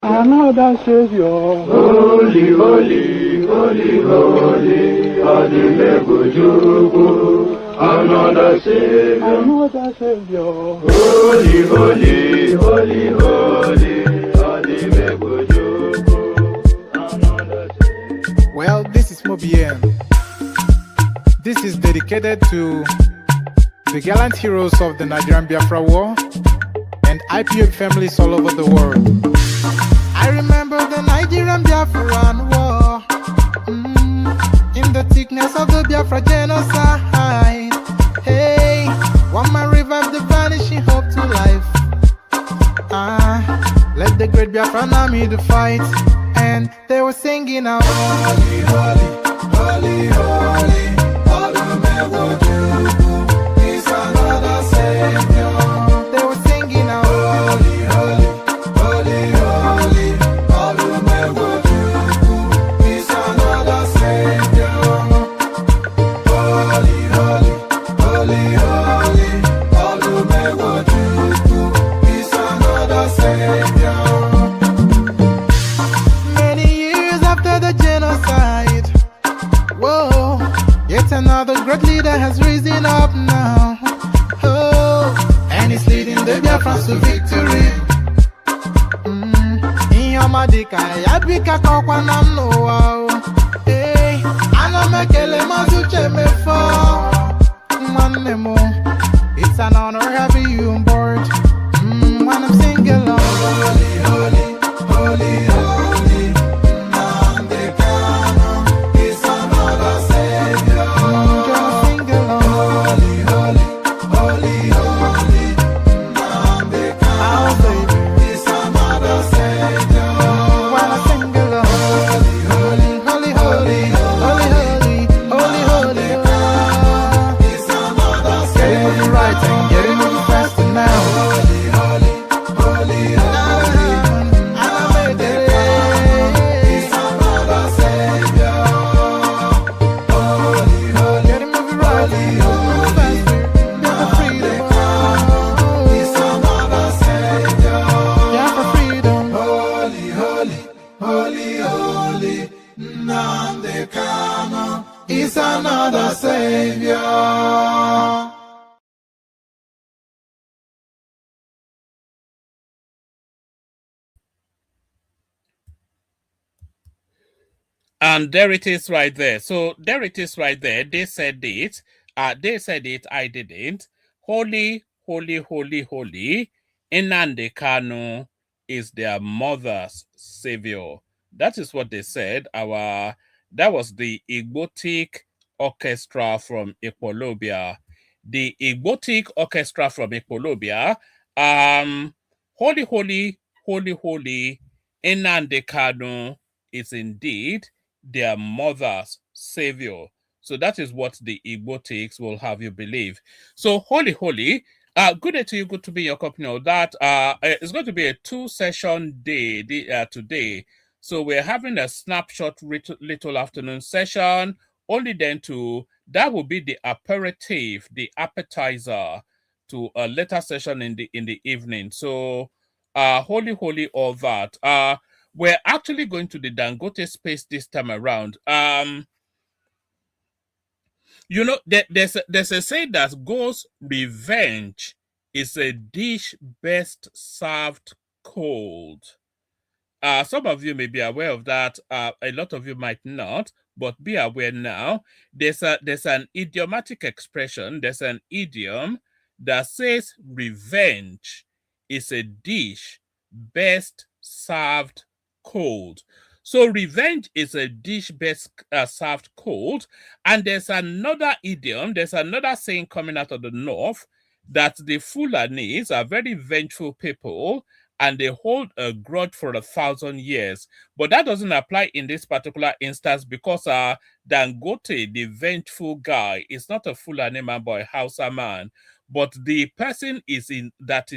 another Savior. Holy, holy, holy, holy, Adimebujuku, another Savior. Another Savior. Holy, holy, holy, holy, Adimebujuku, another Savior. Well, this is Mobien. This is dedicated to the gallant heroes of the Nigerian Biafra War and IPO families all over the world. I remember the Nigerian Biafran War, in the thickness of the Biafra genocide. Hey, one man revived the vanishing hope to life. Let the great Biafran army to fight, and they were singing out, holy, holy, holy, holy, Olumewojuku is another Savior. They were singing out, holy, holy, holy, holy, Olumewojuku is another Savior. Holy, holy, holy, holy, Olumewojuku is another Savior. Many years after the genocide, whoa, yet another great leader has risen up now. Oh, and he's leading the Biafrans to victory. Inyamadika yabika kwa namno. Hey, anamekele mazuche mefo. Mwanemo, it's an honor having you on board. When I'm singing along, holy, holy, holy, holy, Nandekano is another Savior. Just sing along, holy, holy, holy, holy, Nandekano is another Savior. When I sing along, holy, holy, holy, holy, holy, holy, holy, is another Savior. Getting moving right and getting moving faster now. Holy, holy, holy, holy, is another Savior. Holy, holy, getting moving right, moving faster, get the freedom. Is another Savior. Yeah, for freedom. Holy, holy, holy, holy, Nandekano is another Savior. And there it is right there. So there it is right there. They said it. They said it. I didn't. Holy, holy, holy, holy. Nnamdi Kanu is their mother's savior. That is what they said. That was the Igbotic Orchestra from Equilobia. The Igbotic Orchestra from Equilobia. Holy, holy, holy, holy. Nnamdi Kanu is indeed their mother's savior. So that is what the Igbotics will have you believe. So holy, holy, good day to you, good to be in your company. Of that it's going to be a 2-session day today. So we're having a snapshot little afternoon session. Only then that will be the aperitif, the appetizer to a later session in the evening. So holy, holy, all that. We're actually going to the Dangote space this time around. You know, there's a saying that goes, revenge is a dish best served cold. Some of you may be aware of that. A lot of you might not, but be aware now. There's an idiomatic expression. There's an idiom that says revenge is a dish best served cold. So revenge is a dish best served cold. And there's another idiom, there's another saying coming out of the north that the Fulanis are very vengeful people and they hold a grudge for 1,000 years. But that doesn't apply in this particular instance because Dangote, the vengeful guy, is not a Fulani man but a Hausa man. But the person that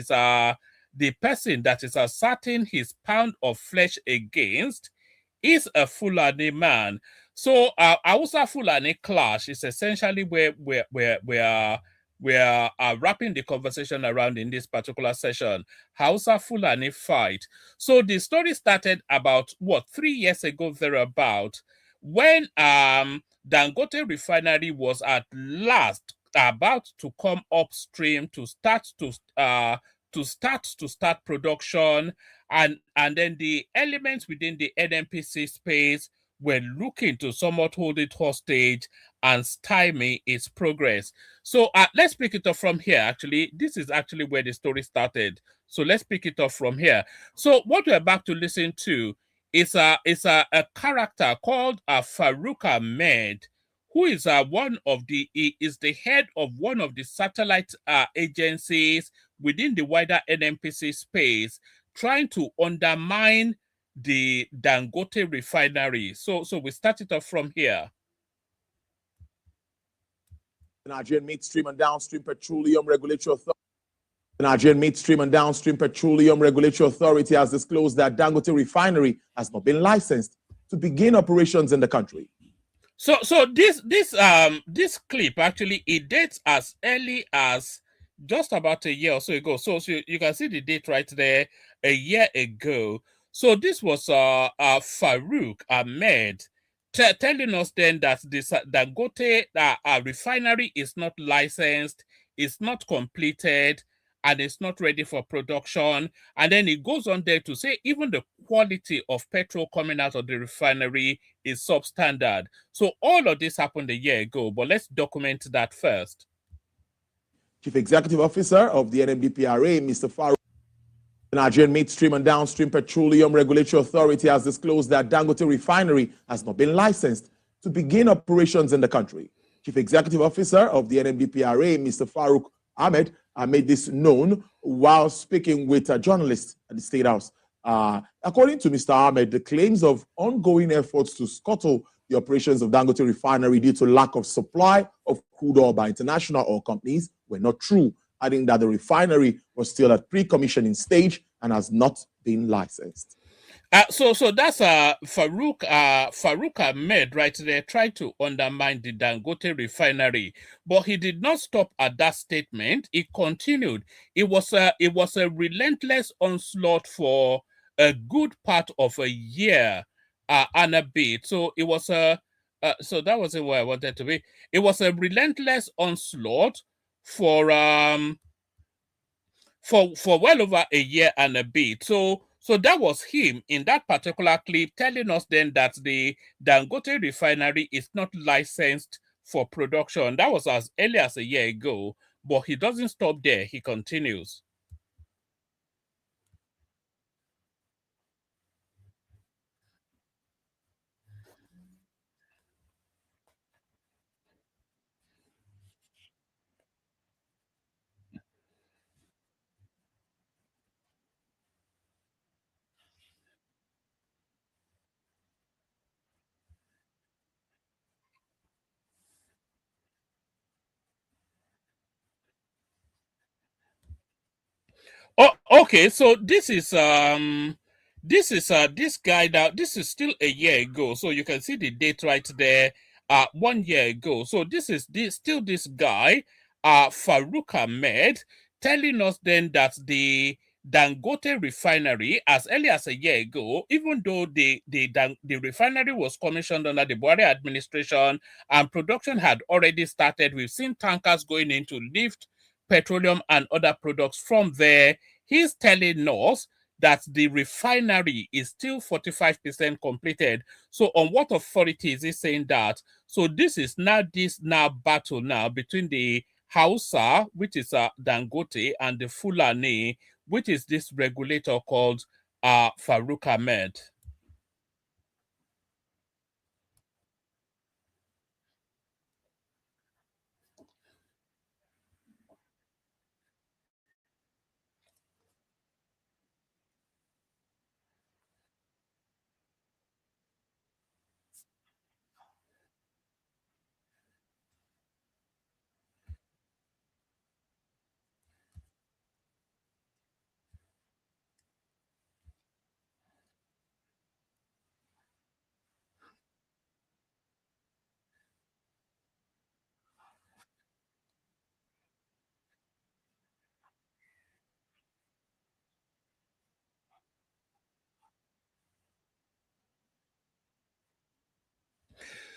is asserting his pound of flesh against is a Fulani man. So Hausa Fulani clash is essentially where we are wrapping the conversation around in this particular session. Hausa Fulani fight. So the story started about what 3 years ago thereabout, when Dangote refinery was at last about to come upstream to start production, and then the elements within the NNPC space were looking to somewhat hold it hostage and stymie its progress. So let's pick it up from here. Actually, this is actually where the story started. So let's pick it up from here. So what we're about to listen to is a character called Farouk Ahmed, who is he is the head of one of the satellite agencies within the wider NNPC space, trying to undermine the Dangote refinery. So we start it off from here. The Nigerian Midstream and Downstream Petroleum Regulatory Authority. The Nigerian Midstream and Downstream Petroleum Regulatory Authority has disclosed that Dangote refinery has not been licensed to begin operations in the country. So this clip actually, it dates as early as just about a year or so ago. So you can see the date right there, a year ago. So this was Farouk Ahmed telling us then that this Dangote refinery is not licensed, it's not completed, and it's not ready for production. And then it goes on there to say even the quality of petrol coming out of the refinery is substandard. So all of this happened a year ago, but let's document that first. Chief Executive Officer of the NMDPRA, Mr. Farouk. The Nigerian Midstream and Downstream Petroleum Regulatory Authority has disclosed that Dangote refinery has not been licensed to begin operations in the country. Chief Executive Officer of the NMDPRA, Mr. Farouk Ahmed, made this known while speaking with journalists at the State House. According to Mr. Ahmed, the claims of ongoing efforts to scuttle the operations of Dangote refinery due to lack of supply of crude oil by international oil companies were not true, adding that the refinery was still at pre-commissioning stage and has not been licensed. So that's Farouk Ahmed right there tried to undermine the Dangote refinery, but he did not stop at that statement. He continued. It was a relentless onslaught for a good part of a year and a bit. So it was so that wasn't where I wanted to be. It was a relentless onslaught for well over a year and a bit. So that was him in that particular clip telling us then that the Dangote refinery is not licensed for production. That was as early as a year ago, but he doesn't stop there. He continues. Oh, okay. So this guy now. This is still a year ago. So you can see the date right there. 1 year ago. So this is still this guy, Farouk Ahmed, telling us then that the Dangote refinery, as early as a year ago, even though the refinery was commissioned under the Buhari administration and production had already started, we've seen tankers going in to lift petroleum and other products from there. He's telling us that the refinery is still 45% completed. So on what authority is he saying that? So this is now battle now between the Hausa, which is Dangote, and the Fulani, which is this regulator called Farouk Ahmed.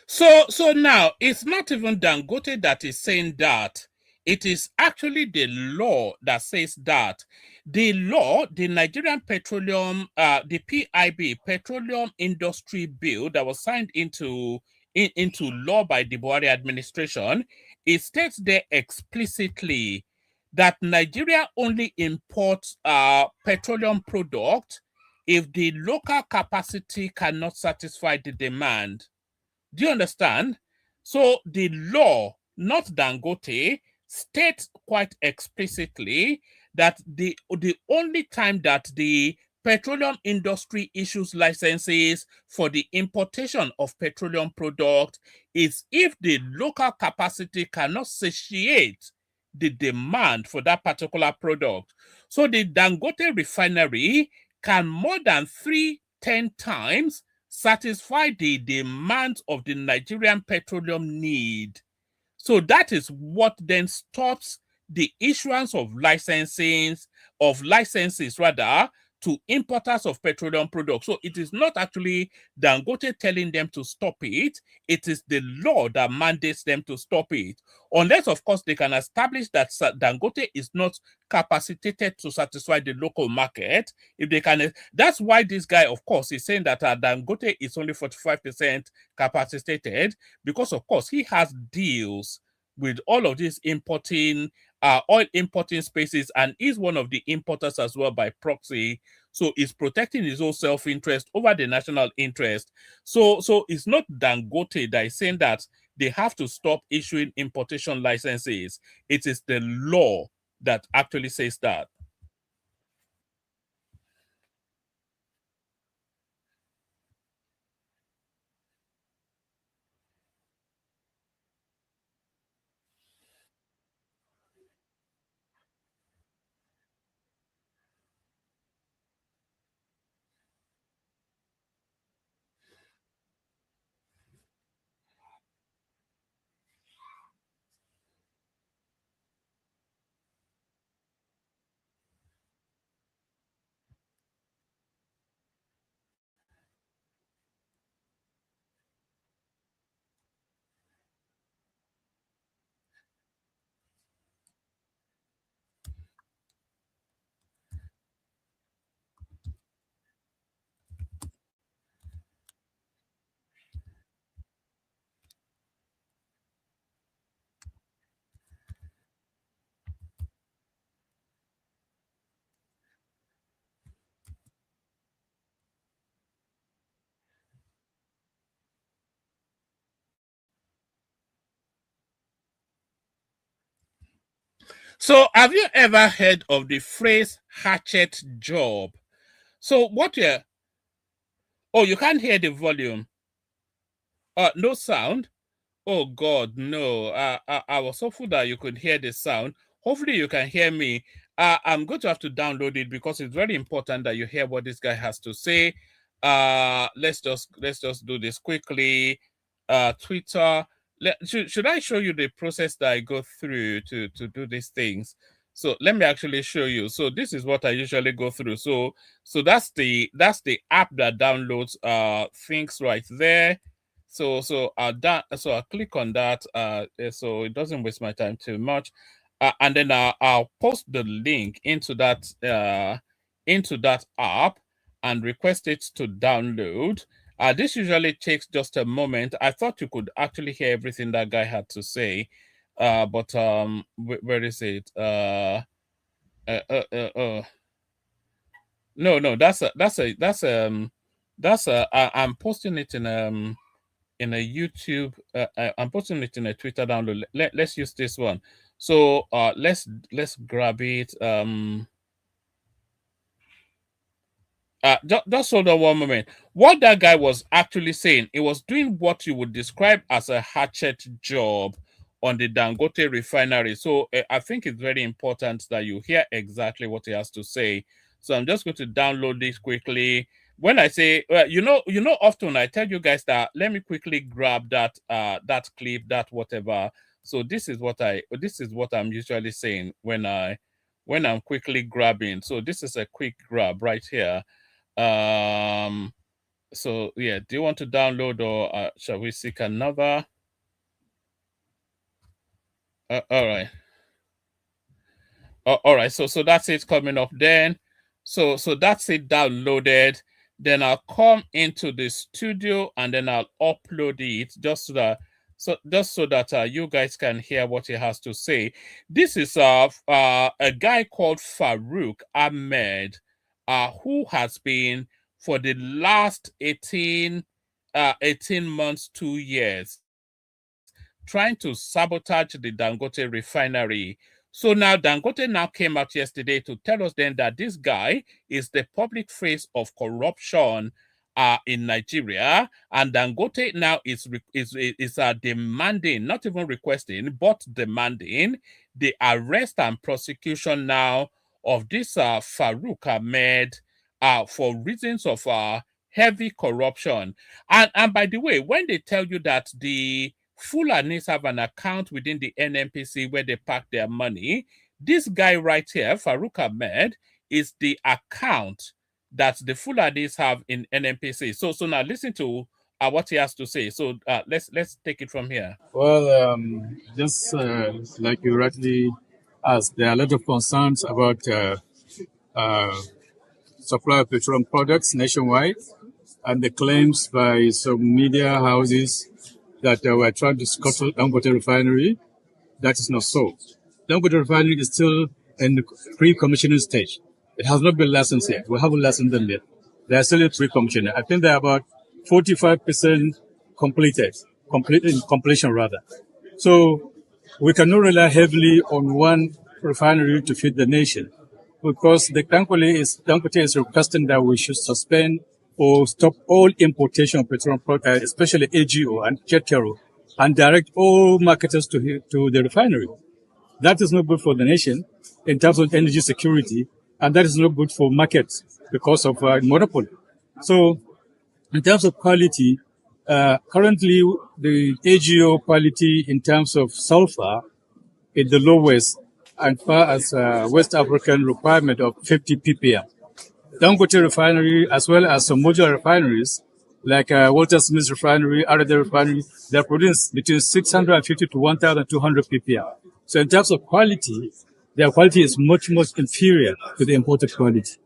So now it's not even Dangote that is saying that. It is actually the law that says that. The law, the Nigerian Petroleum, the PIB, Petroleum Industry Bill that was signed into law by the Buhari administration, it states there explicitly that Nigeria only imports petroleum product if the local capacity cannot satisfy the demand. Do you understand? So the law, not Dangote, states quite explicitly that the only time that the petroleum industry issues licenses for the importation of petroleum product is if the local capacity cannot satiate the demand for that particular product. So the Dangote refinery can more than 10 times satisfy the demands of the Nigerian petroleum need. So that is what then stops the issuance of licenses rather to importers of petroleum products. So it is not actually Dangote telling them to stop it. It is the law that mandates them to stop it. Unless, of course, they can establish that Dangote is not capacitated to satisfy the local market. If they can, that's why this guy, of course, is saying that Dangote is only 45% capacitated, because, of course, he has deals with all of these importing oil importing spaces, and is one of the importers as well by proxy. So he's protecting his own self-interest over the national interest. So it's not Dangote that is saying that they have to stop issuing importation licenses. It is the law that actually says that. So have you ever heard of the phrase hatchet job? So what you oh, you can't hear the volume. No sound. Oh God, no. I was hopeful that you could hear the sound. Hopefully you can hear me. I'm going to have to download it because it's very important that you hear what this guy has to say. Let's just do this quickly. Twitter. Should I show you the process that I go through to do these things? So let me actually show you. So this is what I usually go through. So that's the app that downloads things right there. So I'll click on that so it doesn't waste my time too much, and then I'll post the link into that app and request it to download. This usually takes just a moment. I thought you could actually hear everything that guy had to say, but where is it? No, I'm posting it in a YouTube. I'm posting it in a Twitter download. Let's use this one. So let's grab it. Just hold on one moment. What that guy was actually saying, he was doing what you would describe as a hatchet job on the Dangote refinery. So I think it's very important that you hear exactly what he has to say. So I'm just going to download this quickly. When I say, often I tell you guys that let me quickly grab that clip, that whatever. So this is what I'm usually saying when I'm quickly grabbing. So this is a quick grab right here. So yeah, do you want to download or shall we seek another? All right. All right, so that's it coming up then. So that's it downloaded. Then I'll come into the studio and then I'll upload it just so that you guys can hear what he has to say. This is a guy called Farouk Ahmed, who has been for the last 18 months, 2 years trying to sabotage the Dangote refinery. So now Dangote now came out yesterday to tell us then that this guy is the public face of corruption in Nigeria, and Dangote now is demanding, not even requesting, but demanding the arrest and prosecution now of this Farouk Ahmed for reasons of heavy corruption. And by the way, when they tell you that the Fulanis have an account within the NNPC where they park their money, this guy right here, Farouk Ahmed, is the account that the Fulanis have in NNPC. So now listen to what he has to say. So let's take it from here. Well, just like you rightly asked, there are a lot of concerns about uh, supply of petroleum products nationwide, and the claims by some media houses that we're trying to scuttle Dangote refinery. That is not so. Dangote refinery is still in the pre-commissioning stage. It has not been licensed yet. We haven't licensed them yet. They are still in pre-commissioning. I think they're about 45% completed, completion rather. So we cannot rely heavily on one refinery to feed the nation, because the Dangote is requesting that we should suspend or stop all importation of petroleum products, especially AGO and jet fuel, and direct all marketers to the refinery. That is not good for the nation in terms of energy security, and that is not good for markets because of monopoly. So in terms of quality, currently the AGO quality in terms of sulfur is the lowest as far as West African requirement of 50 ppm. Dangote refinery, as well as some modular refineries, like Walter Smith refinery, RD refinery, they produce between 650 to 1,200 ppm. So in terms of quality, their quality is much, much inferior to the imported quality.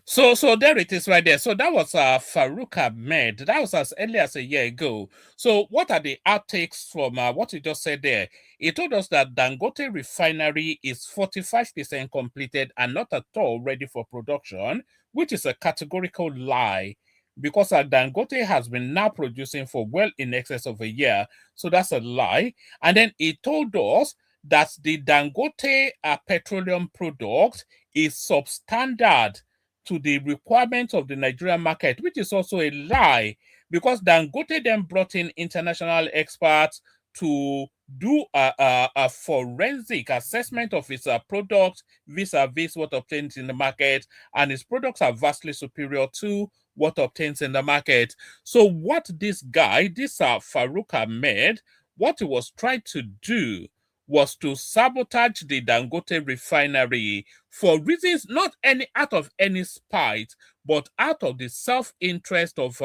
So there it is right there. So that was Farouk Ahmed. That was as early as a year ago. So what are the outtakes from what he just said there? He told us that Dangote refinery is 45% completed and not at all ready for production, which is a categorical lie, because Dangote has been now producing for well in excess of a year. So that's a lie. And then he told us that the Dangote petroleum product is substandard to the requirements of the Nigerian market, which is also a lie, because Dangote then brought in international experts to do a forensic assessment of its product vis-a-vis what obtains in the market, and its products are vastly superior to what obtains in the market. So what this guy, this Farouk Ahmed, what he was trying to do was to sabotage the Dangote refinery for reasons not any out of any spite, but out of the self-interest of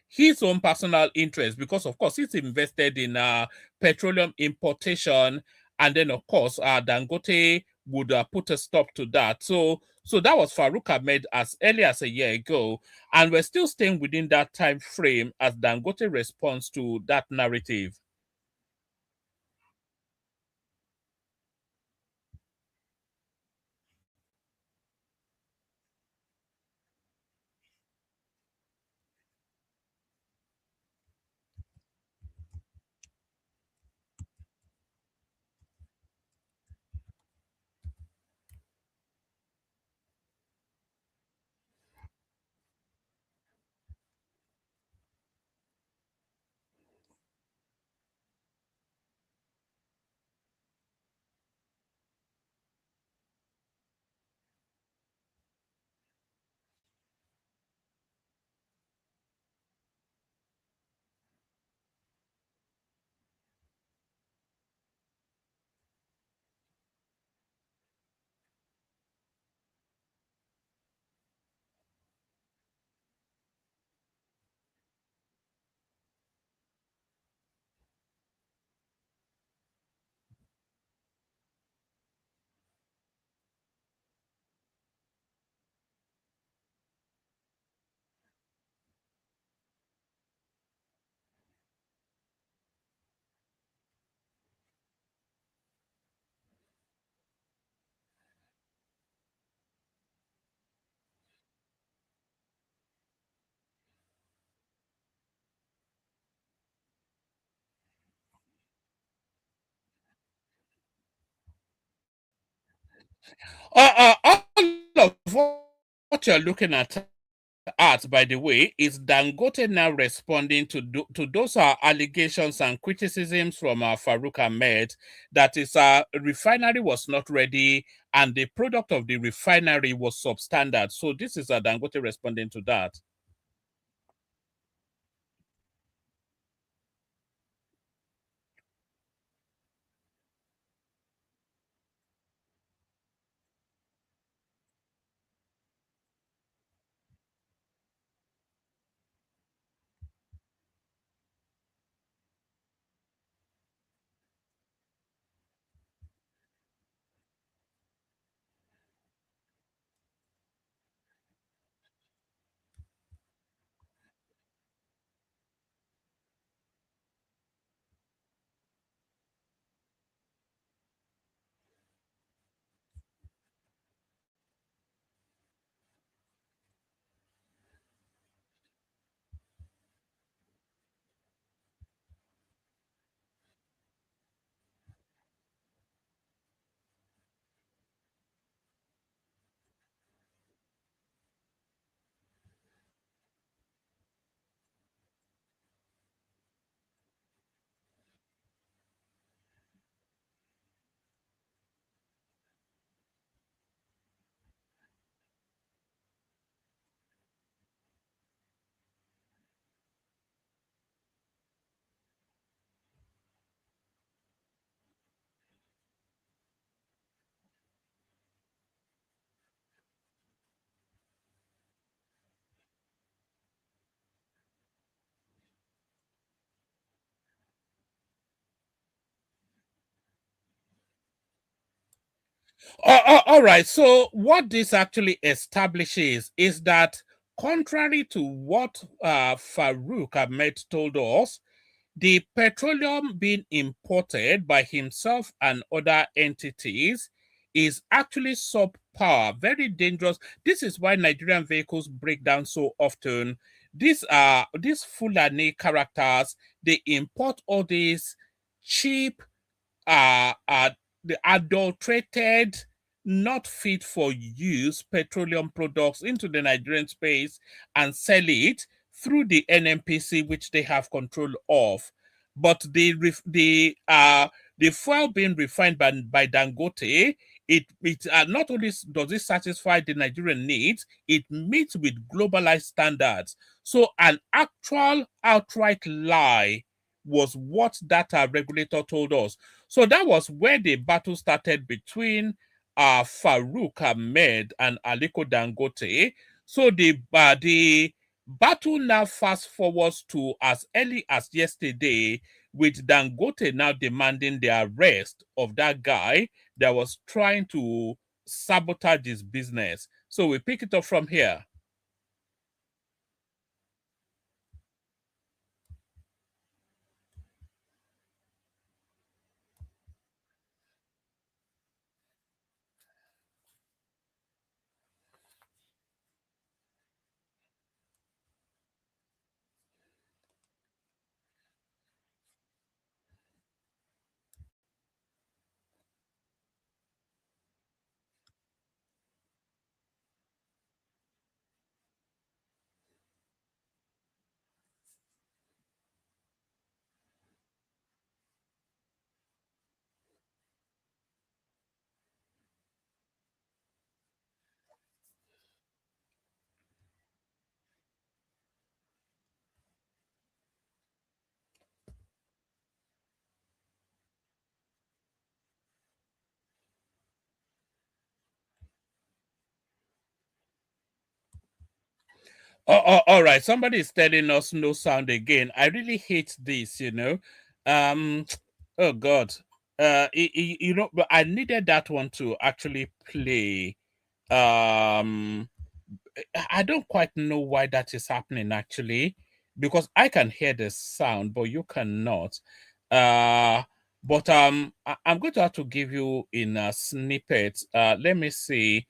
his own personal interest, because of course he's invested in petroleum importation, and then of course Dangote would put a stop to that. So that was Farouk Ahmed as early as a year ago, and we're still staying within that time frame as Dangote responds to that narrative. All of what you're looking at, by the way, is Dangote now responding to those allegations and criticisms from Farouk Ahmed that his refinery was not ready and the product of the refinery was substandard. So this is Dangote responding to that. All right. So what this actually establishes is that, contrary to what Farouk Ahmed told us, the petroleum being imported by himself and other entities is actually subpar, very dangerous. This is why Nigerian vehicles break down so often. These Fulani characters, they import all these cheap, the adulterated, not fit for use petroleum products into the Nigerian space and sell it through the NMPC, which they have control of. But the fuel being refined by Dangote, it not only does it satisfy the Nigerian needs, it meets with globalized standards. So an actual outright lie was what that regulator told us. So that was where the battle started between Farouk Ahmed and Aliko Dangote. So the battle now fast forwards to as early as yesterday, with Dangote now demanding the arrest of that guy that was trying to sabotage his business. So we pick it up from here. All right. Somebody is telling us no sound again. I really hate this. Um, oh God. But I needed that one to actually play. I don't quite know why that is happening actually, because I can hear the sound, but you cannot. Uh, I'm going to have to give you in a snippet. Let me see.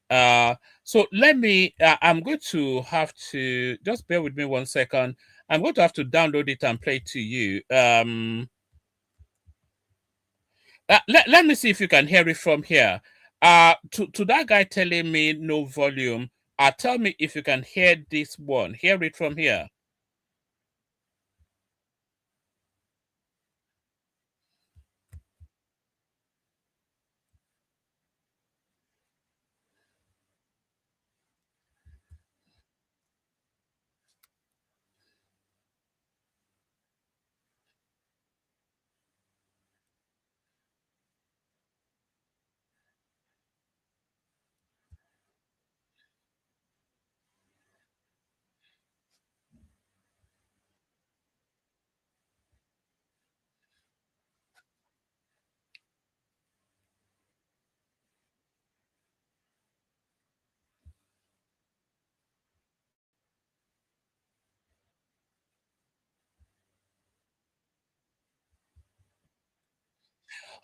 So let me. I'm going to have to just bear with me 1 second. I'm going to have to download it and play it to you. Let me see if you can hear it from here. to that guy telling me no volume, tell me if you can hear this one. Hear it from here.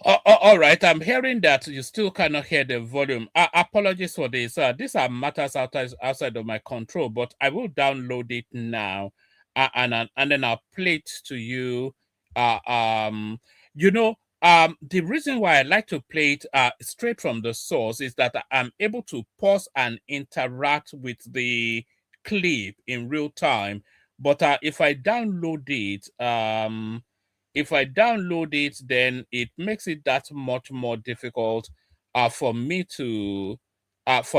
All right, I'm hearing that you still cannot hear the volume. Apologies for this. These are matters outside of my control, but I will download it now, and then I'll play it to you. Uh, um, the reason why I like to play it straight from the source is that I'm able to pause and interact with the clip in real time. But if I download it, then it makes it that much more difficult for me to pause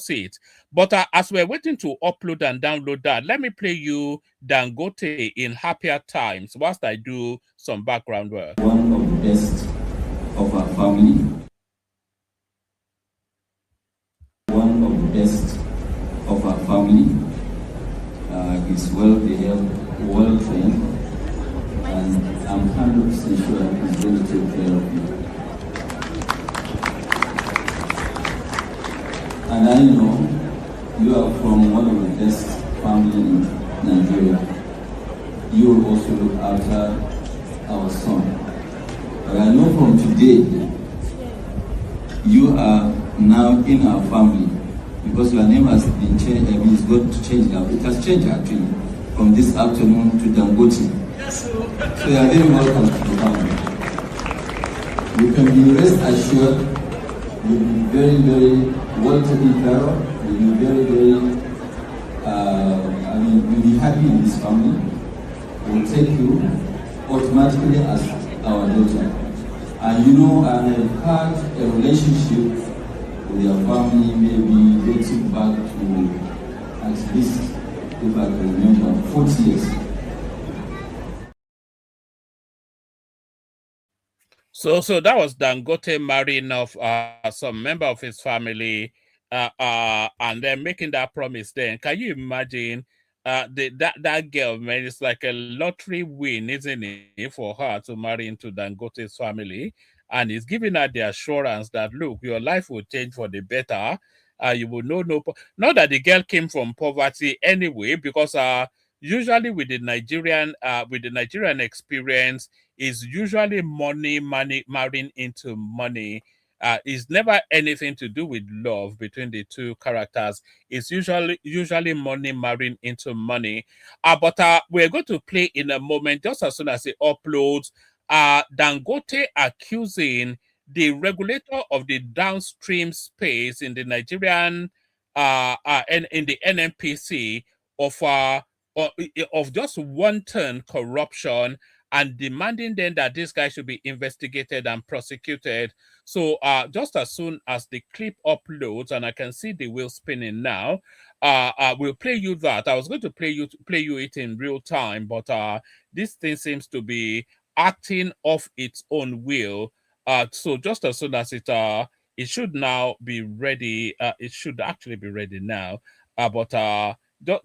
it. But as we're waiting to upload and download that, let me play you Dangote in happier times whilst I do some background work. One of the best of our family. One of the best of our family. He's well behaved, well trained, and I'm 100% sure he's going to take care of you. And I know you are from one of the best families in Nigeria. You will also look after our son. But I know from today, you are now in our family because your name has been changed. It's going to change now. It has changed actually from this afternoon to Dangote. So you are very welcome to the family. You can be rest assured you'll be very, very well taken care of. You'll be very, very, you'll be happy in this family. We'll take you automatically as our daughter. And you know, I have had a relationship with your family, maybe dating back to at least, if I can remember, 40 years. So that was Dangote marrying off some member of his family, and then making that promise. Then, can you imagine? That girl, man, it's like a lottery win, isn't it, for her to marry into Dangote's family? And he's giving her the assurance that, look, your life will change for the better. You will know not that the girl came from poverty anyway, because usually with the Nigerian experience, is usually money marrying into money. It's never anything to do with love between the two characters. It's usually money marrying into money. But we're going to play in a moment, just as soon as it uploads. Dangote accusing the regulator of the downstream space in the Nigerian and in the NNPC of just wanton corruption, and demanding then that this guy should be investigated and prosecuted. So just as soon as the clip uploads and I can see the wheel spinning now, we'll play you that. I was going to play you it in real time, but this thing seems to be acting off its own will. So just as soon as it should now be ready. It should actually be ready now. But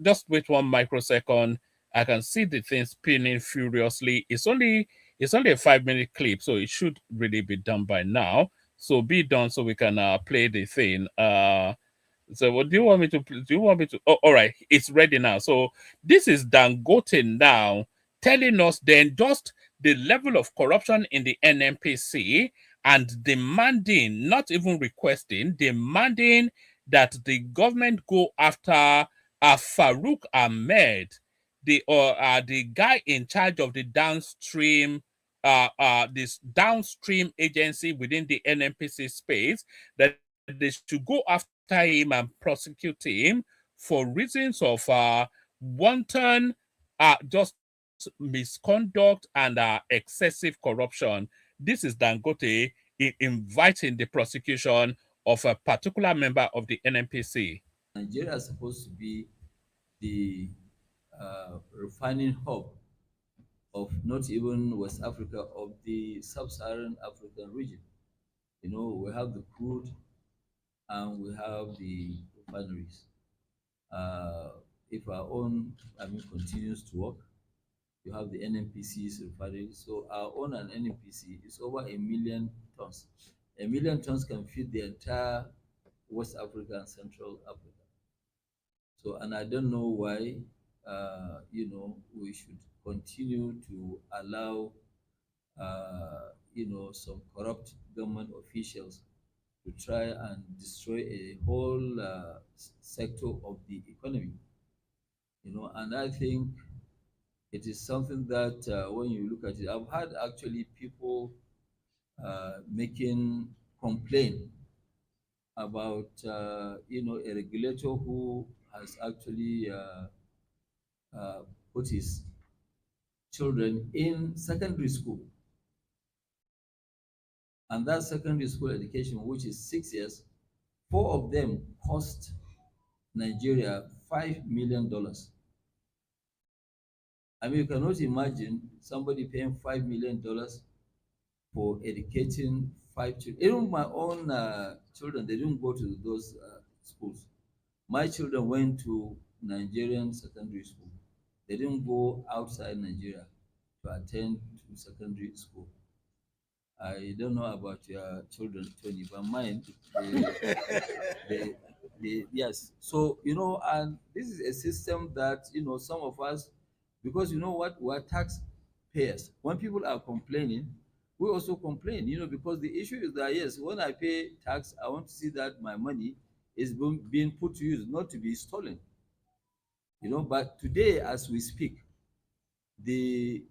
just wait 1 microsecond. I can see the thing spinning furiously. It's only a 5-minute clip, so it should really be done by now. So be done so we can play the thing. So what do you want me to do? You want me to? Oh, all right, it's ready now. So this is Dangote now telling us then just the level of corruption in the NNPC and demanding, not even requesting, demanding that the government go after Farouk Ahmed, the guy in charge of the downstream this downstream agency within the NNPC space, that they should go after him and prosecute him for reasons of wanton just misconduct and excessive corruption. This is Dangote inviting the prosecution of a particular member of the NNPC. Nigeria is supposed to be the refining hub of not even West Africa, of the sub-Saharan African region. You know, we have the crude and we have the refineries. If our own, continues to work, you have the NNPC's refinery. So our own and NNPC is over 1 million tons. 1 million tons can feed the entire West Africa and Central Africa. So, and I don't know why, we should continue to allow, some corrupt government officials to try and destroy a whole sector of the economy. And I think it is something that when you look at it, I've had actually people making complaint about, a regulator who has actually put his children in secondary school. And that secondary school education, which is 6 years, 4 of them cost Nigeria $5 million. I mean, you cannot imagine somebody paying $5 million for educating 5 children. Even my own children, they didn't go to those schools. My children went to Nigerian secondary school. They didn't go outside Nigeria to attend to secondary school. I don't know about your children, Tony, but mine, yes. So, and this is a system that, some of us, because you know what, we're taxpayers. When people are complaining, we also complain, because the issue is that, yes, when I pay tax, I want to see that my money is being put to use, not to be stolen. But today, as we speak, the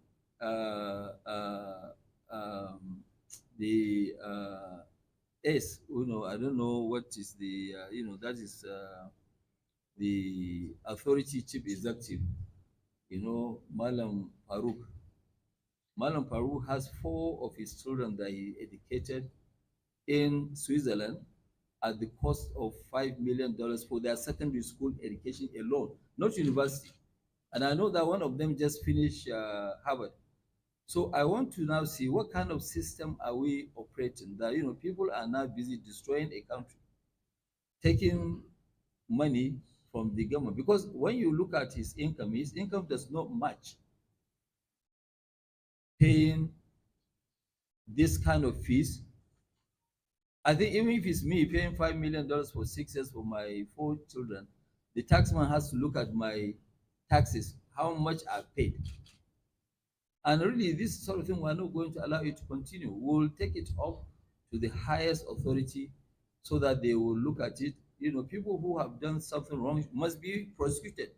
S, I don't know what is the, that is the authority chief executive, Malam Farouk. Malam Farouk has 4 of his children that he educated in Switzerland at the cost of $5 million for their secondary school education alone, not university. And I know that one of them just finished Harvard. So I want to now see what kind of system are we operating that, people are now busy destroying a country, taking money from the government. Because when you look at his income does not match paying this kind of fees. I think even if it's me paying $5 million for 6 years for my 4 children, the taxman has to look at my taxes, how much I paid. And really, this sort of thing, we're not going to allow it to continue. We'll take it up to the highest authority so that they will look at it. People who have done something wrong must be prosecuted.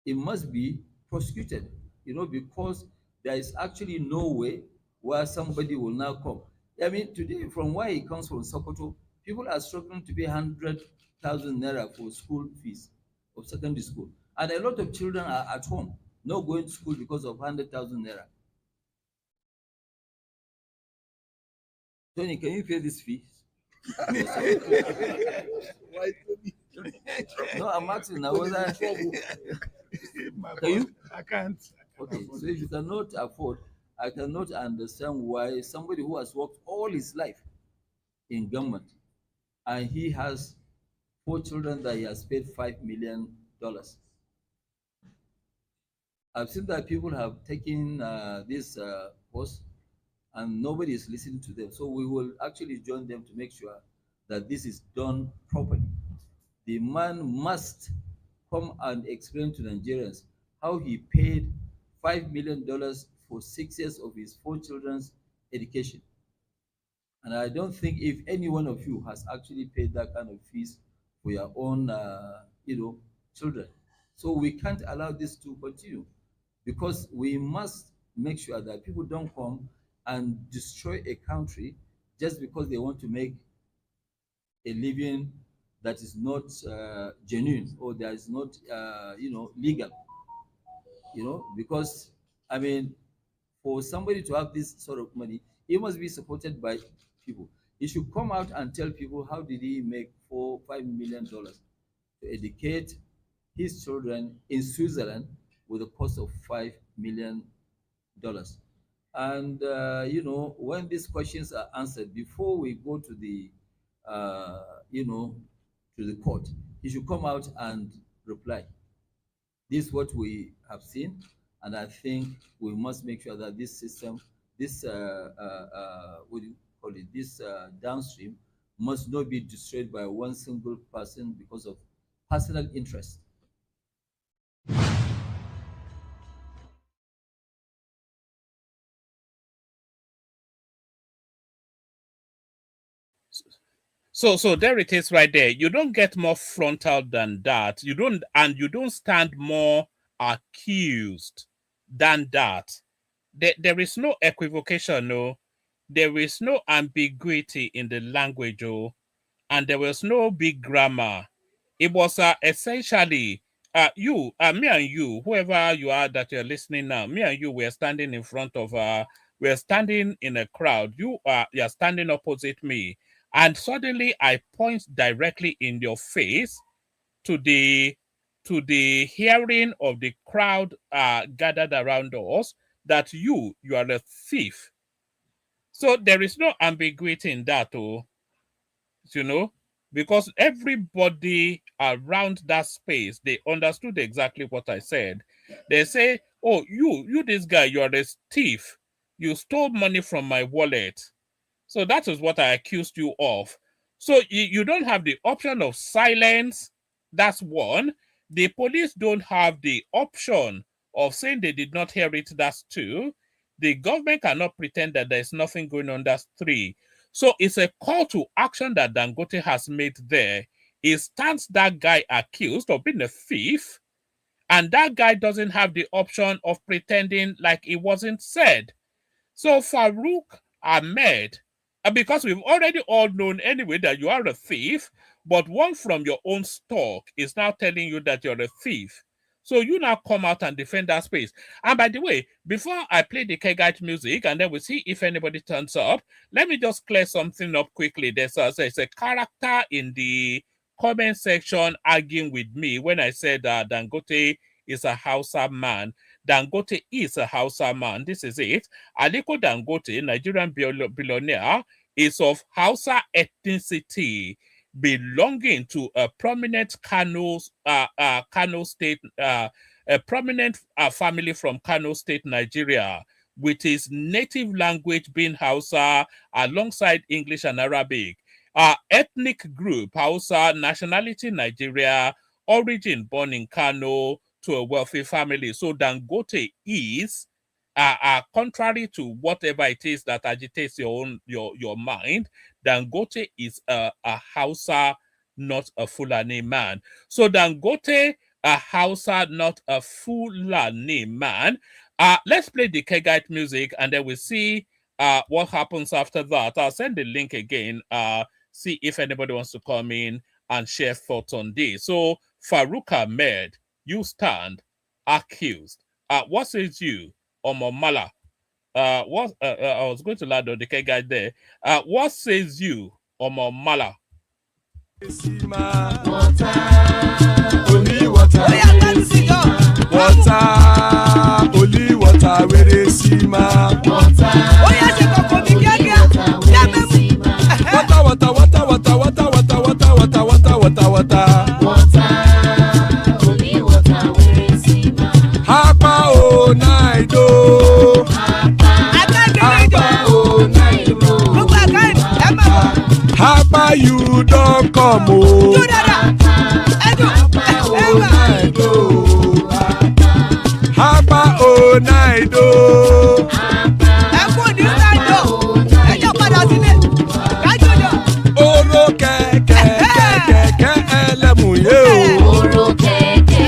It must be prosecuted, because there is actually no way where somebody will now come. I mean, today, from where he comes from, Sokoto, people are struggling to pay 100,000 naira for school fees of secondary school. And a lot of children are at home, not going to school because of 100,000 naira. Tony, can you pay this fee? Why, No, I'm asking now whether can you? I can't. Okay, so if you cannot afford, I cannot understand why somebody who has worked all his life in government and he has 4 children that he has paid $5 million. I've seen that people have taken this post and nobody is listening to them. So we will actually join them to make sure that this is done properly. The man must come and explain to Nigerians how he paid $5 million for 6 years of his 4 children's education. And I don't think if any one of you has actually paid that kind of fees for your own, children. So we can't allow this to continue, because we must make sure that people don't come and destroy a country just because they want to make a living that is not genuine, or that is not legal. Because I mean, for somebody to have this sort of money, he must be supported by people. He should come out and tell people how did he make $4-5 million to educate his children in Switzerland with a cost of $5 million. And when these questions are answered before we go to the to the court, he should come out and reply. This is what we have seen, and I think we must make sure that this system, this what do you call it, this downstream, must not be destroyed by one single person because of personal interest. So there it is right there. You don't get more frontal than that. You don't stand more accused than that. There is no equivocation, no. There is no ambiguity in the language, oh, and there was no big grammar. It was essentially me and you, whoever you are that you're listening now, me and you, we're standing in front of we're standing in a crowd. You're standing opposite me, and suddenly I point directly in your face to the hearing of the crowd gathered around us that you are a thief. So there is no ambiguity in that, oh, because everybody around that space, they understood exactly what I said. They say, oh, you this guy, you're a thief. You stole money from my wallet. So that is what I accused you of. So you don't have the option of silence. That's one. The police don't have the option of saying they did not hear it. That's two. The government cannot pretend that there's nothing going on. That's three. So it's a call to action that Dangote has made there. He stands that guy accused of being a thief, and that guy doesn't have the option of pretending like it wasn't said. So Farouk Ahmed, because we've already all known anyway that you are a thief, but one from your own stock is now telling you that you're a thief. So you now come out and defend that space. And by the way, before I play the Kegite music and then we see if anybody turns up, let me just clear something up quickly. There's a character in the comment section arguing with me when I said that Dangote is a Hausa man. Dangote is a Hausa man. This is it. Aliko Dangote, Nigerian billionaire, is of Hausa ethnicity, belonging to a prominent Kano State, a prominent family from Kano State, Nigeria, with his native language being Hausa alongside English and Arabic. Ethnic group Hausa, nationality Nigeria, origin born in Kano to a wealthy family. So Dangote is, contrary to whatever it is that agitates your mind, Dangote is a Hausa, not a Fulani man. So Dangote, a Hausa, not a Fulani man. Let's play the Kegite music and then we'll see what happens after that. I'll send the link again. See if anybody wants to come in and share thoughts on this. So Farouk Ahmed, you stand accused. What says you, Omomala? I was going to ladder the guy there. What says you, Omomala? Water, only water, only water, where they see ma. Water, water, water, water, water, water, water, water, water, water, water. Hapa o naido, Hapa you don't come o. Hapa o naido. Oro keke elemuye o.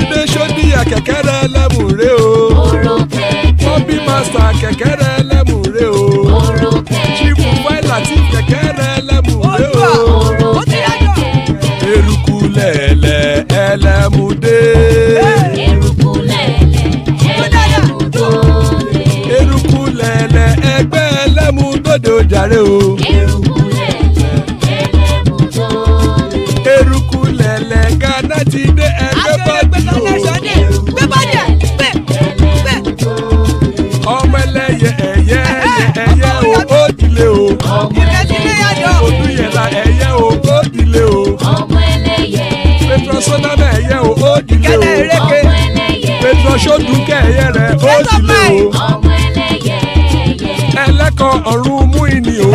Ide shodi ya keke elemuye o. Obi master o jàre o. Eruku lẹ̀lẹ̀ Ghana ti dé ẹgbẹ́ bọ́dì o. Ọmọ ẹlẹ́yẹ ẹ̀yẹ ẹ̀yẹ o ó dilé o. Olúyẹ̀lá ẹ̀yẹ o ó dilé o. Petrosonana ẹ̀yẹ o ó dilé o. Petrosodunke ẹ̀yẹ rẹ̀ ó dilé o. Ẹlẹ́kọ̀ ọ̀run mú ìní o.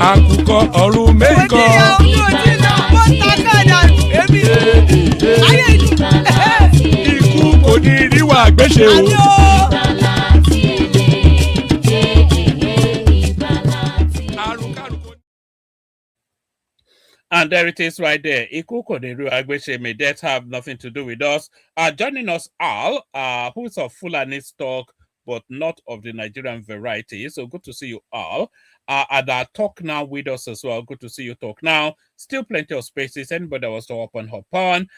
Àkùkọ ọ̀run mẹ́kọ̀. Ikú kò ní ríwà gbéṣe o. And there it is right there. Iku Koderu Agbeche, may that have nothing to do with us. Joining us, Al, who is of Fulani stock, but not of the Nigerian variety. So good to see you, Al. And talk now with us as well. Good to see you talk now. Still plenty of spaces. Anybody that wants to hop on.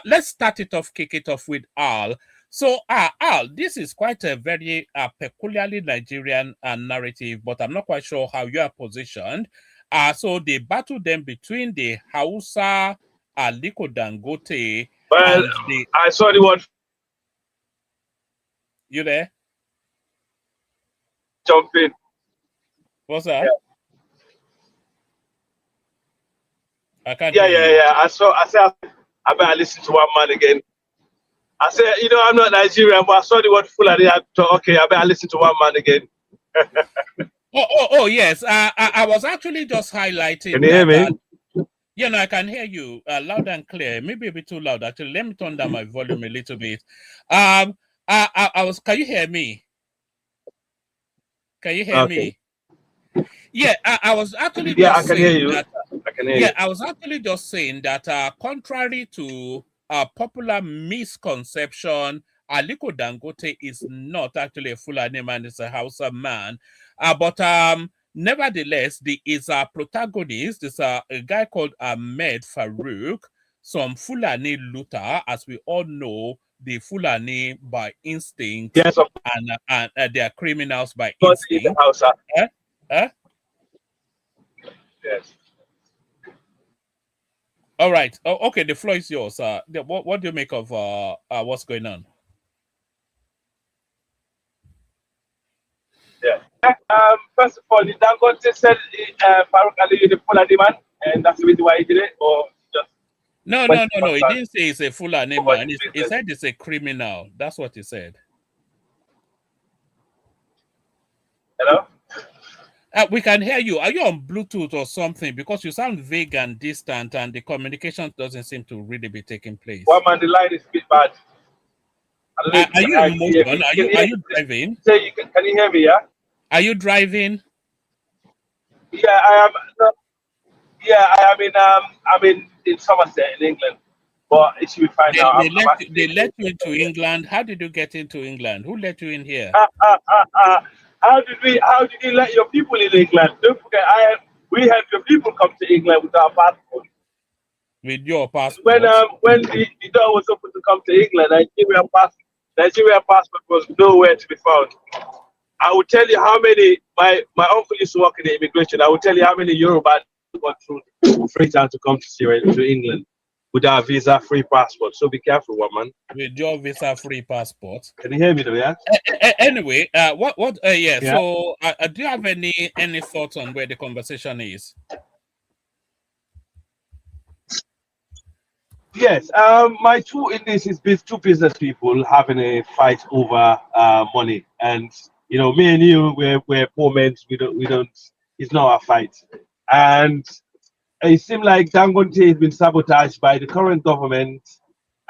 Let's start it off, kick it off with Al. So, Al, this is quite a very peculiarly Nigerian narrative, but I'm not quite sure how you are positioned. So they battle them between the Hausa, Aliko Dangote, well, and the... I saw the word. You there? Jump in. What's that? Yeah. I can't hear you. Yeah. I said, I better listen to one man again. I said, I'm not Nigerian, but I saw the word Fulani. Okay, I better listen to one man again. Oh, yes. I was actually just highlighting. Can you hear me? No, I can hear you loud and clear. Maybe a bit too loud. Actually, let me turn down my volume a little bit. I was. Can you hear me? Can you hear me? Yeah, I was actually. Yeah, I can hear you. I can hear you. I was actually just saying that, contrary to popular misconception, Aliko Dangote is not actually a Fulani man; it's a Hausa man. But nevertheless, there is a protagonist. There's a guy called Ahmed Farouk, some Fulani looter, as we all know, the Fulani by instinct, yes, and they are criminals by instinct. Yes. All right. Oh, okay. The floor is yours. What do you make of what's going on? Yeah. First of all, the Dangote said Farouk Ali is a Fulani man, and that's the reason why he did it, or just no. He didn't say he's a Fulani man. He said he's a criminal. That's what he said. Hello? We can hear you. Are you on Bluetooth or something? Because you sound vague and distant, and the communication doesn't seem to really be taking place. Well, man, the line is a bit bad. Are you in motion? Are you driving? Can you hear me? Yeah. Are you driving? Yeah, I am. No, yeah, I am in Somerset in England, but it should be fine now. They let you into England. How did you get into England? Who let you in here? How did you let your people in England? Don't forget, we had your people come to England with our passport. With your passport. When the door was open to come to England, Nigerian passport was nowhere to be found. I will tell you how many. My uncle used to work in the immigration. I will tell you how many Yoruba got through Freetown to come to England with our visa-free passport. So be careful, woman. With your visa-free passport. Can you hear me, though? Yeah. Anyway, yeah. So, do you have any thoughts on where the conversation is? Yes. My two in this is two business people having a fight over money, and me and you, we're poor men. We don't. It's not our fight, and it seems like Dangote has been sabotaged by the current government,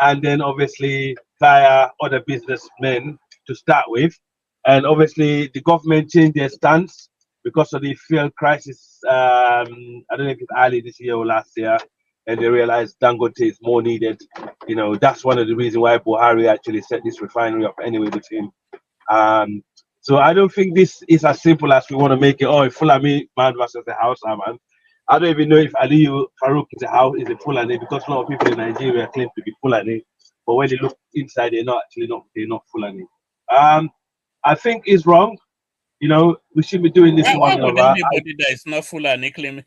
and then obviously via other businessmen to start with, and obviously the government changed their stance because of the fuel crisis. I don't know if it's early this year or last year, and they realized Dangote is more needed. That's one of the reasons why Buhari actually set this refinery up anyway with him. So I don't think this is as simple as we want to make it. Oh, Fulani man versus the Hausa man. I don't even know if Aliyu Farouk is a Fulani, because a lot of people in Nigeria claim to be Fulani. but when they look inside, they're not Fulani. I think it's wrong. You know, we should be doing this Why one would another. anybody that is not Fulani claim?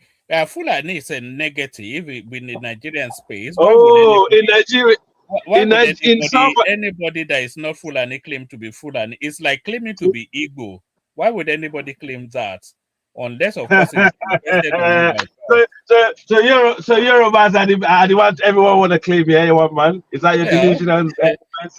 Fulani is a negative in the Nigerian space. In Nigeria, Why would in South, anybody that is not Fulani claim to be Fulani? It's like claiming to be Igbo. Why would anybody claim that? Unless, of course, it's invested on you by God. so Yorubas are the ones everyone want to claim. Yeah, one man. Is that your delusional?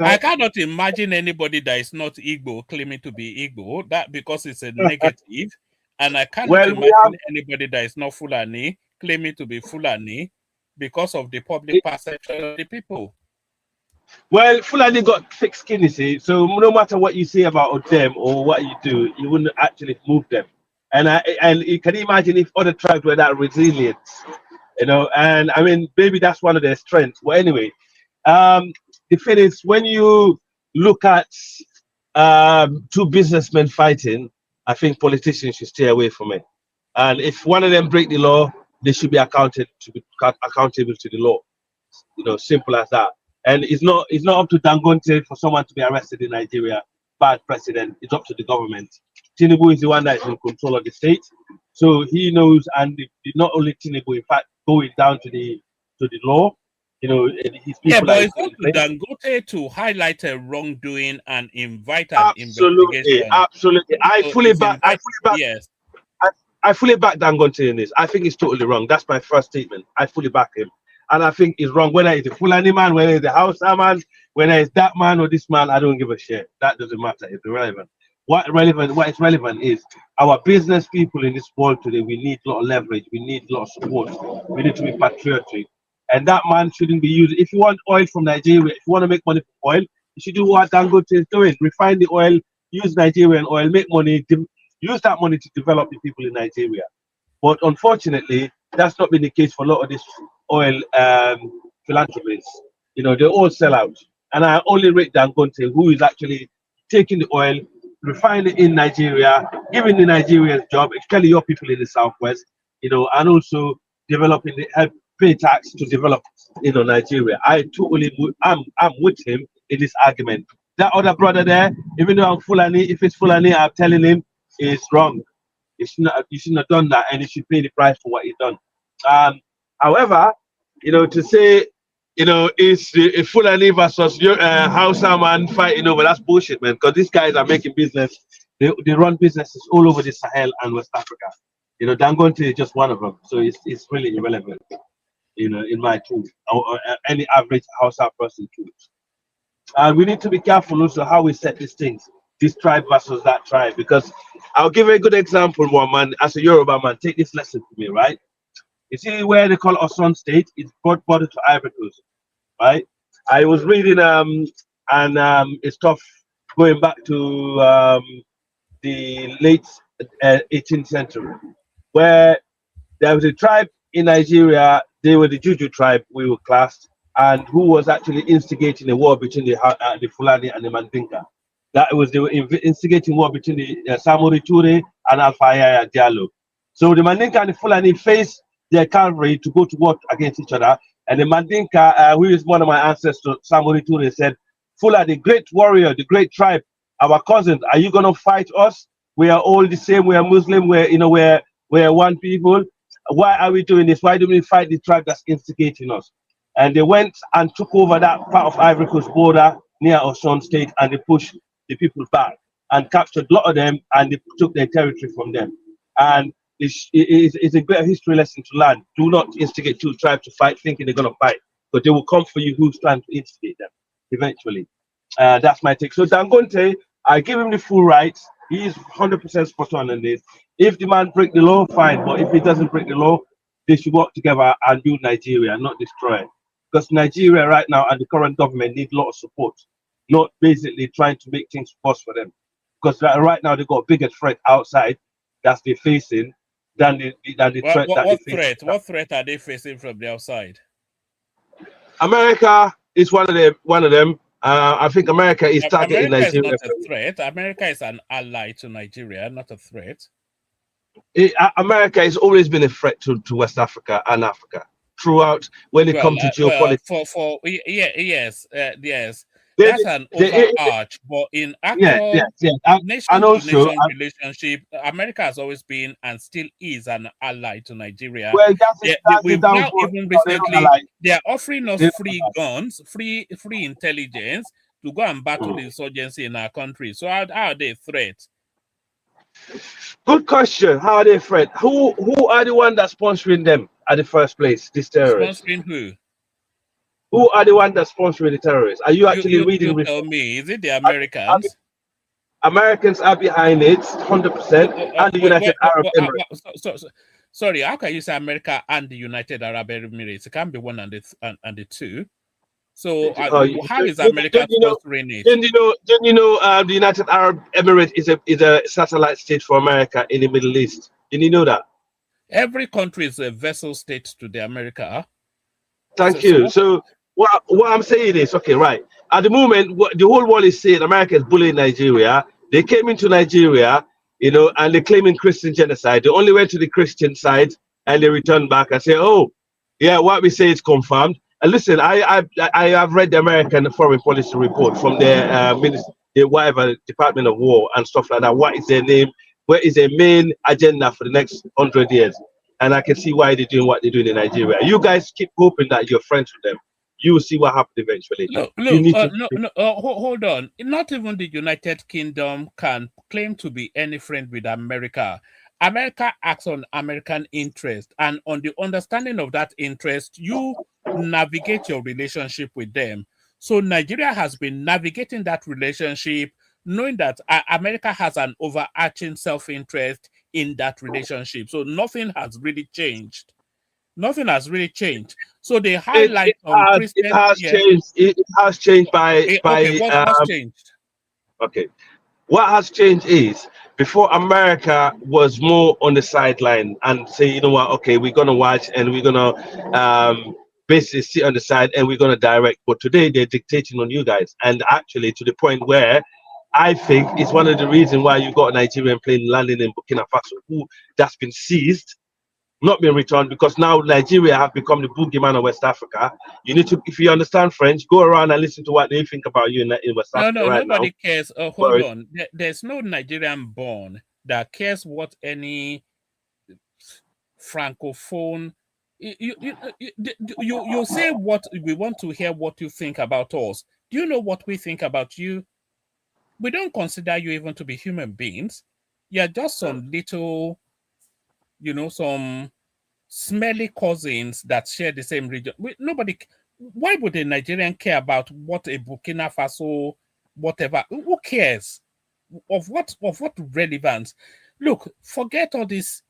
I cannot imagine anybody that is not Igbo claiming to be Igbo. That because it's a negative, and I cannot imagine anybody that is not Fulani claiming to be Fulani because of the public perception of the people. Well, Fulani got thick skin, you see. So no matter what you say about them or what you do, you wouldn't actually move them. And you can imagine if other tribes were that resilient, you know. And I mean, maybe that's one of their strengths. Well, anyway, the thing is, when you look at two businessmen fighting, I think politicians should stay away from it. And if one of them break the law, they should be accountable to the law. You know, simple as that. And it's not up to Dangote for someone to be arrested in Nigeria. Bad president. It's up to the government. Tinubu is the one that is in control of the state, so he knows. And not only Tinubu, in fact, going down to the law. You know, his people. Yeah, but it's up to Dangote to highlight a wrongdoing and invite an investigation. Absolutely. I fully back. Yes. I fully back Dangote in this. I think it's totally wrong. That's my first statement. I fully back him. And I think it's wrong. Whether it's a Fulani man, whether it's a Hausa man, whether it's that man or this man, I don't give a shit. That doesn't matter. It's irrelevant. What is relevant is our business people in this world today. We need a lot of leverage. We need a lot of support. We need to be patriotic. And that man shouldn't be used. If you want oil from Nigeria, if you want to make money from oil, you should do what Dangote is doing. Refine the oil, use Nigerian oil, make money, use that money to develop the people in Nigeria. But unfortunately, that's not been the case for a lot of these oil philanthropists. You know, they all sell out. And I only rate Dangote, who is actually taking the oil, refining it in Nigeria, giving the Nigerians job, especially your people in the southwest, you know, and also developing the help pay tax to develop, you know, Nigeria. I'm with him in this argument. That other brother there, even though I'm Fulani, if it's Fulani, I'm telling him it's wrong. You shouldn't have done that, and he should pay the price for what he's done. However, you know, to say, you know, it's a Fulani versus your Hausa man fighting over, that's bullshit, man. Because these guys are making business. They run businesses all over the Sahel and West Africa. You know, Dangote is just one of them, so it's really irrelevant. You know, in my tools, or any average Hausa person tools. And we need to be careful also how we set these things, this tribe versus that tribe, because I'll give a good example, one man, as a Yoruba man, take this lesson from me, right? You see where they call Osun State, it's border to Ivory Coast, right? I was reading and it's tough going back to the late 18th century, where there was a tribe in Nigeria. They were the Juju tribe, we were classed, and who was actually instigating a war between the Fulani and the Mandinka. That was, they were instigating war between the Samori Ture and Alpha Yaya Diallo. So the Mandinka and the Fulani faced their cavalry to go to war against each other. And the Mandinka, who is one of my ancestors, Samori Ture, said, Fulani, the great warrior, the great tribe, our cousins, are you going to fight us? We are all the same. We are Muslim. We're one people. Why are we doing this? Why do we fight the tribe that's instigating us? And they went and took over that part of Ivory Coast border near Osun State, and they pushed the people back and captured a lot of them, and they took their territory from them. And it's a great history lesson to learn. Do not instigate two tribes to fight thinking they're going to fight, but they will come for you who's trying to instigate them eventually. That's my take. So Dangote, I give him the full rights. He's 100% spot on this. If the man break the law, fine. But if he doesn't break the law, they should work together and build Nigeria, not destroy it. Because Nigeria right now and the current government need a lot of support, not basically trying to make things worse for them. Because right now they've got a bigger threat outside that they're facing than the threat that they're facing. What threat are they facing from the outside? America is one of them. I think America is targeting Nigeria. America is not a threat. America is an ally to Nigeria, not a threat. America has always been a threat to West Africa and Africa. throughout when it comes to Well, geopolitics. yes, yes, They, that's an they, overarch, but in yes, actual yes, yes. And also, nation-to-nation relationship, America has always been and still is an ally to Nigeria. well, that's the We've now downfall. even No, they don't recently ally. they are offering us They don't free ally. guns, free intelligence to go and battle the insurgency in our country. So how are they a threat? Good question. How are they threat? Who are the one that's sponsoring them at the first place? These terrorists. Sponsoring who? Who are the one that's sponsoring the terrorists? Are you actually reading You the tell report? me, is it the Americans? Americans are behind it, 100%, and the United Arab Emirates. Sorry, how can you say America and the United Arab Emirates? It can't be one and the two. So how is America sponsoring it? Then the United Arab Emirates is a satellite state for America in the Middle East. Didn't you know that? Every country is a vessel state to the America. Thank you. So what I'm saying is, okay, right. At the moment, what the whole world is saying, America is bullying Nigeria. They came into Nigeria, and they're claiming Christian genocide. They only went to the Christian side and they returned back and say, oh, yeah, what we say is confirmed. And listen, I have read the American Foreign Policy report from their whatever Department of War and stuff like that. What is their name? Where is their main agenda for the next 100 years? And I can see why they're doing what they're doing in Nigeria. You guys keep hoping that you're friends with them. You will see what happens eventually. Hold on. Not even the United Kingdom can claim to be any friend with America. America acts on American interest, and on the understanding of that interest, you navigate your relationship with them. So Nigeria has been navigating that relationship, knowing that America has an overarching self-interest in that relationship. So nothing has really changed. Nothing has really changed. So they highlight Christian. It has changed. It has changed by what has changed? Okay. What has changed is before America was more on the sideline and say, you know what, okay, we're gonna watch and we're gonna basically sit on the side and we're gonna direct. But today they're dictating on you guys, and actually to the point where I think it's one of the reasons why you got a Nigerian plane landing in Burkina Faso that's been seized, not being returned, because now Nigeria have become the boogeyman of West Africa. You need to, if you understand French, go around and listen to what they think about you in West Africa right now. Nobody cares. Hold on. There's no Nigerian born that cares what any francophone. You say what we want to hear, what you think about us. Do you know what we think about you? We don't consider you even to be human beings. You're just some little, some smelly cousins that share the same region. Nobody. Why would a Nigerian care about what a Burkina Faso, whatever? Who cares? Of what relevance? Look, forget all this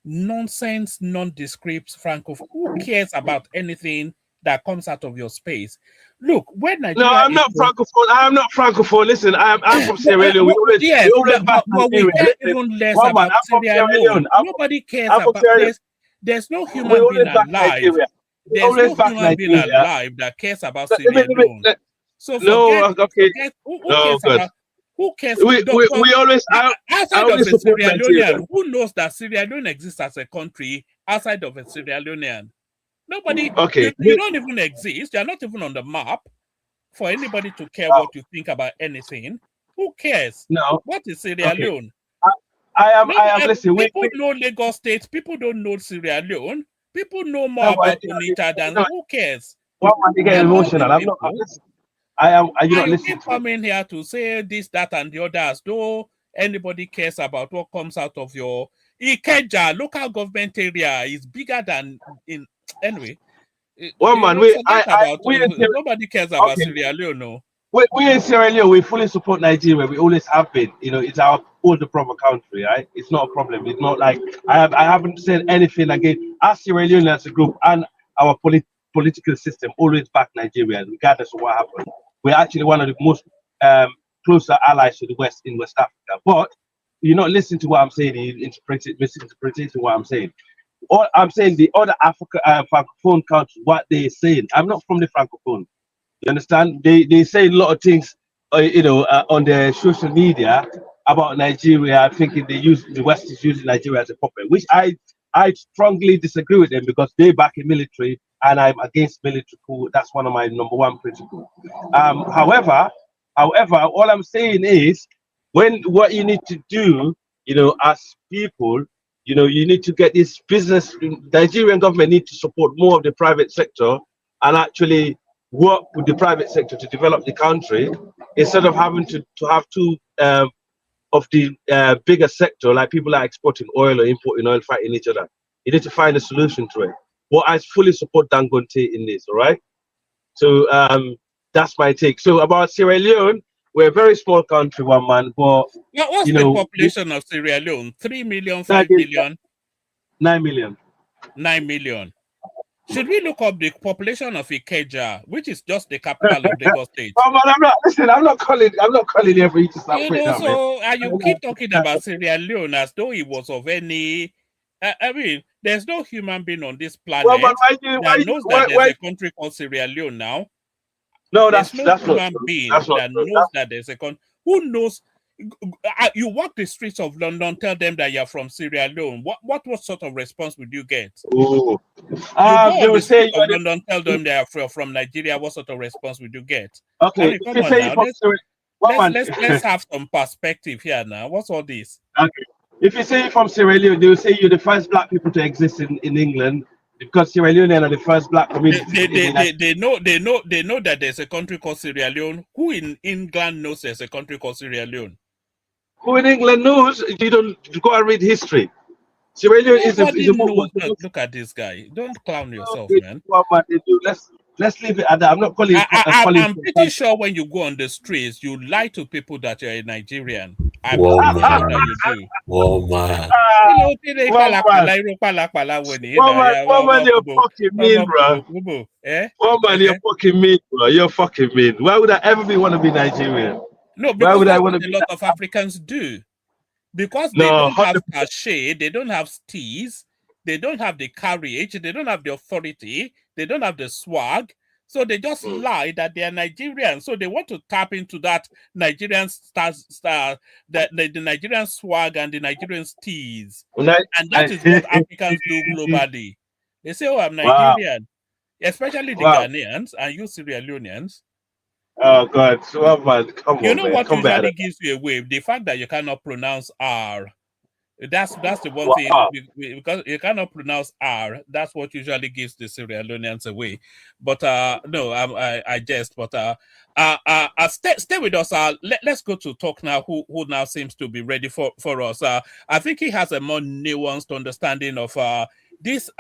nonsense, nondescript francophone. Who cares about anything that comes out of your space? Look, when Nigeria. No, I'm not francophone. I'm not francophone. Listen, I'm from Sierra Leone. We always back we care even less about Sierra Leone. Nobody cares about this. There's no human being alive. There's no human being alive that cares about Sierra Leone. So forget who cares? We always outside of a Sierra Leonean. Who knows that Sierra Leone exists as a country outside of a Sierra Leonean? Nobody. Okay. You don't even exist. You're not even on the map for anybody to care what you think about anything. Who cares? No. What is Sierra Leone? I am listening. People know Lagos State. People don't know Sierra Leone. People know more about Bonita than who cares? One man get emotional. I'm not. Are you not listening? Coming here to say this, that, and the others. Though anybody cares about what comes out of your Ikeja local government area is bigger than in anyway. One man, nobody cares about Sierra Leone. No. We in Sierra Leone, we fully support Nigeria. We always have been. It's our older brother country, right? It's not a problem. It's not like I haven't said anything against us. Sierra Leone as a group and our political system always back Nigeria, regardless of what happened. We're actually one of the most closer allies to the West in West Africa. But you're not listening to what I'm saying. You're misinterpreting what I'm saying. Or I'm saying the other francophone countries, what they're saying. I'm not from the francophone. You understand? They say a lot of things, on their social media about Nigeria, thinking the West is using Nigeria as a puppet, which I strongly disagree with them, because they back in military and I'm against military coup. That's one of my number one principles. However, all I'm saying is, when what you need to do, as people, you need to get this business. Nigerian government need to support more of the private sector and actually work with the private sector to develop the country instead of having to have two of the bigger sector, like people are exporting oil or importing oil, fighting each other. You need to find a solution to it. Well, I fully support Dangote in this, all right? So that's my take. So about Sierra Leone, we're a very small country, one man, but What's the population of Sierra Leone? 3 million, 5 million? 9 million. 9 million. Should we look up the population of Ikeja, which is just the capital of Lagos State? Oh, man, I'm not calling here for you to start putting that, so you keep talking about Sierra Leone as though it was of any. I mean, there's no human being on this planet that knows that there's a country called Sierra Leone now. No, there's that's no human being that knows that there's a country. Who knows? You walk the streets of London, tell them that you're from Sierra Leone. What sort of response would you get? Oh, you go on the streets of London, tell them they are from Nigeria. What sort of response would you get? Okay, I mean, come on now. Let's have some perspective here now. What's all this? Okay, if you say you're from Sierra Leone, they will say you're the first black people to exist in England, because Sierra Leone are the first black community. They know that there's a country called Sierra Leone. Who in England knows there's a country called Sierra Leone? Who in England knows? You don't go and read history. Sierra Leone is a Look at this guy. Don't clown yourself, man. Let's leave it at that. I'm not calling. I'm pretty sure when you go on the streets, you lie to people that you're a Nigerian. I'm Whoa, pretty sure man. that you do. Whoa, man. You're fucking mean, bro. Woman, you're fucking mean, bro. You're fucking mean. Why would I ever want to be Nigerian? No, because that's what a lot of Africans do. Because they don't have cachet, they don't have steez, they don't have the courage, they don't have the authority, they don't have the swag. So they just lie that they are Nigerian. So they want to tap into that Nigerian the Nigerian swag and the Nigerian steez. And that is what Africans do globally. They say, oh, I'm Nigerian. Wow. Especially the Ghanaians and you Sierra Leoneans. Oh God, so man, come on. You know man. what come usually back. gives you away? The fact that you cannot pronounce R. That's the one thing, because you cannot pronounce R. That's what usually gives the Sierra Leoneans away. But no, I jest. But stay with us. Let's go to talk now. Who now seems to be ready for us? I think he has a more nuanced understanding of this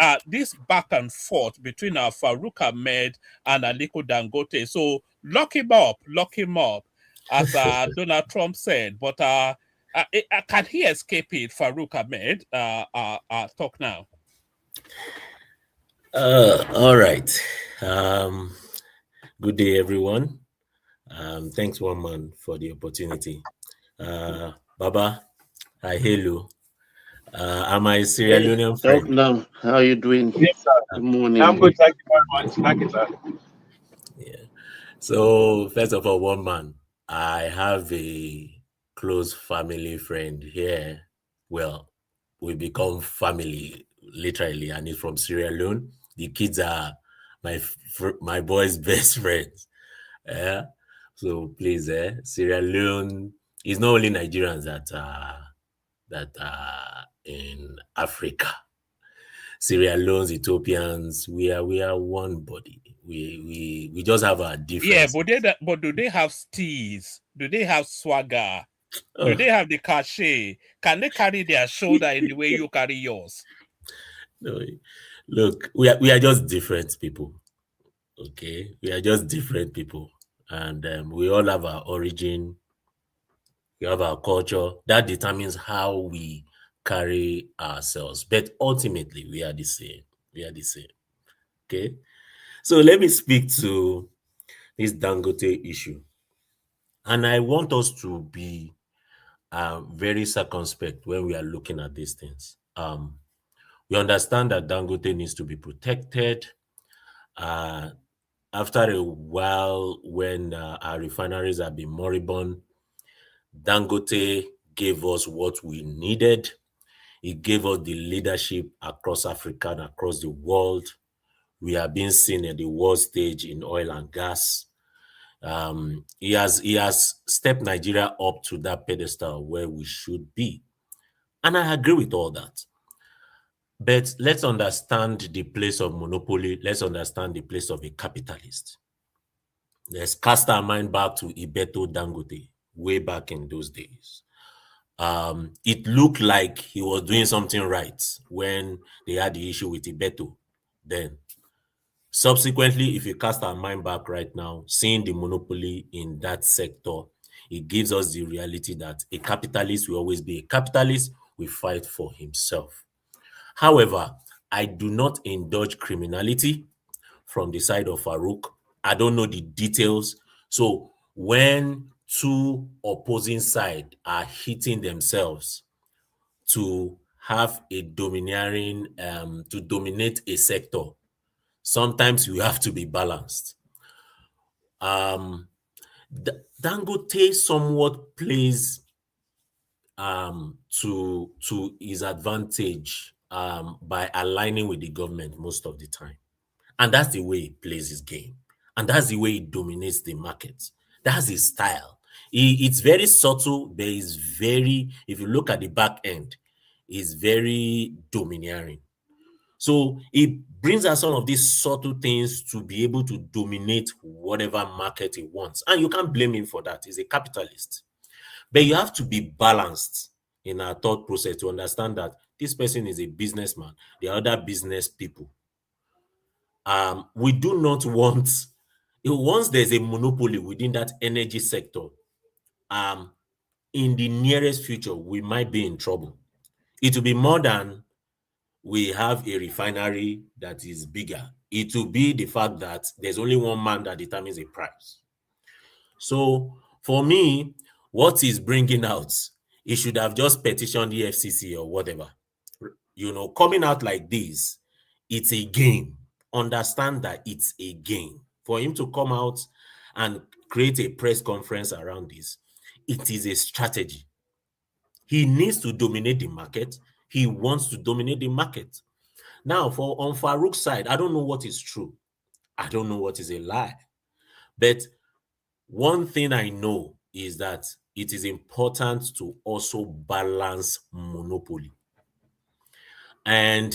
back and forth between Farouk Ahmed and Aliko Dangote. So lock him up, as Donald Trump said. But can he escape it, Farouk Ahmed? Talk now. All right. Good day, everyone. Thanks, one man, for the opportunity. Baba, hi, hello. I'm a Sierra Leonean friend. No, how are you doing? Yes, sir. Good morning. I'm good, thank you very much. Thank you, sir. Yeah. So, first of all, one man, I have a close family friend here. Well, we become family literally, and he's from Sierra Leone. The kids are my boy's best friends. Yeah. So please, Sierra Leone is not only Nigerians that are in Africa. Sierra Leone's, Ethiopians, we are one body. We just have our difference. Yeah, but do they have steez? Do they have swagger? Do they have the cachet? Can they carry their shoulder in the way you carry yours? No, look, we are just different people. Okay, we are just different people, and we all have our origin. We have our culture that determines how we carry ourselves, but ultimately we are the same. Okay, so let me speak to this Dangote issue, and I want us to be very circumspect when we are looking at these things. We understand that Dangote needs to be protected. After a while, when our refineries have been moribund, Dangote gave us what we needed. He gave us the leadership across Africa and across the world. we are being seen at the world stage in oil and gas. He has stepped Nigeria up to that pedestal where we should be. And I agree with all that. But let's understand the place of monopoly. Let's understand the place of a capitalist. Let's cast our mind back to Aliko Dangote, way back in those days. It looked like he was doing something right when they had the issue with Aliko then. Subsequently, if you cast our mind back right now, seeing the monopoly in that sector, it gives us the reality that a capitalist will always be a capitalist, will fight for himself. However, I do not indulge criminality from the side of Farouk. I don't know the details. So when two opposing sides are hitting themselves to have a domineering, to dominate a sector, sometimes you have to be balanced. Dangote somewhat plays to his advantage by aligning with the government most of the time. And that's the way he plays his game. And that's the way he dominates the market. That's his style. It's very subtle, but it's very, if you look at the back end, it's very domineering. So it brings us some of these subtle things to be able to dominate whatever market he wants. And you can't blame him for that. He's a capitalist. But you have to be balanced in our thought process to understand that this person is a businessman. The other business people. We do not want, once there's a monopoly within that energy sector, in the nearest future, we might be in trouble. It will be more than we have a refinery that is bigger. It will be the fact that there's only one man that determines a price. So for me, what he's bringing out, he should have just petitioned the FCC or whatever. You know, coming out like this, it's a game. Understand that it's a game. For him to come out and create a press conference around this, it is a strategy. He needs to dominate the market. He wants to dominate the market. Now, on Farouk's side, I don't know what is true. I don't know what is a lie. But one thing I know is that it is important to also balance monopoly. And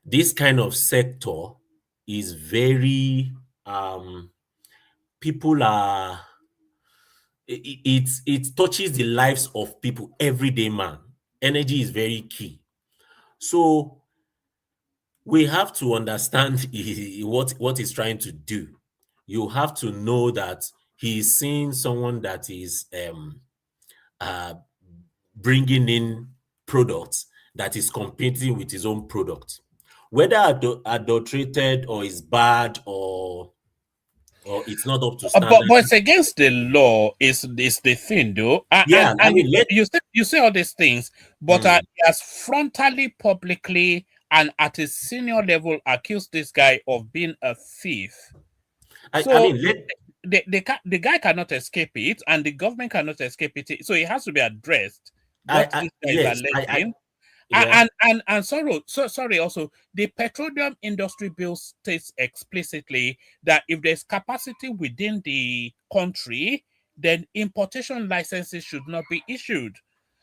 this kind of sector is very, people are, it touches the lives of people, everyday man. Energy is very key. So we have to understand what he's trying to do. You have to know that he's seeing someone that is bringing in products that is competing with his own product, whether adulterated or is bad or it's not up to standard. But it's against the law is the thing, though. Yeah, and you say all these things, but he has frontally, publicly, and at a senior level accused this guy of being a thief. The guy cannot escape it, and the government cannot escape it. So it has to be addressed. What this guy is alleging. And sorry, also, the petroleum industry bill states explicitly that if there's capacity within the country, then importation licenses should not be issued.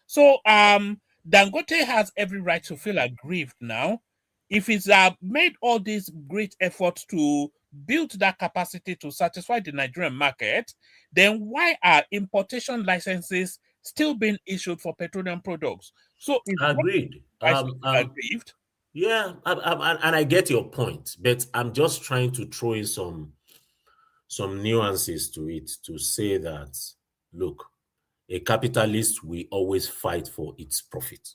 So Dangote has every right to feel aggrieved now. If he's made all these great efforts to build that capacity to satisfy the Nigerian market, then why are importation licenses still being issued for petroleum products? So agreed. Aggrieved. Yeah, and I get your point, but I'm just trying to throw in some nuances to it to say that, look, a capitalist will always fight for its profit.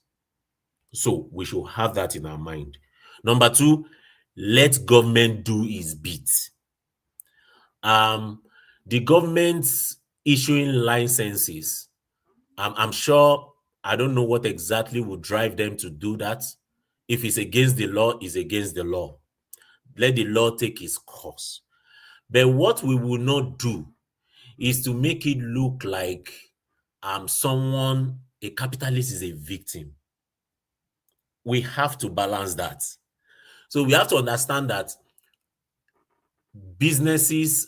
So we should have that in our mind. Number two, let government do its bit. The government's issuing licenses, I'm sure, I don't know what exactly would drive them to do that. If it's against the law, it's against the law. Let the law take its course. But what we will not do is to make it look like a capitalist is a victim. We have to balance that. So we have to understand that businesses,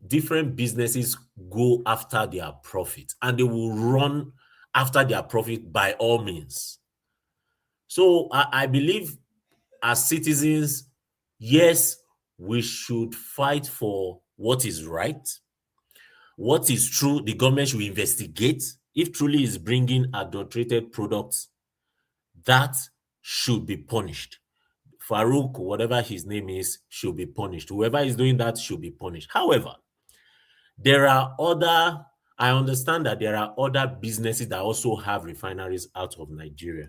different businesses go after their profit, and they will run after their profit by all means. So I believe as citizens, yes, we should fight for what is right. What is true, the government should investigate. If truly is bringing adulterated products, that should be punished. Farouk, whatever his name is, should be punished. Whoever is doing that should be punished. However, I understand that there are other businesses that also have refineries out of Nigeria.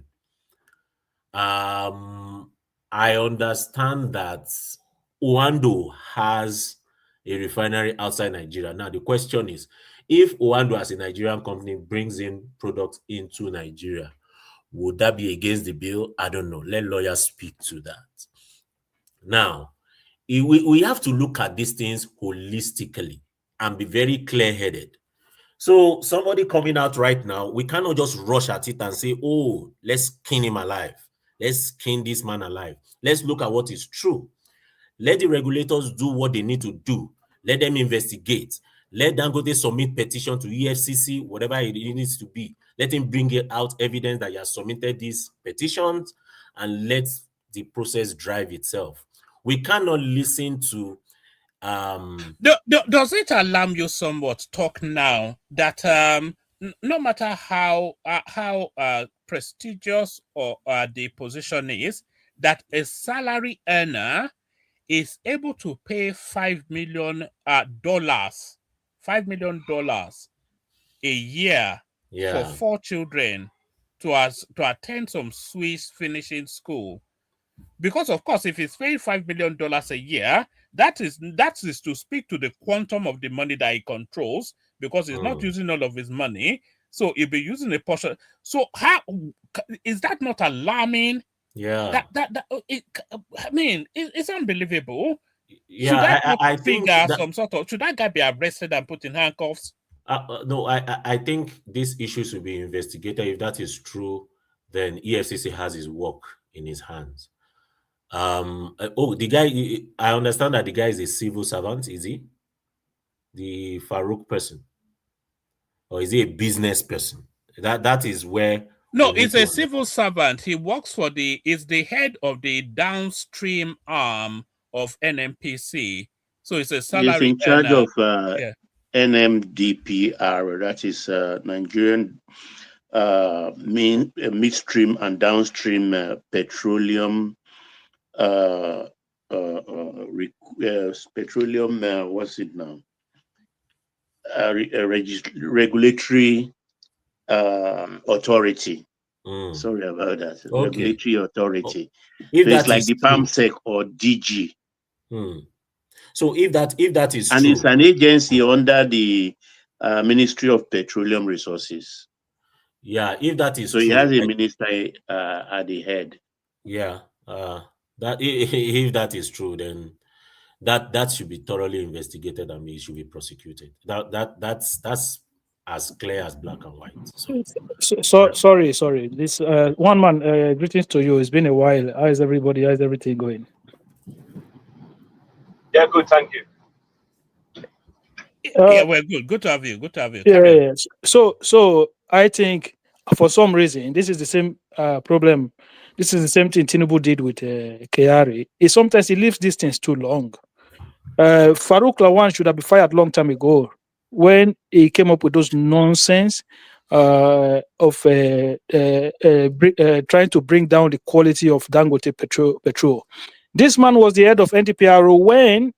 I understand that Oando has a refinery outside Nigeria. Now, the question is, if Oando as a Nigerian company brings in products into Nigeria, would that be against the bill? I don't know. Let lawyers speak to that. Now, we have to look at these things holistically and be very clear-headed. So somebody coming out right now, we cannot just rush at it and say, oh, let's skin him alive. Let's skin this man alive. Let's look at what is true. Let the regulators do what they need to do. Let them investigate. Let Dangote submit petition to EFCC, whatever it needs to be. Let him bring out evidence that he has submitted these petitions, and let the process drive itself. We cannot listen to does it alarm you somewhat talk now that no matter how prestigious or the position is, that a salary earner is able to pay $5 million $5 million a year for 4 children to attend some Swiss finishing school? Because of course, if he's paying $5 million a year, that is to speak to the quantum of the money that he controls, because he's not using all of his money, so he'll be using a portion. So how is that not alarming? Yeah, I mean, it's unbelievable. Yeah, I think that, some sort of, should that guy be arrested and put in handcuffs? No, I think this issue should be investigated. If that is true, then EFCC has his work in his hands. The guy, I understand that the guy is a civil servant, is he? The Farouk person? Or is he a business person? That is where... No, he's a civil servant. He works for is the head of the downstream arm of NMPC. So it's a salary. He's in charge of NMDPR, that is Nigerian midstream and downstream petroleum what's it now? Regulatory authority. Sorry about that. Okay. Regulatory authority. If so it's like the PAMSEC or DG. So if that is and true, it's an agency under the Ministry of Petroleum Resources. Yeah, if that is so true, he has a minister at the head. Yeah, that if that is true, then that should be thoroughly investigated and he should be prosecuted. That's as clear as black and white. Sorry. This one man. Greetings to you. It's been a while. How is everybody? How is everything going? Yeah, good. Thank you. Yeah, well, good. Good to have you. Good to have you. Yeah. So I think for some reason this is the same problem. This is the same thing Tinubu did with Kyari. Sometimes he leaves these things too long. Farouk Lawan should have been fired long time ago when he came up with those nonsense of trying to bring down the quality of Dangote petrol. This man was the head of NDPRO when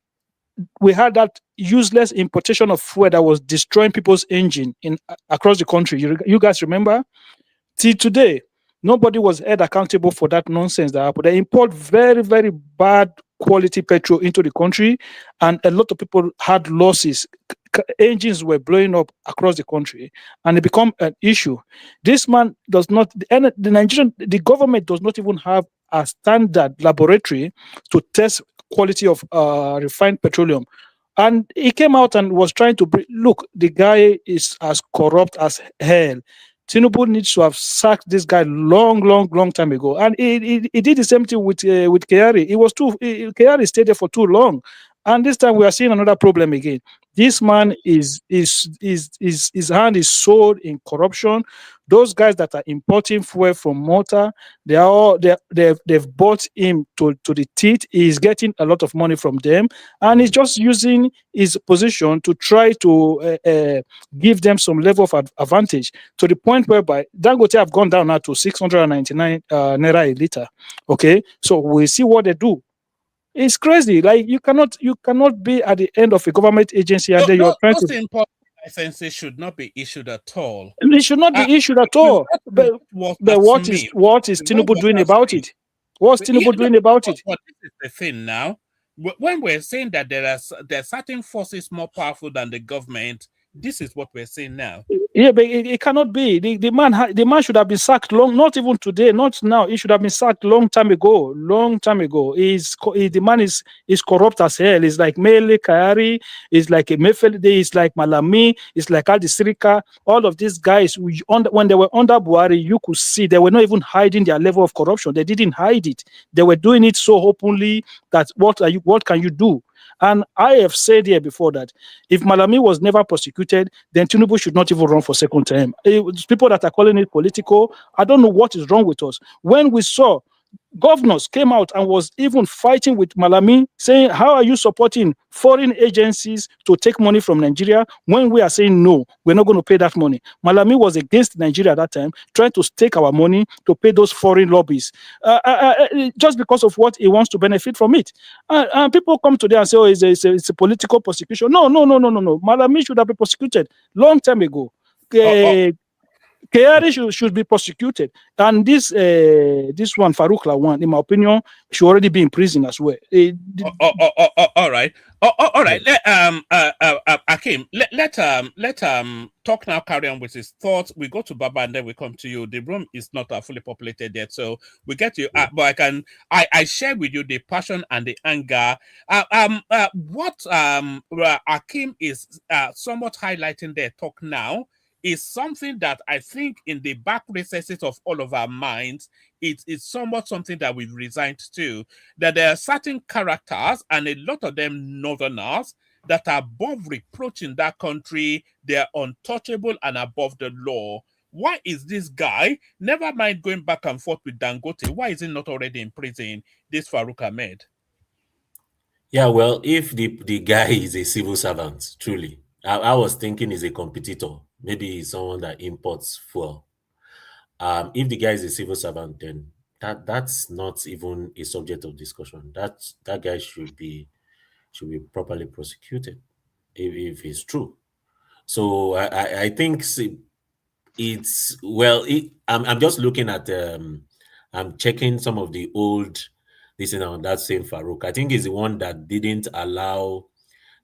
we had that useless importation of fuel that was destroying people's engine across the country. You guys remember? Till today, nobody was held accountable for that nonsense that happened. They import very, very bad quality petrol into the country, and a lot of people had losses. Engines were blowing up across the country, and it became an issue. This man does not, the government does not even have a standard laboratory to test quality of refined petroleum. And he came out and was trying to look, the guy is as corrupt as hell. Tinubu needs to have sacked this guy long time ago. And he did the same thing with Kyari. Kyari stayed there for too long. And this time we are seeing another problem again. This man his hand is sold in corruption. Those guys that are importing fuel from Malta, they are all they've bought him to the teeth. He's getting a lot of money from them, and he's just using his position to try to give them some level of advantage, to the point whereby Dangote have gone down now to 699 naira a liter. Okay, so we'll see what they do. It's crazy. Like you cannot be at the end of a government agency and then you're trying those to. import licenses should not be issued at all. It should not be issued at all. But what is Tinubu doing about it? What's Tinubu doing about it? But this is the thing now. When we're saying that there are certain forces more powerful than the government, this is what we're saying now. Yeah, but it cannot be. The man should have been sacked not even today, not now. He should have been sacked long time ago. The man is corrupt as hell. It's like Mele Kayari, it's like Mefelde, it's like Malami, it's like Adi Sirika. All of these guys, when they were under Buhari, you could see they were not even hiding their level of corruption. They didn't hide it. They were doing it so openly that what can you do? And I have said here before that if Malami was never prosecuted, then Tinubu should not even run for second term. People that are calling it political, I don't know what is wrong with us. When we saw governors came out and was even fighting with Malami, saying, how are you supporting foreign agencies to take money from Nigeria when we are saying, no, we're not going to pay that money? Malami was against Nigeria at that time, trying to stake our money to pay those foreign lobbies, just because of what he wants to benefit from it. And people come today and say, oh, it's a political prosecution. No. Malami should have been prosecuted long time ago. Kayari should be prosecuted, and this one Farouk Lawan, in my opinion, should already be in prison as well. All right. All right. Akim, let talk now. Carry on with his thoughts. We go to Baba and then we come to you. The room is not fully populated yet, so we get to you. But I share with you the passion and the anger. What Akim is somewhat highlighting their talk now is something that I think in the back recesses of all of our minds, it's somewhat something that we've resigned to, that there are certain characters, and a lot of them northerners, that are above reproach in that country. They're untouchable and above the law. Why is this guy, never mind going back and forth with Dangote, why is he not already in prison, this Farouk Ahmed? Yeah, well, if the guy is a civil servant, truly, I was thinking he's a competitor. Maybe he's someone that imports fuel. If the guy is a civil servant, then that's not even a subject of discussion. That guy should be properly prosecuted if it's true. So I think it's well. I'm just looking at I'm checking some of the old on that same Farouk. I think he's the one that didn't allow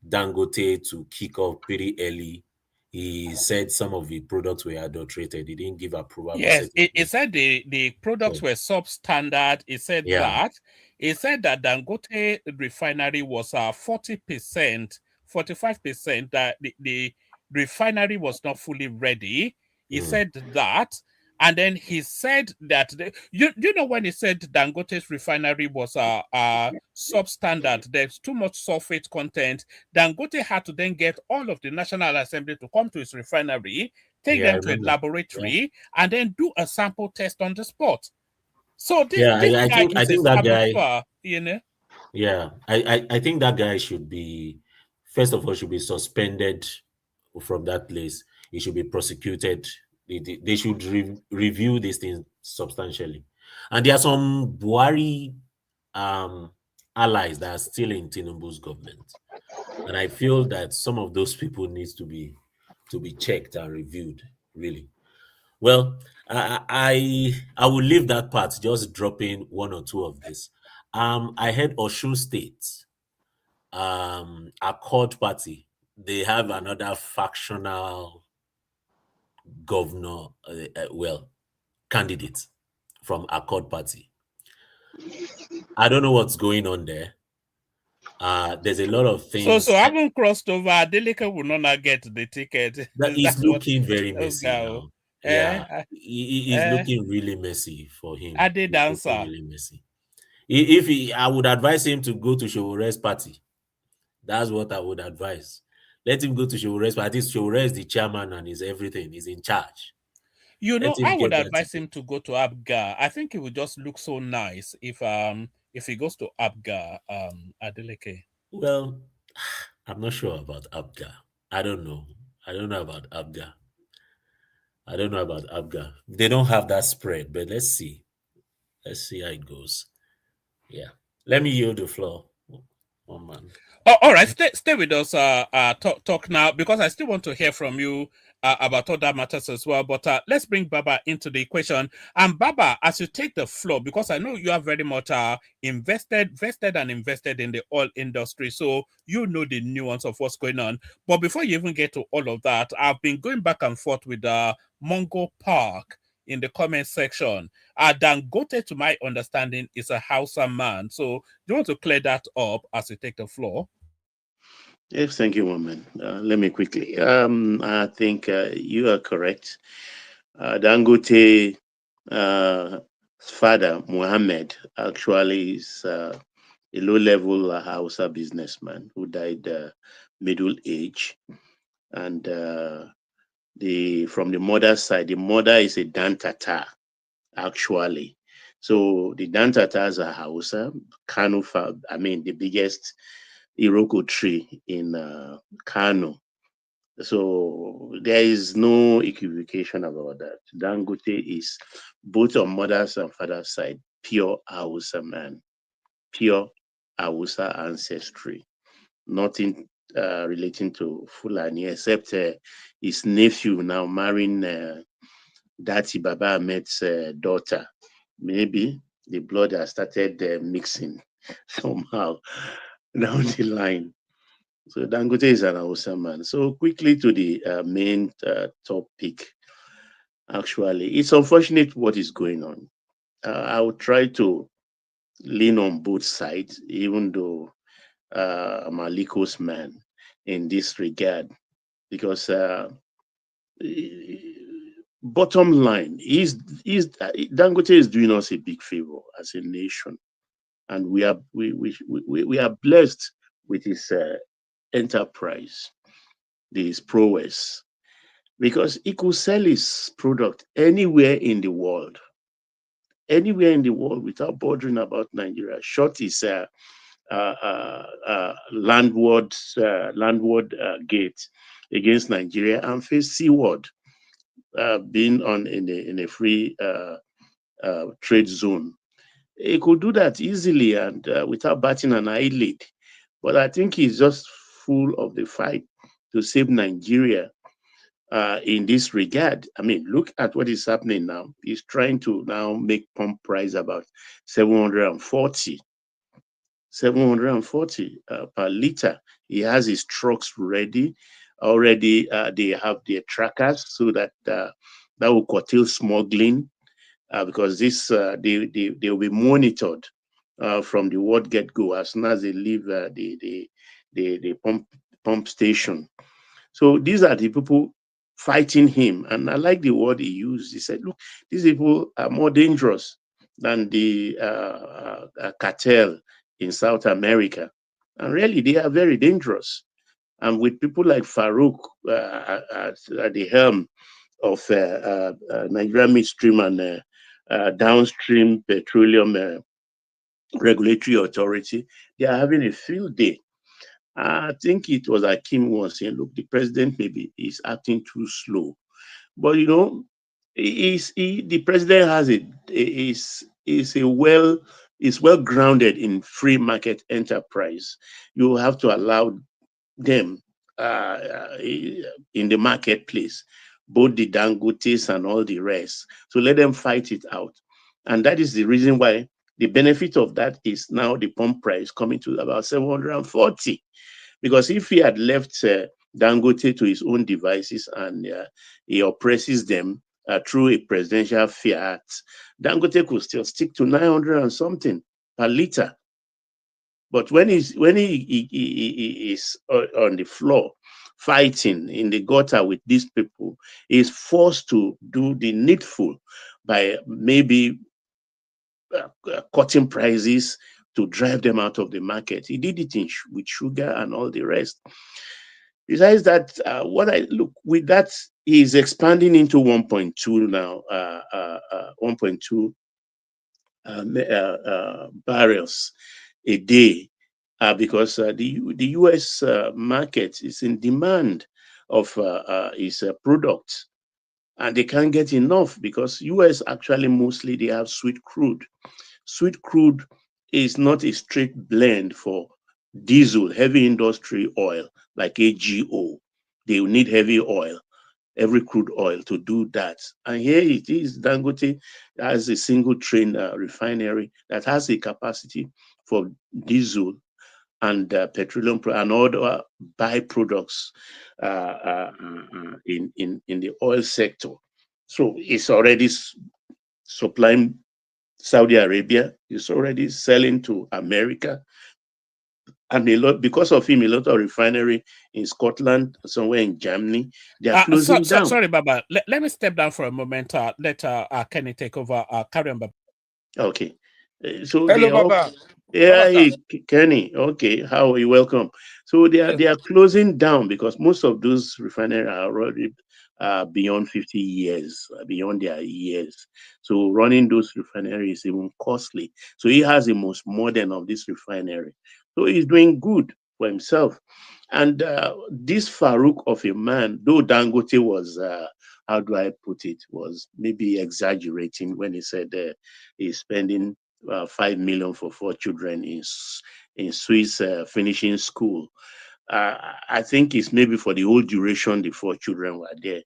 Dangote to kick off pretty early. He said some of the products were adulterated. He didn't give approval. Yes, he said the products were substandard. He said that. He said that Dangote refinery was 40%, 45%, that the refinery was not fully ready. He said that. And then he said that, you know, when he said Dangote's refinery was substandard, there's too much sulfate content, Dangote had to then get all of the National Assembly to come to his refinery, take them to a laboratory, and then do a sample test on the spot. So this guy I think that guy, you know? Yeah, I think that guy should be, first of all, should be suspended from that place. He should be prosecuted. They should review these things substantially. And there are some Buhari allies that are still in Tinubu's government, and I feel that some of those people needs to be checked and reviewed. Really, well, I will leave that part. Just dropping one or two of this. I heard Osun State, Accord Party, they have another factional governor, candidate from Accord Party. I don't know what's going on there. There's a lot of things. So having crossed over, Adeleke will not get the ticket. That is looking very messy now. Yeah, he's looking really messy for him. Ade dancer. Really messy. I would advise him to go to Showore's party. That's what I would advise. Let him go to Showore, but at least Showore is the chairman and is everything. He's in charge. You know, Let him I would get that advise ticket. him to go to Abga. I think it would just look so nice if he goes to Abga, Adeleke. Well, I'm not sure about Abga. I don't know. I don't know about Abga. I don't know about Abga. They don't have that spread, but let's see. Let's see how it goes. Yeah. Let me yield the floor. Oh man. Oh, all right, stay with us. Talk now because I still want to hear from you about other matters as well. But let's bring Baba into the equation. And Baba, as you take the floor, because I know you are very much vested in the oil industry, so you know the nuance of what's going on. But before you even get to all of that, I've been going back and forth with Mongo Park in the comment section. Dangote, to my understanding, is a Hausa man. So do you want to clear that up as you take the floor? Yes, thank you, woman. Let me quickly. I think you are correct. Dangote father, Muhammad, actually is a low-level Hausa businessman who died middle age, and from the mother's side, the mother is a Dantata, actually. So the Dantatas are Hausa, Kano, I mean, the biggest Iroko tree in Kano. So there is no equivocation about that. Dangote is both on mother's and father's side, pure Hausa man, pure Hausa ancestry. Nothing relating to Fulani except his nephew now marrying Dati Baba Ahmed's daughter. Maybe the blood has started mixing somehow down the line. So Dangote is an Hausa man. So quickly to the main topic. Actually, it's unfortunate what is going on. I will try to lean on both sides, even though I'm Aliko's man in this regard, because bottom line is Dangote is doing us a big favor as a nation, and we are blessed with his enterprise, his prowess, because he could sell his product anywhere in the world without bothering about Nigeria. Short is landward gate against Nigeria and face seaward, being in a free trade zone. He could do that easily and without batting an eyelid. But I think he's just full of the fight to save Nigeria in this regard. I mean, look at what is happening now. He's trying to now make pump price about 740 per liter. He has his trucks ready already. They have their trackers so that that will curtail smuggling, because this they will be monitored from the word get go as soon as they leave the pump station. So these are the people fighting him, and I like the word he used. He said, "Look, these people are more dangerous than the cartel in South America, and really they are very dangerous." And with people like Farouk at the helm of Nigeria midstream and downstream petroleum regulatory authority, they are having a field day. I think it was Akim was saying, look, the president maybe is acting too slow. But the president has is well grounded in free market enterprise. You have to allow them in the marketplace, both the Dangotes and all the rest. So let them fight it out. And that is the reason why the benefit of that is now the pump price coming to about 740. Because if he had left Dangote to his own devices and he oppresses them through a presidential fiat, Dangote could still stick to 900 and something per liter. But when he is on the floor fighting in the gutter with these people, he's forced to do the needful by maybe cutting prices to drive them out of the market. He did it with sugar and all the rest. Besides that, what I look with that, he's expanding into 1.2 now, 1.2 barrels a day, because the U.S. market is in demand of his products, and they can't get enough because U.S. actually mostly they have sweet crude. Sweet crude is not a straight blend for diesel, heavy industry oil like AGO. They need heavy oil, every crude oil to do that. And here it is, Dangote has a single train refinery that has a capacity for diesel and petroleum and other byproducts in the oil sector. So it's already supplying Saudi Arabia, it's already selling to America. And a lot, because of him, a lot of refinery in Scotland, somewhere in Germany, they are closing down. Sorry, Baba. Let me step down for a moment. Let Kenny take over. Carry on, Baba. Okay. So Hello, they all, Baba. yeah, Baba, hey, Kenny. Okay, how are you? Welcome. So they are closing down because most of those refineries are already beyond 50 years, beyond their years. So running those refineries is even costly. So he has the most modern of this refinery. So he's doing good for himself. And this Farouk of a man, though Dangote was, how do I put it, was maybe exaggerating when he said he's spending 5 million for 4 children in Swiss finishing school. I think it's maybe for the whole duration the 4 children were there.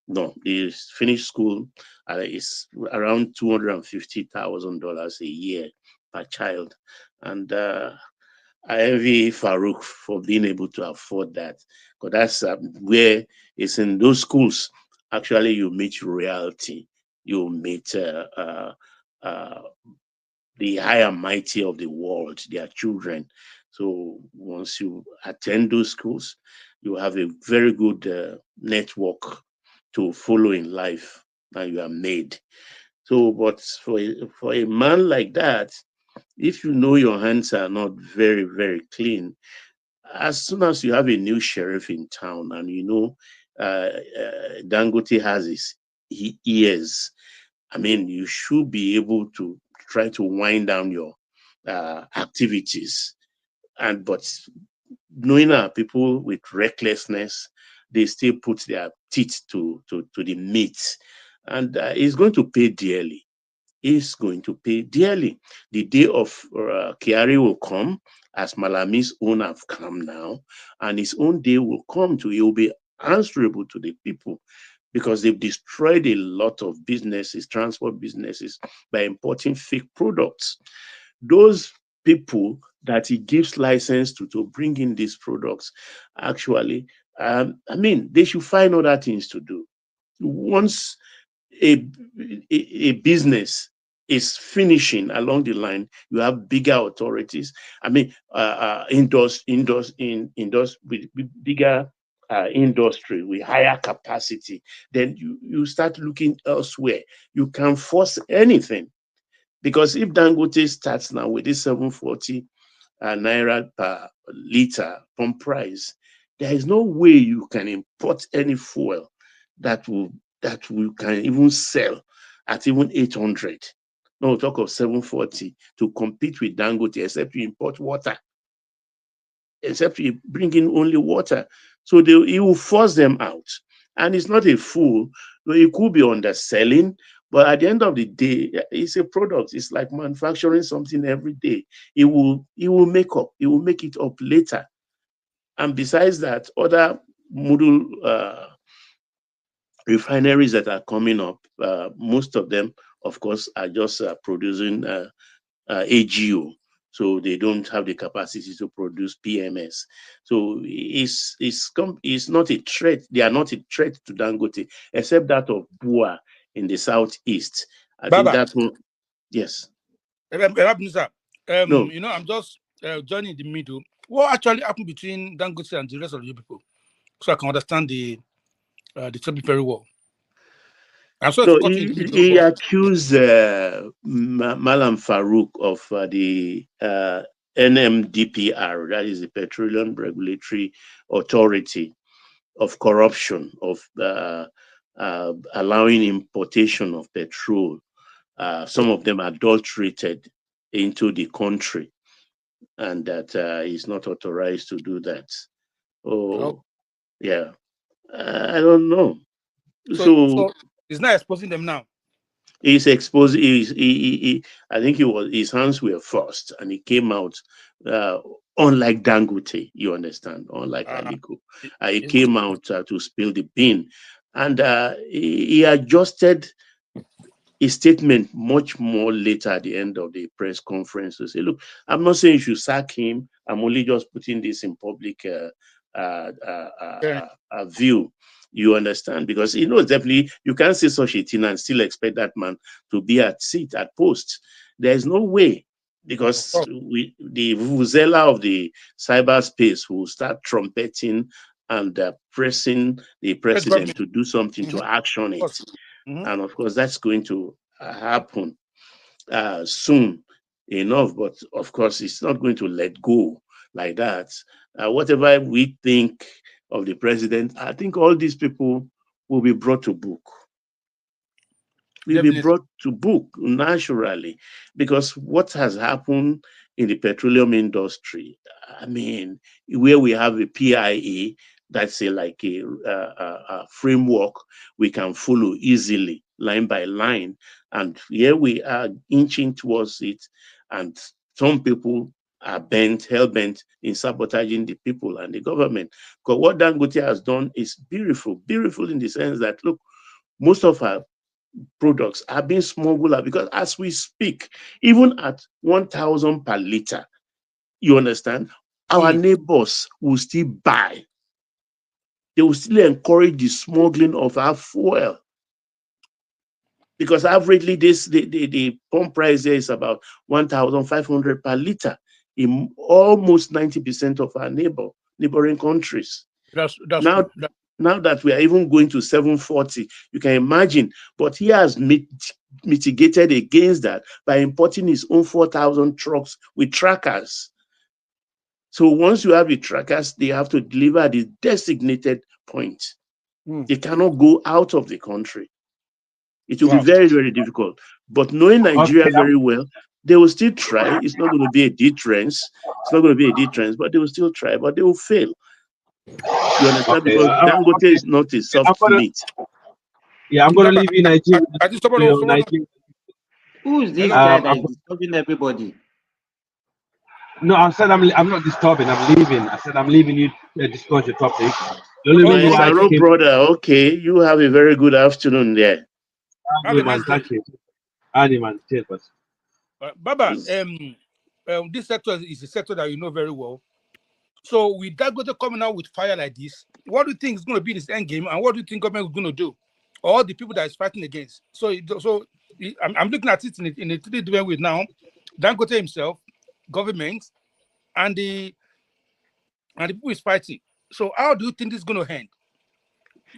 No, they finished school. It's around $250,000 a year per child, and I envy Farouk for being able to afford that, because that's where it's in those schools. Actually, you meet reality. You meet the high and mighty of the world, their children. So once you attend those schools, you have a very good network to follow in life, and you are made. So, but for a man like that, if you know your hands are not very, very clean, as soon as you have a new sheriff in town and you know Dangote has his ears, I mean, you should be able to try to wind down your activities. But knowing our people with recklessness, they still put their teeth to the meat, and it's going to pay dearly. Is going to pay dearly. The day of Kiari will come, as Malami's own have come now, and his own day will come to, he will be answerable to the people, because they've destroyed a lot of businesses, transport businesses, by importing fake products. Those people that he gives license to bring in these products, actually, I mean, they should find other things to do. Once a business is finishing along the line, you have bigger authorities. I mean, with bigger industry with higher capacity. Then you start looking elsewhere. You can't force anything, because if Dangote starts now with this 740 naira per liter pump price, there is no way you can import any fuel that we can even sell at even 800. No talk of 740 to compete with Dangote, except you import water, except you bring in only water. So he will force them out. And it's not a fool. It could be underselling, but at the end of the day, it's a product. It's like manufacturing something every day. It will make up. It will make it up later. And besides that, other model refineries that are coming up, most of them, of course, are just producing AGO. So they don't have the capacity to produce PMS. So it's not a threat. They are not a threat to Dangote, except that of Bua in the southeast. I think Baba. that one, yes. No. No. You know, I'm just joining the middle. What actually happened between Dangote and the rest of you people, so I can understand the topic very well? So he accused Malam Farouk of the NMDPR, that is the Petroleum Regulatory Authority, of corruption, of allowing importation of petrol, some of them adulterated into the country, and that he's not authorized to do that. Oh, yeah. I don't know. So he's not exposing them now. He's exposed. I think his hands were first, and he came out. Unlike Dangote, you understand. Unlike Aliko, he came out to spill the bean, and he adjusted his statement much more later at the end of the press conference to say, "Look, I'm not saying you should sack him. I'm only just putting this in public view." You understand? Because he knows definitely you can't say such a thing and still expect that man to be at post. There's no way, because the vuvuzela of the cyberspace will start trumpeting and pressing the president to do something to action it. And of course, that's going to happen soon enough. But of course, it's not going to let go like that. Whatever we think of the president, I think all these people will be brought to book. Will be brought to book naturally, because what has happened in the petroleum industry, I mean, where we have a PIA that's like a framework we can follow easily, line by line, and here we are inching towards it, and some people are hell bent in sabotaging the people and the government. Because what Dangote has done is beautiful in the sense that, look, most of our products are being smuggled out, because as we speak, even at 1,000 per liter, you understand, our neighbors will still buy. They will still encourage the smuggling of our fuel, because averagely the pump price there is about 1,500 per liter in almost 90% of our neighboring countries. That's now that we are even going to 740, you can imagine. But he has mitigated against that by importing his own 4,000 trucks with trackers. So once you have the trackers, they have to deliver at the designated point. They cannot go out of the country. It will be very, very difficult. But knowing Nigeria very well, they will still try. It's not going to be a deterrence. It's not going to be a deterrence, but they will still try, but they will fail. You understand? Because Dangote is not a soft meat. Yeah, I'm going to leave you Nigeria. Who is this guy that is disturbing everybody? No, I said I'm not disturbing. I'm leaving. I said I'm leaving you to discuss your topic. My brother, okay, you have a very good afternoon there. Thank you. Man, Baba, this sector is a sector that you know very well. So with Dangote coming out with fire like this, what do you think is going to be this end game, and what do you think government is going to do, or the people that is fighting against? So I'm looking at it in a three different way now: Dangote himself, government, and the people is fighting. So how do you think this is going to end?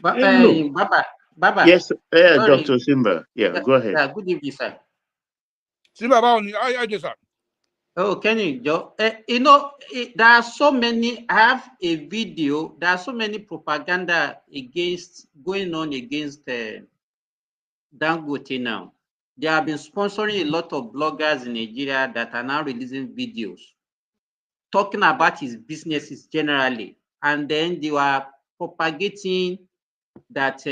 Baba. Yes, Dr. Simba. Yeah, go ahead. Good evening, sir. Simba, how sir? Oh, Kenny, Joe. There are so many. I have a video. There are so many propaganda going on against Dangote now. They have been sponsoring a lot of bloggers in Nigeria that are now releasing videos talking about his businesses generally, and then they were propagating that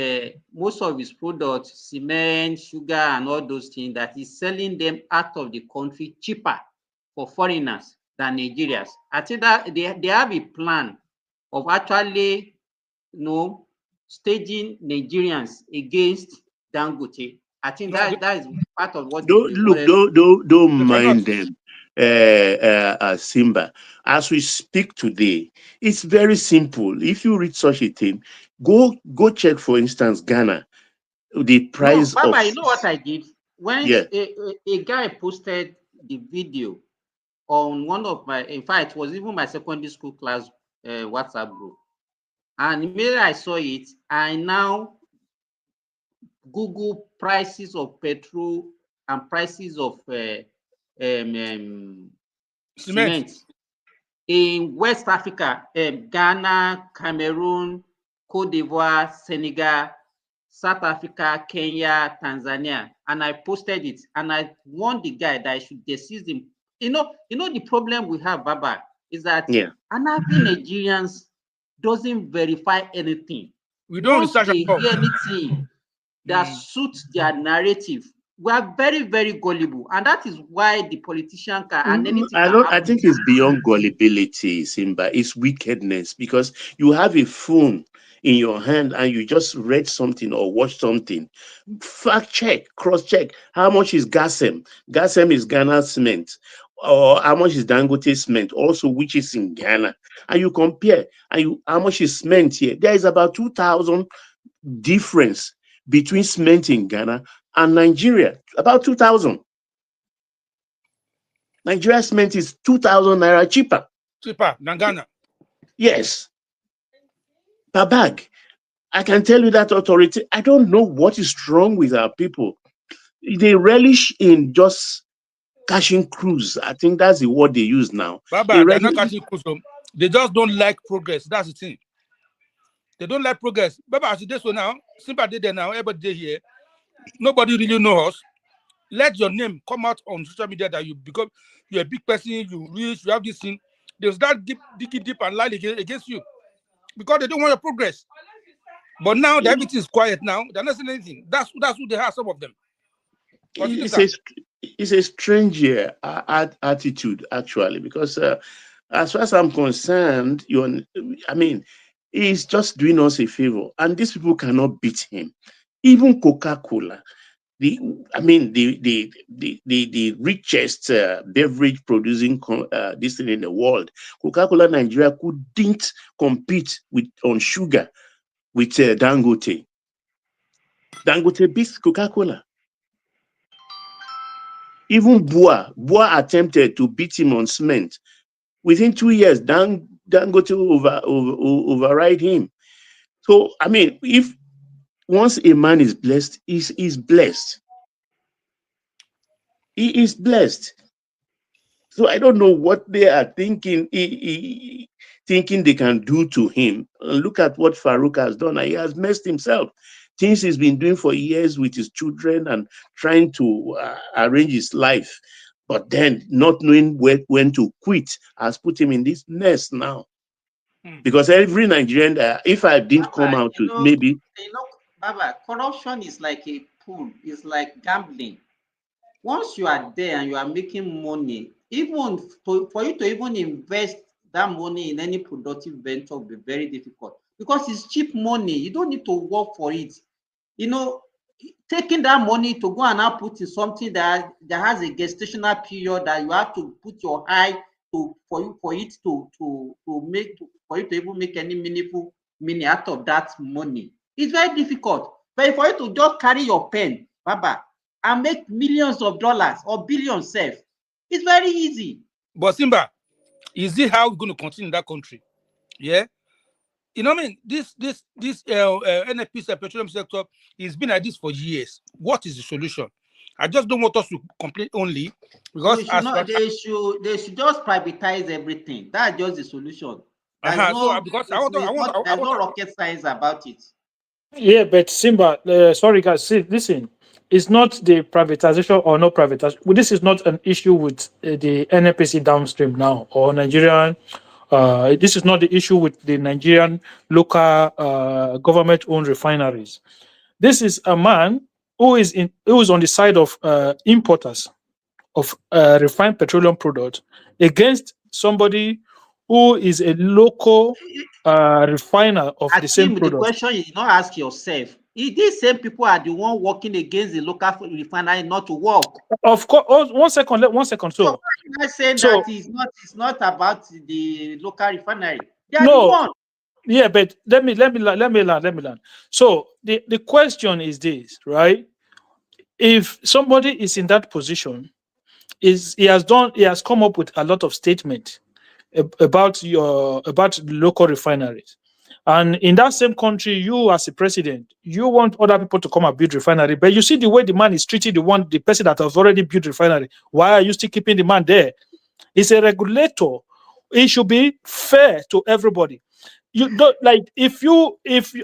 most of his products, cement, sugar, and all those things, that he's selling them out of the country cheaper for foreigners than Nigerians. I think that they have a plan of actually, staging Nigerians against Dangote. I think that is part of what. Don't mind them, Simba. As we speak today, it's very simple. If you read such a thing, go check, for instance, Ghana. The price Baba, of. you know what I did? When a guy posted the video on one of my, in fact, it was even my secondary school class WhatsApp group. And immediately I saw it, I now Google prices of petrol and prices of cement in West Africa, Ghana, Cameroon, Cote d'Ivoire, Senegal, South Africa, Kenya, Tanzania, and I posted it, and I warned the guy that I should desist him. You know the problem we have, Baba, is that Anafi Nigerians doesn't verify anything. We don't research they at all. hear anything that suits their narrative. We are very, very gullible, and that is why the politician can and anything. I think it's beyond gullibility, Simba. It's wickedness, because you have a phone in your hand and you just read something or watch something. Fact check, cross check. How much is GASEM? GASEM is Ghana cement. Or how much is Dangote cement, also which is in Ghana? And you compare, and how much is cement here? There is about 2,000 difference between cement in Ghana and Nigeria. About 2,000. Nigeria cement is 2,000 naira cheaper. Cheaper than Ghana. Yes. Per bag. I can tell you that authority. I don't know what is wrong with our people. They relish in just cashing cruise. I think that's the word they use now. Baba, they're not cashing cruise. They just don't like progress. That's the thing. They don't like progress. Baba, as this one now, Simba did there now, everybody here. Nobody really knows us. Let your name come out on social media that you become, you're a big person, you rich, you have this thing. They'll start digging deep and lie against you because they don't want your progress. But now that everything is quiet now, they're not saying anything. That's who they have, some of them. It's a strange attitude, actually, because as far as I'm concerned, he's just doing us a favor, and these people cannot beat him. Even Coca-Cola, the richest beverage producing this thing in the world, Coca-Cola Nigeria couldn't compete on sugar with Dangote. Dangote beats Coca-Cola. Even Bua attempted to beat him on cement. Within 2 years, Dangote override him. So, if once a man is blessed, he's blessed. He is blessed. So I don't know what they are thinking they can do to him. Look at what Farouk has done. He has messed himself. Things he's been doing for years with his children and trying to arrange his life, but then not knowing when to quit has put him in this mess now. Because every Nigerian, if I didn't come out to maybe... Baba, corruption is like a pool. It's like gambling. Once you are there and you are making money, even for you to even invest that money in any productive venture will be very difficult because it's cheap money. You don't need to work for it. Taking that money to go and now put in something that has a gestational period that you have to put your eye to for you to even make any meaningful money out of that money. It's very difficult. But for you to just carry your pen, Baba, and make millions of dollars or billions safe, it's very easy. But Simba, is it how we're going to continue in that country? Yeah. This NFP petroleum sector has been like this for years. What is the solution? I just don't want us to complain only because they should just privatize everything. That's just the solution. There's no rocket science about it. Yeah, but Simba, sorry guys, listen, it's not the privatization or no privatization. Well, this is not an issue with the NNPC downstream now or Nigerian. This is not the issue with the Nigerian local government-owned refineries. This is a man who is on the side of importers of refined petroleum products against somebody who is a local refiner of the same product. The question you not ask yourself: if these same people are the one working against the local refinery not to work? Of course. One second. So I'm saying that it's not about the local refinery. They are no. The one. Yeah, but let me learn. So the question is this, right? If somebody is in that position, he has come up with a lot of statements about local refineries, And in that same country, you as a president, you want other people to come and build refinery, but you see the way the man is treating the person that has already built refinery. Why are you still keeping the man there? He's a regulator. It should be fair to everybody. You don't like if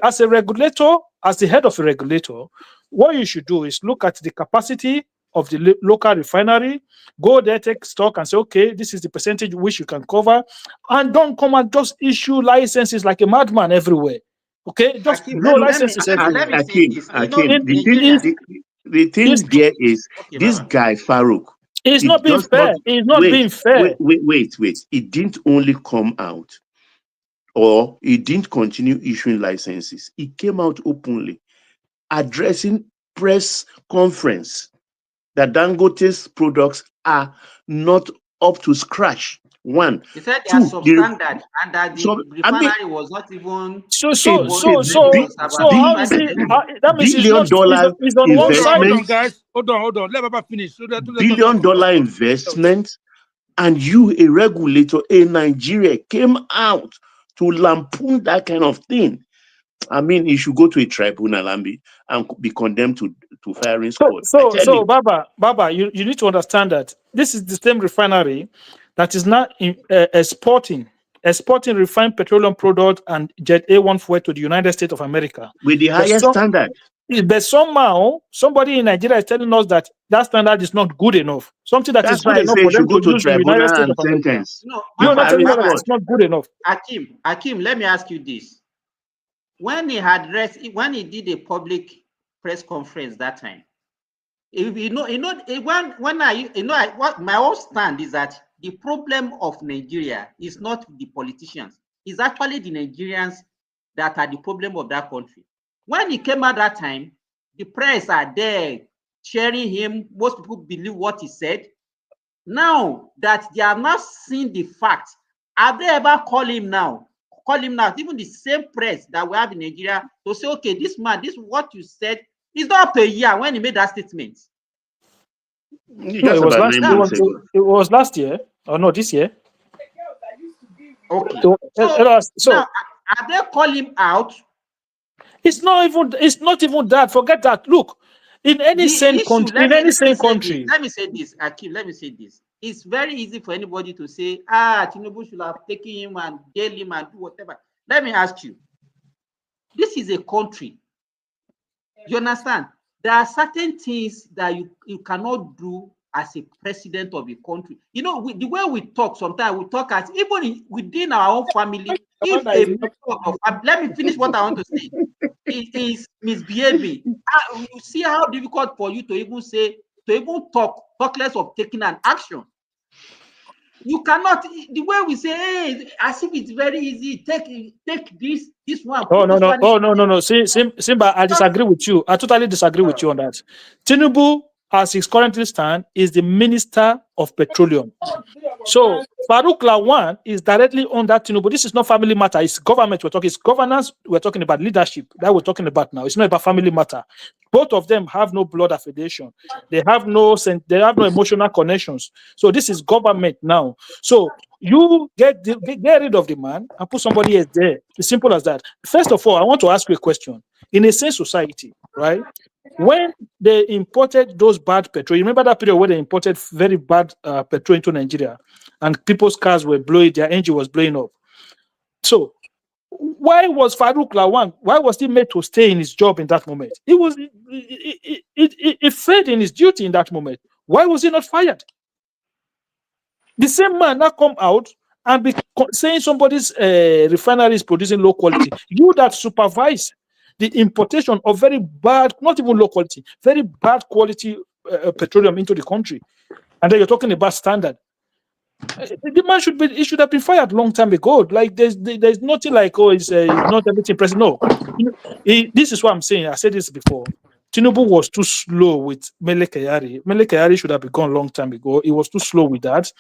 as a regulator, as the head of a regulator, what you should do is look at the capacity of the local refinery, go there, take stock, and say, okay, this is the percentage which you can cover, and don't come and just issue licenses like a madman everywhere. Okay, just Akim, blow let me licenses everywhere. let me say Akim, this. Akim, the thing, Nigeria. the thing there is Okay, this Baba. guy Farouk. It's It not being does not fair. It's not being fair. wait. It didn't only come out, or it didn't continue issuing licenses. It came out openly, addressing press conference that Dangote's products are not up to scratch. One, He said they are two, substandard and that the refinery was not even So about how is it? 25%. That means it's not. It's on one side. Hold on, guys. Hold on. Let Baba finish. So let $1 billion investment, and you, a regulator in Nigeria, came out to lampoon that kind of thing. I mean, you should go to a tribunal and be condemned to firing squad. So Baba, you need to understand that this is the same refinery that is now exporting refined petroleum product and Jet A1 fuel to the United States of America with the highest standard. But somehow, somebody in Nigeria is telling us that standard is not good enough. Something that is good enough for them to use in the United States of America. No, you're not telling me that it's not good enough. Akim, let me ask you this. When he did a public press conference that time, what my whole stand is that the problem of Nigeria is not the politicians. It's actually the Nigerians that are the problem of that country. When he came out that time, the press are there cheering him. Most people believe what he said. Now that they have not seen the facts, have they ever called him now? Even the same press that we have in Nigeria to say, okay, this man, this is what you said. It's not up to a year when he made that statement. No, it was last year. It was last year, or no, this year. Okay. So now, have they called him out? It's not even that. Forget that. Look, in any same country, let me say this, Akim. Let me say this. It's very easy for anybody to say, Tinubu should have taken him and jail him and do whatever. Let me ask you. This is a country. You understand? There are certain things that you cannot do as a president of a country. You know, the way we talk, sometimes we talk as even within our own family. If let me finish what I want to say. It is misbehaving. You see how difficult for you to even talk less of taking an action. You cannot, the way we say, hey, as if it's very easy, take this one. No. Simba, I disagree with you. I totally disagree with you on that. Tinubu, as he's currently stand, is the Minister of Petroleum. So Farouk Lawan is directly under Tinubu. This is not family matter. It's government we're talking. It's governance. We're talking about leadership. That we're talking about now. It's not about family matter. Both of them have no blood affiliation. They have no emotional connections. So this is government now. So you get rid of the man and put somebody else there. It's simple as that. First of all, I want to ask you a question. In a sane society, right? When they imported those bad petrol, you remember that period where they imported very bad petrol into Nigeria and people's cars were blowing, their engine was blowing up. So why was Farouk Lawan, why was he made to stay in his job in that moment? He failed in his duty in that moment. Why was he not fired? The same man now come out and be saying somebody's refinery is producing low quality. You that supervise the importation of very bad, not even low quality, very bad quality petroleum into the country, and then you're talking about standard. The man should have been fired long time ago. Like there's nothing like it's not everything present. No, this is what I'm saying. I said this before. Tinubu was too slow with Mele Kyari. Mele Kyari should have been gone long time ago. He was too slow with that.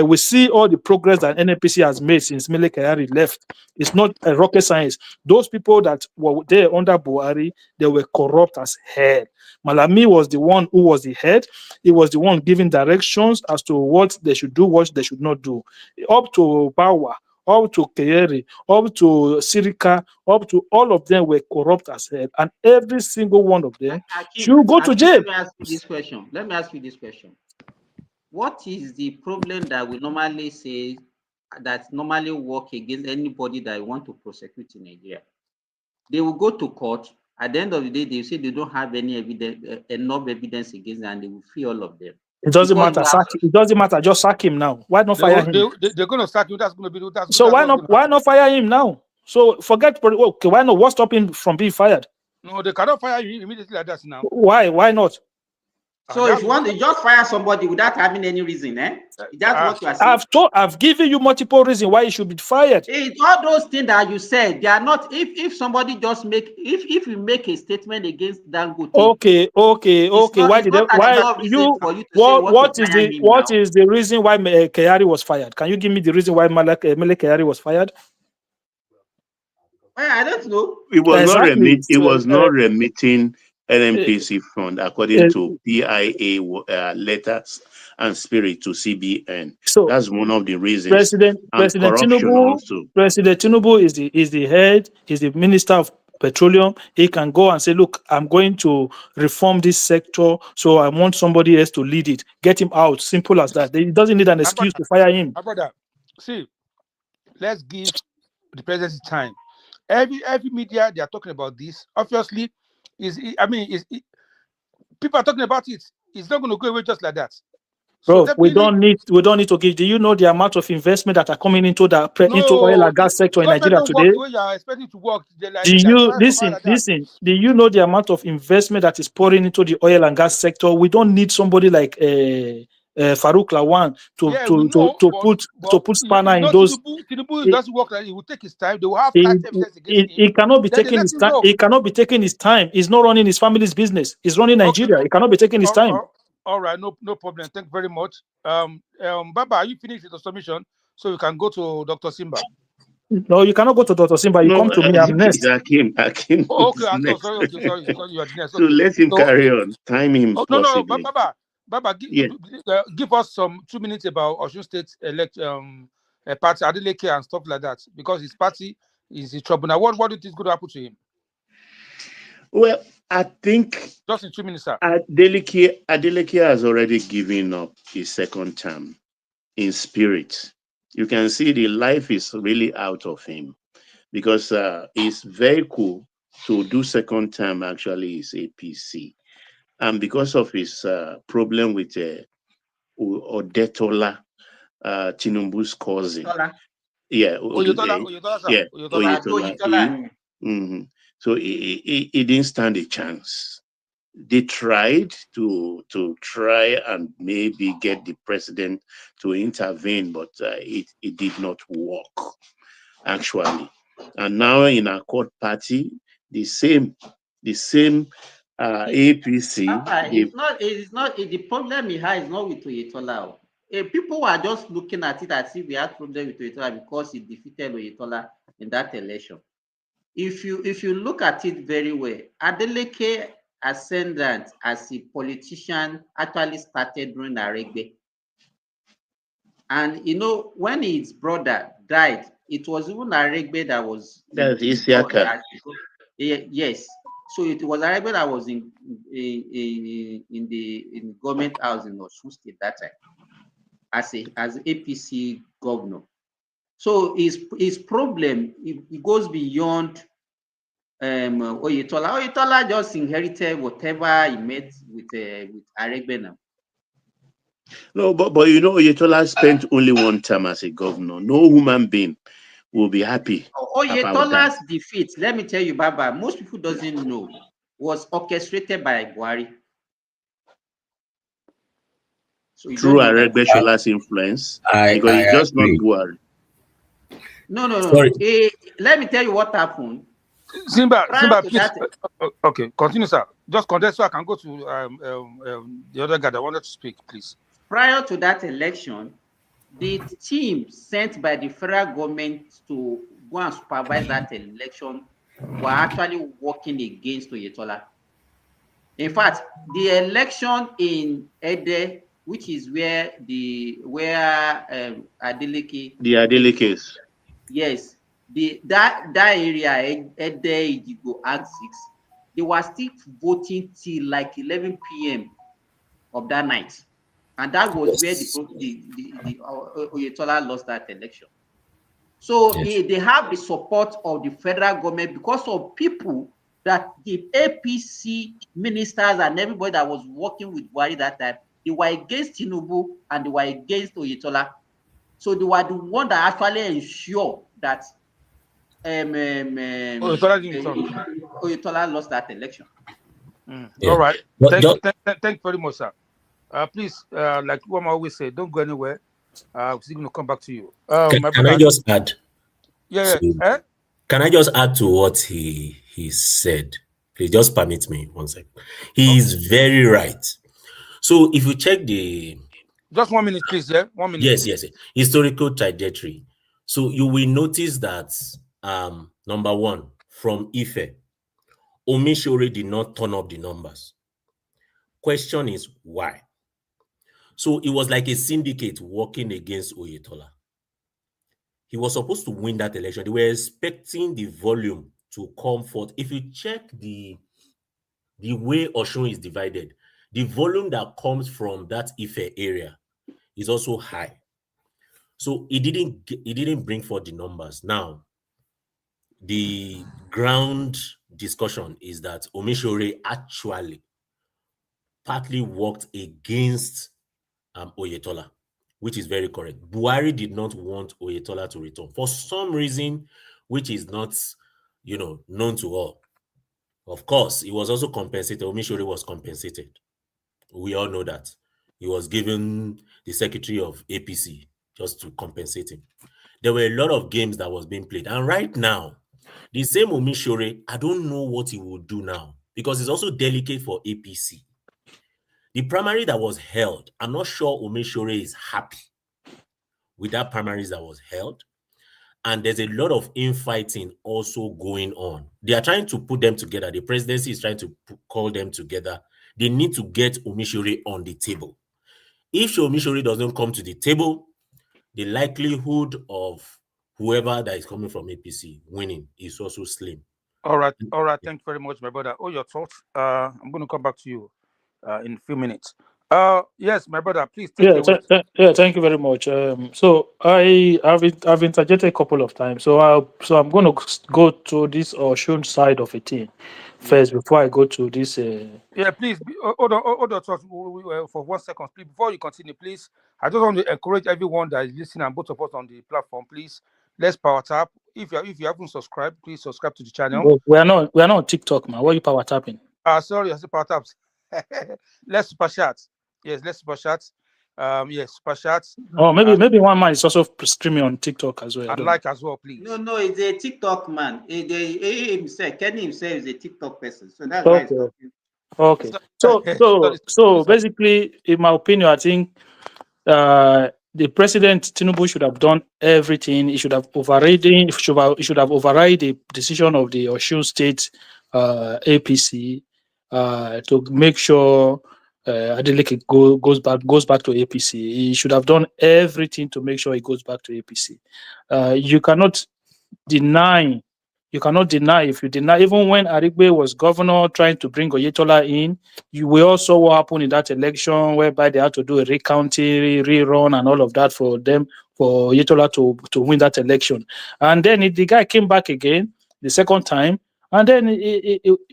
We see all the progress that NNPC has made since Mele Kyari left. It's not a rocket science. Those people that were there under Buhari, they were corrupt as hell. Malami was the one who was the head. He was the one giving directions as to what they should do, what they should not do. Up to Bawa, up to Keyeri, up to Sirika, up to all of them were corrupt as hell, and every single one of them should go to jail. Let me ask you this question. What is the problem that we normally say that normally work against anybody that want to prosecute in Nigeria? They will go to court. At the end of the day, they say they don't have any evidence, enough evidence against them, and they will free all of them. It doesn't matter. It doesn't matter. Just sack him now. Why not fire him? They're going to sack him. That's going to be. So why not fire him now? So forget. Okay, why not? What stop him from being fired? No, they cannot fire him immediately like that now. Why? Why not? So if you want to just fire somebody without having any reason, that's what you are saying. I've given you multiple reasons why he should be fired. It's all those things that you said. They are not. If somebody just if you make a statement against Dangote. Okay. What is the reason why Keyari was fired? Can you give me the reason why Mele Keyari was fired? I don't know. It was not remitting NNPC fund according to PIA letters and spirit to CBN. So that's one of the reasons. President Tinubu is the head, is the Minister of Petroleum. He can go and say, look, I'm going to reform this sector, so I want somebody else to lead it. Get him out. Simple as that. He doesn't need an excuse to fire him. Brother, see, let's give the president time. Every media, they are talking about this. Obviously, people are talking about it. It's not going to go away just like that. Bro, so we don't need to give. Do you know the amount of investment that are coming into into oil and gas sector in Nigeria today? You are expecting to work. Do you listen? Do you know the amount of investment that is pouring into the oil and gas sector? We don't need somebody like Farouk Lawan to put spanner in those. Tinubu doesn't work like it will take his time. They will have evidence against him. He cannot be taking his time. He cannot be taking his time. He's not running his family's business. He's running Nigeria. He cannot be taking his time. All right, no problem. Thank you very much. Baba, are you finished with the submission? So you can go to Dr. Simba. No, you cannot go to Dr. Simba. You come to me. I'm next. Akim. Okay, sorry. You are next. So let him carry on. Time him. No, Baba, give us some 2 minutes about Osun State party, Adeleke and stuff like that, because his party is in trouble. Now, what do you think is going to happen to him? Well, I think just in 2 minutes, sir. Adeleke has already given up his second term in spirit. You can see the life is really out of him, because it's very cool to do second term. Actually, is APC, and because of his problem with Odetola, Tinubu's cousin. Oyetola. So he didn't stand a chance. They tried to try and maybe get the president to intervene, but it did not work, actually. And now in our court party, the same APC. It's not the problem he has is not with Oyetola. People are just looking at it as if we had problem with Oyetola because he defeated Oyetola in that election. If you look at it very well, Adeleke ascendant as a politician actually started during Aregbe. And when his brother died, it was even Aregbe that was. That's Isiaka. Yes. So it was Aregbe that was in the government house in Osun State that time as APC governor. So his problem it goes beyond Oyetola. Oyetola just inherited whatever he met with Aregbe now. No, but Oyetola spent only one term as a governor. No human being will be happy. Oyetola's defeat, let me tell you, Baba, most people doesn't know, was orchestrated by Buhari. So through Aregbeshola's influence, because it's just not Buhari. No. Let me tell you what happened. Simba, please. Okay, continue, sir. Just condense so I can go to the other guy that wanted to speak, please. Prior to that election, the team sent by the federal government to go and supervise that election were actually working against Oyetola. In fact, the election in Ede, which is where Adeleke. The Adelekes. Yes, that area, Ede, Ijigo, Ag 6, they were still voting till like 11 p.m. of that night, and that was where the Oyetola lost that election. So they have the support of the federal government because of people that the APC ministers and everybody that was working with Buhari that time, they were against Tinubu and they were against Oyetola. So they were the one that actually ensured that Oyetola lost that election. All right. But Thank you very much, sir. Please, like what I always say, don't go anywhere. We're going to come back to you. Can I just add? Yeah. Can I just add to what he said? Please just permit me 1 second. He is very right. So if you check the just 1 minute, please. Yeah, 1 minute. Yes, historical trajectory. So you will notice that number one, from Ife, Omishore did not turn up the numbers. Question is why? So it was like a syndicate working against Oyetola. He was supposed to win that election. They were expecting the volume to come forth. If you check the way Osun is divided, the volume that comes from that Ife area is also high. So it didn't bring forth the numbers. Now, the ground discussion is that Omishore actually partly worked against Oyetola, which is very correct. Buhari did not want Oyetola to return for some reason, which is not, known to all. Of course, he was also compensated. Omishore was compensated. We all know that. He was given the secretary of APC just to compensate him. There were a lot of games that was being played. And right now, the same Omishore, I don't know what he will do now because it's also delicate for APC. The primary that was held, I'm not sure Omishore is happy with that primaries that was held. And there's a lot of infighting also going on. They are trying to put them together. The presidency is trying to call them together. They need to get Omishore on the table. If Omishore doesn't come to the table, the likelihood of whoever that is coming from APC winning is also slim. All right. Thank you very much, my brother. All your thoughts. I'm going to come back to you in a few minutes. Yes, my brother, please take it away. Thank you very much. So I've interjected a couple of times. So I'm going to go to this Osun side of a thing first before I go to this. Yeah, please hold on for 1 second, please. Before you continue, please. I just want to encourage everyone that is listening and both of us on the platform. Please, let's power tap. If you haven't subscribed, please subscribe to the channel. We are not on TikTok, man. What are you power tapping? Sorry, I said power taps. Let's super chat. Yes, let's super chat. Yes, super chats. Oh, maybe one man is also streaming on TikTok as well. I'd like as well, please. No, it's a TikTok man. Kenny himself is a TikTok person, so that's why it's talking. Okay. So basically, in my opinion, I think the president Tinubu should have done everything. He should have overridden. He should have override the decision of the Osun State APC to make sure Adeleke goes back to APC. He should have done everything to make sure he goes back to APC. You cannot deny. If you deny, even when Arigbe was governor trying to bring Oyetola in, we all saw what happened in that election, whereby they had to do a recounting, rerun, and all of that for Oyetola to win that election. And then the guy came back again the second time, and then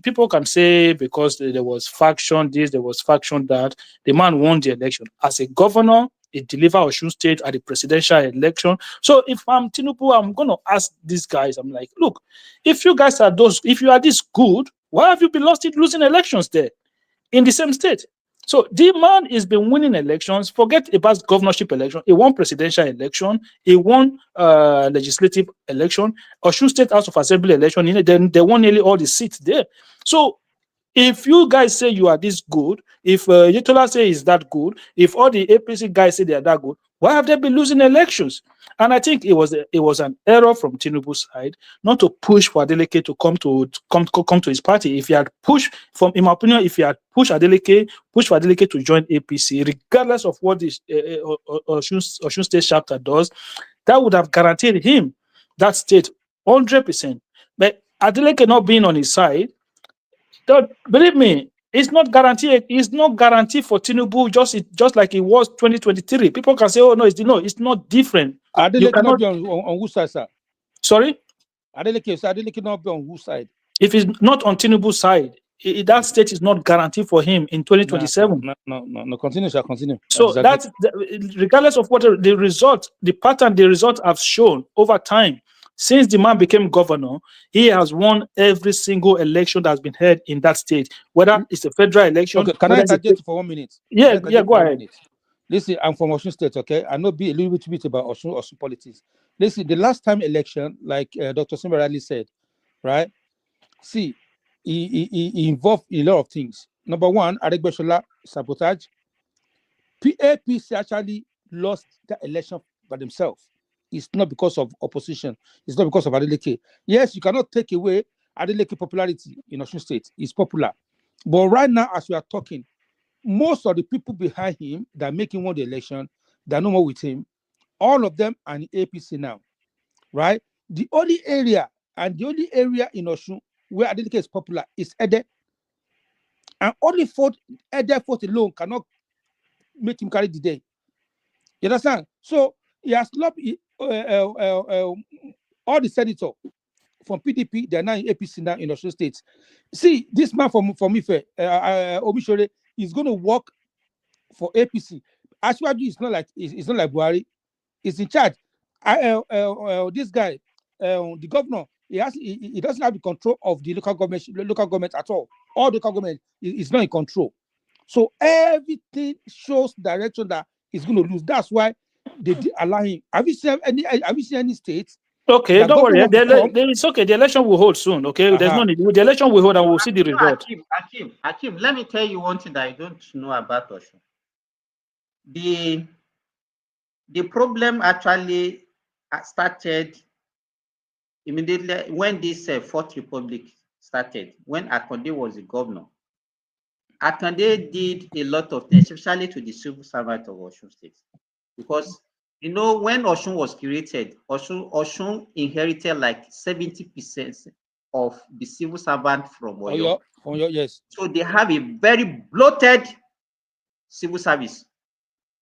people can say because there was faction this, there was faction that, the man won the election. As a governor, he delivered Osun State at the presidential election. So if I'm Tinubu, I'm going to ask these guys, I'm like, look, if you are this good, why have you been losing elections there in the same state? So the man has been winning elections. Forget about governorship election. He won presidential election. He won legislative election. Osun State House of Assembly election. Then they won nearly all the seats there. So if you guys say you are this good, if Oyetola say is that good, if all the APC guys say they are that good, why have they been losing elections? And I think it was an error from Tinubu's side not to push for Adeleke to come to his party. If he had pushed, in my opinion, if he had pushed for Adeleke to join APC, regardless of what this Osun State chapter does, that would have guaranteed him that state 100%. But Adeleke not being on his side, believe me, it's not guaranteed. It's not guaranteed for Tinubu just like it was 2023. People can say, "Oh no, it's not different." You Adeleke not cannot. be on whose side, sir? Sorry, Adeleke not be on whose side? if it's not on Tinubu's side, that state is not guaranteed for him in 2027. No. Continue, sir. Continue. So regardless of what the result, the pattern, the results have shown over time. Since the man became governor, he has won every single election that's been held in that state, whether it's a federal election. Okay, can I interject for 1 minute? Yeah, go ahead. Listen, I'm from Osun State, okay? I know be a little bit about Osun politics. Listen, the last time election, like Dr. Simbarali said, right? See, he involved a lot of things. Number one, Adegbeshola sabotage. APC actually lost the election by themselves. It's not because of opposition. It's not because of Adeleke. Yes, you cannot take away Adeleke popularity in Osun State. It's popular. But right now, as we are talking, most of the people behind him that make him win the election, they're no more with him. All of them are in APC now, right? The only area in Osun where Adeleke is popular is Ede. And only Ede vote alone cannot make him carry the day. You understand? So he has lost all the senators from PDP. They're now in APC now in Osun State. See, this man from Ife, Omishore, is going to work for APC. Ashwaju is not like Buhari. He's in charge. This guy, the governor, he doesn't have the control of the local government at all. All the local government is not in control. So everything shows direction that he's going to lose. That's why they allow him. Have you seen any states? Okay, don't worry. It's okay. The election will hold soon. Okay, there's no need. The election will hold, and we'll see the result. Hakim, let me tell you one thing that I don't know about Osun. The problem actually started immediately when this Fourth Republic started, when Akonde was the governor. Akonde did a lot of things, especially to the civil servant of Osun State. Because, you know, when Osun was created, Osun inherited like 70% of the civil servant from Oyo. Yes. So they have a very bloated civil service.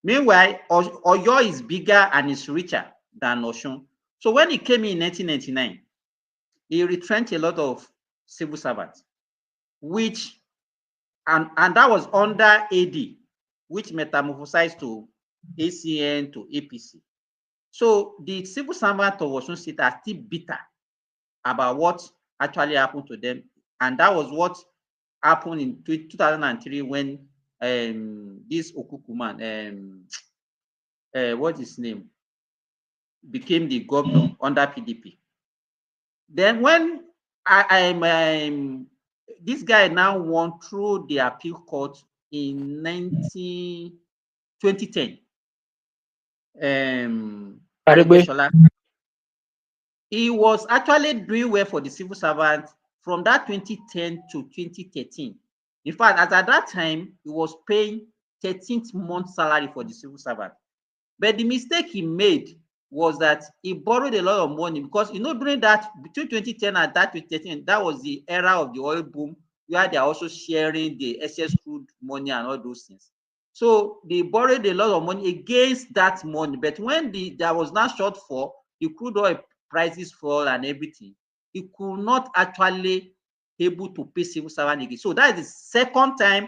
Meanwhile, Oyo is bigger and is richer than Osun. So when he came in 1999, he retrenched a lot of civil servants, which, and that was under AD, which metamorphosized to ACN to APC. So the civil servants of Osun State are still bitter about what actually happened to them. And that was what happened in 2003 when this Okukuman, what's his name, became the governor under PDP. Then when this guy now won through the appeal court in 2010. He was actually doing well for the civil servant from that 2010 to 2013. In fact, at that time, he was paying 13th month salary for the civil servant. But the mistake he made was that he borrowed a lot of money because, you know, during that, between 2010 and that 2013, that was the era of the oil boom, where they are also sharing the excess crude money and all those things. So they borrowed a lot of money against that money. But when there was now shortfall, the crude oil prices fall and everything, he could not actually able to pay civil servant again. So that is the second time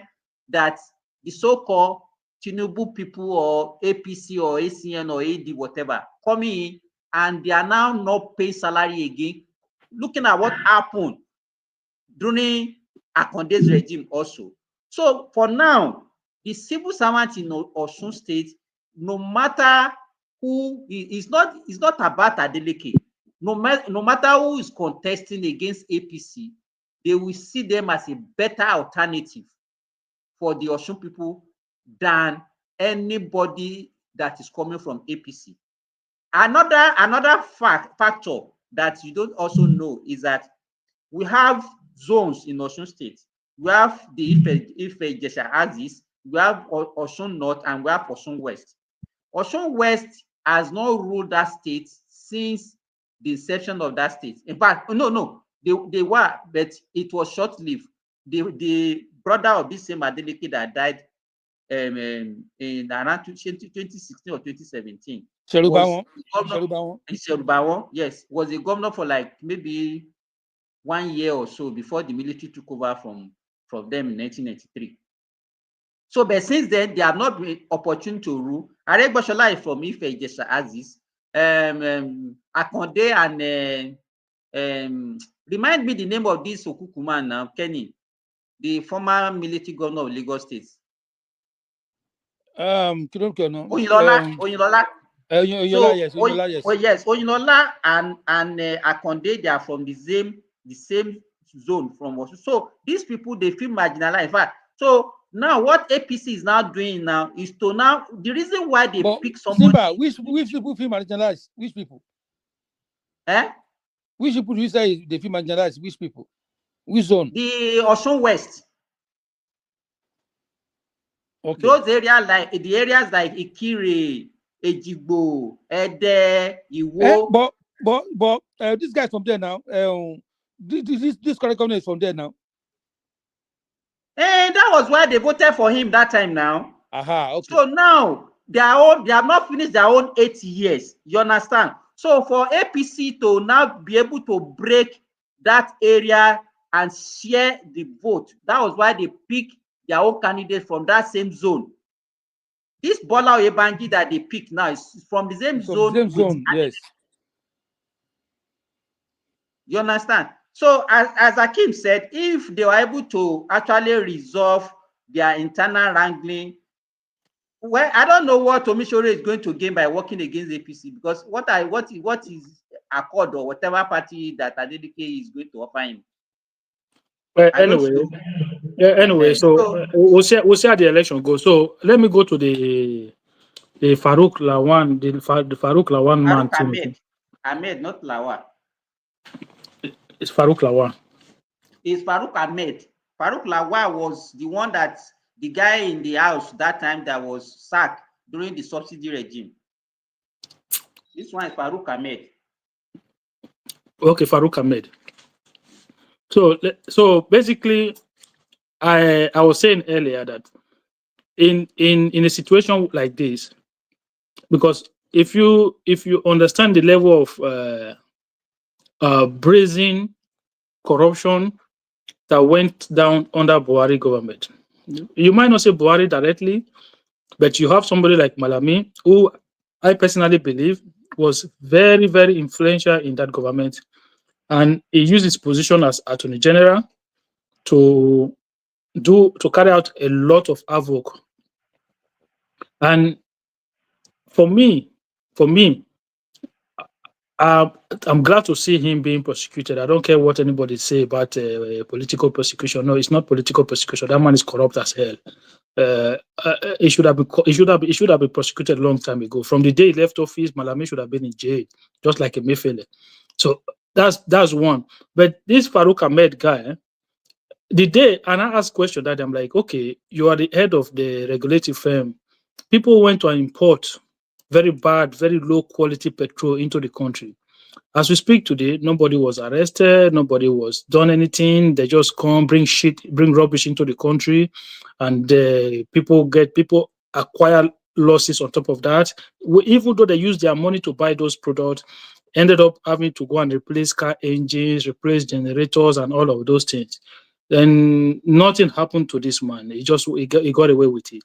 that the so-called Tinubu people or APC or ACN or AD, whatever, coming in and they are now not paying salary again. Looking at what happened during Akonde's regime also. So for now, the civil servant in Osun State, no matter who, it's not about Adeleke. No matter who is contesting against APC, they will see them as a better alternative for the Osun people than anybody that is coming from APC. Another factor that you don't also know is that we have zones in Osun State. We have the Ife-Ijesha axis, we have Osun North, and we have Osun West. Osun West has not ruled that state since the inception of that state. In fact, no, they were, but it was short-lived. The brother of this same Adeleke that died in around 2016 or 2017 was governor, yes, was a governor for like maybe 1 year or so before the military took over from them in 1993. So, but since then, they have not been opportune to rule. Aregbesola is from Ife Ijesha Aziz. Akonde and remind me the name of this Okukuman now, Kenny, the former military governor of Lagos State. Oyinlola. Yes, Oyinlola and Akonde, they are from the same zone from us. So these people, they feel marginalized. In fact, so now what APC is now doing now is to now, the reason why they pick somebody. Simba, which people feel marginalized? Which people? Which people do you say they feel marginalized? Which people? Which zone? The Osun West. Okay. Those areas like Ikire, Ejigbo, Ede, Iwo. But this guy's from there now. This correct governor is from there now. And that was why they voted for him that time now. Okay. So now they have not finished their own 8 years. You understand? So for APC to now be able to break that area and share the vote, that was why they picked their own candidate from that same zone. This Bola Oyebanji that they pick now is from the same zone. Yes. You understand? So as Akim said, if they were able to actually resolve their internal wrangling, well, I don't know what Omishore is going to gain by working against APC, because what is Accord or whatever party that Adeleke is going to offer him. Well, anyway, so we'll see how the election goes. So let me go to the Farouk Lawan, the Farouk Lawan man. Ahmed, not Lawan. It's Farouk Lawan. It's Farouk Ahmed. Farouk Lawan was the one that the guy in the house that time that was sacked during the subsidy regime. This one is Farouk Ahmed. Okay, Farouk Ahmed. So basically, I was saying earlier that in a situation like this, because if you understand the level of brazen corruption that went down under Buhari government, you might not say Buhari directly, but you have somebody like Malami, who I personally believe was very, very influential in that government, and he used his position as Attorney General to carry out a lot of havoc. And for me, I'm glad to see him being prosecuted. I don't care what anybody say about political persecution. No, it's not political persecution. That man is corrupt as hell. He should have been prosecuted a long time ago. From the day he left office, Malami should have been in jail, just like Emefiele. So that's one. But this Farouk Ahmed guy, the day, and I asked question that I'm like, okay, you are the head of the regulative firm. People went to import very bad, very low quality petrol into the country. As we speak today, nobody was arrested, nobody was done anything. They just come, bring rubbish into the country, and people acquire losses on top of that. Even though they use their money to buy those products, ended up having to go and replace car engines, replace generators, and all of those things. Then nothing happened to this man. He got away with it.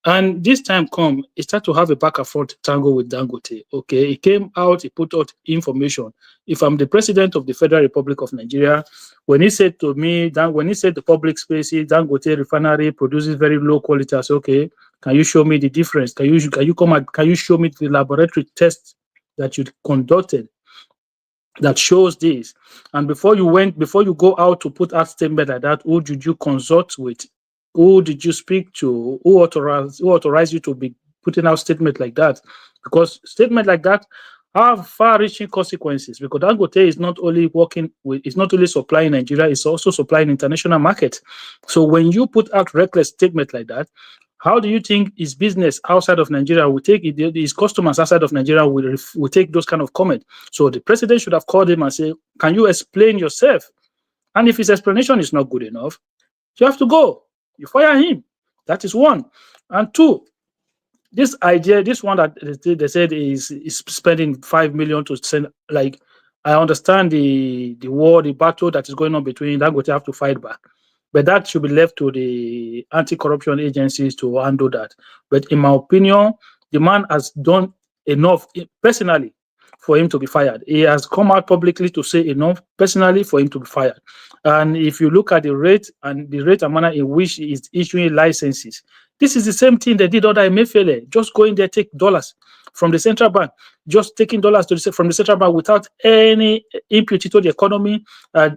And this time he started to have a back and forth tango with Dangote. Okay, he came out, he put out information. If I'm the president of the Federal Republic of Nigeria, when he said to me, when he said the public spaces, Dangote refinery produces very low quality, I said, okay, can you show me the difference? Can you show me the laboratory test that you conducted that shows this? And before you go out to put out statement like that, who did you consult with? Who did you speak to? Who authorized you to be putting out statement like that? Because statement like that have far-reaching consequences. Because Dangote is not only supplying Nigeria, it's also supplying international market. So when you put out reckless statement like that, How do you think his business outside of Nigeria will take it? His customers outside of Nigeria will take those kind of comments. So the president should have called him and say, "Can you explain yourself?" And if his explanation is not good enough, you have to go. You fire him. That is one. And two, this idea, this one that they said is spending 5 million to send, like, I understand the war, the battle that is going on between Dangote have to fight back. But that should be left to the anti-corruption agencies to handle that. But in my opinion, the man has done enough personally for him to be fired. He has come out publicly to say enough personally for him to be fired. And if you look at the rate and manner in which he is issuing licenses, this is the same thing they did under Emefiele. Just go in there, take dollars from the central bank, just taking dollars from the central bank without any input to the economy.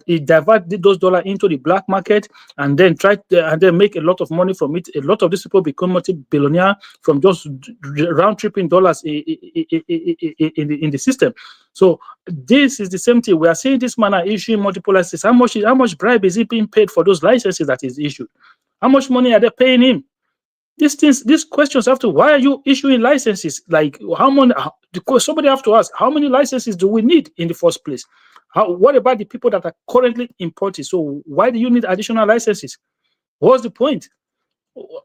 He diverted those dollars into the black market and then make a lot of money from it. A lot of these people become multi-billionaire from just round-tripping dollars in the system. So this is the same thing. We are seeing this man issuing multiple licenses. How much bribe is he being paid for those licenses that is issued? How much money are they paying him? These questions have to, why are you issuing licenses? Like, how many, somebody have to ask, how many licenses do we need in the first place? What about the people that are currently imported? So why do you need additional licenses? What's the point?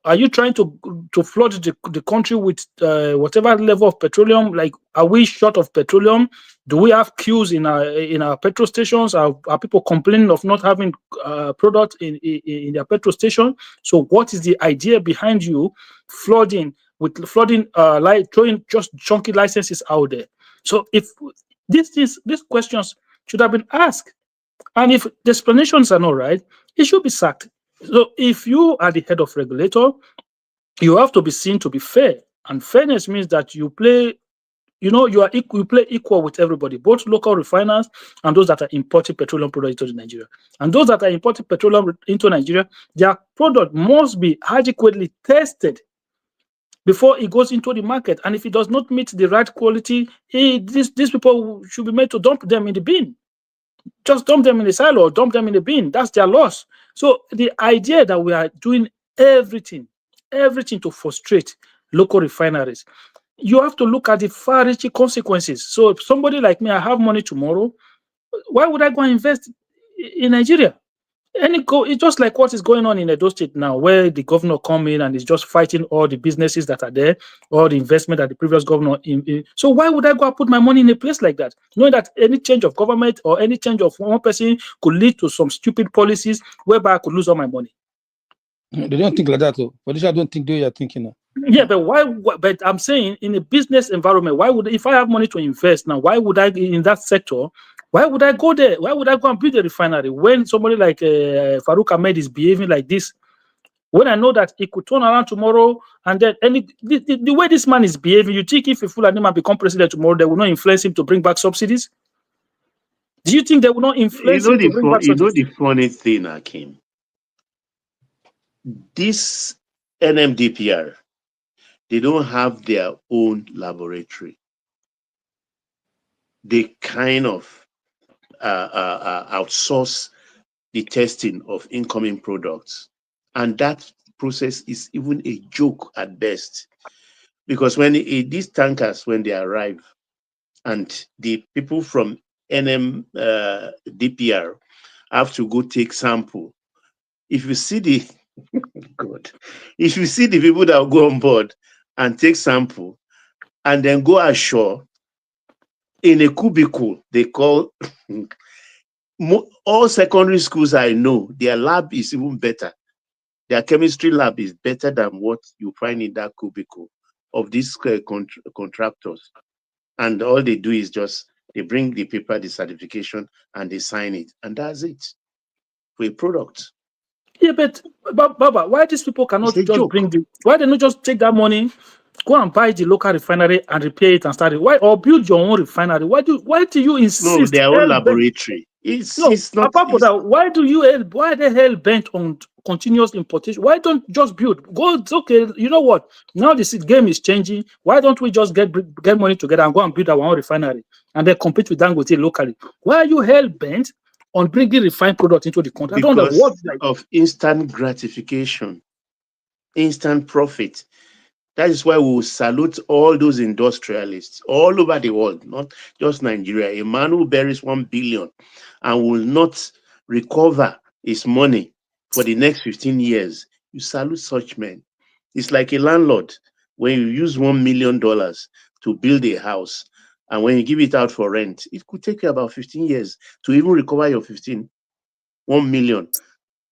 Are you trying to flood the country with whatever level of petroleum? Like, are we short of petroleum? Do we have queues in our petrol stations? Are people complaining of not having product in their petrol station? So what is the idea behind you flooding, like throwing just chunky licenses out there? So if these questions should have been asked, and if the explanations are not right, it should be sacked. So if you are the head of regulator, you have to be seen to be fair. And fairness means that you play, you play equal with everybody, both local refiners and those that are importing petroleum products into Nigeria. And those that are importing petroleum into Nigeria, their product must be adequately tested before it goes into the market. And if it does not meet the right quality, these people should be made to dump them in the bin. Just dump them in the silo or dump them in the bin. That's their loss. So the idea that we are doing everything to frustrate local refineries, you have to look at the far-reaching consequences. So if somebody like me, I have money tomorrow, why would I go and invest in Nigeria? It's just like what is going on in Edo State now, where the governor come in and is just fighting all the businesses that are there, all the investment that the previous governor So why would I go and put my money in a place like that, knowing that any change of government or any change of one person could lead to some stupid policies whereby I could lose all my money? They don't think like that, though. But I don't think they are thinking now. Yeah, but why? But I'm saying, in a business environment, if I have money to invest now, why would I, in that sector, why would I go there? Why would I go and build a refinery when somebody like Farouk Ahmed is behaving like this? When I know that he could turn around tomorrow and then the way this man is behaving, you think if a Fulani man become president tomorrow, they will not influence him to bring back subsidies? Do you think they will not influence him to bring back subsidies? You know the funny thing, Akim? This NMDPR, they don't have their own laboratory. They kind of outsource the testing of incoming products. And that process is even a joke at best. Because when these tankers, when they arrive, and the people from NMDPR have to go take sample, if you see the if you see the people that will go on board and take sample and then go ashore in a cubicle, they call all secondary schools I know, their lab is even better. Their chemistry lab is better than what you find in that cubicle of these contractors. And all they do is just, they bring the paper, the certification, and they sign it. And that's it for a product. Yeah, but Baba, why these people cannot just why they not just take that money, go and buy the local refinery and repair it and start it? Why, or build your own refinery? Why do you insist? No, their own laboratory. It's not. Apart from that, why the hell bent on continuous importation? Why don't just build? Okay, you know what? Now this game is changing. Why don't we just get money together and go and build our own refinery and then compete with Dangote locally? Why are you hell bent on bringing refined product into the country? Because of instant gratification. instant profit. That is why we will salute all those industrialists all over the world, not just Nigeria. A man who buries 1 billion and will not recover his money for the next 15 years, you salute such men. It's like a landlord. When you use $1 million to build a house, and when you give it out for rent, it could take you about 15 years to even recover your 1 million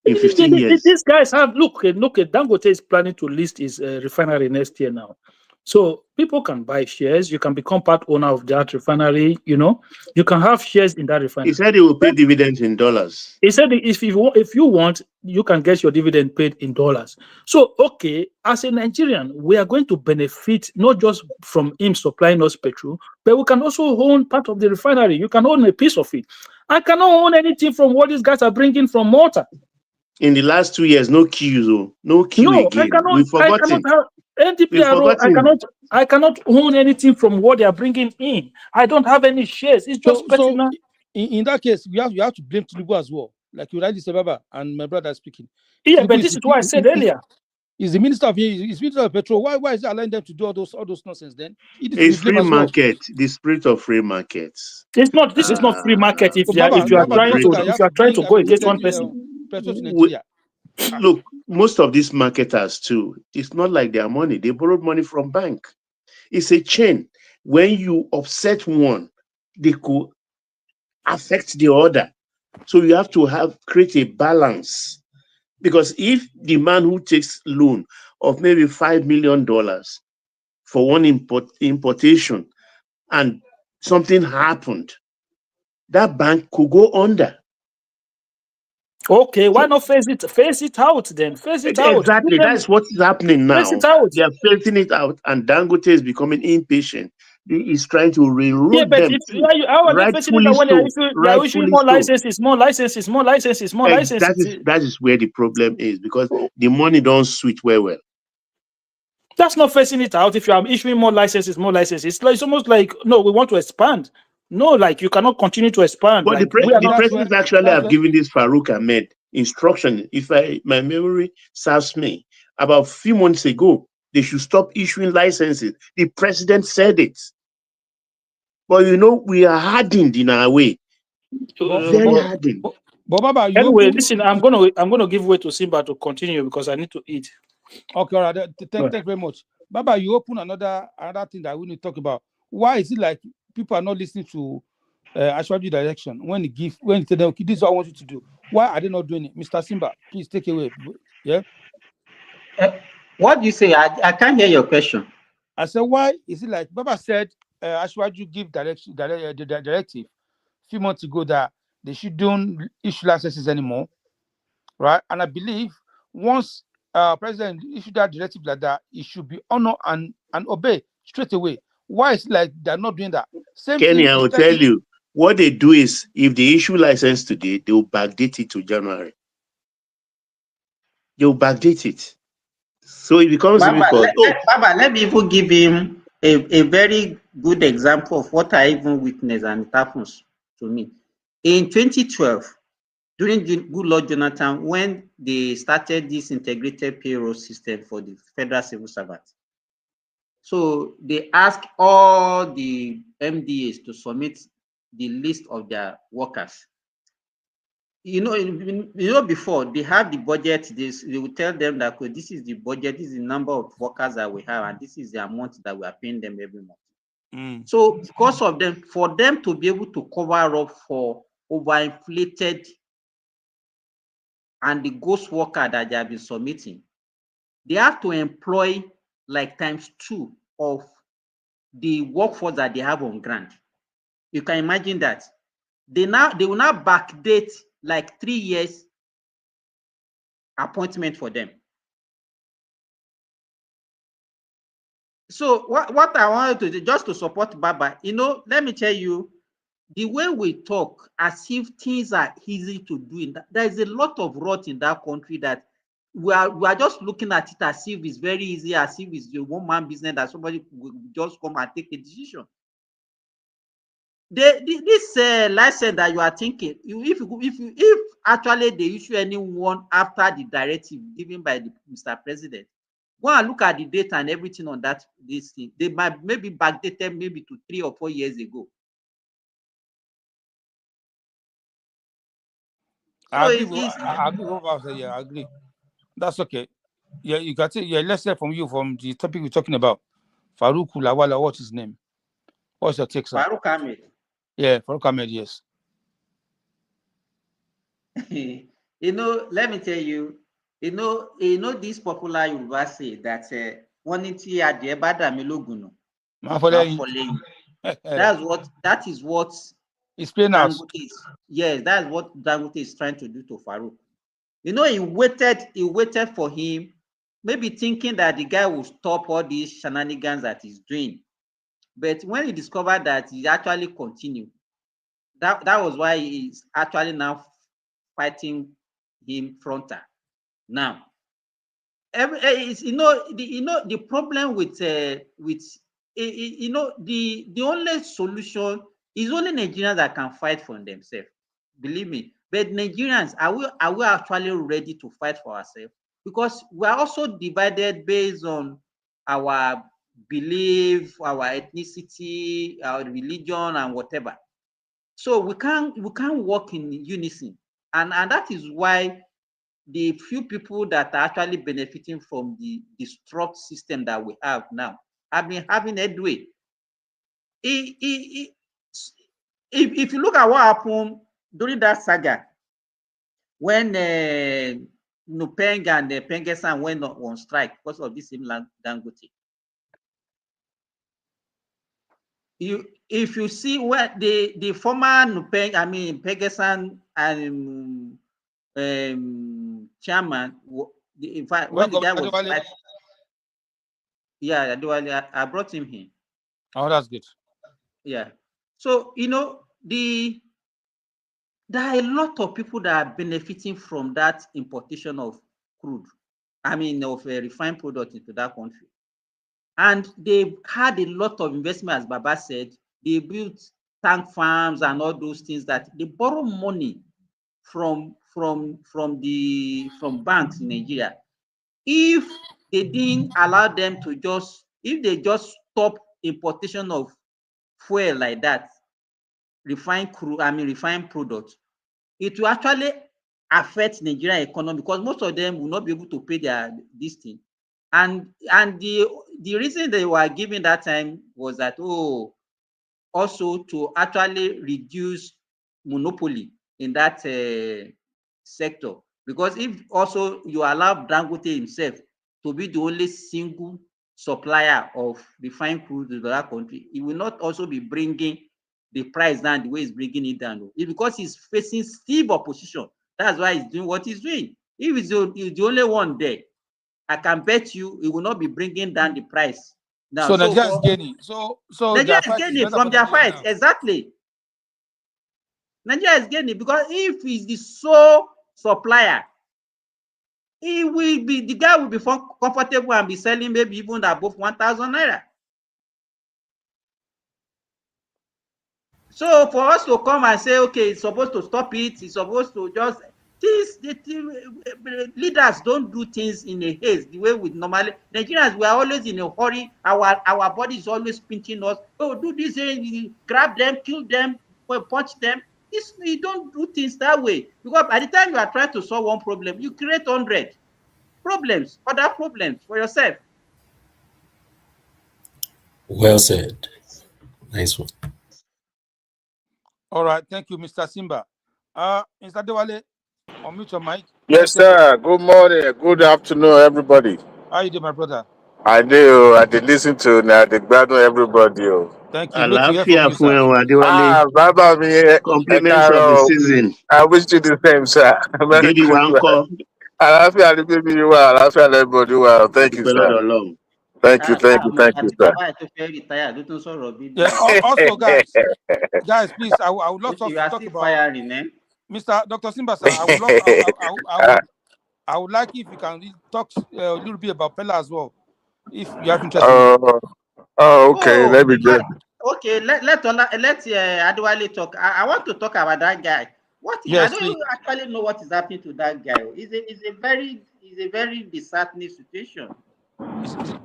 in 15 years. These guys have look. Dangote is planning to list his refinery next year now, so people can buy shares. You can become part owner of that refinery. You know, you can have shares in that He refinery. said he will pay dividends in dollars. He said if you want, you can get your dividend paid in dollars. So okay, as a Nigerian, we are going to benefit not just from him supplying us petrol, but we can also own part of the refinery. You can own a piece of it. I cannot own anything from what these guys are bringing from Malta. In the last 2 years, no queues, no queue No, I again. cannot. We've I cannot forgotten. have We've NDPRO. forgotten. I cannot own anything from what they are bringing in. I don't have any shares. It's just So personal. in that case, you have to blame Tinubu as well. Like you rightly said, Baba, and my brother speaking. Yeah, Tinubu but this is what I said earlier. He's the minister of petrol. Why is he allowing them to do all those nonsense then? He needs to be It's blamed free as well. market, the spirit of free markets. It's not. This is not free market. If But you are, if Baba, you are you trying just said to, that you if have you to are trying bring to go against one limited person, petrol to Nigeria. Look, most of these marketers too, it's not like their money. They borrowed money from bank. It's a chain. When you upset one, they could affect the other. So you have to create a balance. Because if the man who takes loan of maybe $5 million for one importation and something happened, that bank could go under. okay, why not face it? Face it out then. Face it out. Exactly. That's what is happening Face now. it out. They are phasing it out, and Dangote is becoming impatient. He is trying to Yeah, railroad but them if too. how are they facing it Rightfully out when so. they are issuing Rightfully more so. licenses, more licenses, more licenses, more licenses? That is where the problem is, because the money don't sweet well. That's not facing it out. If you are issuing more licenses, it's almost like no, we want to expand. No, like you cannot continue to expand. But Like we are the not. president actually have given this Farouk Ahmed instruction, if my memory serves me, about a few months ago, they should stop issuing licenses. The president said it. But we are hardened in our way. Very hardened. But Baba, you Anyway, open. listen, I'm gonna give way to Simba to continue because I need to eat. Okay, all right. Thank you very much. Baba, you open another thing that we need to talk about. Why is it like people are not listening to Ashwaji direction when he tell them, okay, this is what I want you to do? Why are they not doing it? Mr. Simba, please take it away. Yeah. What do you say? I can't hear your question. I said, why is it like Baba said Ashwaji give the directive a few months ago that they shouldn't issue licenses anymore, right? And I believe once president issued that directive like that, it should be honored and obey straight away. Why is it like they're not doing that? Same Kenny, thing I is will tell you, what they do is, if they issue license today, they will backdate it to January. They will backdate it. So it becomes difficult. Baba, let me even give him a very good example of what I even witnessed, and it happens to me. In 2012, during the Good Lord Jonathan, when they started this integrated payroll system for the federal civil servants, so they asked all the MDAs to submit the list of their workers. Before they have the budget, they will tell them that, okay, this is the budget, this is the number of workers that we have, and this is the amount that we are paying them every month. So because of them, for them to be able to cover up for overinflated and the ghost worker that they have been submitting, they have to employ like ×2 of the workforce that they have on ground. You can imagine that. They will now backdate like 3 years appointment for them. So what I wanted to do, just to support Baba, let me tell you, the way we talk as if things are easy to do, there is a lot of rot in that country that we are just looking at it as if it's very easy, as if it's a one-man business that somebody will just come and take a decision. This license that you are thinking, if actually they issue anyone after the directive given by Mr. President, Go and look at the data and everything on that this thing. They might maybe backdated maybe to 3 or 4 years ago. I agree with what I said. Yeah, I agree. That's okay. Yeah, you got it. Yeah, let's hear from you from the topic we're talking about. Farouk Lawala, what's his name? What's your take, sir? Farouk Ahmed. Yeah, Farouk Ahmed, yes. Let me tell you, this popular Yoruba say that one tí adìẹ bá dà mí lógun nù, máa fọ́ lẹ́yìn. That is what it's playing out. Yes, that's what Dangote is trying to do to Farouk. He waited for him, maybe thinking that the guy will stop all these shenanigans that he's doing. But when he discovered that he actually continued, that was why he's actually now fighting him frontal. Now, the problem with the only solution is only Nigerians that can fight for themselves. Believe me. But Nigerians, are we actually ready to fight for ourselves? Because we are also divided based on our belief, our ethnicity, our religion, and whatever. So we can't work in unison, and that is why the few people that are actually benefiting from the distraught system that we have now have been having headway. If you look at what happened during that saga, when Nupeng and Pengesan went on strike because of this same Dangote. If you see what the former Nupeng, Pengesan and chairman, in fact, when the guy was fighting, yeah, I brought him here. Oh, that's good. Yeah. So there are a lot of people that are benefiting from that importation of crude, of a refined product into that country. And they've had a lot of investment, as Baba said. They built tank farms and all those things that they borrow money from banks in Nigeria. If they didn't allow them to if they just stop importation of fuel like that, refined products, it will actually affect Nigerian economy because most of them will not be able to pay this thing. And the reason they were giving that time was that also to actually reduce monopoly in that sector. Because if also you allow Dangote himself to be the only single supplier of refined crude to that country, he will not also be bringing the price down the way he's bringing it down. It's because he's facing stiff opposition. That's why he's doing what he's doing. If he's the only one there, I can bet you he will not be bringing down the price. Now, so Nigeria is gaining. So Nigeria is gaining from their fight. Now. Exactly. Nigeria is gaining because if he's the sole supplier, the guy will be comfortable and be selling maybe even above 1,000 naira. So for us to come and say, okay, it's supposed to stop it, it's supposed to just leaders don't do things in a haste the way we normally. Nigerians, we are always in a hurry. Our body is always pinching us. Oh, do this, grab them, kill them, punch them. You don't do things that way because by the time you are trying to solve one problem, you create 100 problems, other problems for yourself. Well said. Nice one. All right, thank you, Mr. Simba. Mr. Dewale, unmute your mic. Yes, sir. Good morning. Good afternoon, everybody. How you doing, my brother? I did listen to now. They gbadun everybody. Thank you. Great to hear from you, sir. Baba mi, compliments of the season. I wish you the same, sir. Baby Wanko. Àlàáfíà ni baby you are. Àlàáfíà ni everybody you are. Thank you, sir. Thank you, sir. Yeah. Also, guys, please, I would love to talk about firing, Mr. Dr. Simba, sir. I would like if you can talk a little bit about Pella as well, if you have interest in it. Okay. Let me just. Okay, let Adewale talk. I want to talk about that guy. I don't actually know what is happening to that guy. It's a very disheartening situation.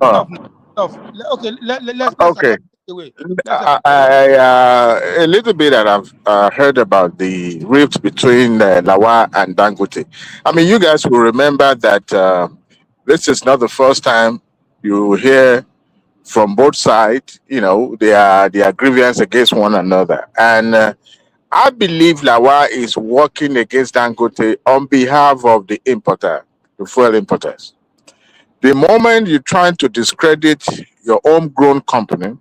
Enough. Enough. Okay, let's Okay. away. Let's A little bit that I've heard about the rift between Lawa and Dangote. I mean, you guys will remember that this is not the first time you hear from both sides, their grievance against one another. And I believe Lawa is working against Dangote on behalf of the importer, the fuel importers. The moment you're trying to discredit your homegrown company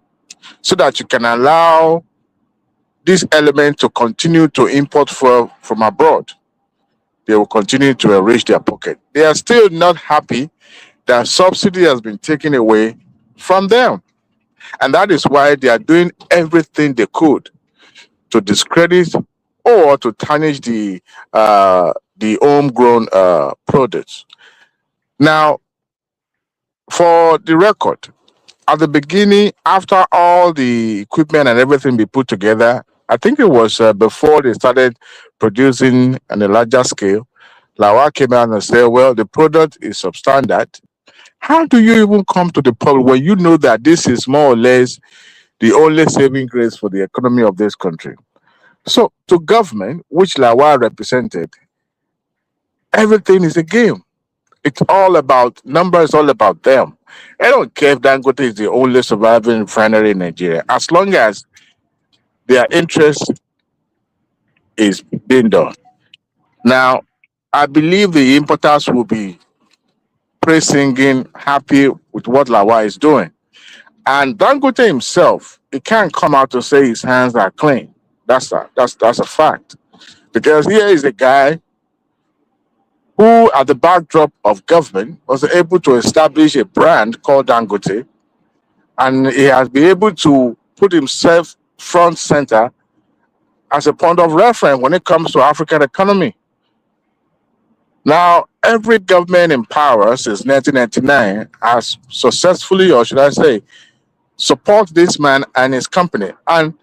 so that you can allow this element to continue to import fuel from abroad, they will continue to enrich their pocket. They are still not happy that subsidy has been taken away from them. And that is why they are doing everything they could to discredit or to tarnish the homegrown products. Now, for the record, at the beginning, after all the equipment and everything be put together, I think it was before they started producing on a larger scale, Lawa came out and said, well, the product is substandard. How do you even come to the public when you know that this is more or less the only saving grace for the economy of this country? So, to government, which Lawa represented, everything is a game. It's all about numbers, all about them. I don't care if Dangote is the only surviving refinery in Nigeria, as long as their interest is being done. Now, I believe the importers will be praise singing, happy with what Lawa is doing. And Dangote himself, he can't come out to say his hands are clean. That's a fact. Because here is a guy who, at the backdrop of government, was able to establish a brand called Dangote, and he has been able to put himself front center as a point of reference when it comes to African economy. Now, every government in power since 1999 has successfully, or should I say, support this man and his company. And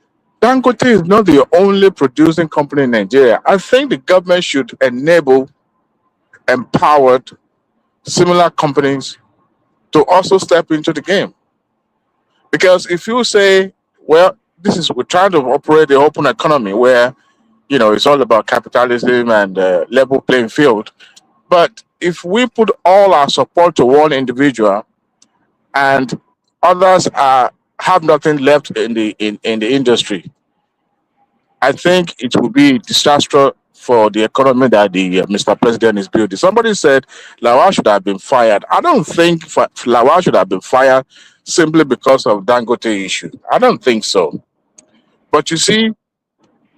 Dangote is not the only producing company in Nigeria. I think the government should enable empowered similar companies to also step into the game. Because if you say, well, we're trying to operate the open economy where, it's all about capitalism and level playing field. But if we put all our support to one individual and others have nothing left in the industry, I think it will be disastrous for the economy that the Mr. President is building. Somebody said Lawa should have been fired. I don't think Lawa should have been fired simply because of Dangote issue. I don't think so. But you see,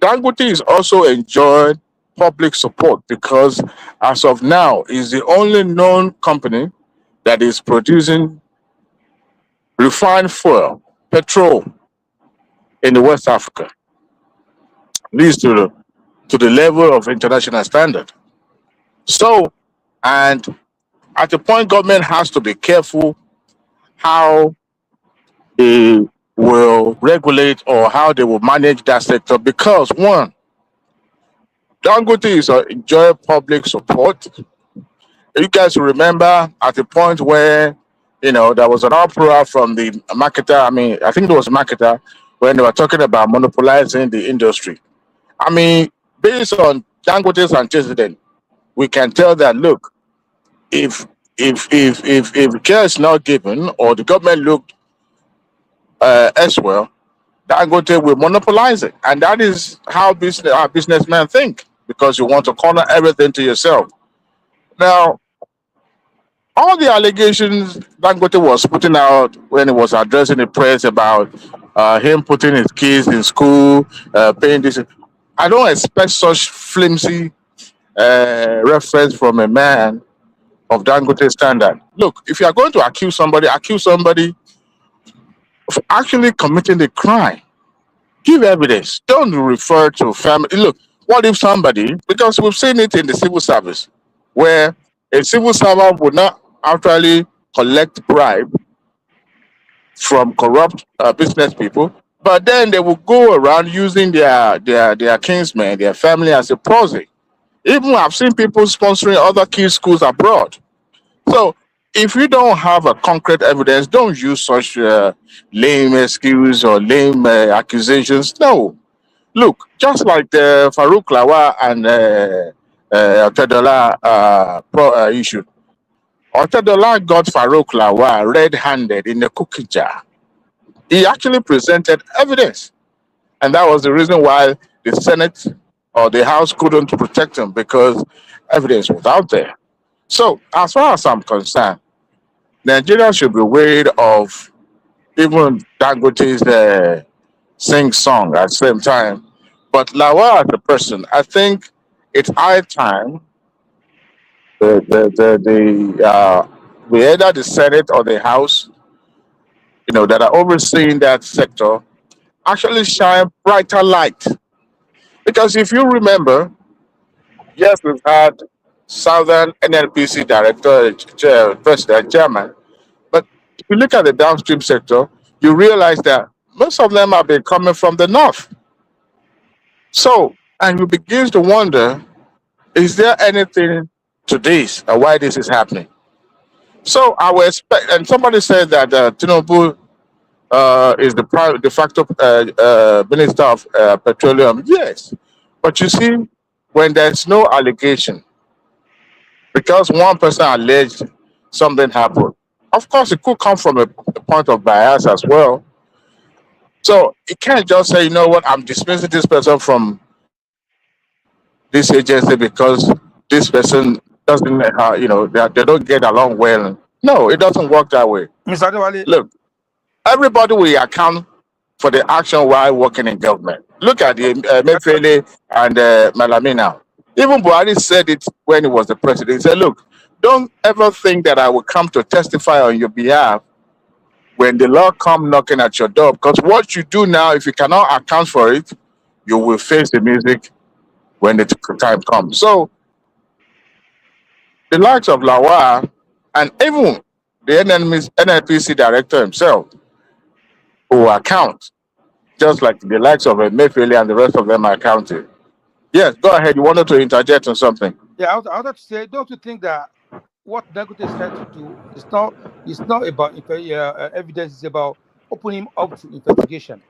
Dangote is also enjoying public support because as of now, is the only known company that is producing refined fuel, petrol in the West Africa. Leads to the level of international standard. So, and at the point, government has to be careful how they will regulate or how they will manage that sector because one, Dangote is enjoy public support. You guys remember at the point where there was an uproar from the marketer. I mean, I think it was marketer when they were talking about monopolizing the industry. I mean, based on Dangote's antecedent, we can tell that look, if care is not given or the government looked elsewhere, Dangote will monopolize it, and that is how businessmen think because you want to corner everything to yourself. Now, all the allegations Dangote was putting out when he was addressing the press about him putting his kids in school, paying this, I don't expect such flimsy reference from a man of Dangote standard. Look, if you are going to accuse somebody of actually committing the crime. Give evidence. Don't refer to family. Look, what if somebody, because we've seen it in the civil service, where a civil servant would not actually collect bribe from corrupt business people, but then they will go around using their kinsmen, their family as a proxy. Even I've seen people sponsoring other kids' schools abroad. So if you don't have a concrete evidence, don't use such lame excuse or lame accusations. No. Look, just like the Farouk Lawa and Otedola issue. Otedola got Farouk Lawa red-handed in a cookie jar. He actually presented evidence. And that was the reason why the Senate or the House couldn't protect him, because evidence was out there. So, as far as I'm concerned, Nigeria should be worried of even Dangote's sing song at the same time. But Lawa as a person, I think it's high time either the Senate or the House, that are overseeing that sector, actually shine brighter light. Because if you remember, yes, we've had Southern NLPC director, president, chairman, but if you look at the downstream sector, you realize that most of them have been coming from the north. So, and you begin to wonder, is there anything to this or why this is happening? So I will expect, and somebody said that Tinubu is the de facto minister of petroleum. Yes, but you see, when there's no allegation, because one person alleged something happened, of course it could come from a point of bias as well. So you can't just say, you know what, I'm dismissing this person from this agency because this person doesn't, they don't get along well. No, it doesn't work that way. Mr. Adewale, Look, everybody will account for the action while working in government. Look at the Mefele and Malamina. Even Buhari said it when he was the president. He said, look, don't ever think that I will come to testify on your behalf when the law come knocking at your door. Because what you do now, if you cannot account for it, you will face the music when the time comes. So the likes of Lawa and even the NNPC director himself will account, just like the likes of Mayfield and the rest of them are accounting. Yes, go ahead. You wanted to interject on something. yeah, I wanted to say, don't you think that what Dangote is trying to do is not about evidence, it's about opening him up to investigation.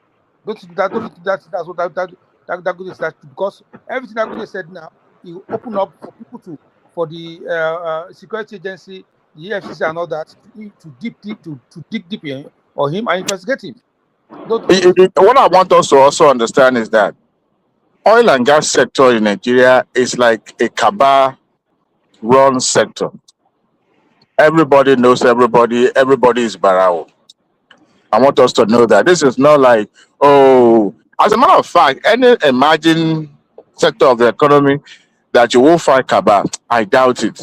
Don't you think that's what Dangote is trying to do? Because everything Dangote said now, he will open up for people for the security agency, the EFCC and all that, to dig deep in on him and investigate him. What I want us to also understand is that oil and gas sector in Nigeria is like a cabal run sector. Everybody knows everybody. Everybody is barao. I want us to know that this is not like, oh, as a matter of fact, any emerging sector of the economy that you will find cabal, I doubt it.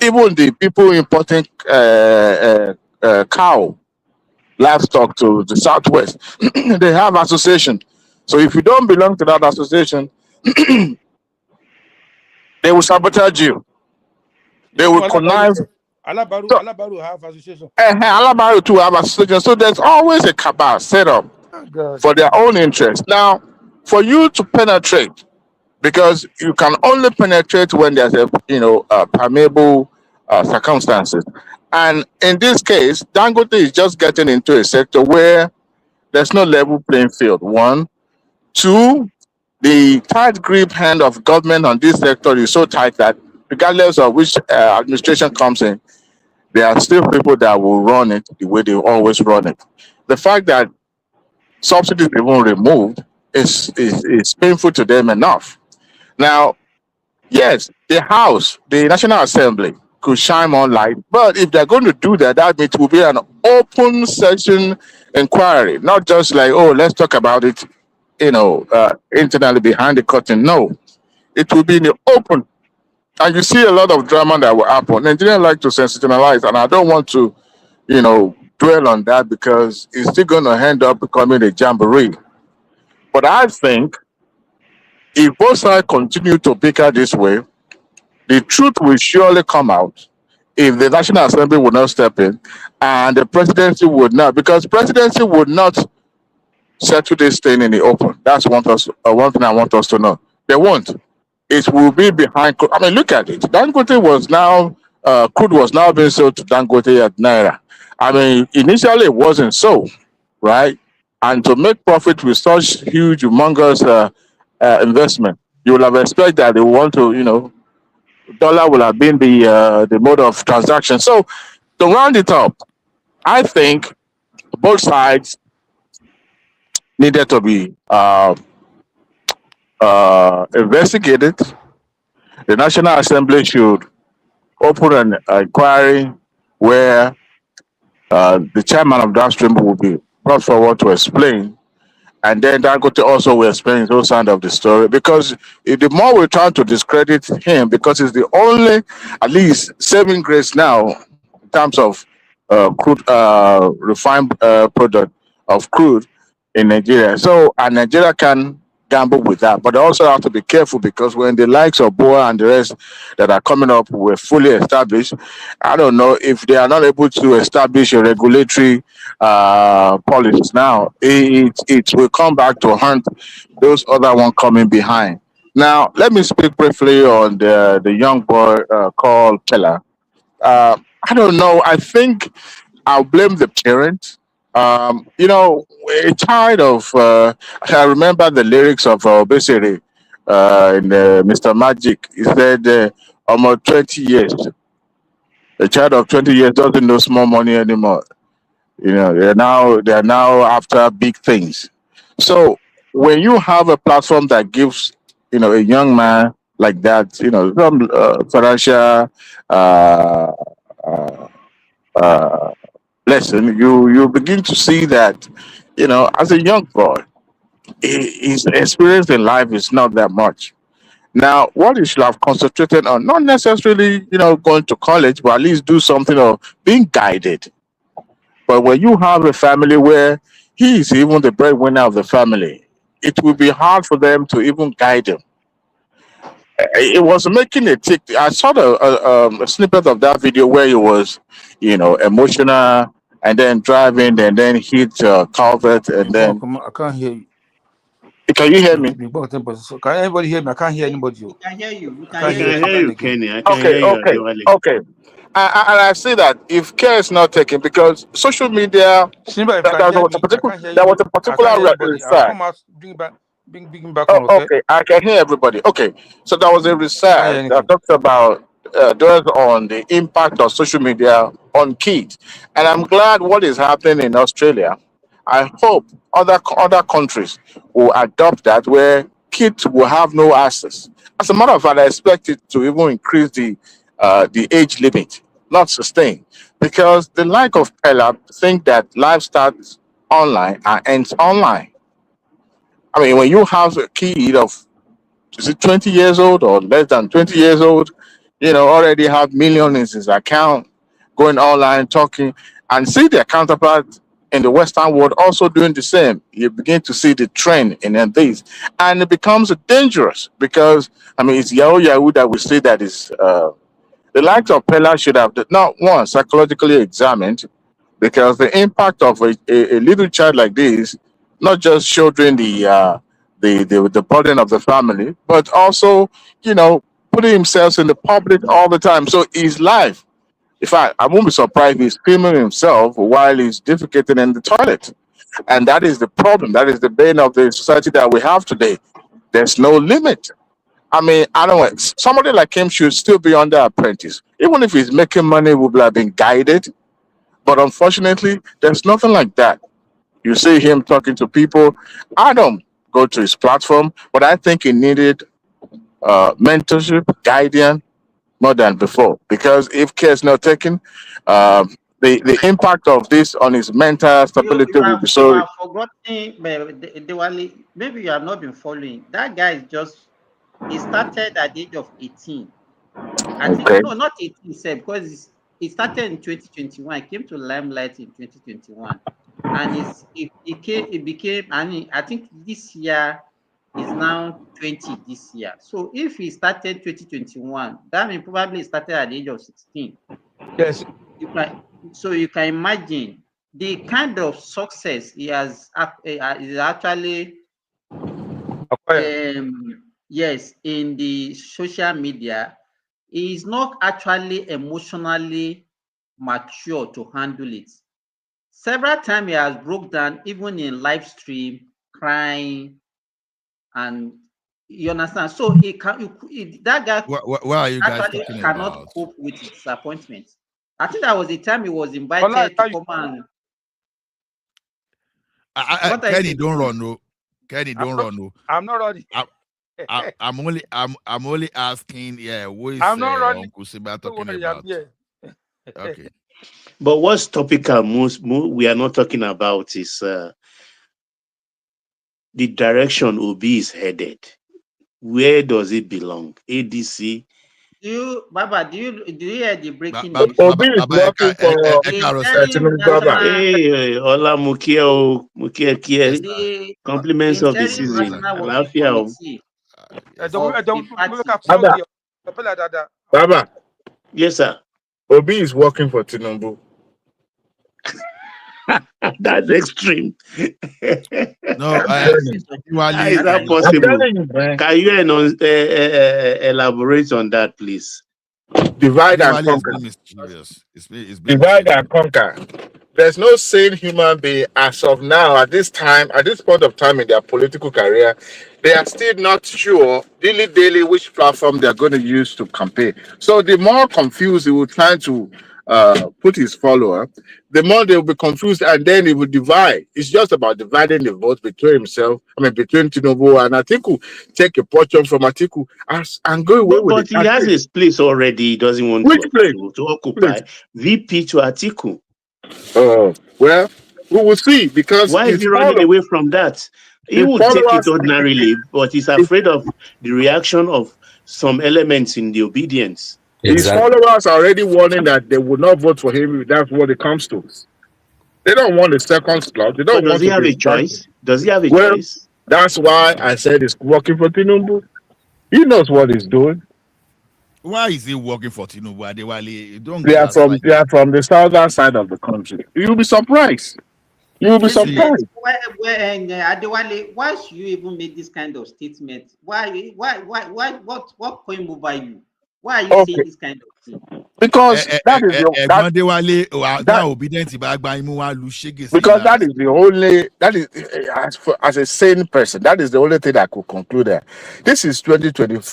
Even the people importing cow, livestock to the southwest, they have association. So if you don't belong to that association, they will sabotage you. They will connive. Alabaru have association. Alabaru too have association. So there's always a cabal set up for their own interest. Now, for you to penetrate, because you can only penetrate when there's permeable circumstances. And in this case, Dangote is just getting into a sector where there's no level playing field. One. Two, the tight grip hand of government on this sector is so tight that regardless of which administration comes in, there are still people that will run it the way they always run it. The fact that subsidies even removed is painful to them enough. Now, yes, the House, the National Assembly could shine more light, but if they're going to do that, that means it will be an open session inquiry, not just like, oh, let's talk about it, internally behind the curtain. No, it will be in the open. And you see a lot of drama that will happen. Nigerians like to sensationalize, and I don't want to, dwell on that because it's still going to end up becoming a jamboree. But I think if both sides continue to bicker this way, the truth will surely come out if the National Assembly would not step in and the presidency would not, because presidency would not settle this thing in the open. That's one thing I want us to know. They won't. It will be behind. I mean, look at it. Dangote was now crude was now being sold to Dangote at Naira. I mean, initially it wasn't so, right? And to make profit with such huge, humongous investment, you will have expected that they want to, dollar will have been the mode of transaction. So to round it up, I think both sides needed to be investigated. The National Assembly should open an inquiry where the chairman of downstream will be brought forward to explain, and then Dangote also will explain his own side of the story. Because the more we're trying to discredit him, because he's the only, at least, saving grace now in terms of crude, refined product of crude in Nigeria. So, and Nigeria can gamble with that, but they also have to be careful, because when the likes of Boa and the rest that are coming up were fully established, I don't know if they are not able to establish a regulatory policies now. It will come back to hunt those other one coming behind. Now, let me speak briefly on the young boy called Pella. I don't know. I think I'll blame the parents. A child of I remember the lyrics of Obesere in Mr. Magic. He said, almost 20 years. A child of 20 years doesn't know small money anymore. They're now after big things. So when you have a platform that gives a young man like that some financial uh, uh, uh, lesson, you begin to see that as a young boy, his experience in life is not that much. Now, what he should have concentrated on, not necessarily going to college, but at least do something or being guided. But when you have a family where he is even the breadwinner of the family, it will be hard for them to even guide him. It was making a tick. I saw a snippet of that video where he was, emotional, and then driving, and then hit culvert, and then. I can't hear you. Can you hear me? Can anybody hear me? I can't hear anybody. We can hear you. We I can can't I hear hear can you. hear Fulani you, again. Kenny. I can Okay, hear you, okay, Adewale. okay. And I see that if care is not taken, because social media, Simba, if you there, can there hear was a me, I particular, can't hear there was you. a I can't particular hear anybody. I'll research. come out, bring him back Oh, on, okay? okay, I can hear everybody. Okay, so there was a I can't hear research that anything. talks about dwells on the impact of social media on kids, and I'm glad what is happening in Australia. I hope other countries will adopt that, where kids will have no access. As a matter of fact, I expect it to even increase the age limit, not sustain, because the like of Pella think that life starts online and ends online. I mean, when you have a kid of, is it 20 years old or less than 20 years old, already have millions in his account, going online, talking, and see their counterpart in the Western world also doing the same. You begin to see the trend in this, and it becomes dangerous because, I mean, it's Yahoo Yahoo that we say that is, the likes of Pella should have, not one, psychologically examined, because the impact of a little child like this, not just shouldering the burden of the family, but also putting himself in the public all the time. So his life. In fact, I won't be surprised if he's filming himself while he's defecating in the toilet, and that is the problem. That is the bane of the society that we have today. There's no limit. I mean, I don't know. Somebody like him should still be under apprentice, even if he's making money. Would have been guided, but unfortunately, there's nothing like that. You see him talking to people. I don't go to his platform, but I think he needed mentorship, guidance more than before. Because if care is not taken, the impact of this on his mental stability will be You so. have forgotten, Dewali, maybe you have not been following. That guy is just, he started at the age of 18. I think, Okay. no, not 18, sir, because it started in 2021. It came to limelight in 2021. And it became, I mean, I think this year is now 20 this year. So if he started 2021, that means probably he started at the age of 16. Yes. So you can imagine the kind of success he has is actually yes, in the social media. he is not actually emotionally mature to handle it. Several times he has broke down, even in live stream, crying, and you understand. So he can that guy What are you guys actually talking cannot about? cope with disappointment. I think that was the time he was Ola, invited to come and what are you Kenny, saying? don't run, no. Kenny, don't run, no. I'm not ready. I'm only asking, yeah, who is I'm not running. Uncle Siba Don't talking worry, I'm about? here. Okay. But what's topical we are not talking about is the direction Obi is headed. Where does it belong? ADC. Baba, do you hear the breaking Baba, news? Obi is working for The interim Baba. national Hey, Ola Mukie, the compliments of the interim season. national working Alafia. committee of the Baba. party. Baba. Yes, sir. Obi is working for Tinubu. That's extreme. No, How is that I'm possible? telling you, man. Can you elaborate on that, please? Divide and Adewale is conquer. being mischievous. It's being Divide mischievous. and conquer. There's no sane human being as of now, at this time, at this point of time in their political career, they are still not sure daily which platform they're going to use to campaign. So the more confused he will try to put his follower, the more they will be confused, and then he will divide. It's just about dividing the vote between himself, between Tinubu and Atiku. Take a portion from Atiku and go away with it. But he has his place already. He doesn't want Which place? to occupy. VP to Atiku. Well, we will see because Why is he running away from that? He his would take it followers, ordinarily, but he's afraid of the reaction of some elements in the obedience. his followers are already warning that they will not vote for him if that's what it comes to. They don't want a second slot. They But don't does want he to have be a choice? Does he have a well, choice? that's why I said it's working for Tinubu. He knows what he's doing. Why is he working for Tinubu? Adewale, don't They are gaslight. from the southern side of the country. You'll be surprised. You will be surprised. Adewale, why should you even make this kind of statement? What point over you? Why are you saying this kind of thing? Because that is the only as a sane person, that is the only thing I could conclude there. This is 2020.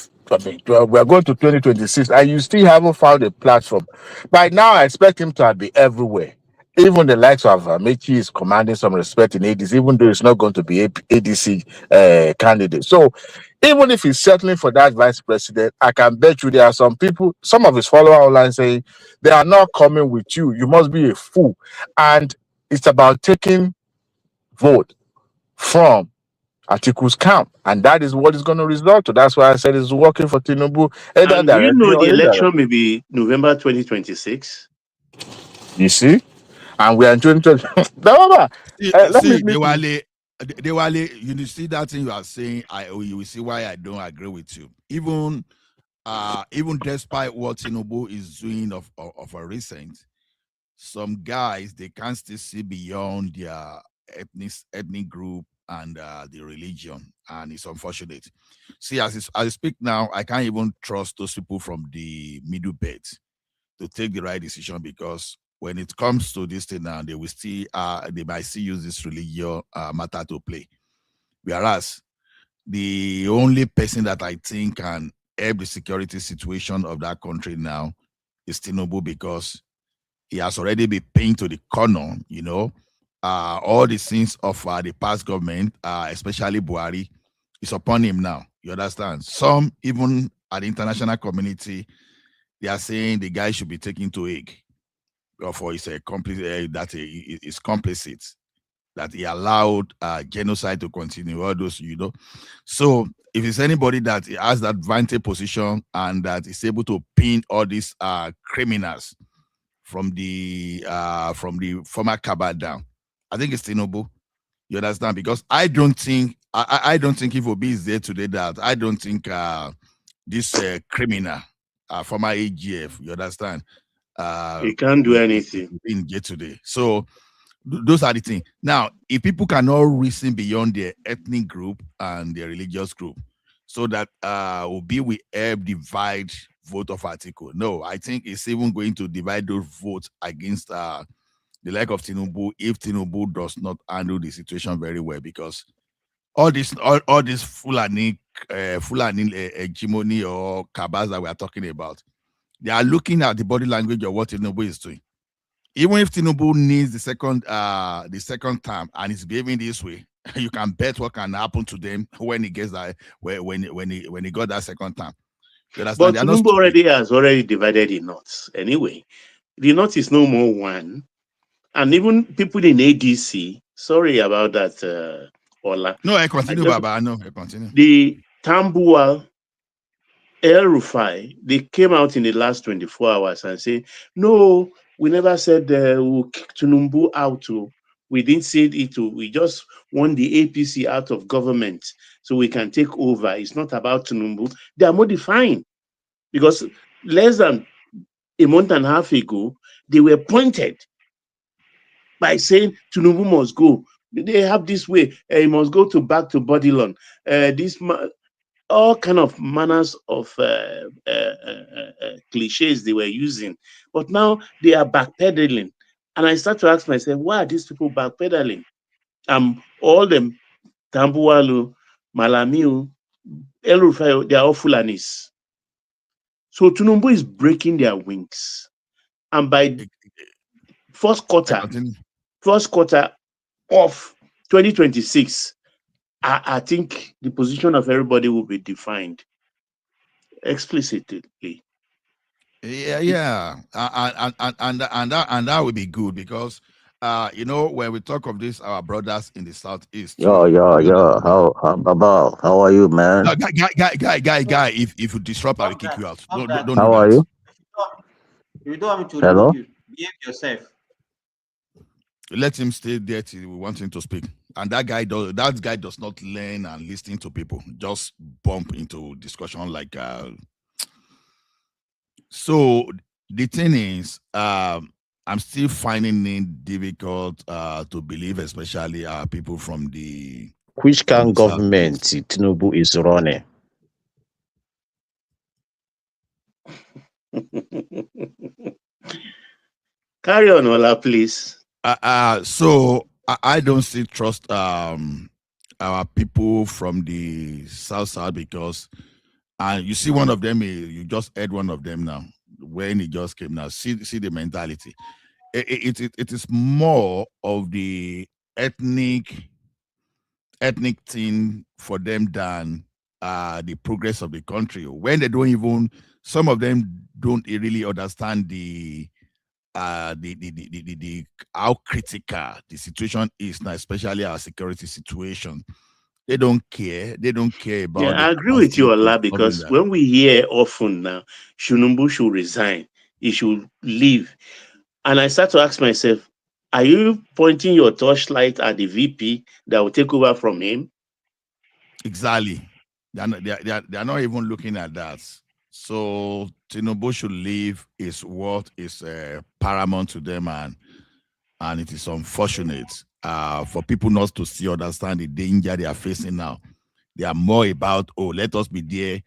We are going to 2026, and you still haven't found a platform. By now, I expect him to be everywhere. Even the likes of Mechi is commanding some respect in ADC, even though it's not going to be ADC candidate. So, even if he's settling for that vice president, I can bet you there are some people, some of his followers online saying they are not coming with you. You must be a fool. And it's about taking vote from Atiku's camp. And that is what is going to result to. That's why I said it's working for Tinubu, either And do you directly know or the indirectly. election may be November 2026? You see? And we are in 2020. Dewale, you see that thing you are saying, you will see why I don't agree with you. Even despite what Tinubu is doing of a recent, some guys they can't still see beyond their ethnic group and the religion, and it's unfortunate. See, as I speak now, I can't even trust those people from the middle belt to take the right decision, because when it comes to this thing now, they will still they might still use this religion matter to play. Whereas the only person that I think can help the security situation of that country now is Tinubu, because he has already been pinned to the corner, all the sins of the past government, especially Buhari, is upon him now. You understand? Some, even at the international community, they are saying the guy should be taken to Hague for his that he is complicit, that he allowed genocide to continue, all those, So if it's anybody that has that vantage position and that is able to pin all these criminals from the former cabal down, I think it's Tinubu. You understand? Because I don't think if Obi is there today, that I don't think this criminal, former AGF, you understand? He can't do anything. In get today. So those are the things. Now, if people cannot reason beyond their ethnic group and their religious group, so that Obi will help divide vote of Atiku. No, I think it's even going to divide those votes against the like of Tinubu if Tinubu does not handle the situation very well, because all this Fulani hegemony or cabals that we are talking about, they are looking at the body language of what Tinubu is doing. Even if Tinubu needs the second term and is behaving this way, you can bet what can happen to them when he gets that when he got that second term. You understand? But They are not Tinubu stupid. has already divided the North. Anyway, the North is no more one. And even people in ADC, sorry about that, Ola. No, I continue, Baba. I know. I continue. The Tambuwal, El Rufai, they came out in the last 24 hours and say, no, we never said we'll kick Tinubu out. We didn't say it. We just want the APC out of government so we can take over. It's not about Tinubu. They are modifying, because less than a month and a half ago, they were pointed by saying Tinubu must go. They have this way. He must go back to Bodilon. All kind of manners of cliches they were using. But now they are backpedaling. And I start to ask myself, why are these people backpedaling? All them, Tambuwalu, Malamiu, El Rufai, they are all Fulanis. So Tinubu is breaking their wings. And by first quarter of 2026, I think the position of everybody will be defined explicitly. Yeah, and that would be good, because when we talk of this, our brothers in the southeast. How Baba? How are you, man? Guy, if you disrupt, I will kick you out. Don't do How are that. you? You don't want to Hello? remove you. Behave yourself. Let him stay there till we want him to speak. And that guy does not learn and listen to people. Just bump into discussion like so the thing is, I'm still finding it difficult to believe, especially people from the Which kind the government Tinubu is running? Carry on, Ola, please. So I don't still trust our people from the south, because you see one of them, you just heard one of them now when he just came now. See the mentality. It is more of the ethnic thing for them than the progress of the country. When they don't even, some of them don't really understand the how critical the situation is now, especially our security situation. They don't care. They don't care about. Yeah, I agree with you, Ola, because when we hear often now, Tinubu should resign, he should leave. And I start to ask myself, are you pointing your torchlight at the VP that will take over from him? Exactly. They are not even looking at that. So Tinubu should leave is what is paramount to them, and it is unfortunate for people not to see, understand the danger they are facing now. They are more about, let us be there.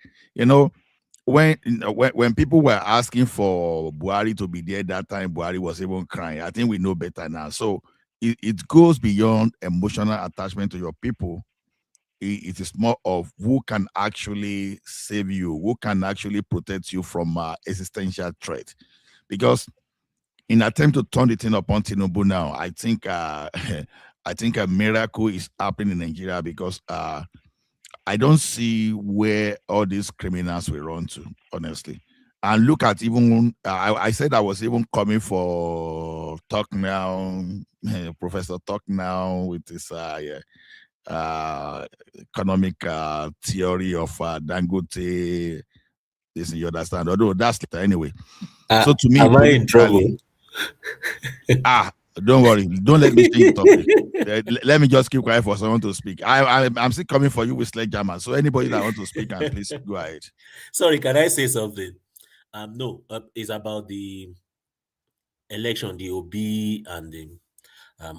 When people were asking for Buhari to be there that time, Buhari was even crying. I think we know better now. So it goes beyond emotional attachment to your people. It is more of who can actually save you, who can actually protect you from existential threat. Because in attempt to turn the thing upon Tinubu now, I think I think a miracle is happening in Nigeria, because I don't see where all these criminals will run to, honestly. And look at even I said I was even coming for Talk Now, Professor Talk Now with this economic theory of Dangote. This, you understand? Although that's anyway. So to me, am I in trouble? Don't worry. Don't let me change the topic. Let me just keep quiet for someone to speak. I'm still coming for you with sledgehammer. So anybody that wants to speak, can please go ahead. Sorry, can I say something? No, it's about the election, the OB and the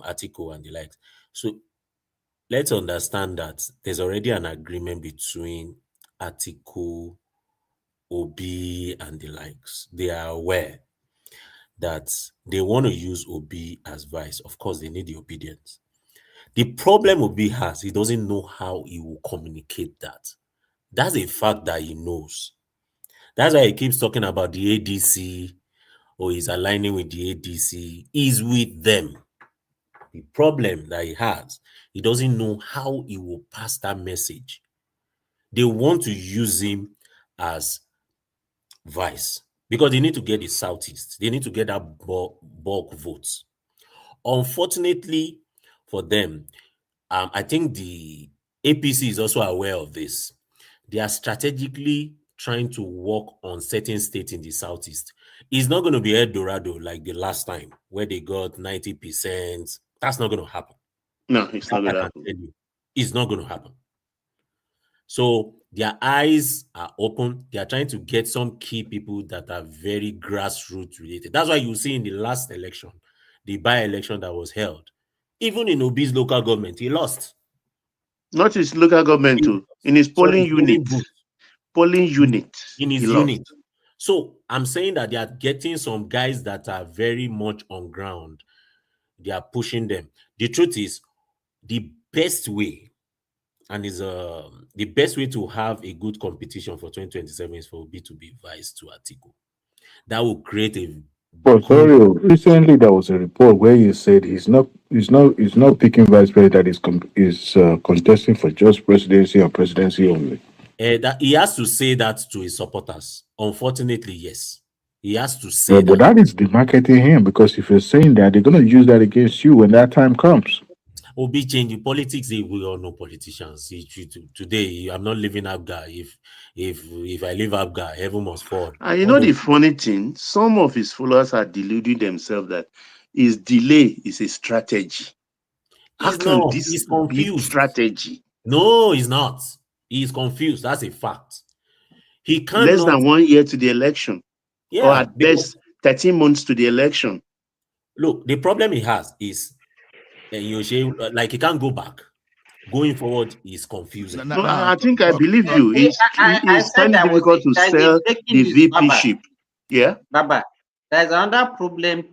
article and the likes. So let's understand that there's already an agreement between Atiku, Obi and the likes, they are aware that they want to use Obi as vice. Of course, they need the obedience. The problem Obi has, he doesn't know how he will communicate that. That's a fact that he knows. That's why he keeps talking about the ADC, or he's aligning with the ADC. He's with them. The problem that he has, he doesn't know how he will pass that message. They want to use him as vice because they need to get the Southeast. They need to get that bulk votes. Unfortunately for them, I think the APC is also aware of this. They are strategically trying to work on certain states in the Southeast. It's not going to be El Dorado like the last time where they got 90%. That's not going to happen. No, it's not going to happen. Tell you, it's not going to happen. So their eyes are open. They are trying to get some key people that are very grassroots related. That's why you see in the last election, the by-election that was held, even in Obi's local government, he lost. Not his local government too. In his polling unit. Polling unit. In his unit. So I'm saying that they are getting some guys that are very much on ground. They are pushing them. The truth is, the best way, and is the best way to have a good competition for 2027 is for Obi to be vice to Atiku. That will create a. But sorry, recently there was a report where you said he's not picking vice president. He's contesting for just presidency and presidency only. That he has to say that to his supporters. Unfortunately, yes, he has to say that. But that is demarketing him, because if you're saying that, they're going to use that against you when that time comes. Obi changing politics. We all know politicians. Today, I'm not leaving Abga. If I leave Abga, heaven must fall. And you know the funny thing, some of his followers are deluding themselves that his delay is a strategy. How can this be strategy? No, he's not. He's confused. That's a fact. He can't. Less than 1 year to the election. Yeah, or at best 13 months to the election. Look, the problem he has is like he can't go back. Going forward is confusing. No, I think I believe you. It's kind of difficult to sell the VP ship. Yeah, Baba, there's another problem.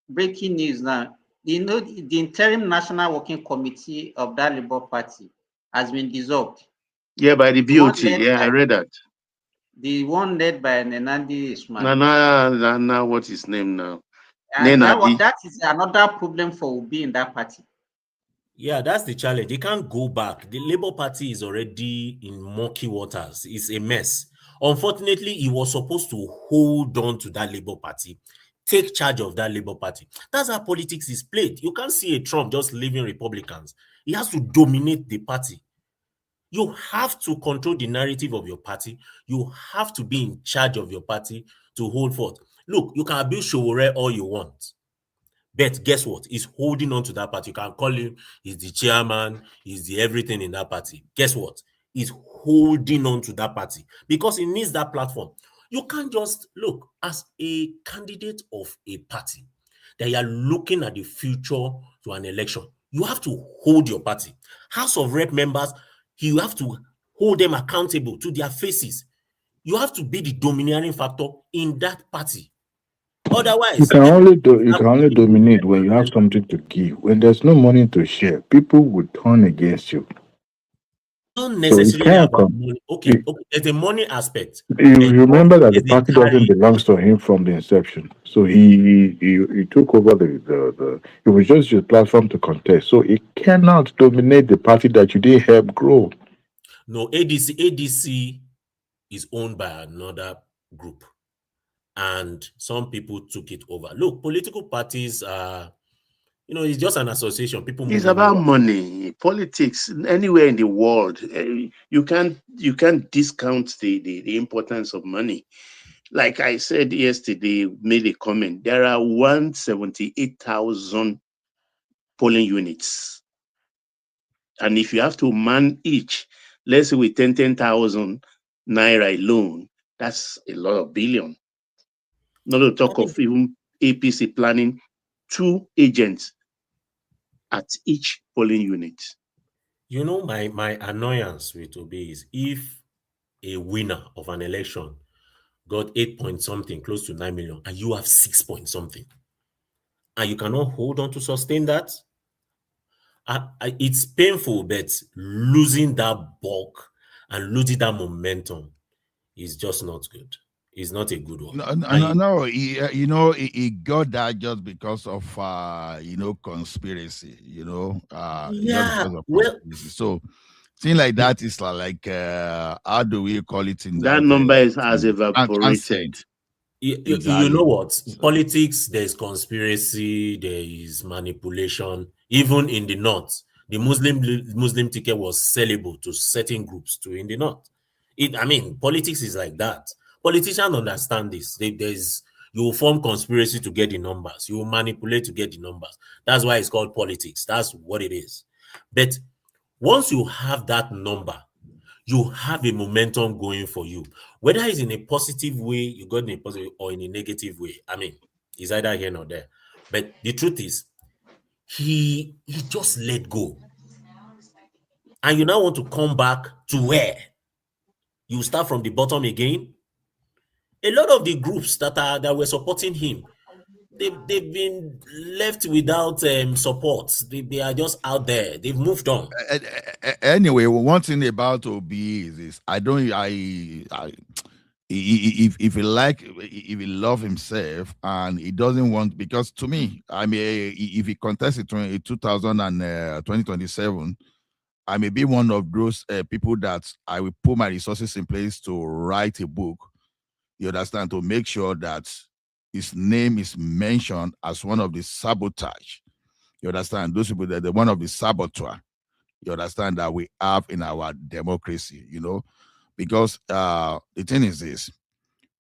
Breaking news now. You know, the interim national working committee of that Labour Party has been dissolved. Yeah, by the BOT. Yeah, I read that. The one led by Nenandi Ismail. Nana, what's his name now? That is another problem for Obi in that party. Yeah, that's the challenge. They can't go back. The Labour Party is already in murky waters. It's a mess. Unfortunately, he was supposed to hold on to that Labour Party, take charge of that Labour Party. That's how politics is played. You can't see a Trump just leaving Republicans. He has to dominate the party. You have to control the narrative of your party. You have to be in charge of your party to hold forth. Look, you can abuse Showore all you want. But guess what? He's holding on to that party. You can call him, he's the chairman, he's the everything in that party. Guess what? He's holding on to that party because he needs that platform. You can't just look as a candidate of a party that you are looking at the future to an election. You have to hold your party. House of Rep members, you have to hold them accountable to their faces. You have to be the domineering factor in that party. Otherwise, you can only dominate when you have something to give. When there's no money to share, people will turn against you. Not necessarily about money. Okay, there's a money aspect. You remember that the party doesn't belong to him from the inception. So he took over the it was just your platform to contest. So it cannot dominate the party that you didn't help grow. No, ADC is owned by another group. And some people took it over. Look, political parties are, it's just an association. It's about money. Politics anywhere in the world, you can't discount the importance of money. Like I said yesterday, made a comment. There are 178,000 polling units, and if you have to man each, let's say with 10,000 naira alone, that's a lot of billion. Not to talk of even APC planning 2 agents at each polling unit. My annoyance with Obi is if a winner of an election got 8 point something, close to 9 million, and you have 6 point something, and you cannot hold on to sustain that. It's painful, but losing that bulk and losing that momentum is just not good. It's not a good one. No. He got that just because of conspiracy. Just Yeah, because of well, conspiracy. So thing like that is like how do we call it in That that number has transcend. evaporated. you know Exactly. what? Politics, there's conspiracy, there is manipulation. Even in the north, the Muslim ticket was sellable to certain groups too in the north. Politics is like that. Politicians understand this. You will form conspiracy to get the numbers. You will manipulate to get the numbers. That's why it's called politics. That's what it is. But once you have that number, you have a momentum going for you. Whether it's in a positive way, you got in a positive or in a negative way. It's either here or there. But the truth is, he just let go. And you now want to come back to where? You start from the bottom again. A lot of the groups that were supporting him, they've been left without support. They are just out there. They've moved on. Anyway, one thing about Obi is this: if he love himself and he doesn't want, because to me, if he contests in 2027, I may be one of those people that I will put my resources in place to write a book. You understand, to make sure that his name is mentioned as one of the sabotage. You understand, those people that they're one of the saboteur. You understand that we have in our democracy. Because the thing is this: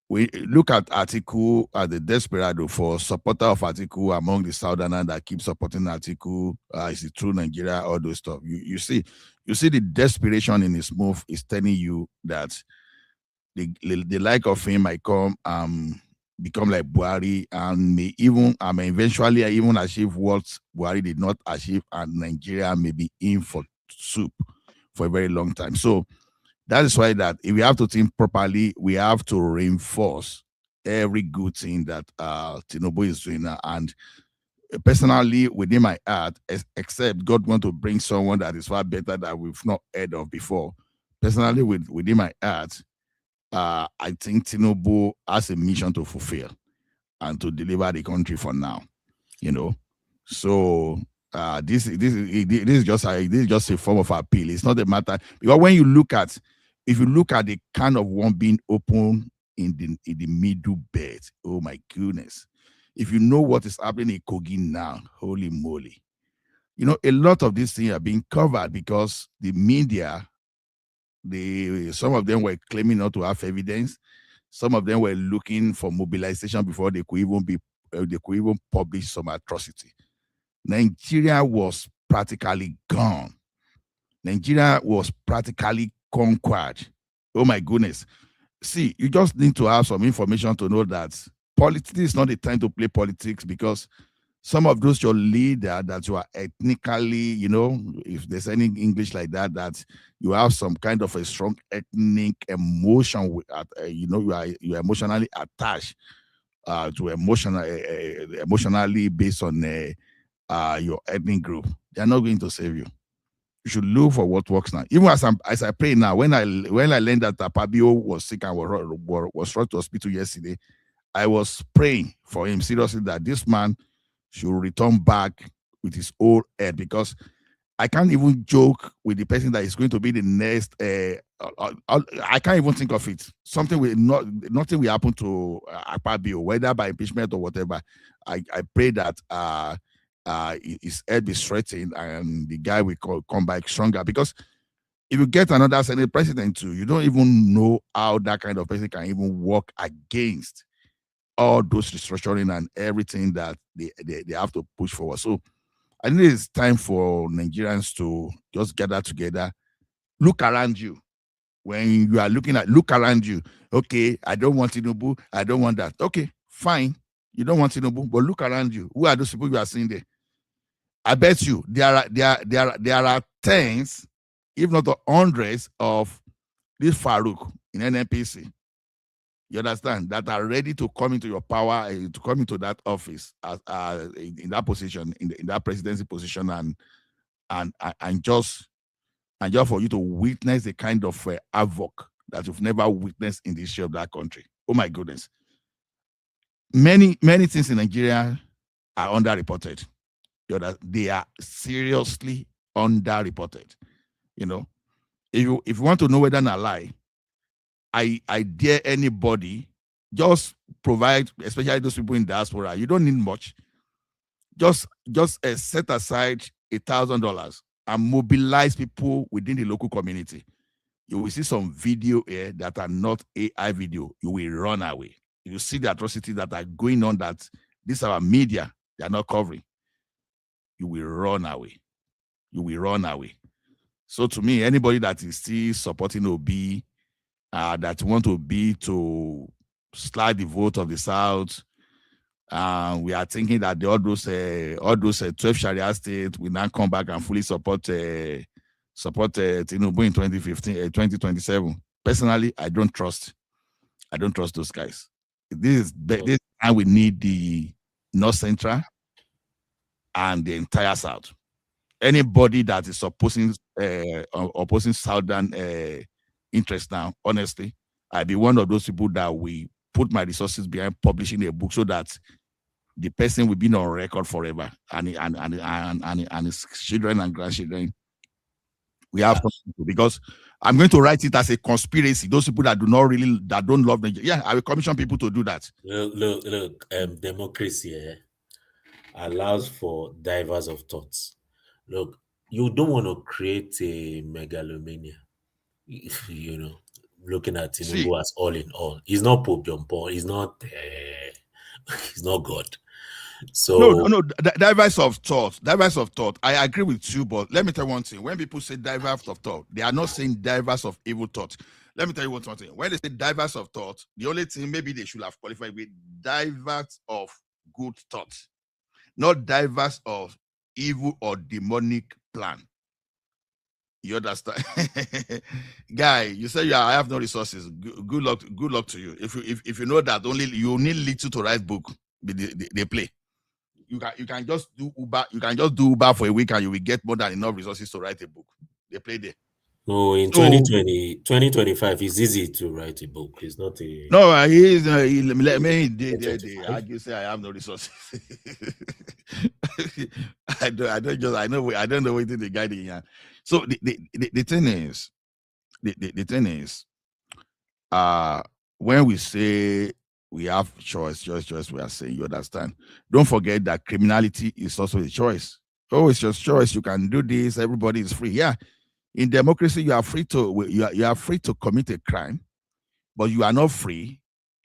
we look at Atiku as the desperado for supporter of Atiku among the Southerners that keep supporting Atiku. Is it true Nigeria? All those stuff. You see the desperation in his move is telling you that the like of him might become like Buhari and may even eventually even achieve what Buhari did not achieve, and Nigeria may be in for soup for a very long time. So that is why that if we have to think properly, we have to reinforce every good thing that Tinubu is doing now. And personally, within my heart, except God want to bring someone that is far better that we've not heard of before. Personally, within my heart, I think Tinubu has a mission to fulfill and to deliver the country for now. So this is just a form of appeal. It's not a matter, because when you look at the kind of one being open in the middle belt, oh my goodness! If you know what is happening in Kogi now, holy moly! A lot of these things are being covered because the media, some of them were claiming not to have evidence. Some of them were looking for mobilization before they could even publish some atrocity. Nigeria was practically gone. Nigeria was practically conquered. Oh my goodness. See, you just need to have some information to know that politics is not the time to play politics, because some of those your leader that you are ethnically, if there's any English like that, that you have some kind of a strong ethnic emotion with, you are emotionally attached to emotionally based on your ethnic group. They're not going to save you. You should look for what works now. Even as I pray now, when I learned that Tapabio was sick and was rushed to hospital yesterday, I was praying for him seriously that this man should return back with his old head, because I can't even joke with the person that is going to be the next. I can't even think of it. Nothing will happen to Akpabio, whether by impeachment or whatever. I pray that his head be straightened and the guy will come back stronger. Because if you get another Senate president too, you don't even know how that kind of person can even work against all those restructuring and everything that they have to push forward. So I think it's time for Nigerians to just gather together, look around you. When you are look around you. Okay, I don't want Tinubu, I don't want that. Okay, fine. You don't want Tinubu, but look around you. Who are those people you are seeing there? I bet you there are tens, if not hundreds, of this Farouk in NNPC. You understand? That are ready to come into your power, to come into that office as in that position, in that presidency position, and just for you to witness the kind of havoc that you've never witnessed in the history of that country. Oh my goodness! Many things in Nigeria are underreported. They are seriously underreported. You know, if you want to know whether or not lie, I dare anybody, just provide, especially those people in diaspora. You don't need much. Just set aside $1,000 and mobilize people within the local community. You will see some video here that are not AI video. You will run away. You see the atrocities that are going on that these are our media, they are not covering. You will run away. You will run away. So to me, anybody that is still supporting OB, that want to be to slide the vote of the South, we are thinking that all those 12 Sharia states will now come back and fully support Tinubu in 2027. Personally, I don't trust those guys. This time we need the North Central and the entire South. Anybody that is opposing Southern interest now, honestly, I'll be one of those people that we put my resources behind publishing a book so that the person will be on record forever, and his children and grandchildren. We have because I'm going to write it as a conspiracy. Those people that don't love Nigeria, I will commission people to do that. Look. Democracy allows for diverse of thoughts. Look, you don't want to create a megalomania. You know, looking at Tinubu as all in all. He's not Pope John Paul. He's not. He's not God. So no, diverse of thought. I agree with you, but let me tell you one thing. When people say diverse of thought, they are not saying diverse of evil thought. Let me tell you one thing. When they say diverse of thought, the only thing maybe they should have qualified with diverse of good thought, not diverse of evil or demonic plan. You understand? Guy, you say I have no resources. Good luck to you. If you know that only you need little to write book, they play. You can just do Uber. You can just do Uber for a week and you will get more than enough resources to write a book. They play there. No, in 2025, it's easy to write a book. It's not a. No, they argue say I have no resources. I don't know what the guy did here. So the thing is, the thing is, when we say we have choice, we are saying, you understand. Don't forget that criminality is also a choice. Oh, it's just choice. You can do this. Everybody is free. Yeah. In democracy, you are free to commit a crime, but you are not free.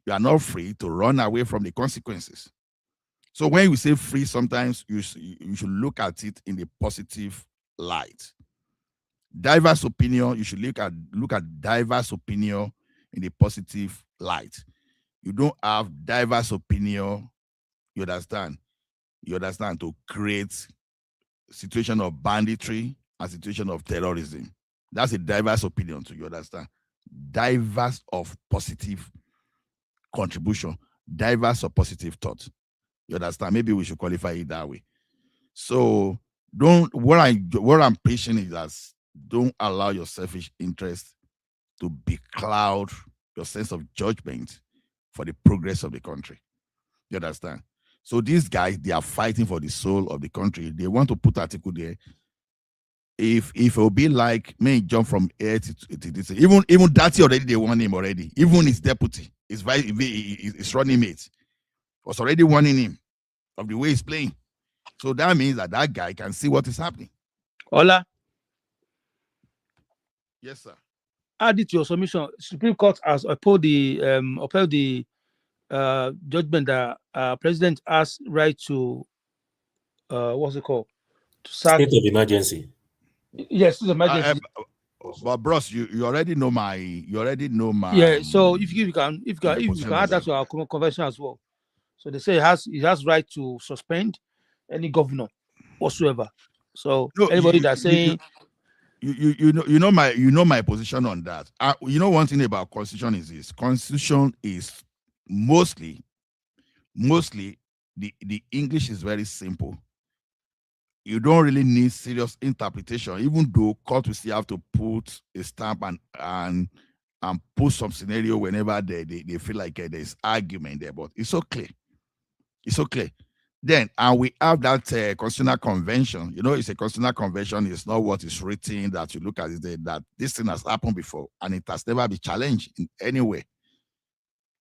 You are not free to run away from the consequences. So when we say free, sometimes you should look at it in the positive light. Diverse opinion, you should look at diverse opinion in the positive light. You don't have diverse opinion, you understand, to create a situation of banditry, a situation of terrorism. That's a diverse opinion, so you understand. Diverse of positive contribution, diverse of positive thought. You understand? Maybe we should qualify it that way. So what I'm preaching is that don't allow your selfish interest to becloud your sense of judgment for the progress of the country. You understand? So these guys, they are fighting for the soul of the country. They want to put article there. If it will be like me jump from air to this, even Dati already, they want him already. Even his deputy, his running mate, was already warning him of the way he's playing. So that means that guy can see what is happening. Hola. Yes, sir. Add it to your submission. Supreme Court has upheld the judgment that president has right to what's it called? To state of emergency. Yes, it's emergency. But bros, you already know my. Yeah. So if you can add that to our convention as well. So they say it has right to suspend any governor whatsoever. So anybody that's saying you know my position on that. You know one thing about constitution is this: constitution is mostly the English is very simple. You don't really need serious interpretation, even though court will still have to put a stamp and put some scenario whenever they feel like there's argument there. But it's so clear. It's so clear. Then, and we have that constitutional convention. You know, it's a constitutional convention. It's not what is written that you look at it that this thing has happened before and it has never been challenged in any way.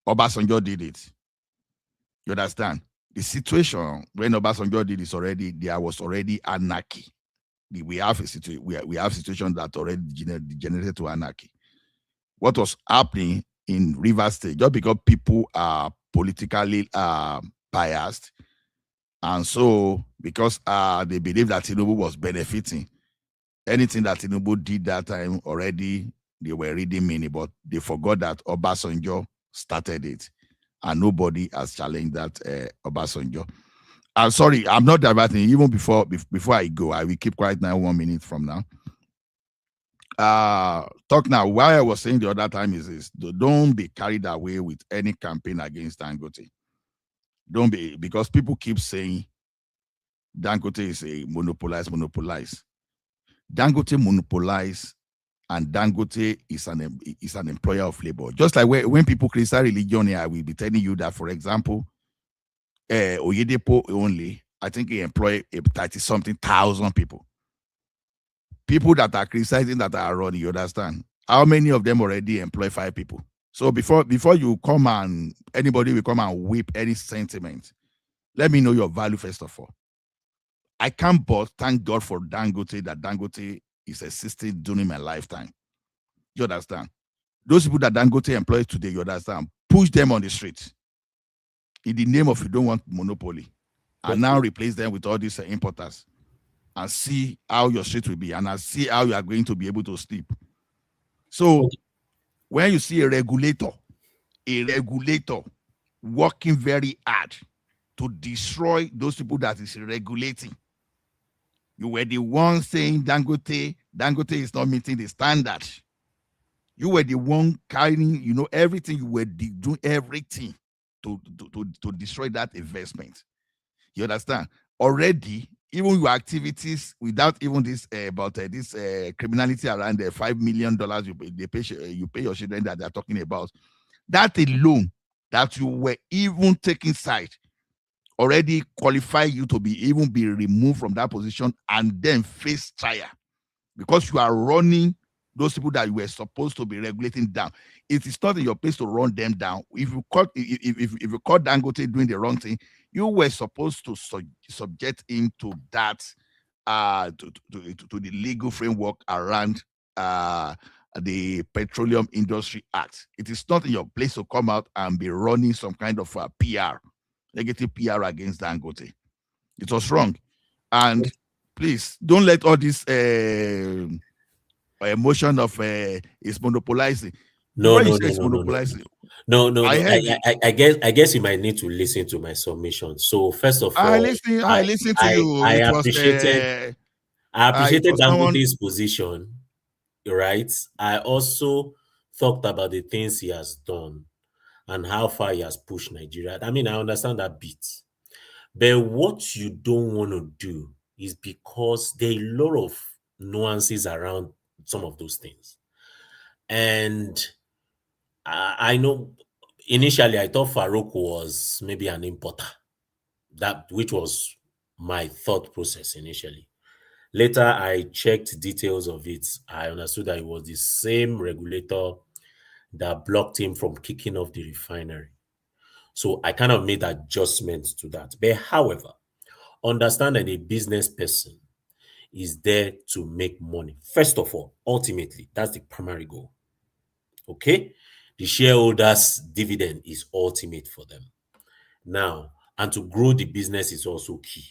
Obasanjo did it. You understand? The situation when Obasanjo did this already, there was already anarchy. We have a situation that already degenerated to anarchy. What was happening in Rivers State, just because people are politically biased, and so because they believe that Tinubu was benefiting, anything that Tinubu did that time already, they were reading meaning, but they forgot that Obasanjo started it, and nobody has challenged that Obasanjo. I'm sorry, I'm not diverting. Even before I go, I will keep quiet now. 1 minute from now. Talk now. Why I was saying the other time is this: don't be carried away with any campaign against Dangote. Don't be, because people keep saying Dangote is a monopolize. Dangote monopolize, and Dangote is an employer of labor. Just like when people criticize religion, I will be telling you that, for example, Oyedepo only, I think he employed 30-something thousand people. People that are criticizing that are running, you understand? How many of them already employ 5 people? So before you come and anybody will come and whip any sentiment, let me know your value first of all. I can't but thank God for Dangote, that Dangote is existing during my lifetime. You understand? Those people that Dangote employs today, you understand, push them on the street in the name of you don't want monopoly, and now replace them with all these importers, and see how your street will be, and I see how you are going to be able to sleep. So when you see a regulator working very hard to destroy those people that is regulating, you were the one saying Dangote is not meeting the standard. You were the one carrying, everything. You were doing everything to destroy that investment. You understand? Already, even your activities without even this about this criminality around the $5 million you pay your children that they're talking about, that alone, that you were even taking side, already qualify you to be removed from that position and then face trial, because you are running those people that you were supposed to be regulating down. It is not in your place to run them down. If you caught Dangote doing the wrong thing, you were supposed to subject him to that to the legal framework around the Petroleum Industry Act. It is not in your place to come out and be running some kind of negative PR against Dangote. It was wrong. And please don't let all this emotion of is monopolizing. No. Monopolizing. No. I guess you might need to listen to my submission. So first of all, I listened to you. I It appreciated Dangote's position, right? I also talked about the things he has done and how far he has pushed Nigeria. I mean, I understand that bit. But what you don't want to do is, because there are a lot of nuances around some of those things. And I know initially I thought Farouk was maybe an importer, which was my thought process initially. Later, I checked details of it. I understood that it was the same regulator that blocked him from kicking off the refinery. So I kind of made adjustments to that. But however, understand that a business person is there to make money. First of all, ultimately, that's the primary goal. Okay? The shareholders' dividend is ultimate for them. Now, and to grow the business is also key.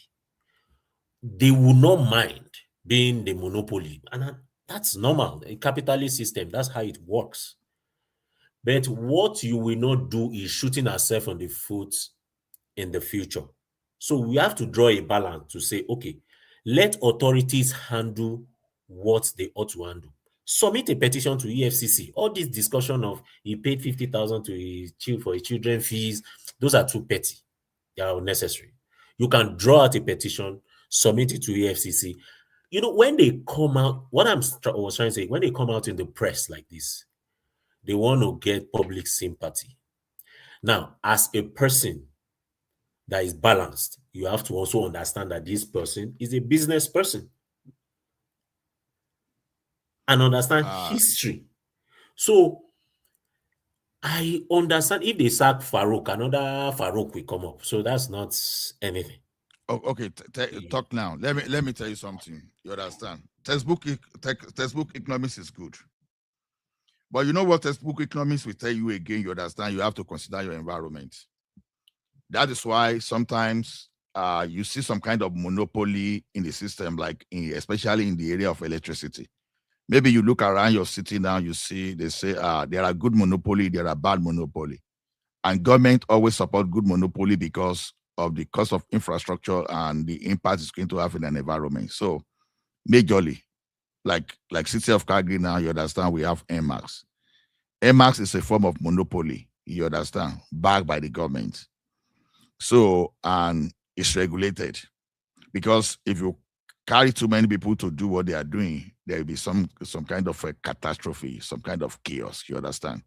They will not mind being the monopoly. And that's normal. A capitalist system, that's how it works. But what you will not do is shooting ourselves on the foot in the future. So we have to draw a balance to say, okay, let authorities handle what they ought to handle. Submit a petition to EFCC. All this discussion of he paid 50,000 to his for his children fees, those are too petty. They are unnecessary. You can draw out a petition, submit it to EFCC. You know, when they come out, what was trying to say, when they come out in the press like this, they want to get public sympathy. Now, as a person that is balanced, you have to also understand that this person is a business person and understand history. So I understand if they sack Farouk, another Farouk will come up. So that's not anything. Oh, okay, talk now. Let me tell you something. You understand? Textbook economics is good, but you know what textbook economics will tell you again. You understand? You have to consider your environment. That is why sometimes you see some kind of monopoly in the system, like especially in the area of electricity. Maybe you look around your city now, you see they say there are good monopoly, there are bad monopoly, and government always support good monopoly because of the cost of infrastructure and the impact it's going to have in an environment. So majorly, like city of Calgary now, you understand we have MX. MX is a form of monopoly, you understand, backed by the government. So, and it's regulated because if you carry too many people to do what they are doing, there will be some kind of a catastrophe, some kind of chaos, you understand?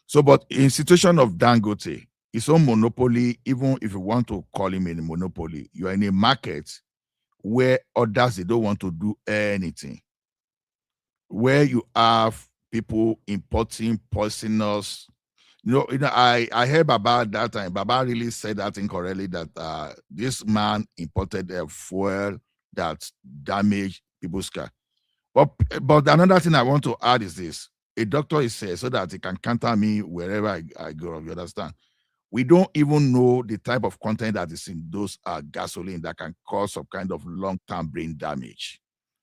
So, but in situation of Dangote, it's own monopoly, even if you want to call him a monopoly, you are in a market where others, they don't want to do anything. Where you have people importing poisonous, I heard Baba at that time. Baba really said that incorrectly, that this man imported a fuel that damaged people's car. But another thing I want to add is this. A doctor is here so that he can counter me wherever I go, you understand? We don't even know the type of content that is in those gasoline that can cause some kind of long-term brain damage.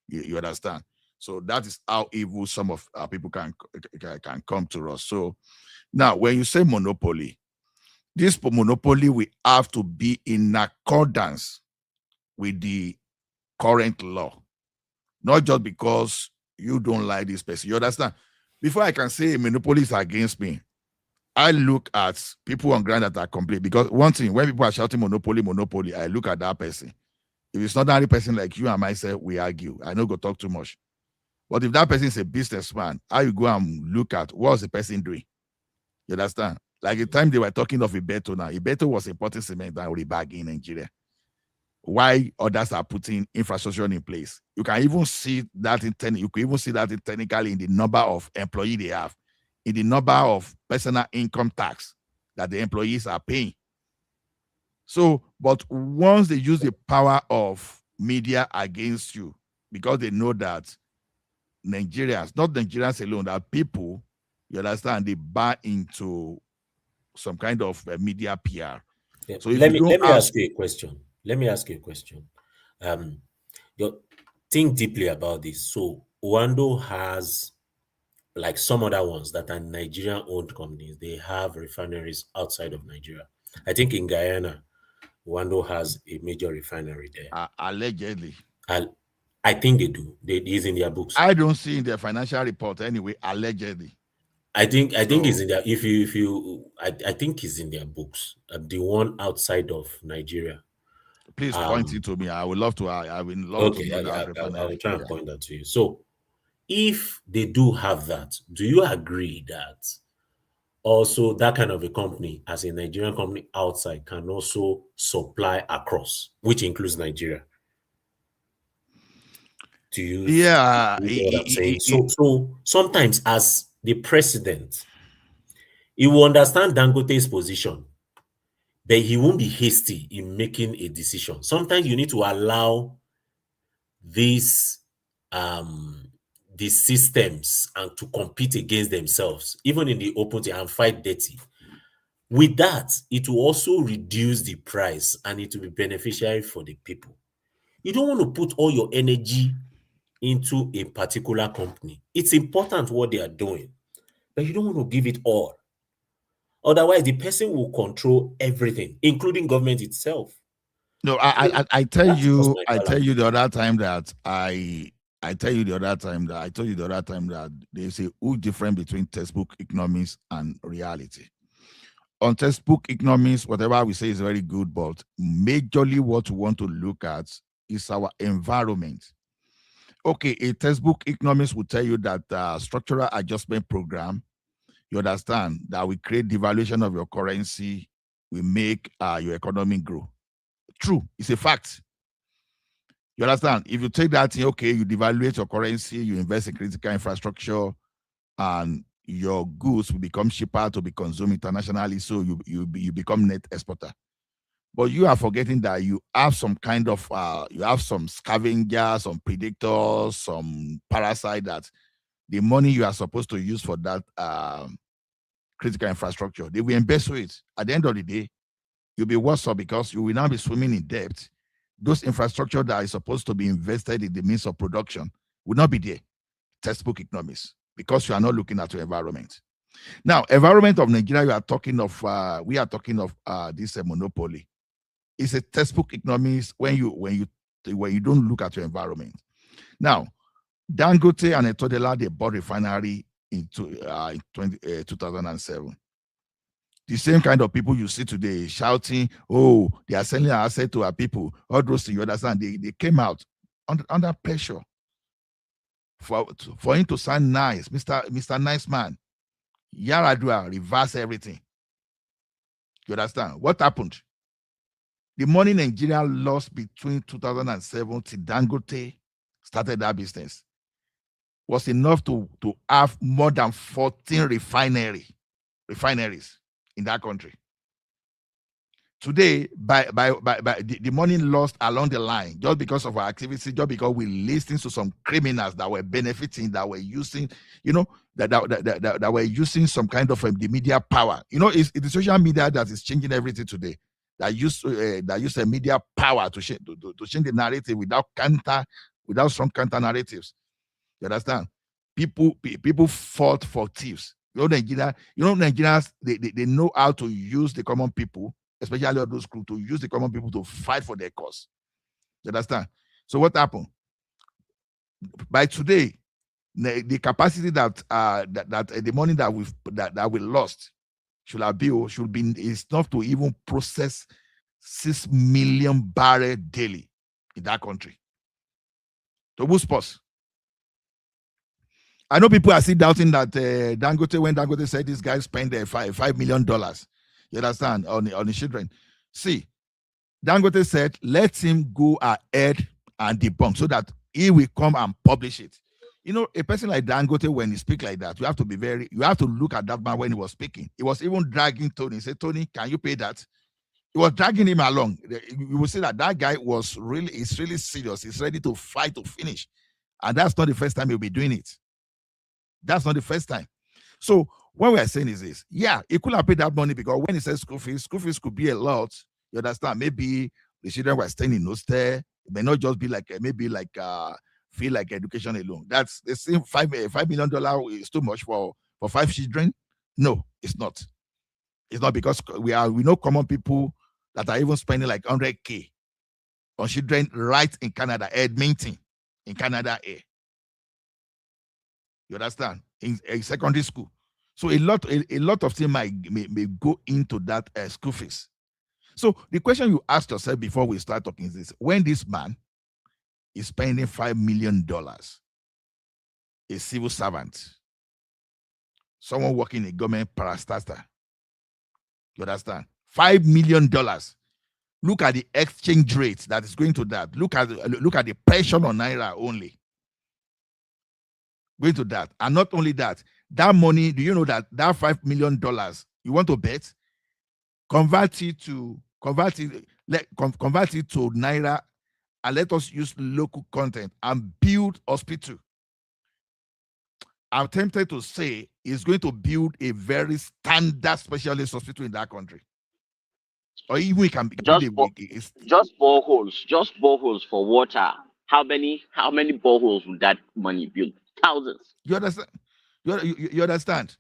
You understand? So that is how evil some of people can come to us. So now, when you say monopoly, this monopoly will have to be in accordance with the current law, not just because you don't like this person. You understand? Before I can say a monopoly is against me, I look at people on ground that are complete. Because one thing, when people are shouting monopoly, monopoly, I look at that person. If it's not that person like you and myself, we argue. I don't go talk too much. But if that person is a businessman, how you go and look at what's the person doing? You understand? Like the time they were talking of Ibeto now, Ibeto was importing cement and rebag in Nigeria. Why others are putting infrastructure in place? You can even see that you can even see that technically in the number of employees they have, in the number of personal income tax that the employees are paying. So, but once they use the power of media against you, because they know that Nigerians, not Nigerians alone, that people, you understand, they buy into some kind of media PR. Yeah. So if let you me don't ask you a question. Let me ask you a question. Think deeply about this. So Wando has, like some other ones that are Nigerian-owned companies, they have refineries outside of Nigeria. I think in Guyana, Wando has a major refinery there. Allegedly. I think they do. It is in their books. I don't see in their financial report anyway. Allegedly. I think it's in their. I think it's in their books. The one outside of Nigeria. Please point it to me. I would love to. I would love to know that refinery. I will try and point that to you. So, if they do have that, do you agree that also that kind of a company, as a Nigerian company outside, can also supply across, which includes Nigeria? Do you? Yeah. You know what I'm saying? So sometimes, as the president, he will understand Dangote's position, but he won't be hasty in making a decision. Sometimes you need to allow these systems and to compete against themselves, even in the open and fight dirty. With that, it will also reduce the price and it will be beneficial for the people. You don't want to put all your energy into a particular company. It's important what they are doing, but you don't want to give it all. Otherwise, the person will control everything, including government itself. No, I tell you the other time that I I tell you the other time that I told you the other time that there's a huge difference between textbook economics and reality. On textbook economics, whatever we say is very good, but majorly what we want to look at is our environment. Okay, a textbook economics will tell you that structural adjustment program, you understand, that we create devaluation of your currency, we make your economy grow. True, it's a fact. You understand? If you take that, okay, you devaluate your currency, you invest in critical infrastructure, and your goods will become cheaper to be consumed internationally, so you become net exporter. But you are forgetting that you have some kind of you have some scavengers, some predators, some parasite that the money you are supposed to use for that critical infrastructure, they will embezzle it. At the end of the day, you'll be worse off because you will now be swimming in debt. Those infrastructure that is supposed to be invested in the means of production will not be there. Textbook economics, because you are not looking at your environment. Now, environment of Nigeria, we are talking of this monopoly. It's a textbook economics when you don't look at your environment. Now, Dangote and Etodela, they bought refinery in 2007. The same kind of people you see today shouting, "Oh, they are selling our asset to our people." All those things, you understand? They came out under pressure for him to sound nice, Mr. Nice Man. Yaradua reverse everything. You understand? What happened? The money Nigeria lost between 2007 till Dangote started that business was enough to have more than 14 refineries in that country. Today, by the money lost along the line, just because of our activity, just because we listened to some criminals that were benefiting, that were using, that were using some kind of the media power. It's the social media that is changing everything today. That use a media power to change the narrative without strong counter narratives. You understand? People fought for thieves. Nigerians, they know how to use the common people, especially all those groups, to use the common people to fight for their cause. You understand? So what happened? By today, the capacity that the money that we lost should be enough to even process 6 million barrels daily in that country. To boost us. I know people are still doubting that Dangote, when Dangote said this guy spent $5 million, you understand, on the children. See, Dangote said, let him go ahead and debunk so that he will come and publish it. A person like Dangote, when he speaks like that, you have to look at that man when he was speaking. He was even dragging Tony. He said, Tony, can you pay that? He was dragging him along. You will see that guy is really serious. He's ready to fight to finish. And that's not the first time he'll be doing it. That's not the first time. So what we're saying is this. Yeah, he could have paid that money because when he says school fees could be a lot. You understand? Maybe the children were staying in hostel. It may not just be feel like education alone. That's the same $5 million is too much for 5 children. No, it's not. It's not, because we know common people that are even spending like 100K on children right in Canada, Edmonton, in Canada. You understand? In secondary school. So a lot of things may go into that school fees. So the question you asked yourself before we start talking is this: when this man is spending $5 million, a civil servant, someone working in government parastatal, you understand? $5 million. Look at the exchange rate that is going to that. Look at the pressure on Naira only. Going to that. And not only that, that money, do you know that $5 million, you want to bet? Convert it to Naira, and let us use local content and build hospital. I'm tempted to say it's going to build a very standard specialist hospital in that country. Or even we can just boreholes for water. How many boreholes would that money build? Thousands. You understand? You understand?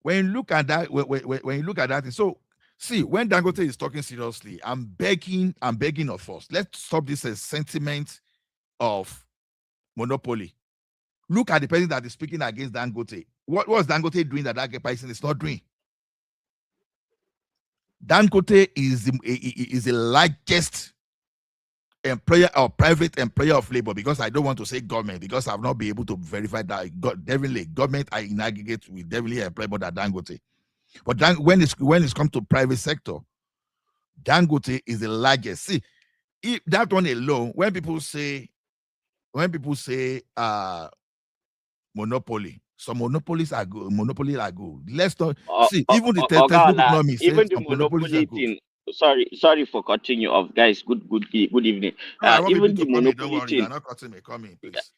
When you look at that, when you look at that, so see, when Dangote is talking seriously, I'm begging of us. Let's stop this sentiment of monopoly. Look at the person that is speaking against Dangote. What was Dangote doing that that person is not doing? Dangote is the largest employer or private employer of labor, because I don't want to say government, because I've not been able to verify that. Definitely, government I in aggregate will definitely employ more than Dangote. But when it's come to private sector, Dangote is the largest. See, if that one alone, when people say monopoly, some monopolies are good. Monopolies are good. Let's not see. Even the textbook Ogala, economy says even the some monopolies are monopoly good. thing. Sorry for cutting you off, guys. Good evening. No, I want people Even the to come in. Don't monopoly worry, you thing. are not cutting me. Come in, please.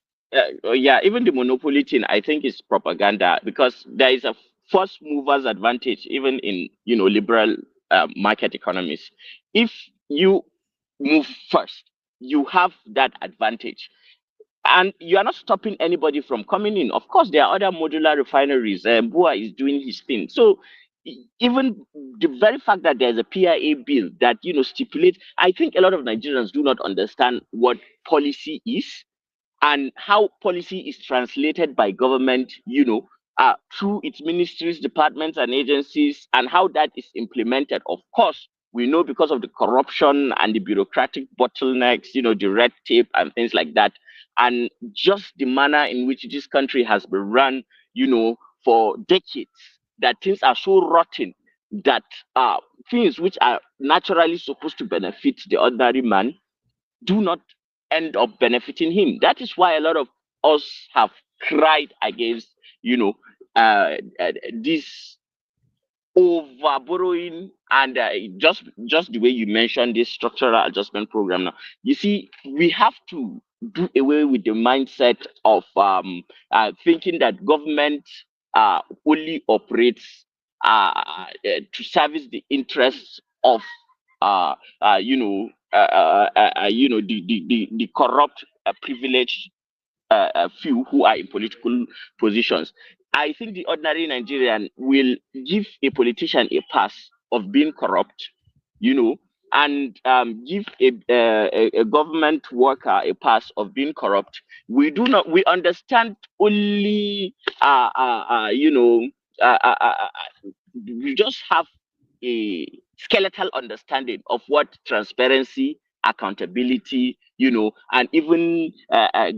Yeah, even the monopoly thing, I think is propaganda, because there is a first movers advantage even in liberal market economies. If you move first, you have that advantage, and you are not stopping anybody from coming in. Of course, there are other modular refineries. Bua is doing his thing. So even the very fact that there's a PIA bill that stipulates, I think a lot of Nigerians do not understand what policy is and how policy is translated by government, through its ministries, departments, and agencies, and how that is implemented. Of course, we know because of the corruption and the bureaucratic bottlenecks, the red tape and things like that, and just the manner in which this country has been run, for decades, that things are so rotten that things which are naturally supposed to benefit the ordinary man do not end up benefiting him. That is why a lot of us have cried against, this over borrowing, and just the way you mentioned this structural adjustment program. Now, you see, we have to do away with the mindset of thinking that government only operates to service the interests of the corrupt, privileged few who are in political positions. I think the ordinary Nigerian will give a politician a pass of being corrupt, and give a government worker a pass of being corrupt. We understand only, we just have a skeletal understanding of what transparency, accountability, and even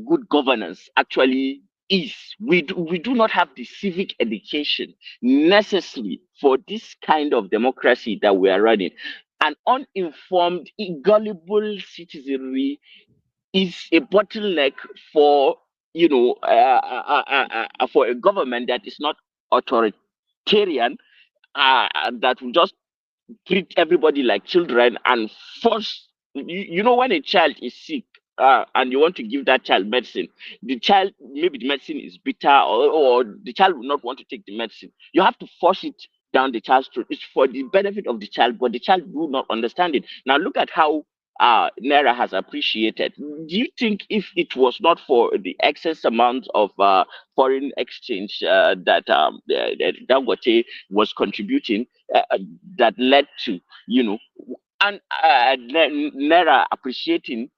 good governance actually is. We do not have the civic education necessary for this kind of democracy that we are running. An uninformed, gullible citizenry is a bottleneck for for a government that is not authoritarian, that will just treat everybody like children and force. When a child is sick, and you want to give that child medicine, the child, maybe the medicine is bitter, or the child will not want to take the medicine. You have to force it down the child's throat. It's for the benefit of the child, but the child do not understand it. Now look at how Naira has appreciated. Do you think if it was not for the excess amount of foreign exchange that Dangote was contributing, that led to, and Naira appreciating,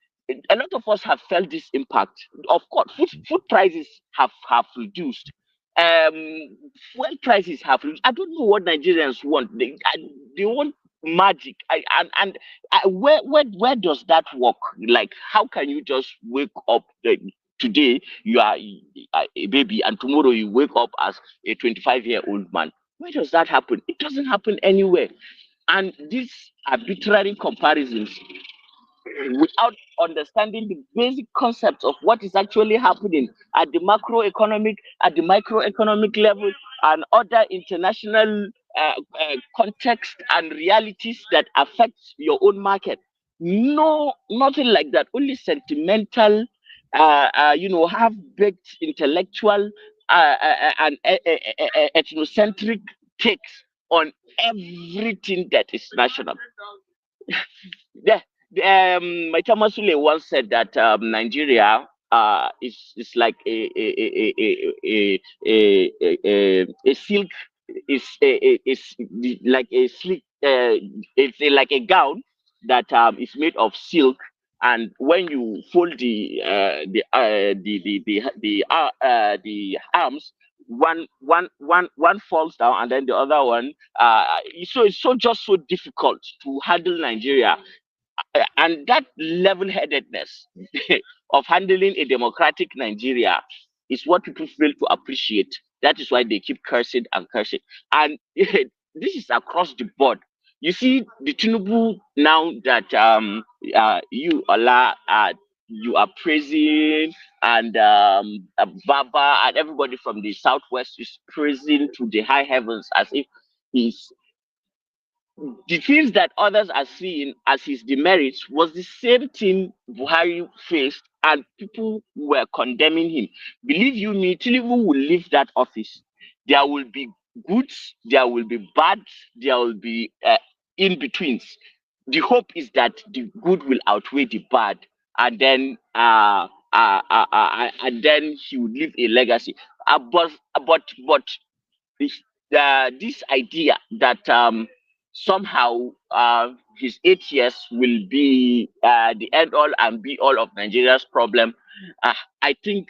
a lot of us have felt this impact. Of course, food prices have reduced. Fuel prices have reduced. I don't know what Nigerians want. They want magic. Where does that work? Like, how can you just wake up today you are a baby, and tomorrow you wake up as a 25-year-old man? Where does that happen? It doesn't happen anywhere. And these arbitrary comparisons, without understanding the basic concepts of what is actually happening at the macroeconomic, at the microeconomic level, and other international context and realities that affect your own market. No, nothing like that. Only sentimental, have baked intellectual and ethnocentric takes on everything that is national. Yeah, my Sule once said that Nigeria is like a silk, is like a silk, it's like a gown that is made of silk, and when you fold the arms, one falls down, and then the other one. So it's so difficult to handle Nigeria, and that level-headedness of handling a democratic Nigeria is what people fail to appreciate. That is why they keep cursing and cursing. And this is across the board. You see, the Tinubu now that you, Allah, you are praising, and Baba and everybody from the southwest is praising to the high heavens as if he's the things that others are seeing as his demerits was the same thing Buhari faced, and people were condemning him. Believe you me, Tinubu will leave that office. There will be goods, there will be bads, there will be in betweens. The hope is that the good will outweigh the bad, and then he would leave a legacy. But this idea that somehow his 8 years will be the end all and be all of Nigeria's problem, I think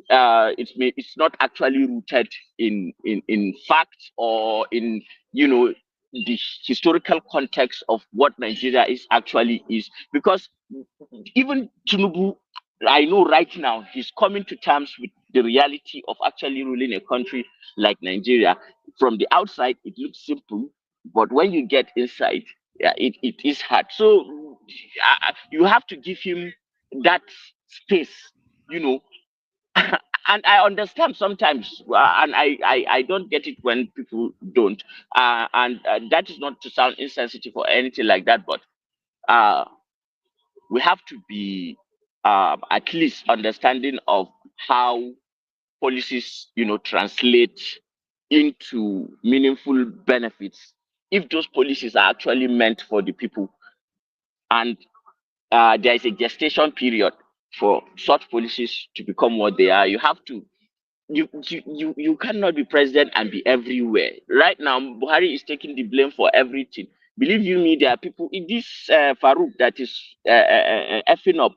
it's not actually rooted in fact, or in the historical context of what Nigeria is, because even Tinubu, I know right now he's coming to terms with the reality of actually ruling a country like Nigeria. From the outside, it looks simple, but when you get inside, yeah, it is hard. So you have to give him that space, you know. And I understand sometimes, and I don't get it when people don't. And that is not to sound insensitive or anything like that, but we have to be at least understanding of how policies, translate into meaningful benefits. If those policies are actually meant for the people, and there is a gestation period for such policies to become what they are, you have to. You cannot be president and be everywhere. Right now, Buhari is taking the blame for everything. Believe you me, there are people in this Farouk that is effing up.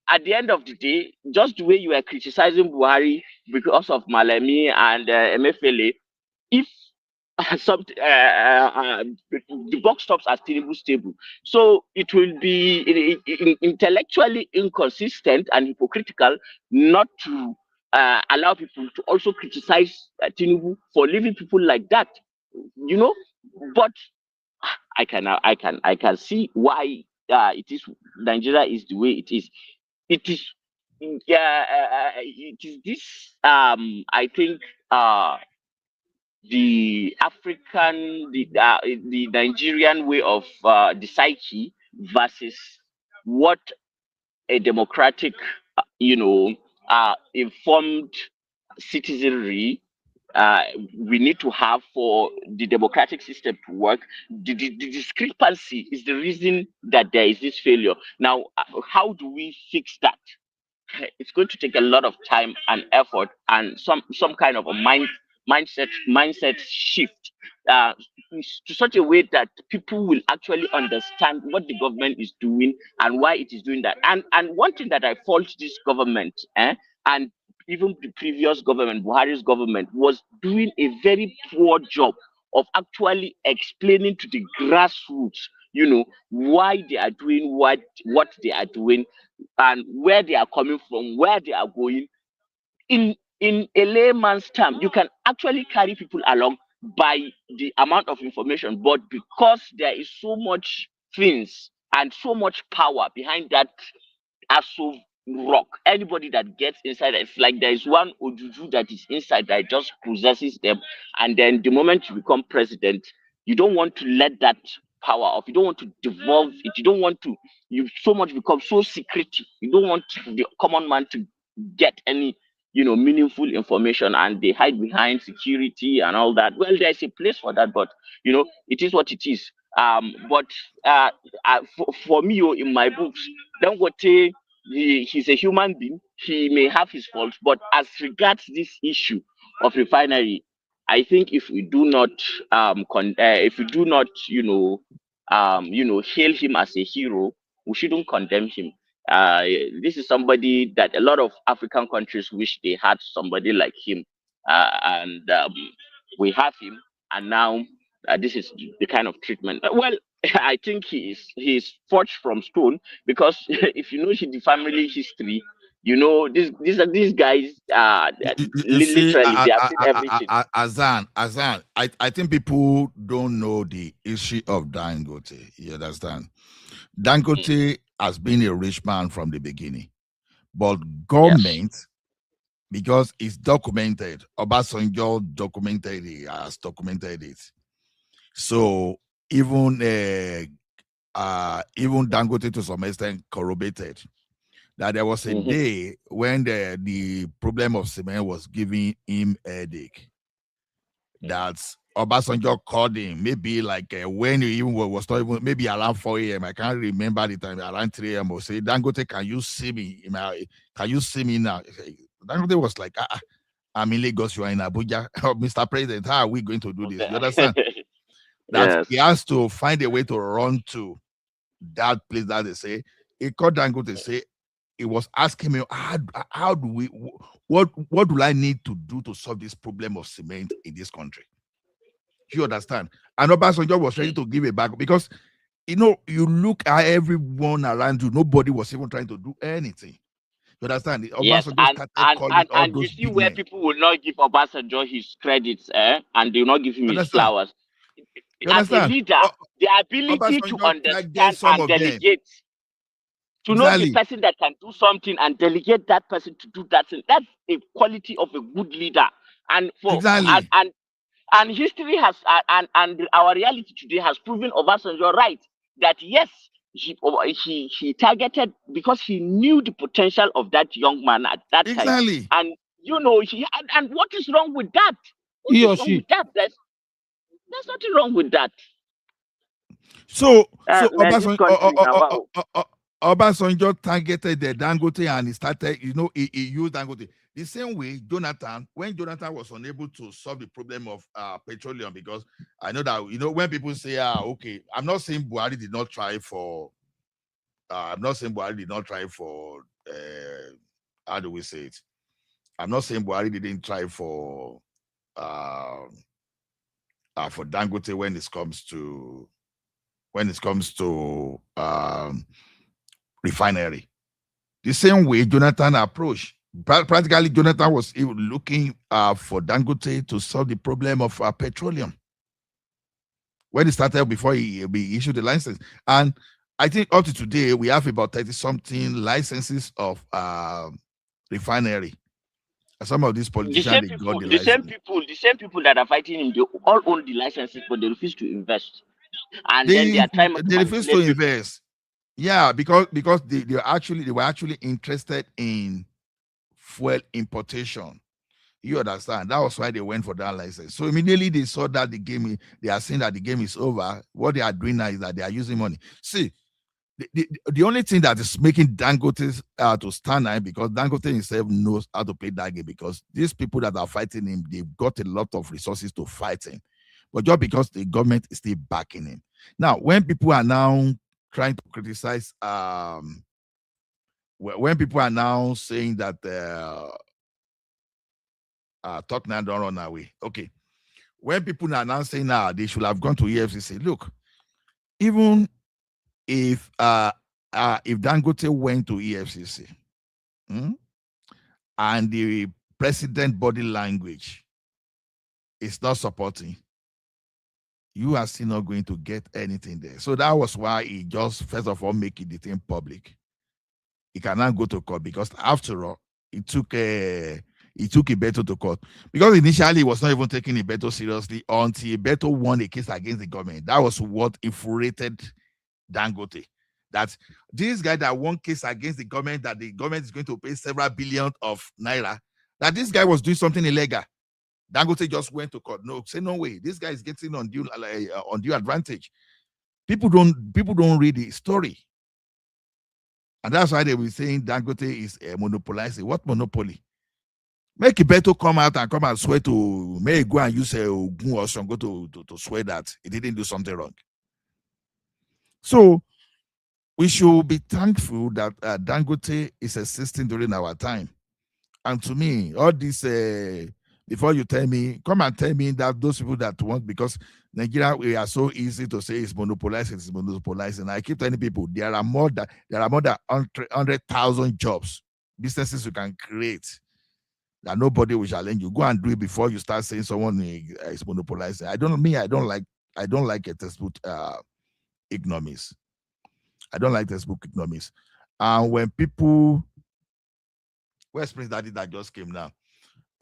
At the end of the day, just the way you are criticizing Buhari because of Malemi and Emefiele, if some the box stops at Tinubu's table, so it will be intellectually inconsistent and hypocritical not to allow people to also criticize Tinubu for leaving people like that, you know. But I can see why it is Nigeria is the way it is. It is it is this I think the African, the Nigerian way of the psyche versus what a democratic, informed citizenry we need to have for the democratic system to work. The discrepancy is the reason that there is this failure. Now, how do we fix that? It's going to take a lot of time and effort, and some kind of a mindset shift, uh, to such a way that people will actually understand what the government is doing and why it is doing that. And one thing that I fault this government, and even the previous government, Buhari's government, was doing a very poor job of actually explaining to the grassroots, why they are doing what they are doing, and where they are coming from, where they are going. In a layman's term, you can actually carry people along by the amount of information, but because there is so much things and so much power behind that ASO rock, anybody that gets inside, it's like there is one Ojuju that is inside that just possesses them, and then the moment you become president, you don't want to let that power off. You don't want to devolve it. You don't want to. You so much become so secretive. You don't want the common man to get any meaningful information, and they hide behind security and all that. Well, there's a place for that, but it is what it is. But for me, in my books, Dangote, he's a human being. He may have his faults, but as regards this issue of refinery, I think if we do not hail him as a hero, we shouldn't condemn him. This is somebody that a lot of African countries wish they had somebody like him, and we have him, and now this is the kind of treatment. Well, I think he's forged from stone, because if you know the family history, you know these guys You see, literally they have seen everything. Azan, I think people don't know the issue of Dangote. You understand? Dangote has been a rich man from the beginning, but government, because it's documented, Obasanjo documented it, has documented it. So even Dangote to some extent corroborated that there was a day when the problem of cement was giving him a headache. That Obasanjo called him, maybe like when he even was not even, maybe around 4 a.m. I can't remember the time, around 3 a.m. or say, Dangote, can you see me? Can you see me now? Dangote was like, I'm in Lagos, you are in Abuja. Mr. President, how are we going to do this? You understand? That he has to find a way to run to that place that they say. He called Dangote, say, he was asking me, how do we, what do I need to do to solve this problem of cement in this country? Do you understand? And Obasanjo was ready to give it back, because, you know, you look at everyone around you, nobody was even trying to do anything. You understand? Yes, Obasanjo started calling all and you those see big where men. people will not give Obasanjo his credits, and they will not give him his flowers. You As a understand? leader, the ability to Obasanjo targeted understand some and of them. delegate, to know the person that can do something and delegate that person to do that thing, that's a quality of a good leader. And for and history has and our reality today has proven Obasanjo right, that yes, he targeted because he knew the potential of that young man at that time. And you know, and what is wrong with that? What is wrong with that? There's nothing wrong with that. So man, this country now, wow. Obasanjo targeted the Dangote, and he started, you know, he used Dangote. The same way, Jonathan, when Jonathan was unable to solve the problem of petroleum, because I know that, you know, when people say, okay, I'm not saying Buhari did not try for, how do we say it? I'm not saying Buhari didn't try for Dangote when it comes to refinery. The same way Jonathan approached. Practically, Jonathan was looking for Dangote to solve the problem of petroleum when he started, before he issued the license. And I think up to today, we have about 30-something licenses of refinery. Some of these politicians, they got the license. The same people that are fighting him, they all own the licenses, but they refuse to invest. And then they are trying to refuse to invest. Yeah, because they were actually interested in fuel importation. You understand? That was why they went for that license. So immediately they saw that they are saying that the game is over. What they are doing now is that they are using money. See, the only thing that is making Dangote to stand out, because Dangote himself knows how to play that game, because these people that are fighting him, they've got a lot of resources to fight him. But just because the government is still backing him. Now, when people are now trying to criticize, when people are now saying that talk now, don't run away. Okay. When people are now saying they should have gone to EFCC, look, even if Dangote went to EFCC and the president body language is not supporting, you are still not going to get anything there. So that was why he just, first of all, make the thing public. He cannot go to court, because after all, he took Ibeto to court. Because initially he was not even taking Ibeto seriously until Ibeto won a case against the government. That was what infuriated Dangote. That this guy that won case against the government, that the government is going to pay several billion of naira, that this guy was doing something illegal. Dangote just went to court. No, say no way. This guy is getting undue advantage. People don't read the story. And that's why they were saying Dangote is monopolizing. What monopoly? Make Ibeto come out and swear to, may go and use a Ogun or Shango to swear that he didn't do something wrong. So we should be thankful that Dangote is existing during our time. And to me, all this, before you tell me, come and tell me that those people that want, because Nigeria, we are so easy to say it's monopolized, it's monopolized. And I keep telling people there are more than 100,000 jobs, businesses you can create that nobody will challenge you. Go and do it before you start saying someone is monopolized. I don't like a textbook economics. I don't like textbook economics. And when people, where's Prince Daddy that just came now?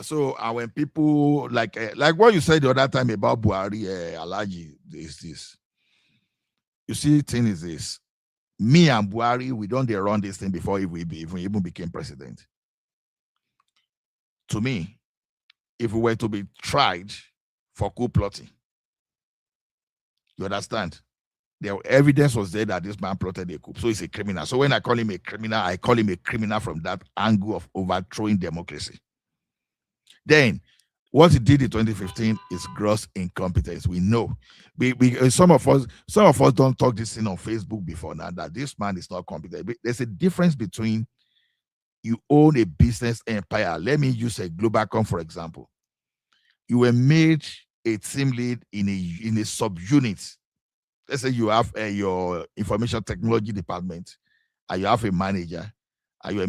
So when people like what you said the other time about Buhari, Alaji, is this. You see, thing is this. Me and Buhari, we don't run this thing before we even became president. To me, if we were to be tried for coup plotting, you understand? The evidence was there that this man plotted a coup, so he's a criminal. So when I call him a criminal, I call him a criminal from that angle of overthrowing democracy. Then, what he did in 2015 is gross incompetence. We know. Some of us don't talk this thing on Facebook before now that this man is not competent. There's a difference between you own a business empire. Let me use a Globalcom, for example. You were made a team lead in a subunit. Let's say you have your information technology department, and you have a manager, and you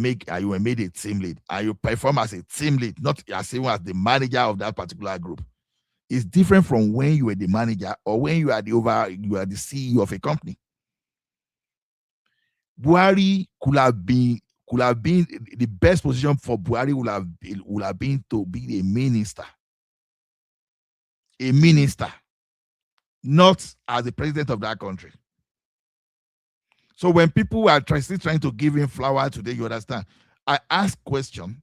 were made a team lead, and you perform as a team lead, not as even as the manager of that particular group. It's different from when you were the manager or when you are the CEO of a company. Buhari could have been the best position for Buhari would have been to be a minister. A minister, not as the president of that country. So when people are still trying to give him flower today, you understand? I ask question,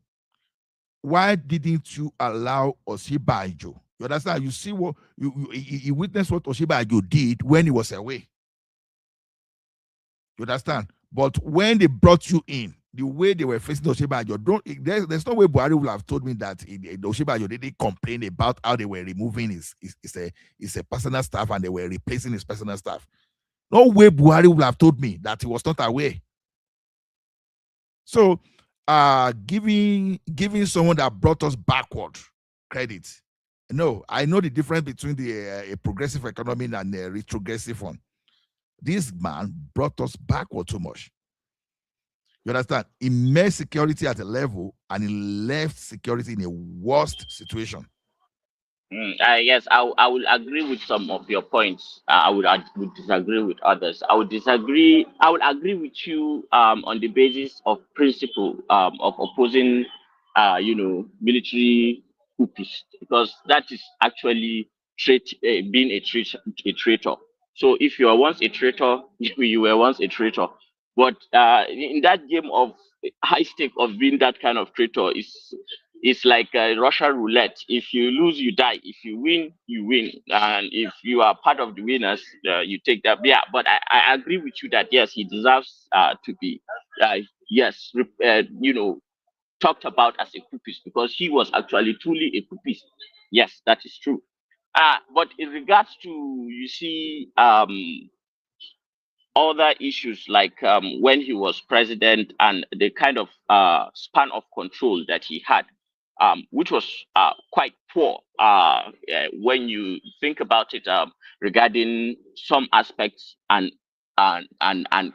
why didn't you allow Osinbajo? You understand? You see what you witnessed what Osinbajo did when he was away. You understand? But when they brought you in, the way they were facing Osinbajo, there's no way Buhari would have told me that Osinbajo didn't complain about how they were removing his personal staff and they were replacing his personal staff. No way Buhari would have told me that he was not aware. So, giving someone that brought us backward credit. No, I know the difference between a progressive economy and a retrogressive one. This man brought us backward too much. You understand? He made security at a level and he left security in a worst situation. Yes, I will agree with some of your points. I would disagree with others. I would agree with you on the basis of principle of opposing military coupists, because that is actually being a traitor. So if you are once a traitor, you were once a traitor. But in that game of high stake of being that kind of traitor, it's like Russian roulette. If you lose, you die. If you win, you win. And if you are part of the winners, you take that. Yeah, but I agree with you that yes, he deserves to be, talked about as a coupist, because he was actually truly a coupist. Yes, that is true. But in regards to, you see, other issues like when he was president and the kind of span of control that he had, which was quite poor when you think about it, regarding some aspects and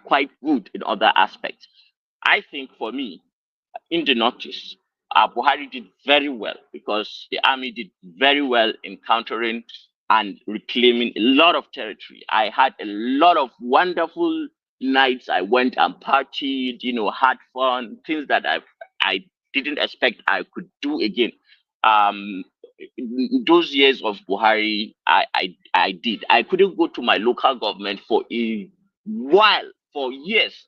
quite good in other aspects. I think for me, in the Northeast, Buhari did very well because the army did very well in countering and reclaiming a lot of territory. I had a lot of wonderful nights. I went and partied, had fun, things that I didn't expect I could do again. Um, those years of Buhari, I did. I couldn't go to my local government for a while, for years,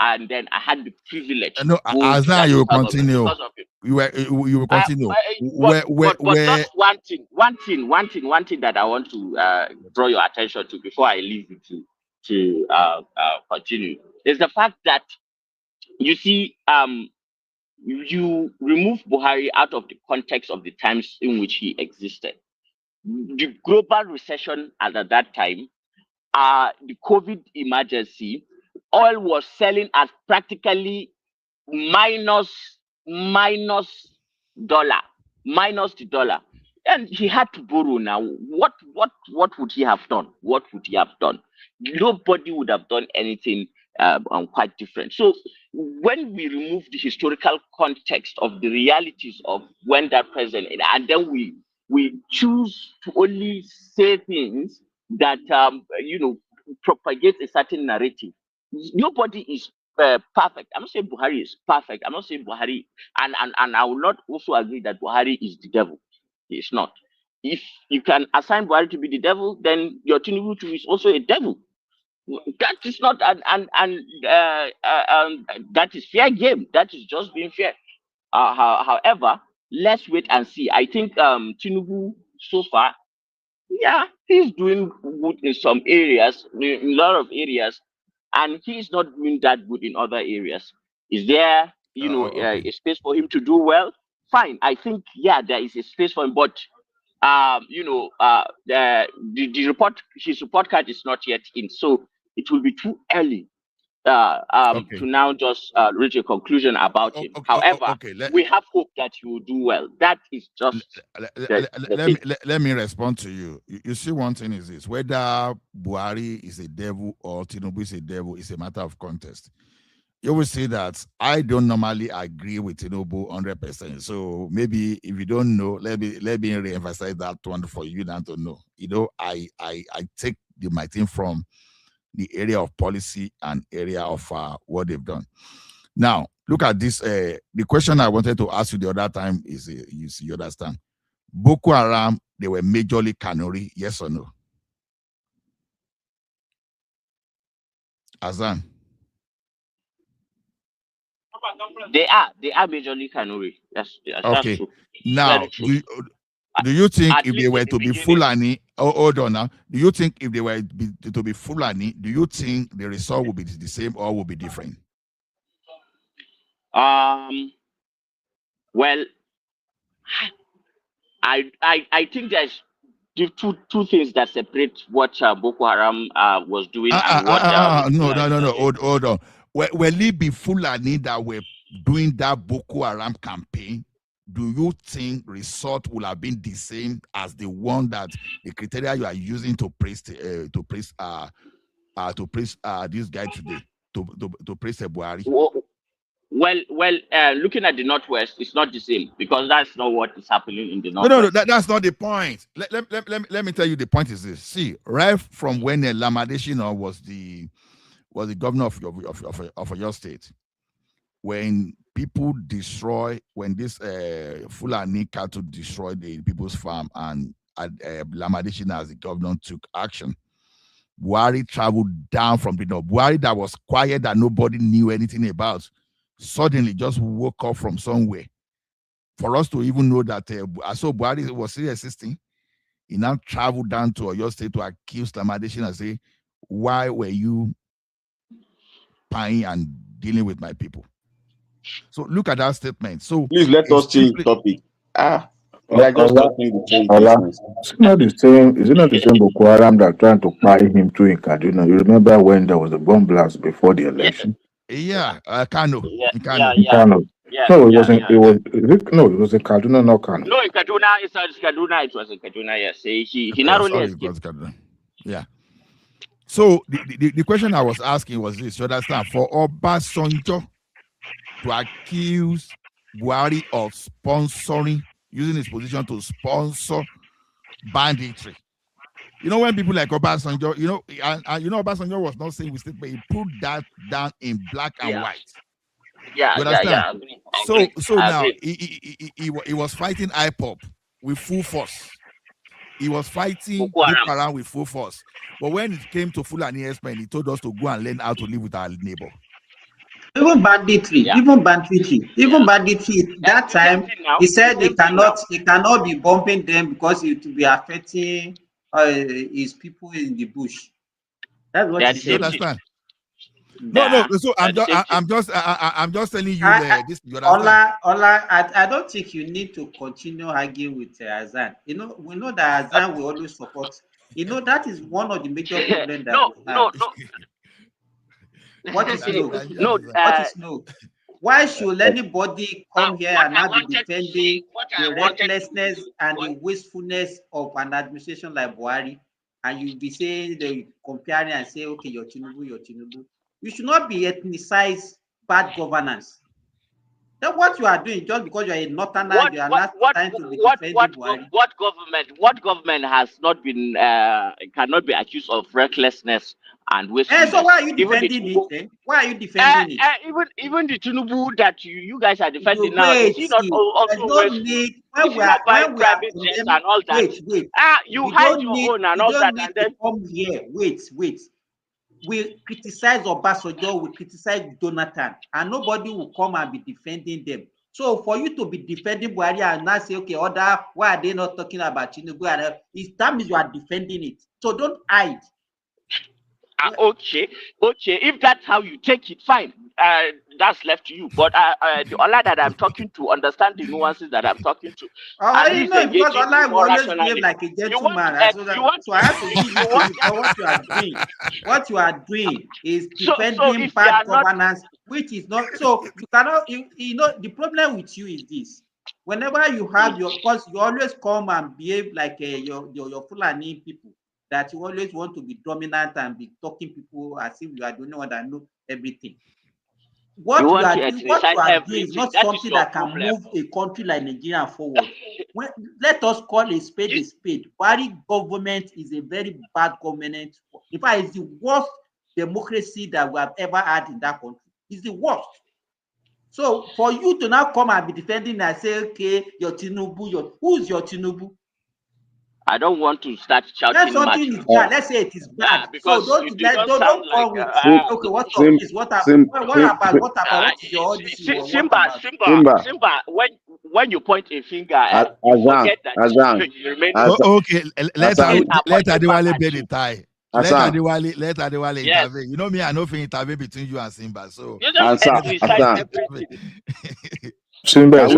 and then I had the privilege to No, go as to now that you will local government continue. because of it. You will continue. But just one thing that I want to draw your attention to before I leave you to continue is the fact that, you see, you remove Buhari out of the context of the times in which he existed. The global recession at that time, the COVID emergency, oil was selling at practically minus dollar, minus the dollar, and he had to borrow. Now what would he have done? What would he have done? Nobody would have done anything quite different. So when we remove the historical context of the realities of when that president, and then we choose to only say things that propagate a certain narrative. Nobody is perfect. I'm not saying Buhari is perfect. I'm not saying Buhari, and I will not also agree that Buhari is the devil. It's not. If you can assign Buhari to be the devil, then your Tinubu too is also a devil. That is not that is fair game. That is just being fair. However, let's wait and see. I think Tinubu so far, yeah, he's doing good in some areas, in a lot of areas, and he's not doing that good in other areas. Is there, Okay. a space for him to do well? Fine. I think, yeah, there is a space for him, but the report, his report card is not yet in, so it will be too early Okay. to now just reach a conclusion about him. However, Okay. we have hope that he will do well. That is just the thing. Let me respond to you. You see, one thing is this: whether Buhari is a devil or Tinubu is a devil is a matter of contest. You will see that I don't normally agree with Tinubu 100%. So maybe if you don't know, let me re-emphasize that one for you now to know. I take my thing from the area of policy and area of what they've done. Now, look at this. The question I wanted to ask you the other time is, you understand, Boko Haram, they were majorly Kanuri, yes or no? Azan. They are majorly Kanuri. Yes, Okay. that's true. Now, Very true. do you think At if they least were in the to be beginning. Fulani, hold on now, do you think if they were to be Fulani, do you think the result will be the same or will be different? Well, I think there's two things that separate what Boko Haram was doing and what no, hold on. Will it be Fulani that were doing that Boko Haram campaign? Do you think result will have been the same as the one that the criteria you are using to praise this guy today, to praise Buhari? Well, looking at the Northwest, it's not the same because that's not what is happening in the Northwest. No, that's not the point. Let me tell you the point is this. See, right from when Lamadeshina was the governor of your state, when people when this Fulani cattle destroyed the people's farm and Lamadeshina as the governor took action, Buhari traveled down from the north. Buhari that was quiet, that nobody knew anything about, suddenly just woke up from somewhere. For us to even know that so Buhari was still existing, he now traveled down to your state to accuse Lamadeshina and say, why were you paying and dealing with my people? So look at that statement. So please let us change the topic. We are just talking the trade business. Is it not the same? Is it not the same Boko Haram that trying to buy him too in Kaduna? You remember when there was a bomb blast before the election? Yeah, Kano. In Kano. No, it wasn't. It was. No, it was in Kaduna, not Kano. No, in Kaduna, it was in Kaduna. Yes, he narrowly escaped. Yeah. So the question I was asking was this: you understand? For Obasanjo to accuse Buhari of using his position to sponsor banditry. You know, when people like Obasanjo, and Obasanjo was not saying with but he put that down in black and white. Yeah, you understand? So now he was fighting IPOP with full force. He was fighting Boko Haram with full force. But when it came to Fulani Expen, he told us to go and learn how to live with our neighbor. Even banditry, that time he said he cannot be bumping them because it will be affecting his people in the bush. That's what he said. You understand? No. So I'm just telling you this. You understand? Ola, I don't think you need to continue arguing with Azan. We know that Azan will always support. That is one of the major problems that we have. What is no? No, What is no? Why should anybody come here and now be defending the recklessness and the wastefulness of an administration like Buhari, and you be saying they comparing and say, okay, your Tinubu, your Tinubu. You should not be ethnicized bad governance. That's what you are doing just because you are a northerner, you are not trying to be defending Buhari. What government has not been cannot be accused of recklessness and wastefulness? So why are you defending it then? Why are you defending it? Even the Tinubu that you guys are defending now, Wait, is he not also no wasteful? need Is he not buying private jets and all that? Wait. You You hide don't your need, own and you all don't that, need and to then come here. Wait. We criticize Obasanjo, we criticize Jonathan, and nobody will come and be defending them. So for you to be defending Buhari and now say, okay, why are they not talking about Tinubu? That means you are defending it. So don't hide. okay. If that's how you take it, fine. That's left to you. But the Allah that I'm talking to understand the nuances that I'm talking to, and You he's know, because engaging Allah in will more always behave rationality. like a gentleman. So I have to give you it to want you because what you are doing, is so defending if you bad are not governance, which is not. So you cannot. You know, the problem with you is this: whenever you have because you always come and behave like your Fulani people, that you always want to be dominant and be talking people as if you are the only one that know everything. What you are doing is not something that can move a country like Nigeria forward. Let us call a spade a spade. Buhari government is a very bad government. In fact, it's the worst democracy that we have ever had in that country. It's the worst. So for you to now come and be defending and say, okay, your Tinubu, who's your Tinubu? I don't want to start shouting. When something is bad, let's say it is bad. So don't come with okay, what's up this? What about what is your Simba, when you point a finger, you forget that you remain okay, let Adewale bear the tie. Let Adewale intervene. You know me, I know if intervene between you and Simba. So you just ethnicized everything. Simba is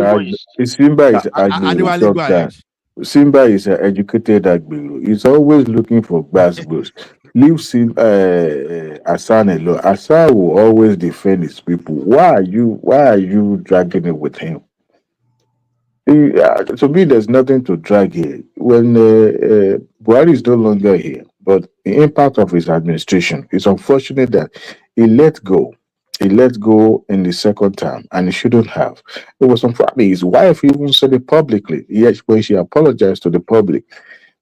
Agbiru sometimes. Simba is an educated Agbiru. He's always looking for gbas. Leave Asan alone. Asan will always defend his people. Why are you dragging it with him? To me, there's nothing to drag here. When Buhari is no longer here, but the impact of his administration, it's unfortunate that he let go. He let go in the second term, and he shouldn't have. It was unfortunate. His wife even said it publicly. Yes, when she apologized to the public,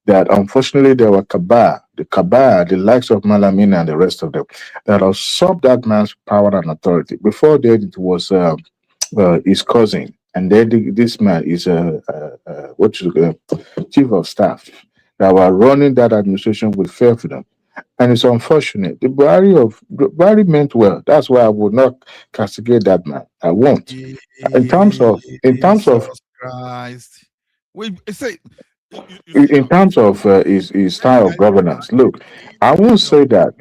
that unfortunately there were the likes of Malamina and the rest of them, that usurped that man's power and authority. Before that, it was his cousin, and then this man is chief of staff that were running that administration with fair freedom. And it's unfortunate. The Buhari meant well. That's why I would not castigate that man. I won't. In terms of Christ. We say in terms of his style of governance. Look, I won't say that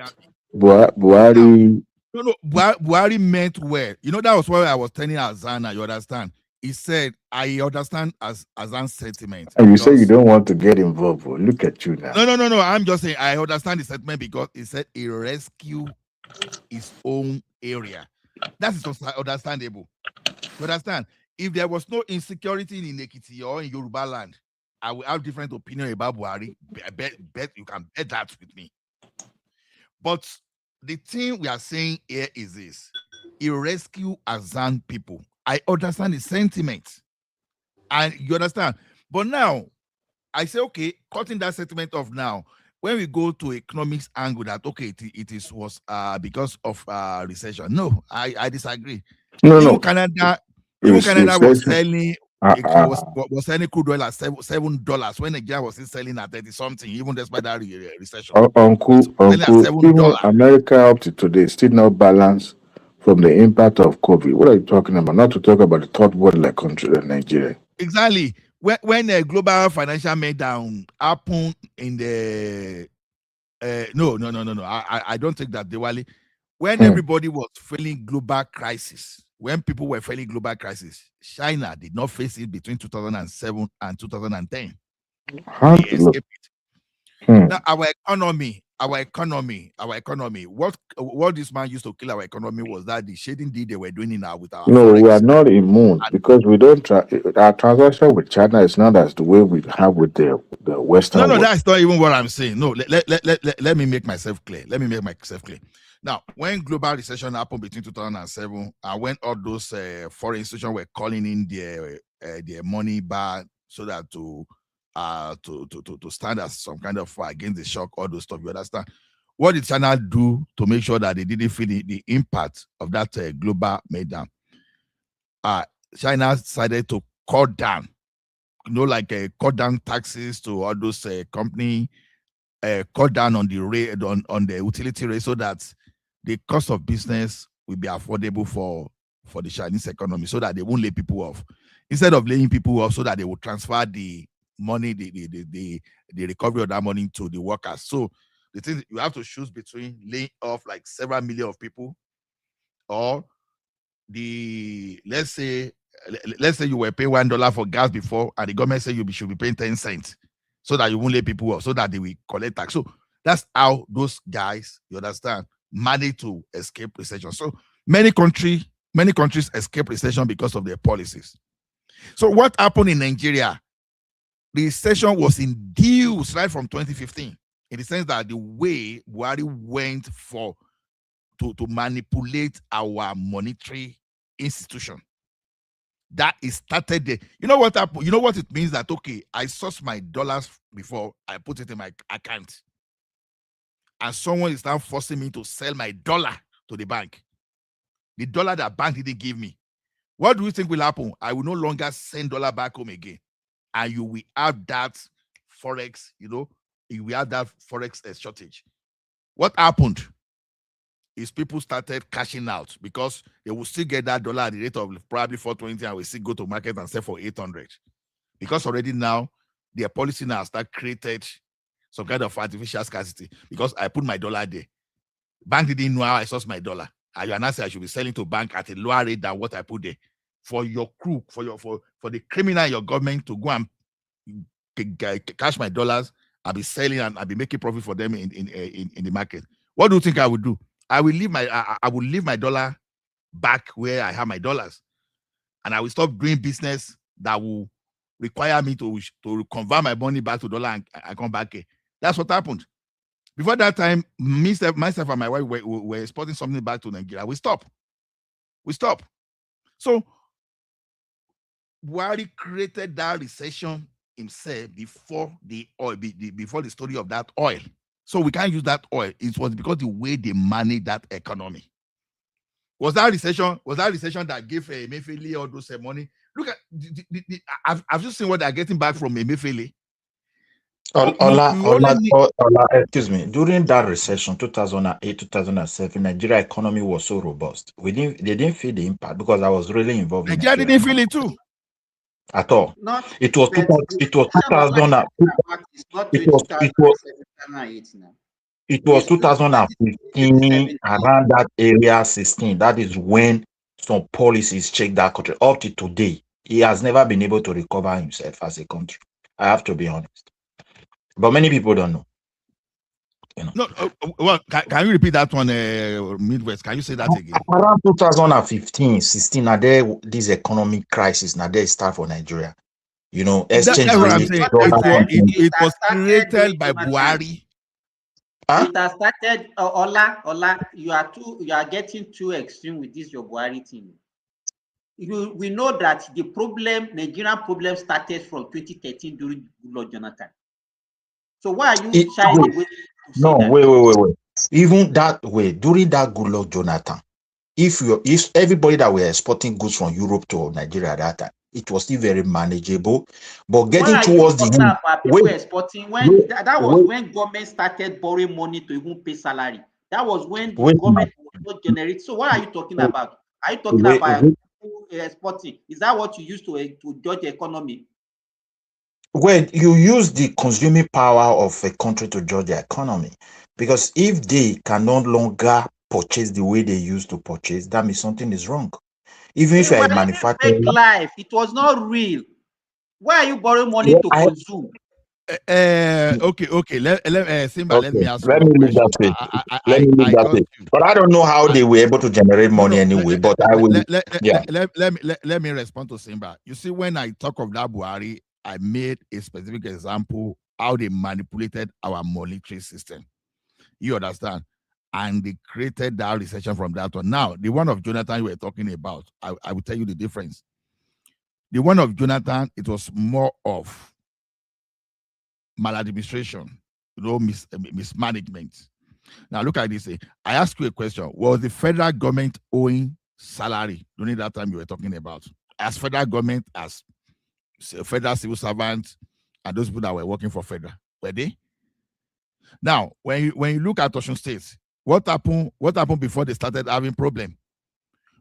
Buhari. No, Buhari meant well. You know, that was what I was telling Azana, you understand? He said, I understand Azan's sentiment. And you say you don't want to get involved. Well, look at you now. No. I'm just saying I understand the sentiment because he said he rescue his own area. That is understandable. You understand? If there was no insecurity in Ekiti or in Yoruba land, I will have different opinion about Buhari. Bet you can bet that with me. But the thing we are saying here is this: he rescue Azan people. I understand the sentiment, and you understand. But now, I say, okay, cutting that sentiment off now. When we go to economics angle, that okay, it was because of recession. No, I disagree. No. Canada was selling. Was selling crude oil at $7 when Nigeria was still selling at 30 something, even despite that recession. Uncle, even America up to today still not balanced from the impact of COVID. What are you talking about? Not to talk about the third world like country, Nigeria. Exactly. When a global financial meltdown happened in the no. I don't think that Diwali. When everybody was feeling global crisis, when people were feeling global crisis, China did not face it between 2007 and 2010. They escaped it. Now our our economy. What this man used to kill our economy was that the shading deal they were doing in with our No, we are forex. not immune because we don't. Our transaction with China is not as the way we have with the Western No, world. that's not even what I'm saying. No, let me make myself clear. Now, when global recession happened between 2007 and when all those foreign institutions were calling in their money back so that to stand as some kind of against the shock, all those stuff, you understand? What did China do to make sure that they didn't feel the impact of that global meltdown? China decided to cut down, like cut down taxes to all those company, cut down on the rate on the utility rate so that the cost of business will be affordable for the Chinese economy, so that they won't lay people off. Instead of laying people off, so that they will transfer the money, the recovery of that money to the workers. So the thing you have to choose between laying off like several million of people, or let's say you were paying $1 for gas before, and the government said should be paying 10 cents, so that you won't lay people off, so that they will collect tax. So that's how those guys, you understand, manage to escape recession. So many countries escape recession because of their policies. So what happened in Nigeria? The recession was induced right from 2015, in the sense that the way Buhari went to manipulate our monetary institution, that is started there. You know what happened? You know what it means? That okay, I sourced my dollars before, I put it in my account, and someone is now forcing me to sell my dollar to the bank. The dollar that bank didn't give me. What do you think will happen? I will no longer send dollar back home again, and you will have that forex. You will have that forex shortage. What happened is people started cashing out, because they will still get that dollar at the rate of probably 420, and will still go to market and sell for 800. Because already now their policy now start created some kind of artificial scarcity, because I put my dollar there. Bank didn't know how I sourced my dollar. And you announced I should be selling to bank at a lower rate than what I put there. For your crew, for the criminal in your government to go and cash my dollars, I'll be selling and I'll be making profit for them in the market. What do you think I would do? I will leave my dollar back where I have my dollars, and I will stop doing business that will require me to convert my money back to dollar and come back here. That's what happened. Before that time, myself and my wife were exporting something back to Nigeria. We stop. So Buhari created that recession himself before the oil, before the story of that oil. So we can't use that oil. It was because the way they managed that economy. Was that recession that gave Emefiele all those money? Look at I've just seen what they're getting back from Emefiele. Excuse me. During that recession, 2008, 2007, Nigeria economy was so robust. They didn't feel the impact because I was really involved in Nigeria didn't feel it too. At all. It was 2000. It was 2015, around that area, 16. That is when some policies checked that country. Up to today, he has never been able to recover himself as a country. I have to be honest. But many people don't know. No, well, can you repeat that one, Midwest? Can you say that again? Around 2015, 16, now there this economic crisis, now there start for Nigeria. Exchange that's what I'm saying. It was created by Buhari. It has started. Ola, you are getting too extreme with this your Buhari thing. We know that the Nigerian problem started from 2013 during Goodluck Jonathan. So why are you shying away to say that? Wait. Even that way, during that Goodluck Jonathan, if everybody that were exporting goods from Europe to Nigeria at that time, it was still very manageable. But getting towards the end, exporting when that was when government started borrowing money to even pay salary. That was when the government was not generate. So what are you talking about? Are you talking about exporting? Is that what you use to judge the economy? Well, you use the consuming power of a country to judge the economy, because if they can no longer purchase the way they used to purchase, that means something is wrong. Even if you're a manufacturer, life, it was not real. Why are you borrowing money to consume? Okay. Simba, let me Okay, ask you let one me leave question. that way. Let I me leave that got way. you. But I don't know how they were able to generate No, money anyway. But I will. Yeah. let me respond to Simba. You see, when I talk of that Buhari, I made a specific example how they manipulated our monetary system. You understand? And they created that recession from that one. Now, the one of Jonathan you were talking about, I will tell you the difference. The one of Jonathan, it was more of maladministration, mismanagement. Now look at this. I ask you a question. Was the federal government owing salary during that time you were talking about? As federal government, as federal civil servants, and those people that were working for federal, were they? Now, when you look at Osun State, what happened before they started having problem?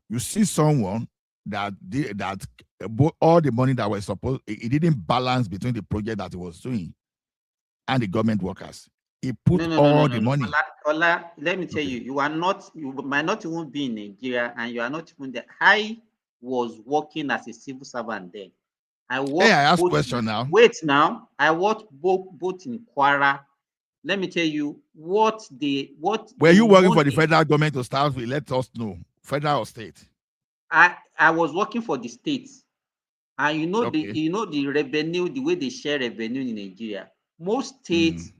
You see someone that all the money that was supposed, it didn't balance between the project that he was doing and the government workers. He put all the money. Ola, let me tell you, you might not even be in Nigeria, and you are not even there. I was working as a civil servant then. I ask question now. Wait now. I worked both in Kwara. Let me tell you what. Were you working for the federal government to start with? Let us know, federal or state. I was working for the state, and the revenue, the way they share revenue in Nigeria. Most states.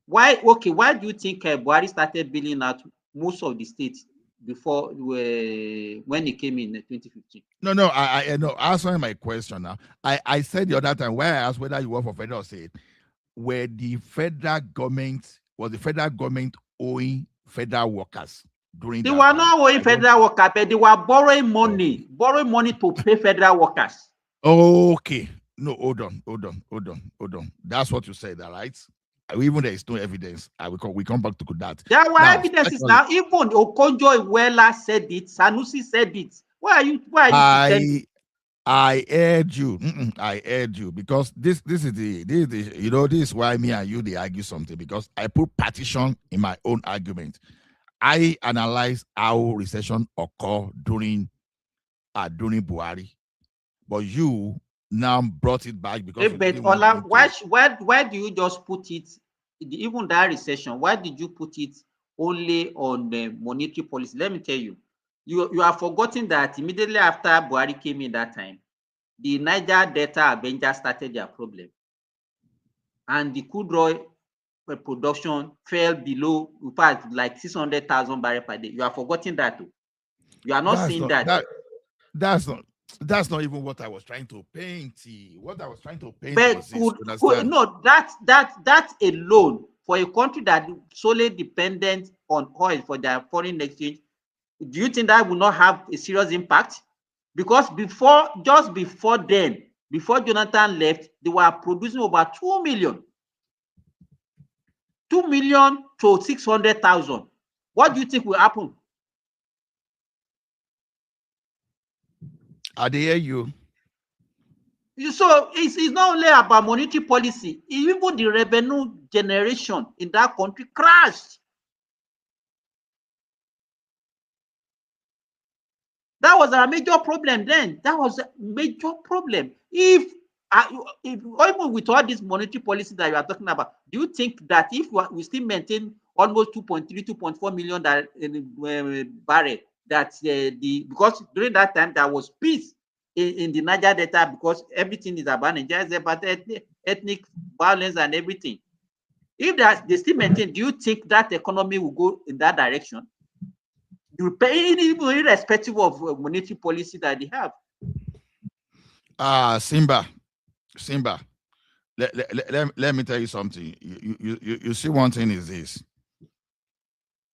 Why do you think Buhari started billing out most of the states before when he came in 2015? No, I know. Answering my question now. I said the other time why I asked whether you work for federal or state, was the federal government owing federal workers during they that were time? not owing federal workers, but they were borrowing money to pay federal workers. Okay. No, hold on. That's what you said, all right? Even there is no evidence. We come back to that. There were evidences now. Even Okonjo-Iweala said it. Sanusi said it. Why are you pretending? I heard you. I heard you because this is this is why me and you they argue something, because I put partition in my own argument. I analyze how recession occur during Buhari, but you now brought it back because why do you just put it, even that recession, why did you put it only on the monetary policy? Let me tell you, you are forgetting that immediately after Buhari came in that time, the Niger Delta Avengers started their problem, and the crude oil production fell below, in fact, like 600,000 barrels per day. You are forgetting that too. You are not seeing that. That's not even what I was trying to paint. What I was trying to paint was this. No, that alone, for a country that is solely dependent on oil for their foreign exchange, do you think that will not have a serious impact? Because just before Jonathan left, they were producing over 2 million to 600,000. What do you think will happen? I hear you. So it's not only about monetary policy. Even the revenue generation in that country crashed. That was a major problem then. That was a major problem. If even with all this monetary policy that you are talking about, do you think that if we still maintain almost 2.3, 2.4 million barrel, that because during that time there was peace in the Niger Delta, because everything is about Nigeria, it's about ethnic violence and everything. If they still maintain, do you think that economy will go in that direction? You pay irrespective of monetary policy that they have. Simba, let me tell you something. You see, one thing is this,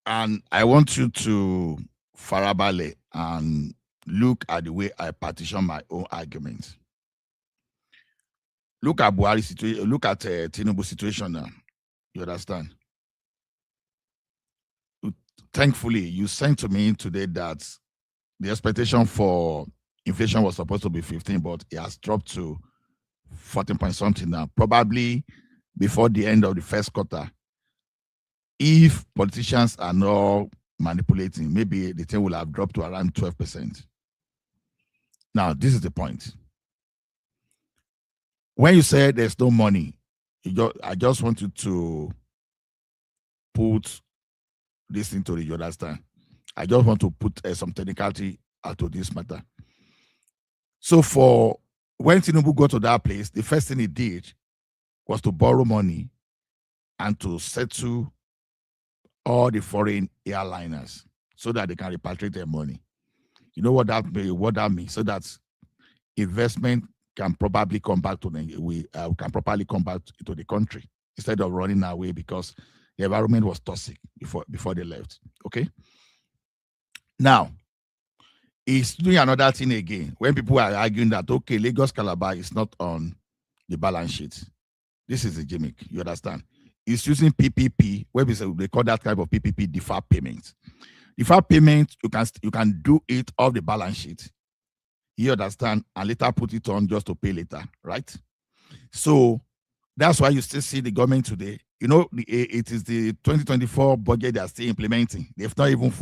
and I want you to farabale and look at the way I partition my own arguments. Look at Buhari situation. Look at Tinubu situation now. You understand? Thankfully, you sent to me today that the expectation for inflation was supposed to be 15, but it has dropped to 14 point something now. Probably before the end of the first quarter, if politicians are not manipulating, maybe the thing will have dropped to around 12%. Now, this is the point. When you say there's no money, I just wanted to put this into the, you understand? I just want to put some technicality to this matter. So for when Tinubu got to that place, the first thing he did was to borrow money and to settle all the foreign airliners so that they can repatriate their money. You know what that means? So that investment can probably come back to can properly come back to the country instead of running away because the environment was toxic before they left. Okay. Now, he's doing another thing again. When people are arguing that okay, Lagos Calabar is not on the balance sheet, this is a gimmick. You understand? He's using PPP. Where they call that type of PPP deferred payment. Deferred payment, you can do it off the balance sheet. You understand? And later put it on just to pay later, right? So that's why you still see the government today. You know, it is the 2024 budget they are still implementing. They've not even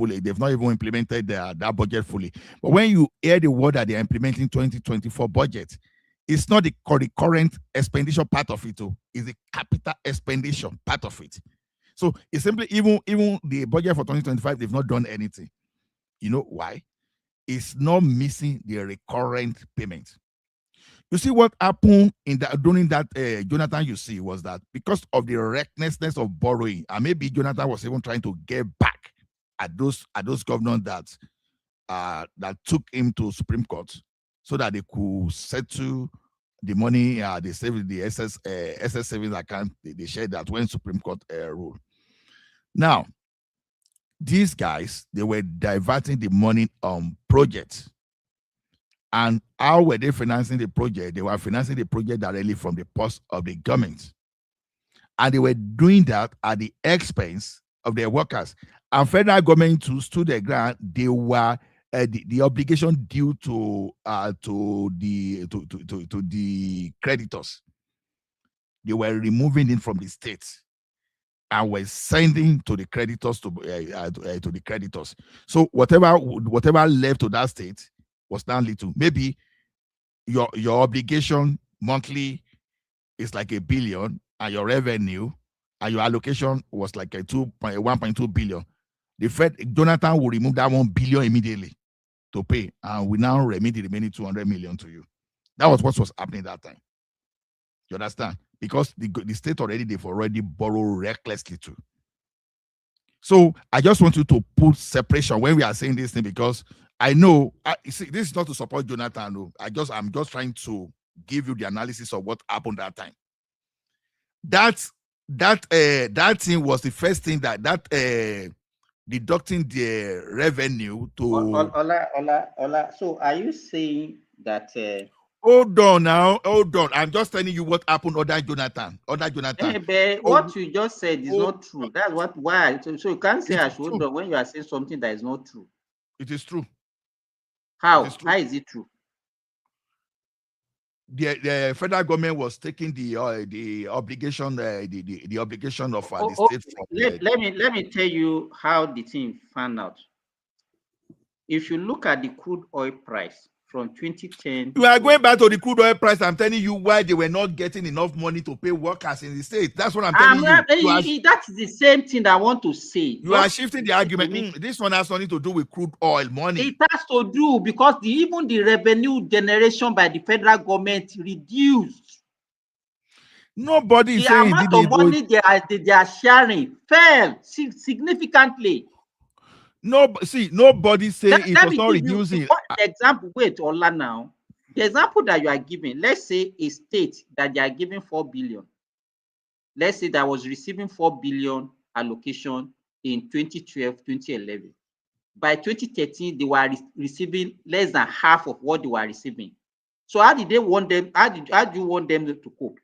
implemented that budget fully. But when you hear the word that they are implementing 2024 budget, it's not the current expenditure part of it, it's the capital expenditure part of it. So it's simply even the budget for 2025, they've not done anything. You know why? It's not missing the recurrent payment. You see what happened during that Jonathan, you see, was that because of the recklessness of borrowing, and maybe Jonathan was even trying to get back at those governors that took him to Supreme Court so that they could settle the money they saved the SS savings account they shared that when Supreme Court ruled. Now, these guys, they were diverting the money on projects. And how were they financing the project? They were financing the project directly from the purse of the government. And they were doing that at the expense of their workers. And federal government stood their ground. They were the obligation due to the creditors. They were removing it from the states and were sending to the creditors to the creditors. So whatever left to that state was now little. Maybe your obligation monthly is like $1 billion, and your revenue and your allocation was like a 1.2 billion. The Fed, Jonathan will remove that 1 billion immediately to pay, and we now remit the remaining 200 million to you. That was what was happening that time. You understand? Because the state they've already borrowed recklessly too. So I just want you to put separation when we are saying this thing, because I know see, this is not to support Jonathan. No. I'm just trying to give you the analysis of what happened that time. That thing was the first thing that deducting the revenue to. Ola. So are you saying that? Hold on now. Hold on. I'm just telling you what happened under Jonathan. What you just said is not true. That's why. So you can't say I should hold on when you are saying something that is not true. It is true. How? How is it true? The federal government was taking the obligation, the obligation of the state. Let me tell you how the thing found out. If you look at the crude oil price from 2010, you are going back to the crude oil price. I'm telling you why they were not getting enough money to pay workers in the state. That's what I'm telling you. That's the same thing that I want to say. You are shifting the argument. This one has nothing to do with crude oil money. It has to do because even the revenue generation by the federal government reduced. Nobody is saying the amount of money they are sharing fell significantly. Nobody saying it was not reducing. The example, wait, Ola, now. The example that you are giving, let's say a state that they are giving 4 billion. Let's say that was receiving 4 billion allocation in 2012, 2011. By 2013, they were receiving less than half of what they were receiving. So how did they want them? How do you want them to cope?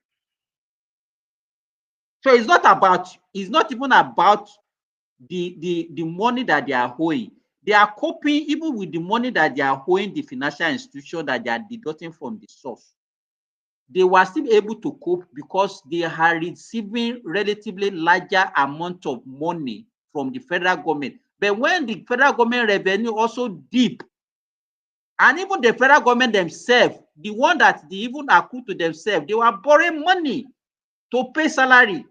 So it's not even about the money that they are owing. They are coping even with the money that they are owing the financial institution that they are deducting from the source. They were still able to cope because they are receiving relatively larger amount of money from the federal government. But when the federal government revenue also dip, and even the federal government themselves, the one that they even accrue to themselves, they were borrowing money to pay salary.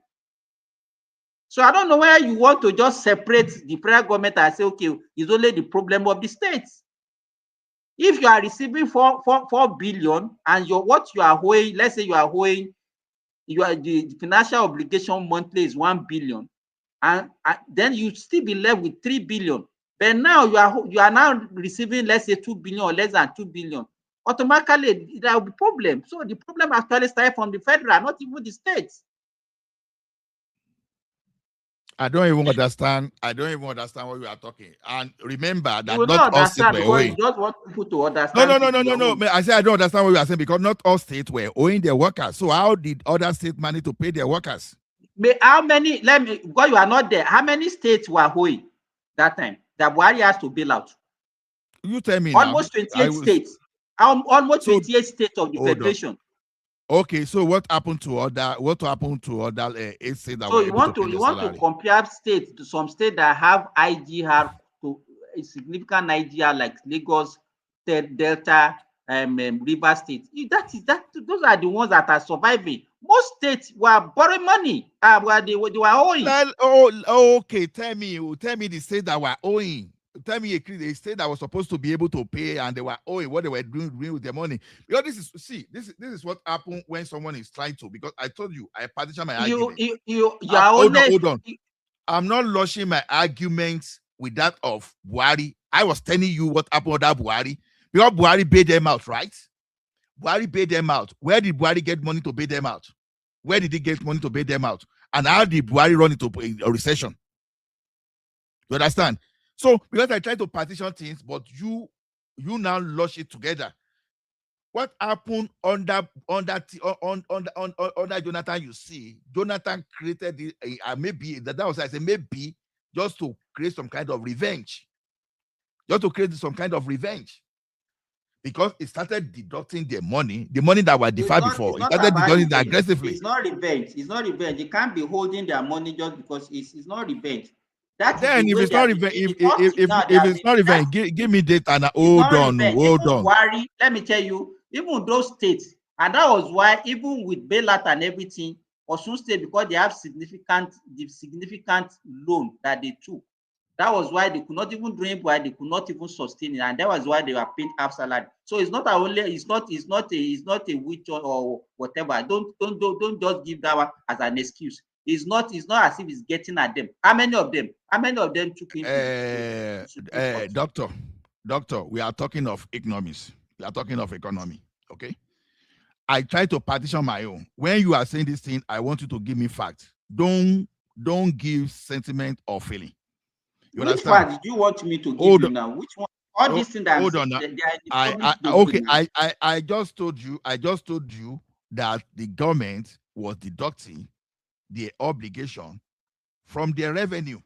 So I don't know where you want to just separate the federal government and say, okay, it's only the problem of the states. If you are receiving 4 billion and what you are owing, let's say you are owing, the financial obligation monthly is 1 billion, and then you still be left with 3 billion. But now you are now receiving, let's say, 2 billion or less than 2 billion. Automatically, there will be problem. So the problem actually starts from the federal, not even the states. I don't even understand what you are talking. And remember that You will not not all states understand were because owing. you just want people to understand. No. I say I don't understand what you are saying because not all states were owing their workers. So how did other states manage to pay their workers? How many? Because you are not there. How many states were owing that time that Buhari has to bail out? You tell me almost now. 28 states. Almost 28 states of the federation. Okay, so what happened to other 8 states that So were you able want to pay to salary? compare states to some states that have IGR, to a significant IGR like Lagos, Delta, River State. Those are the ones that are surviving. Most states were borrowing money. Where they were owing. Okay. Tell me the states that were owing. Tell me a state that was supposed to be able to pay and they were owing what they were doing with their money. Because this is what happened when someone is trying to. Because I told you, I partition my argument. Hold on. I'm not launching my arguments with that of Buhari. I was telling you what happened with that Buhari. Because Buhari paid them out, right? Buhari paid them out. Where did Buhari get money to pay them out? Where did he get money to pay them out? And how did Buhari run into a recession? You understand? So because I try to partition things, but you now lush it together. What happened under Jonathan? You see, Jonathan created maybe that was I say maybe just to create some kind of revenge, because it started deducting the money that were deferred before. It started deducting it aggressively. It's not revenge. You can't be holding their money just because it's not revenge. That then if it's not revenge, if it's not revenge, give me data and hold on. Buhari, let me tell you, even those states, and that was why even with bailout and everything, Osun State, because they have significant loan that they took. That was why they could not even dream why they could not even sustain it, and that was why they were paying half salary. So it's not a witch or whatever. Don't just give that one as an excuse. It's not as if it's getting at them. How many of them took into Doctor, we are talking of economics. We are talking of economy. Okay. I try to partition my own. When you are saying this thing, I want you to give me facts. Don't give sentiment or feeling. Which fact did you want me to give you now? Which one? All these things that hold on now. I just told you that the government was deducting the obligation from their revenue.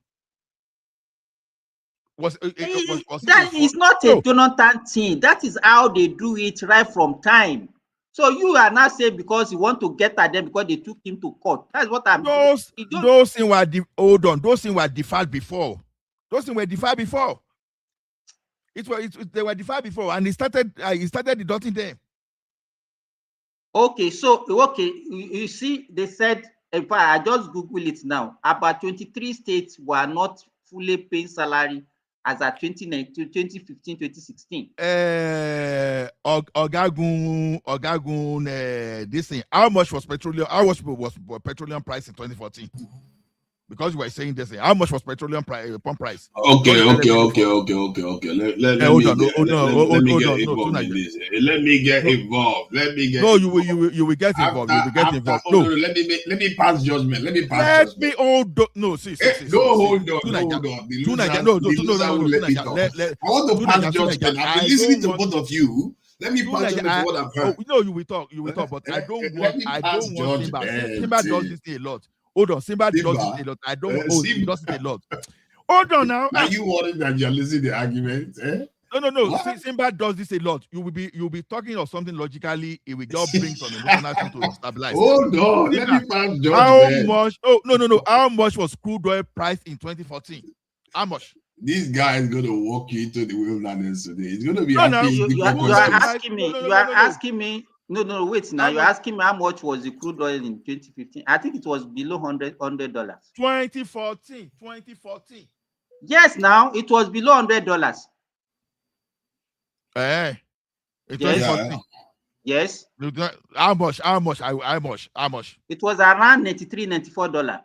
That is not a Jonathan thing. That is how they do it right from time. So you are now saying because you want to get at them because they took him to court. That's what I'm doing. Those things were Those things were deferred before. They were deferred before, and he started deducting them. Okay, so you see, they said, in fact, I just Google it now. About 23 states were not fully paying salary as at 2015, 2016. Ogagun, this thing. How much was petroleum price in 2014? Because you were saying this thing. How much was petroleum pump price? Okay. Let me get involved. No, you will get involved. No, let me pass judgment. Hold on. No, see. Hold on. I want to pass judgment. I've been listening to both of you. Let me pass judgment for what I've heard. You will talk, but I don't want Simba. Simba does this a lot. Hold on, Simba does this a lot. I don't want he does it a lot. Hold on now. Are you worried that you're listening to the argument? No. Simba does this a lot. You'll be talking of something logically. It will just bring some emotional thing to stabilize. Hold on, let me pass judgment. How much? Oh no. How much was crude oil price in 2014? How much? This guy is going to walk you into the wilderness today. He's going to be happy. You are asking me. No, wait. Now you're asking me how much was the crude oil in 2015? I think it was below $100. 2014. Yes, now it was below $100. In Yes. 2014. Yes. How much? It was around $93, $94.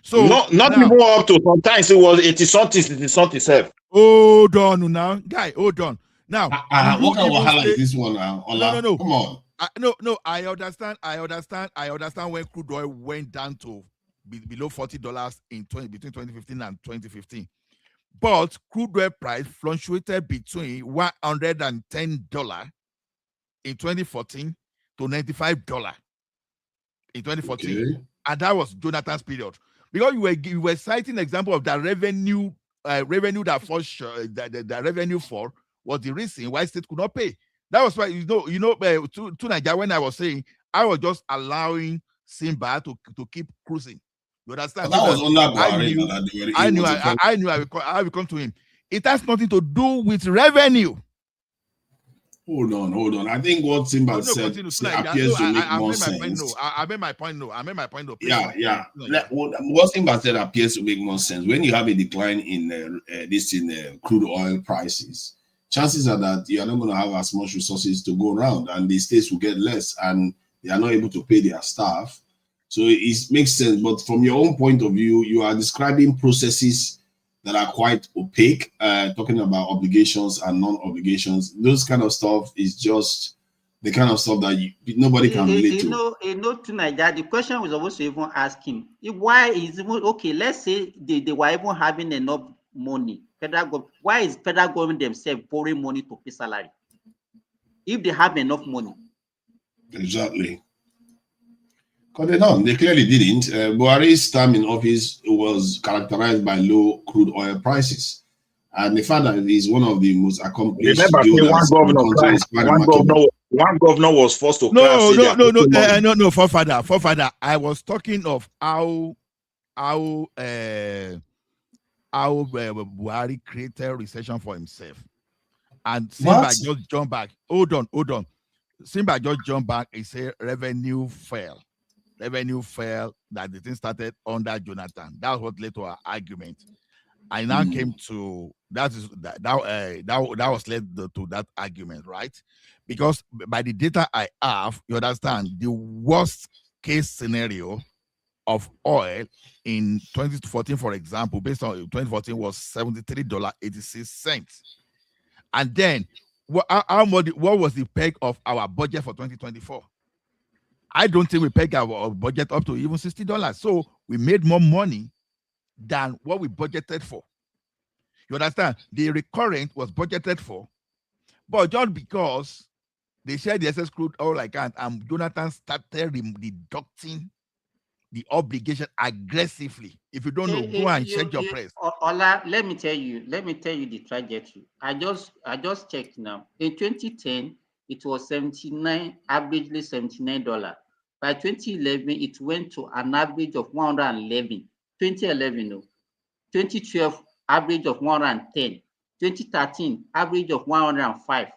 So not now, even up to, sometimes it was 80 something itself. Hold on now, guy. Hold on. Now, what kind of wahala is this one now? Ola? No. Come on. No. I understand when crude oil went down to below $40 between 2015 and 2015. But crude oil price fluctuated between $110 in 2014 to $95 in 2014. Okay. And that was Jonathan's period. Because you were citing example of the revenue that first the revenue for was the reason why state could not pay. That was why to Nigeria, when I was saying I was just allowing Simba to keep cruising. You understand? But that was under Buhari. I knew I would come to him. It has nothing to do with revenue. Hold on. I think what Simba said appears to make more sense. I made my point. Yeah. What Simba said appears to make more sense. When you have a decline in crude oil prices, chances are that you are not going to have as much resources to go around, and the states will get less, and they are not able to pay their staff. So it makes sense. But from your own point of view, you are describing processes that are quite opaque, talking about obligations and non-obligations. Those kind of stuff is just the kind of stuff that nobody can relate to. To Nigeria, the question was supposed to even ask him, why is it okay? Let's say they were even having enough money. Why is federal government themselves borrowing money to pay salary if they have enough money? Exactly. Because they clearly didn't. Buhari's time in office was characterized by low crude oil prices. And the fact that he's one of the most accomplished builders one governor was forced to No, forefather. I was talking of how Buhari created recession for himself. And Simba just jumped back. Hold on. Simba just jumped back. He said revenue fell that the thing started under Jonathan. That's what led to our argument. I now came to that was led to that argument, right? Because by the data I have, you understand, the worst case scenario of oil in 2014, for example, based on 2014 was $73.86. And then what was the peg of our budget for 2024? I don't think we pegged our budget up to even $60. So we made more money than what we budgeted for. You understand? The recurrent was budgeted for, but just because they shared the excess crude oil like that, and Jonathan started deducting the obligation aggressively. If you don't know, go and check your press. Ola, let me tell you the trajectory. I just checked now. In 2010, it was 79, averagely $79. By 2011, it went to an average of 111. 2011, no. 2012, average of 110. 2013, average of 105.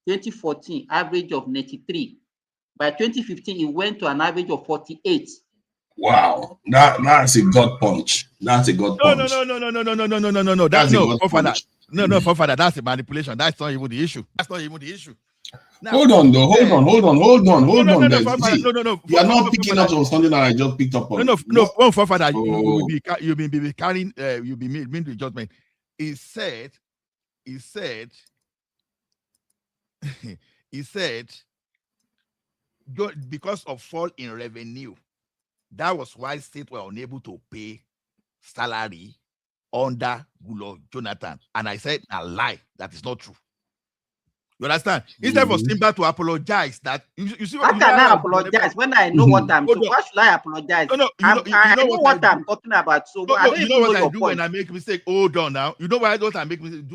2014, average of 93. By 2015, it went to an average of 48. Wow, that's a gut punch. That's a gut punch. No. Forefather, that's a manipulation. That's not even the issue. Now, hold on. No. You are not picking up on something that I just picked up on. No, Forefather, you'll be carrying, you'll be making the judgment. He said, because of fall in revenue, that was why states were unable to pay salary under Jonathan. And I said, a lie. That is not true. You understand? Instead for Simba to apologize, that you see what how can I apologize when I know what I'm doing? Why should I apologize? I know what I'm talking about. So I don't even know what I do when I make mistake. Hold on now. You know what I do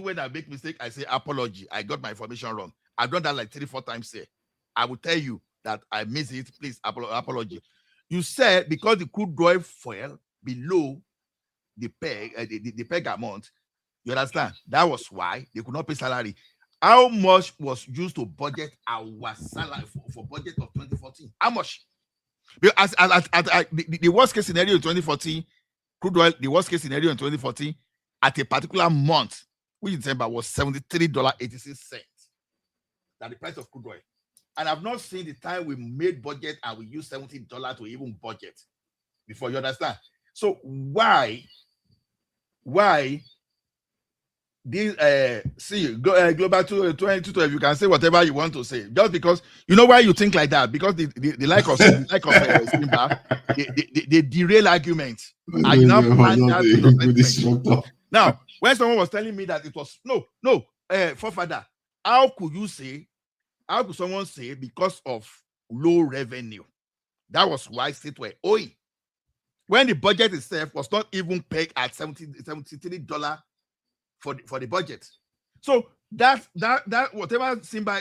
when I make mistake? I say apology. I got my information wrong. I've done that like 3-4 times here. I will tell you that I missed it. Please apology. You said because the crude oil fell below the peg, the peg amount. You understand? That was why they could not pay salary. How much was used to budget our salary for budget of 2014? How much? Because the worst case scenario in 2014, crude oil, the worst case scenario in 2014 at a particular month, which in December was $73.86. That's the price of crude oil. And I've not seen the time we made budget and we used $70 to even budget before, you understand? So why this global 2012, you can say whatever you want to say, just because you know why you think like that, because the like of Simba, they derail arguments. And you now plan that. Now, when someone was telling me that it was forefather, how could someone say because of low revenue, that was why state were owing, when the budget itself was not even pegged at $73 for the budget? So that whatever Simba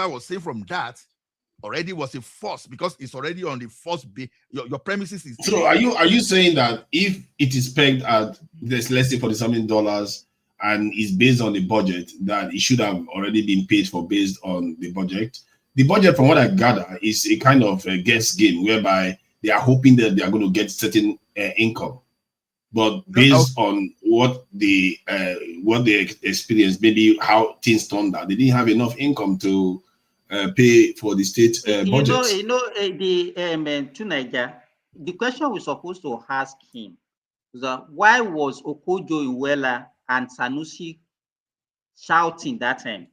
was saying from that already was a force, because it's already on the first base. Your premises is. So are you saying that if it is pegged at this, let's say $47 and is based on the budget, that it should have already been paid for based on the budget? The budget, from what I gather, is a kind of a guess game whereby they are hoping that they are going to get certain income, but based on what they experienced, maybe how things turned out, they didn't have enough income to pay for the state budget. To Niger, the question we're supposed to ask him is that why was Okojo-Iweala and Sanusi shouting that time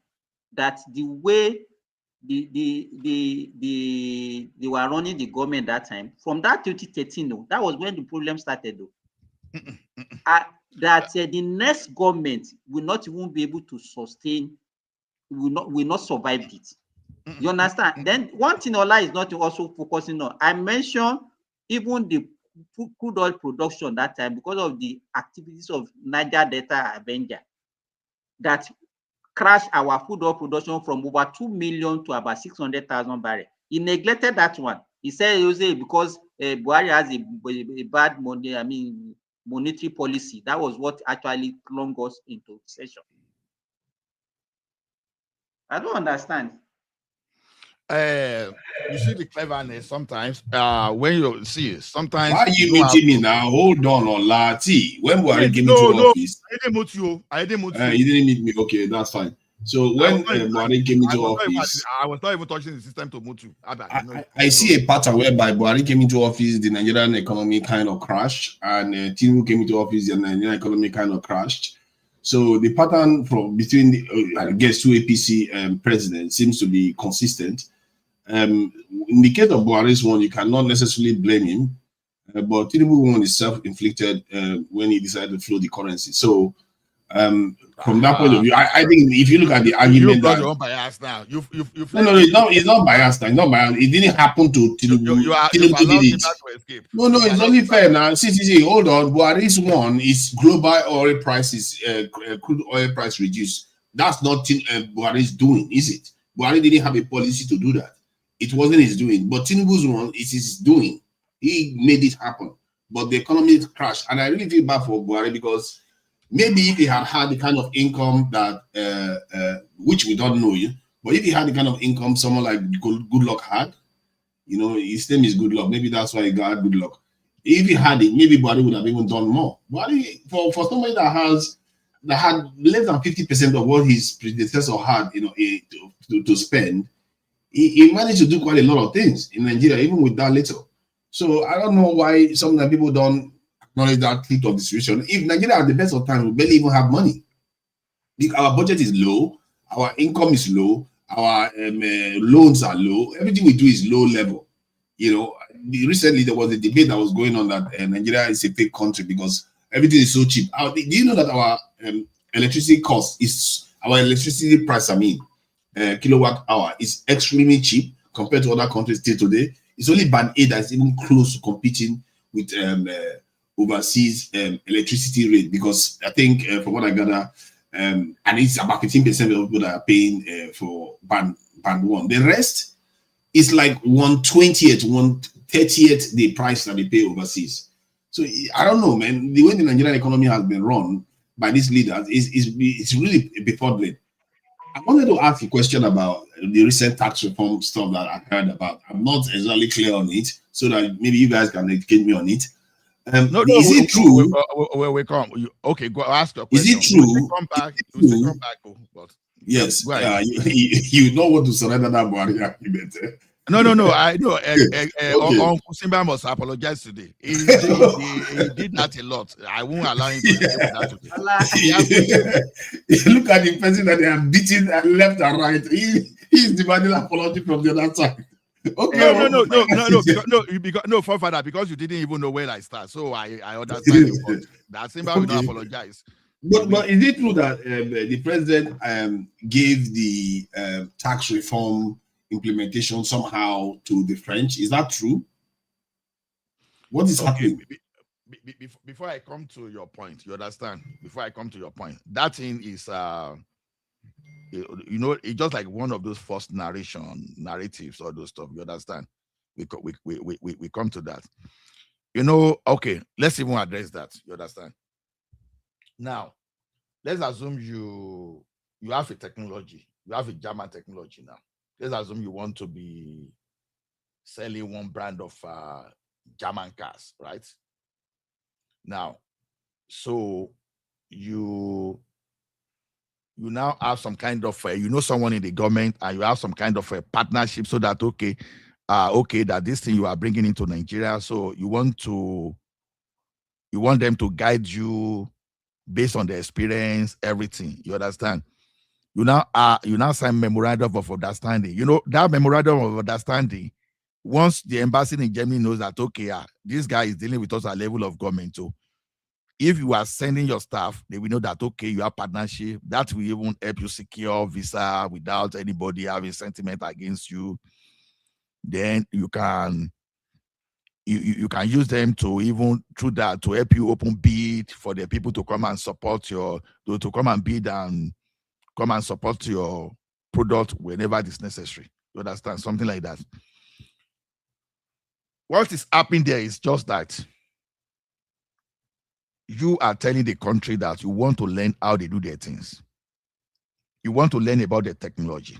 that the way they were running the government that time, from that 2013, that was when the problem started, that the next government will not even be able to sustain, will not survive it. You understand? Then one thing Ola is not also focusing on, I mentioned even the crude oil production that time, because of the activities of Niger Delta Avenger, that crashed our crude oil production from over 2 million to about 600,000 barrels. He neglected that one. He said because Buhari has a bad monetary policy. That was what actually flung us into recession. I don't understand. You see the cleverness sometimes. When you see it, sometimes. Why are you meeting me now? Hold on, L00T. When Buhari came into office, I didn't meet you. You didn't meet me. Okay, that's fine. So when Buhari came into office, I was not even touching the system to move you. I see a pattern whereby Buhari came into office, the Nigerian economy kind of crashed, and Tinubu came into office, the Nigerian economy kind of crashed. So the pattern from between the, I guess, two APC presidents seems to be consistent. In the case of Buhari's one, you cannot necessarily blame him, but Tinubu one is self-inflicted when he decided to flow the currency. So from that point of view, I think if you look at the argument, you got your own bias now. No, it's not biased. It's not biased. It didn't happen to Tinubu. Tinubu did it. No, it's only fair now. See, hold on. Buhari's one is global oil prices, crude oil price reduced. That's not Buhari's doing, is it? Buhari didn't have a policy to do that. It wasn't his doing. But Tinubu's one is his doing. He made it happen. But the economy crashed. And I really feel bad for Buhari, because maybe if he had had the kind of income that, which we don't know, but if he had the kind of income someone like Goodluck had, his name is Goodluck. Maybe that's why he got Goodluck. If he had it, maybe Buhari would have even done more. Buhari, for somebody that had less than 50% of what his predecessor had, to spend, he managed to do quite a lot of things in Nigeria, even with that little. So I don't know why sometimes people don't acknowledge that clip of distribution. If Nigeria at the best of times, we barely even have money. Our budget is low, our income is low, our loans are low. Everything we do is low level. Recently there was a debate that was going on that Nigeria is a fake country because everything is so cheap. Do you know that our electricity cost is, our electricity price, kilowatt hour, is extremely cheap compared to other countries still today? It's only Band A that's even close to competing with overseas electricity rate, because I think from what I gather, and it's about 15% of people that are paying for band 1. The rest is like 1/20th, 1/30th the price that they pay overseas. So I don't know, man. The way the Nigerian economy has been run by these leaders is really befuddling. I wanted to ask a question about the recent tax reform stuff that I heard about. I'm not exactly clear on it, so that maybe you guys can educate me on it. Is it true? We come. Okay, go ask your Is question. it true? Come back. Come back. But yes, yeah, you know what to surrender that Buhari argument. No. I know. Okay. Uncle Simba must apologize today. He did that a lot. I won't allow him to escape with that today. Look at the person that they are beating left and right. He's demanding apology from the other side. Okay. No, forefather, because you didn't even know where I start. So I understand you. But that Simba will not apologize. But is it true that the president gave the tax reform implementation somehow to the French? Is that true? What is happening? Before I come to your point, you understand? Before I come to your point, that thing is it's just like one of those first narratives or those stuff. You understand? We come to that. Okay, let's even address that. You understand? Now, let's assume you have a technology, you have a German technology now. Let's assume you want to be selling one brand of German cars, right? Now, so you now have some kind of someone in the government, and you have some kind of a partnership, so that that this thing you are bringing into Nigeria, so you want them to guide you based on the experience, everything. You understand? You now sign memorandum of understanding. That memorandum of understanding, once the embassy in Germany knows that this guy is dealing with us at level of government too. If you are sending your staff, they will know that you have partnership. That will even help you secure visa without anybody having sentiment against you. Then you can use them to even through that to help you open bid for the people to come and support to come and bid and come and support your product whenever it is necessary. You understand? Something like that. What is happening there is just that you are telling the country that you want to learn how they do their things. You want to learn about the technology.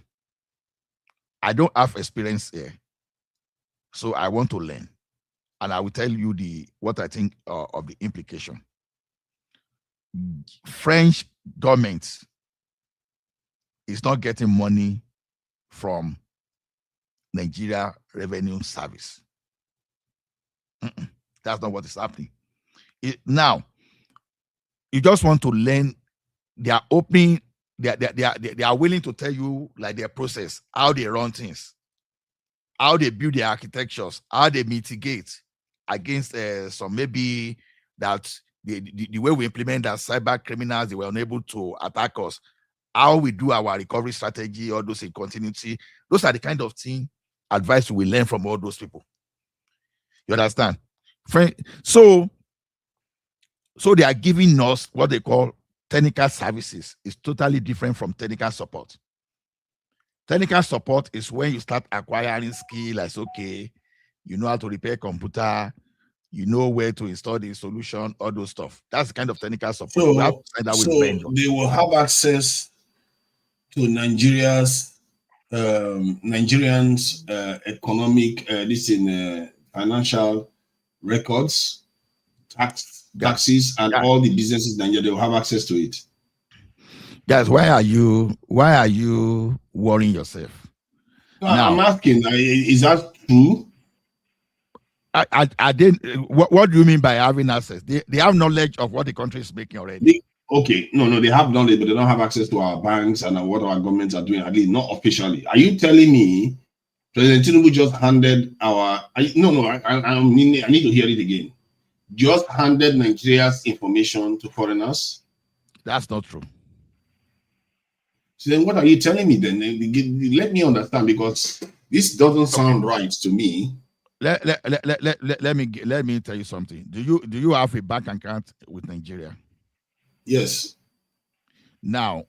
I don't have experience here, so I want to learn. And I will tell you what I think of the implication. French government is not getting money from Nigeria Revenue Service. That's not what is happening. Now, you just want to learn. They are open. They are willing to tell you like their process, how they run things, how they build their architectures, how they mitigate against some maybe that the way we implement that cyber criminals, they were unable to attack us, how we do our recovery strategy, all those in continuity. Those are the kind of advice we learn from all those people. You understand? So they are giving us what they call technical services. It's totally different from technical support. Technical support is when you start acquiring skill, like you know how to repair computer, you know where to install the solution, all those stuff. That's the kind of technical support. So, you have to sign that with vendor. They will have access to Nigerians' economic, financial records, taxes, and all the businesses in Nigeria. They will have access to it. Guys, why are you worrying yourself? No, I'm asking, is that true? I didn't. What do you mean by having access? They have knowledge of what the country is making already. No, they have knowledge, but they don't have access to our banks and what our governments are doing, at least not officially. Are you telling me President Tinubu just handed I need to hear it again. Just handed Nigeria's information to foreigners? That's not true. So then what are you telling me then? Let me understand, because this doesn't sound right to me. Let me tell you something. Do you have a bank account with Nigeria? Yes. Now,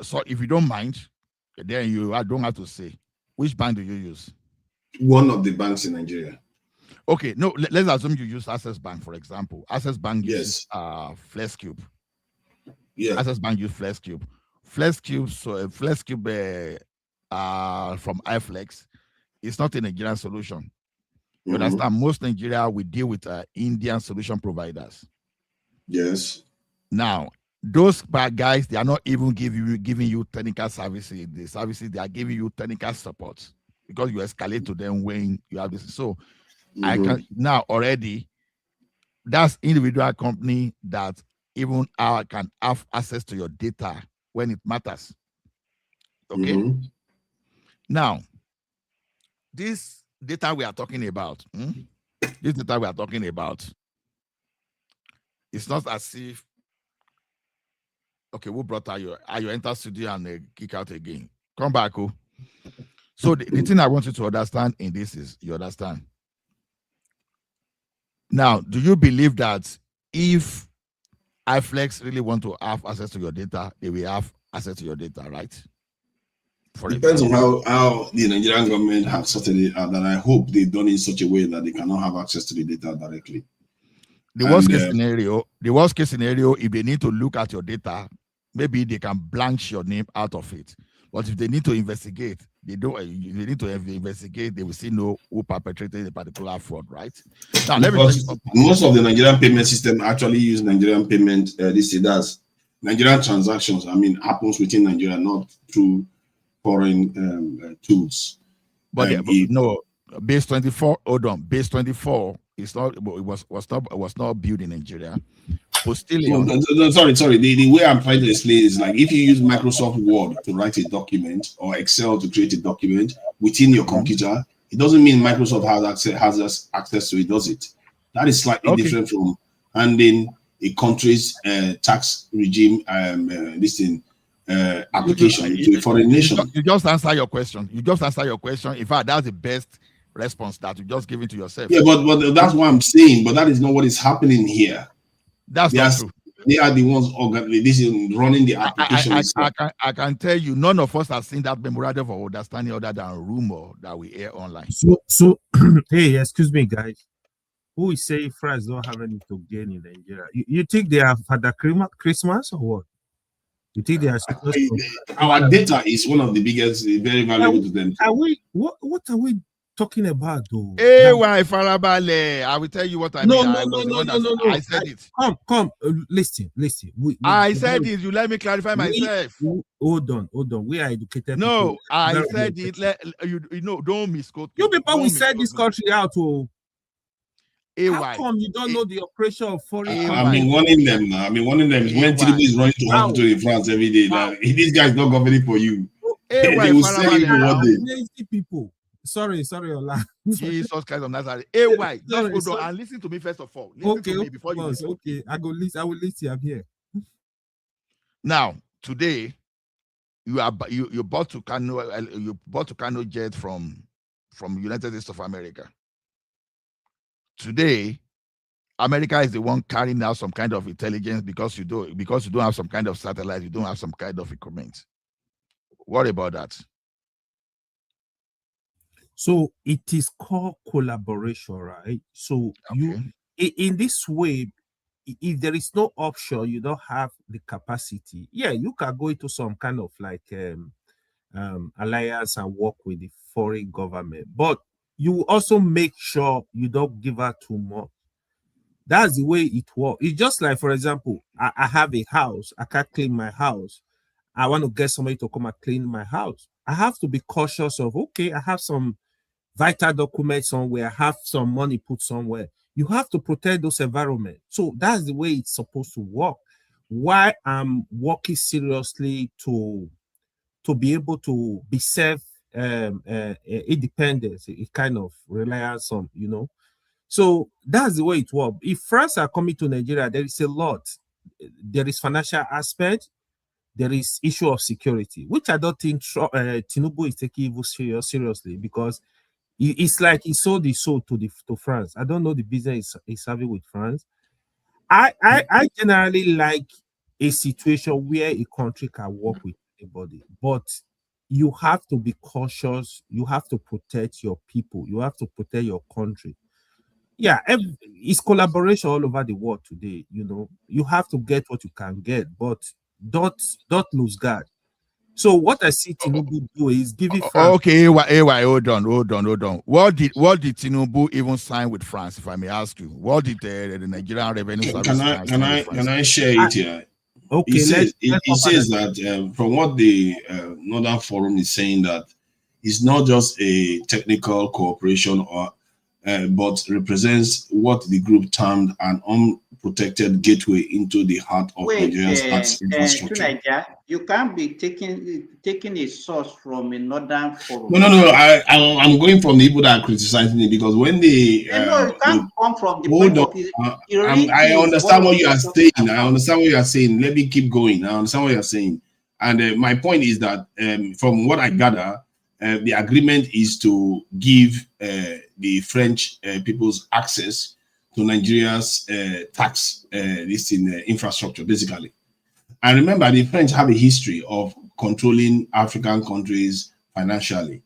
so if you don't mind, then I don't have to say. Which bank do you use? One of the banks in Nigeria. Okay, no, let's assume you use Access Bank, for example. Access Bank uses FlexCube. Yeah. Access Bank uses FlexCube. Flex Cube, from iFlex, it's not a Nigerian solution. You understand? Most Nigeria, we deal with Indian solution providers. Yes. Now, those bad guys, they are not even giving you technical services. The services, they are giving you technical support because you escalate to them when you have this. So I can now already, that's individual company that even can have access to your data when it matters. Okay. Now, this data we are talking about, it's not as if, okay, who brought Ayo enter studio and kick out again. Come back, oh. So the thing I want you to understand in this is, you understand? Now, do you believe that if iFlex really want to have access to your data, they will have access to your data, right? Depends on how the Nigerian government have sorted it out, and I hope they've done it in such a way that they cannot have access to the data directly. The worst case scenario, if they need to look at your data, maybe they can blanch your name out of it. But if they need to investigate, they will still know who perpetrated a particular fraud, right? Now, let me tell you something. Most of the Nigerian payment system actually use Nigerian payment. Nigerian transactions. I mean, happens within Nigeria, not through foreign tools. But no, base 24. Hold on, base 24 is not. It was not built in Nigeria. Postillion. No, sorry. The way I'm trying to explain is like if you use Microsoft Word to write a document or Excel to create a document within your computer, it doesn't mean Microsoft has access to it, does it? That is slightly different from handing a country's tax regime application to a foreign nation. You just answer your question. In fact, that's the best response that you just give it to yourself. Yeah, but that's what I'm saying. But that is not what is happening here. That's not true. They are the ones running the application. I can tell you, none of us have seen that memorandum of understanding other than rumor that we hear online. So hey, excuse me, guys. Who is saying France don't have anything to gain in Nigeria? You think they have had a Christmas or what? You think they are supposed to? Our data is one of the biggest, very valuable to them. What are we talking about, though? Hey, why Farabale? I will tell you what I mean. No. I said it. Come. Listen. I said it. You let me clarify myself. Hold on. We are educated. No, I said it. Don't misquote. You people will sell this country out. How come you don't know the operation of foreign companies? I've been warning them now. When Tinubu is running to hospital in France every day, these guys don't governing for you. They will sell you one day. Lazy people. Sorry, Ola. Jesus Christ of Nazareth. AY, just hold on and listen to me first of all. Listen to me before you listen. Okay, I will listen. I'm here. Now, today, you bought to Kano jet from United States of America. Today, America is the one carrying out some kind of intelligence because you don't have some kind of satellite, you don't have some kind of equipment. What about that? So it is called collaboration, right? So you, in this way, if there is no option, you don't have the capacity. Yeah, you can go into some kind of like alliance and work with the foreign government, but you also make sure you don't give her too much. That's the way it works. It's just like, for example, I have a house. I can't clean my house. I want to get somebody to come and clean my house. I have to be cautious of, okay, I have some vital documents somewhere. I have some money put somewhere. You have to protect those environments. So that's the way it's supposed to work. Why I'm working seriously to be able to be independence, a kind of reliance on, So that's the way it works. If France are coming to Nigeria, there is a lot. There is financial aspect. There is issue of security, which I don't think Tinubu is taking evil seriously, because it's like he sold his soul to France. I don't know the business he's having with France. I generally like a situation where a country can work with anybody, but you have to be cautious. You have to protect your people. You have to protect your country. Yeah, it's collaboration all over the world today. You have to get what you can get, but don't lose guard. So what I see Tinubu do is giving France. Okay, hold on. What did Tinubu even sign with France? If I may ask you, what did the Nigerian Revenue Service sign with France? Can I share it here? Okay, it says that from what the Northern Forum is saying, that it's not just a technical cooperation or but represents what the group termed an unprotected gateway into the heart of Nigeria's tax infrastructure. Nigeria, you can't be taking a source from a Northern Forum. No. I'm going from the people that are criticizing it, because when they no, it can't come from the hold point on, of view. I understand what you are saying. I understand what you are saying. Let me keep going. I understand what you are saying, and my point is that from what I gather, the agreement is to give the French people's access to Nigeria's tax infrastructure, basically. And remember, the French have a history of controlling African countries financially.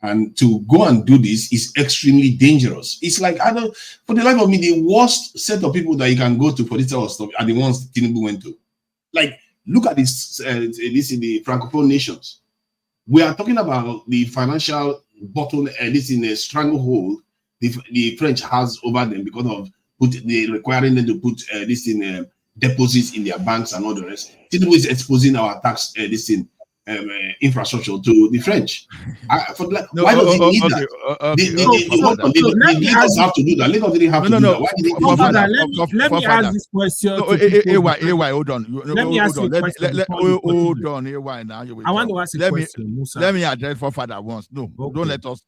And to go and do this is extremely dangerous. It's like, I don't, for the life of me, the worst set of people that you can go to for this sort of stuff are the ones Tinubu went to. Like, look at this in the Francophone nations. We are talking about the financial bottle, this in a stranglehold the French has over them because of requiring them to put this in deposits in their banks and all the rest. Tinubu is exposing our tax infrastructure to the French. Why does it need that? Did Lagos have to do that? Lagos didn't have to do that. Why did it do that? Let me ask this question. Hold on. Let me ask you a question. Hold on, now. I want to ask a question, Musa. Let me address for father once. No, don't let us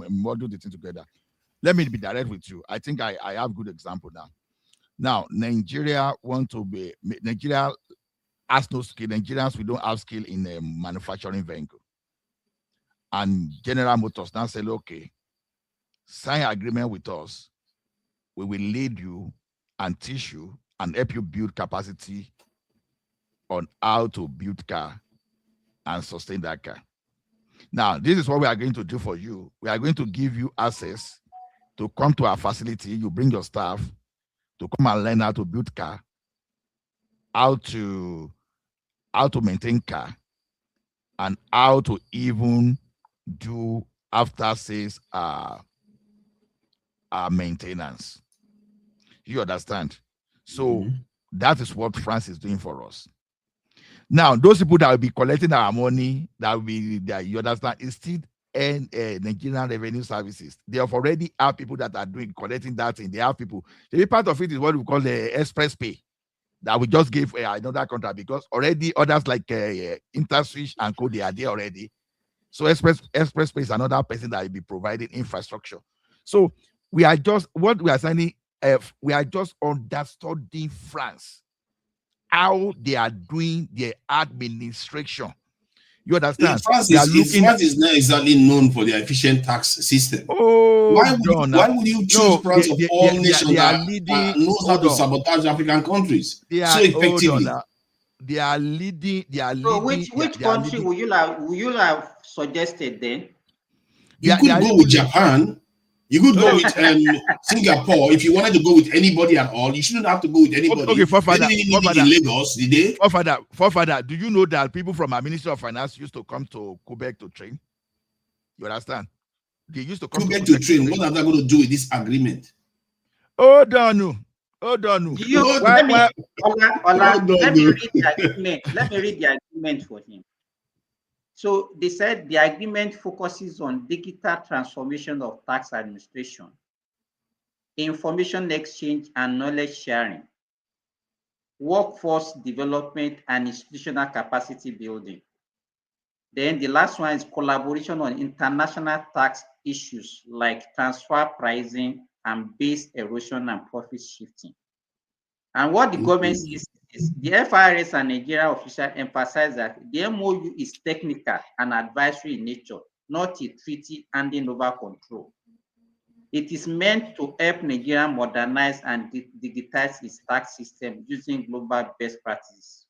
model the thing together. Let me be direct with you. I think I have good example now. Now, Nigeria has no skill. Nigerians, we don't have skill in manufacturing vehicle. And General Motors now said, okay, sign agreement with us. We will lead you and teach you and help you build capacity on how to build car and sustain that car. Now, this is what we are going to do for you. We are going to give you access to come to our facility. You bring your staff to come and learn how to build car, how to maintain car, and how to even do after sales maintenance. You understand? So that is what France is doing for us. Now, those people that will be collecting our money, that will be there, you understand, is still Nigerian Revenue Services. They have already have people that are collecting that thing. They have people. The part of it is what we call the express pay that we just gave another contract, because already others like InterSwitch and Co, they are there already. So express pay is another person that will be providing infrastructure. So we are just what we are signing. We are just understanding France, how they are doing their administration. You understand? France is not exactly known for their efficient tax system. Why would you choose France of all nations that knows how to sabotage African countries so effectively? They are leading. So which country would you have suggested then? You could go with Japan. You could go with Singapore. If you wanted to go with anybody at all, you shouldn't have to go with anybody. Okay, forefather, in Lagos, did they? Forefather, do you know that people from our Ministry of Finance used to come to Quebec to train? You understand? They used to come Quebec to train. What are they going to do with this agreement? Hold on. Let me read the agreement. Let me read the agreement for him. So they said the agreement focuses on digital transformation of tax administration, information exchange and knowledge sharing, workforce development and institutional capacity building. Then the last one is collaboration on international tax issues like transfer pricing and base erosion and profit shifting. And what the government says is the FRS and Nigeria officials emphasize that the MOU is technical and advisory in nature, not a treaty handing over control. It is meant to help Nigeria modernize and digitize its tax system using global best practices.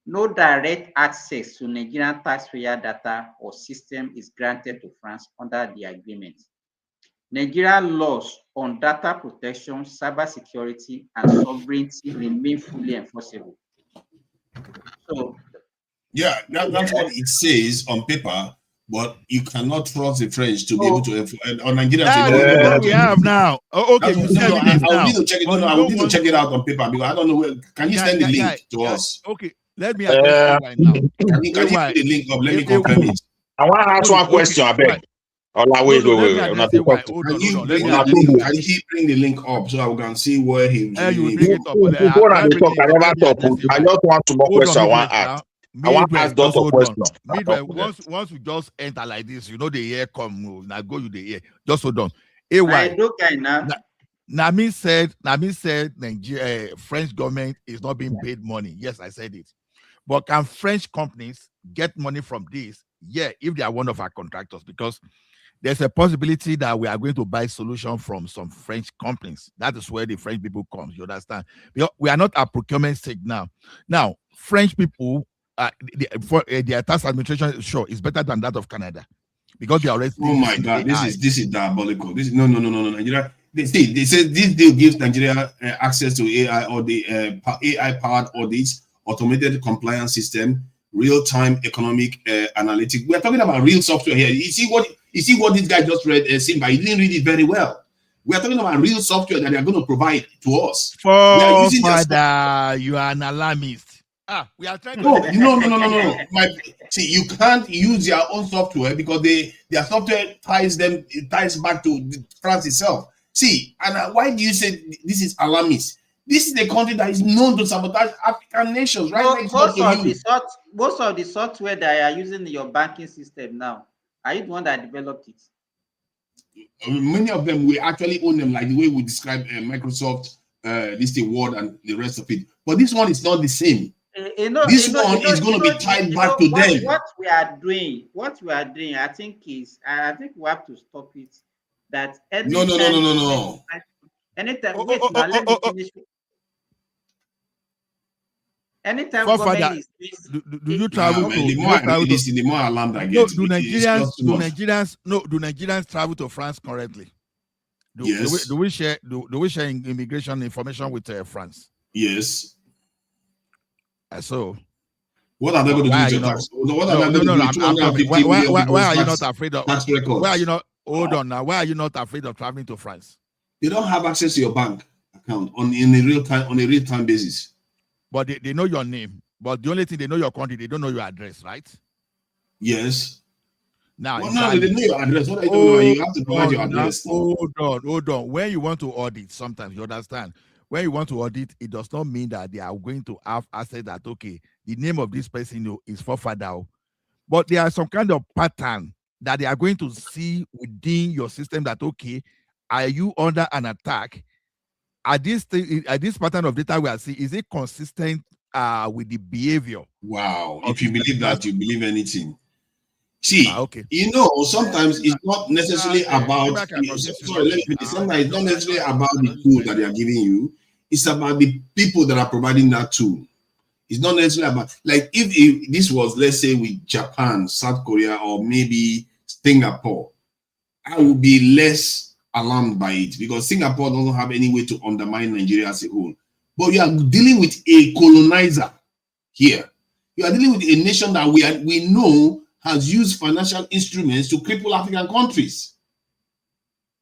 No direct access to Nigerian taxpayer data or system is granted to France under the agreement. Nigerian laws on data protection, cybersecurity, and sovereignty remain fully enforceable. So, Yeah, that's what it says on paper, but you cannot trust the French to be able to or Nigerians to be This able is to what we have now. Oh, okay, That's you what, see no, evidence I will now, need to check it. No, but no, you I will don't need to want check it out on paper because I don't know where. Can you send the link to us? Okay, let me attest to you right now. Can you put the link up? Let me confirm it. I want to ask one question, I beg. Wait. Let me Una address dey you why. talk to- Hold Can on. you Let bring me the address link? you why. Can you bring the link up so I can see where he was You will reading bring it? it up. Before I While dey talk, bringing I it up, never let me talk. address you I why. just want to more Hold on, question I want Midwest to ask. now. I want to Midwest, ask just Doctor hold on. question. Midwest, once you just enter like this, you know the air come. Now go you the air. Just hold on. AY. Nami said Nigeria, French government is not being paid money. Yes, I said it. But can French companies get money from this? Yeah, if they are one of our contractors, because there's a possibility that we are going to buy solution from some French companies. That is where the French people come. You understand? Because we are not at procurement stage now. Now, French people, their tax administration, sure, is better than that of Canada because they are already. Oh my God, this is diabolical. This is no. Nigeria. They say this deal gives Nigeria access to AI or the AI powered audits, automated compliance system, real time economic analytics. We are talking about real software here. You see what this guy just read, Simba. He didn't read it very well. We are talking about real software that they are going to provide to us. We are using Father, you are an alarmist. We are trying to. No. You can't use their own software because their software ties back to France itself. See, and why do you say this is alarmist? This is a country that is known to sabotage African nations, right? Most of the software that you are using in your banking system now, are you the one that developed it? Many of them we actually own them, like the way we describe Microsoft, this thing, Word, and the rest of it. But this one is not the same. This one is going to be tied back to them. What we are doing, I think we have to stop it. That No. Anytime, wait now, let me finish. Anytime government is do you travel to? The more I read this, the more alarmed I get. Do Nigerians travel to France currently? Yes. Do we share immigration information with France? Yes. So what are they going to do with your tax? What are they going to do with 250 million why are you not afraid of tax records? Why are you not? Hold on now. Why are you not afraid of traveling to France? They don't have access to your bank account on a real time basis. But they know your name. But the only thing, they know your country, they don't know your address, right? Yes. Now, they know your address. What are you talking about? You have to provide your address. Hold on. When you want to audit, sometimes you understand. When you want to audit, it does not mean that they are going to have access that, okay, the name of this person is forefather. But there are some kind of pattern that they are going to see within your system that, okay, are you under an attack? At this pattern of data we are seeing, is it consistent with the behavior? Wow. If you believe that, you believe anything. See, sometimes it's not necessarily about. Sometimes it's not necessarily about the tool that they are giving you. It's about the people that are providing that tool. It's not necessarily about, like, if this was, let's say, with Japan, South Korea, or maybe Singapore, I would be less alarmed by it because Singapore doesn't have any way to undermine Nigeria as a whole. But you are dealing with a colonizer here. You are dealing with a nation that we know has used financial instruments to cripple African countries.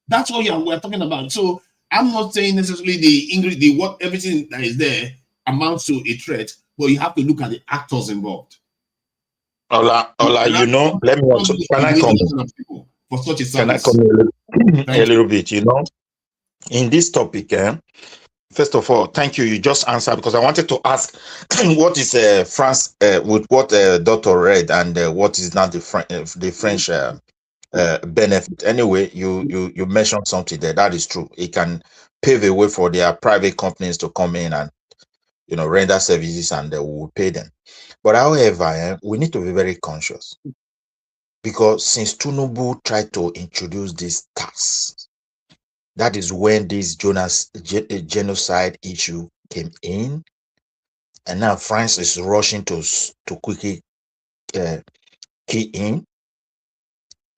That's what we're talking about. So I'm not saying necessarily what everything that is there amounts to a threat, but you have to look at the actors involved. Ola, let me also, can I come for such a service? Can I come a little bit? In this topic, first of all, thank you. You just answered because I wanted to ask what is France with what Doctor read and what is now the French benefit. Anyway, you mentioned something there. That is true. It can pave a way for their private companies to come in and render services, and we will pay them. But however, we need to be very conscious because since Tinubu tried to introduce this tax, that is when this genocide issue came in, and now France is rushing to quickly key in.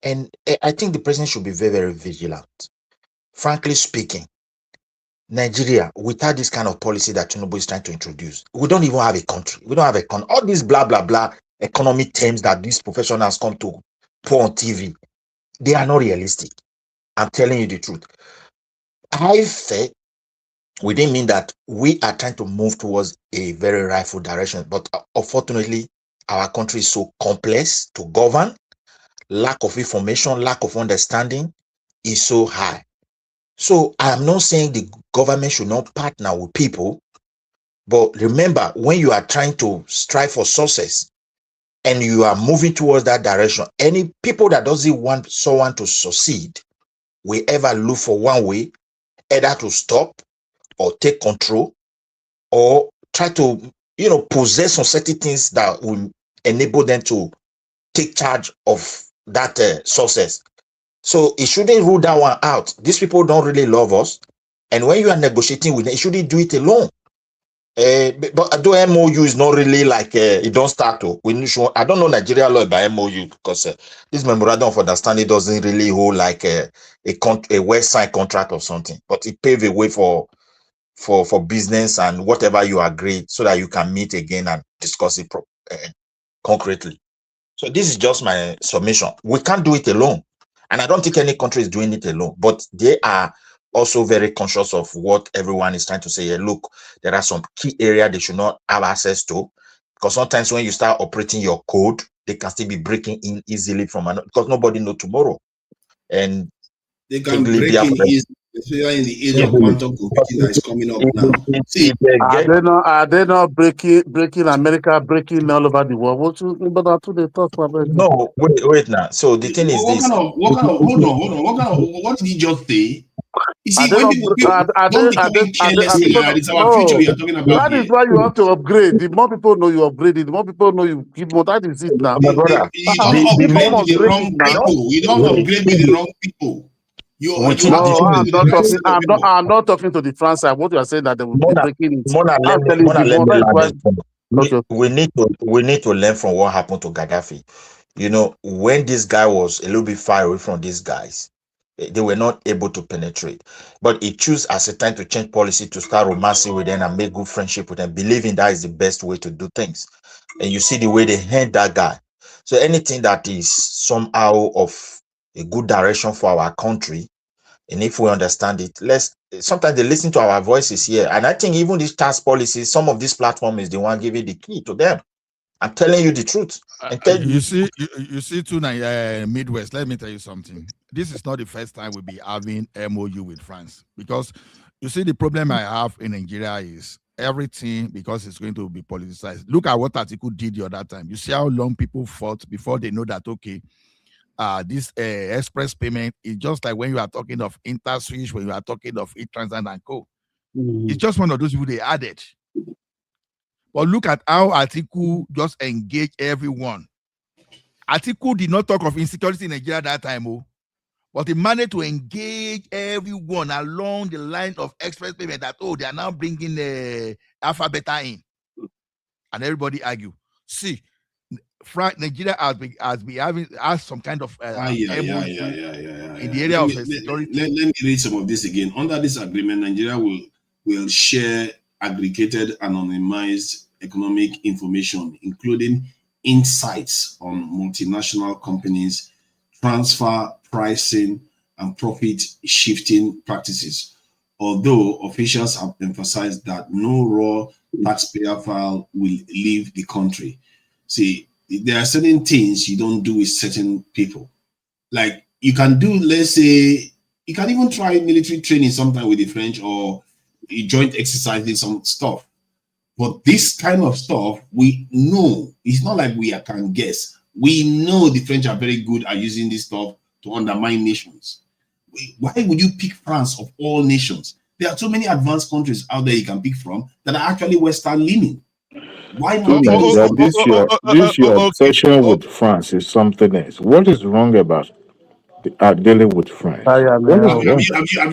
And I think the president should be very, very vigilant. Frankly speaking, Nigeria, without this kind of policy that Tinubu is trying to introduce, we don't even have a country. We don't have a country. All this blah, blah, blah economy terms that these professionals come to pour on TV, they are not realistic. I'm telling you the truth. I felt we didn't mean that we are trying to move towards a very rightful direction, but unfortunately, our country is so complex to govern. Lack of information, lack of understanding is so high. So I'm not saying the government should not partner with people, but remember, when you are trying to strive for success and you are moving towards that direction, any people that doesn't want someone to succeed will ever look for one way, either to stop or take control or try to, possess some certain things that will enable them to take charge of that success. So it shouldn't rule that one out. These people don't really love us. And when you are negotiating with them, you shouldn't do it alone. But though MOU is not really like it don't start to. I don't know Nigeria law by MOU because this memorandum of understanding doesn't really hold like a website contract or something. But it pave a way for business and whatever you agree, so that you can meet again and discuss it concretely. So this is just my submission. We can't do it alone, and I don't think any country is doing it alone. But they are also very conscious of what everyone is trying to say. Look, there are some key areas they should not have access to, because sometimes when you start operating your code, they can still be breaking in easily from another, because nobody knows tomorrow. And they can break in easily, especially in the age of quantum computing that is coming up now. See, are they not breaking America, breaking all over the world? What they talk about? No, wait now. So the thing is this. Hold on. What did he just say? You see, when people don't become careless in life, it's our future we are talking about. That is why you have to upgrade. The more people know you upgrade, the more people know you keep more. That is it now. You don't upgrade with the wrong people. You don't upgrade with the wrong people. I'm not talking to the France side. What you are saying that they will be breaking it. We need to learn from what happened to Gaddafi. When this guy was a little bit far away from these guys, they were not able to penetrate. But he chose as a time to change policy, to start romancing with them and make good friendship with them, believing that is the best way to do things. And you see the way they hand that guy. So anything that is somehow of a good direction for our country, and if we understand it, sometimes they listen to our voices here. And I think even these tax policies, some of these platforms is the one giving the key to them. I'm telling you the truth. You see, to Midwest, let me tell you something. This is not the first time we'll be having MOU with France, because you see the problem I have in Nigeria is everything, because it's going to be politicized. Look at what Aliko did the other time. You see how long people fought before they know that, okay, this express payment is just like when you are talking of InterSwitch, when you are talking of eTransit and Co. It's just one of those people they added. But look at how Atiku just engaged everyone. Atiku did not talk of insecurity in Nigeria that time, but he managed to engage everyone along the line of express payment that, they are now bringing the Alpha Beta in. And everybody argue. See, Nigeria has some kind of in the area of security. Let me read some of this again. Under this agreement, Nigeria will share aggregated anonymized economic information, including insights on multinational companies, transfer pricing, and profit shifting practices. Although officials have emphasized that no raw taxpayer file will leave the country. See, there are certain things you don't do with certain people. Like you can do, let's say, you can even try military training sometime with the French, or joint exercising some stuff. But this kind of stuff, we know. It's not like we can guess. We know the French are very good at using this stuff to undermine nations. Why would you pick France of all nations? There are so many advanced countries out there you can pick from that are actually Western leaning. Why not? This your obsession with France is something else. What is wrong about dealing with France? Have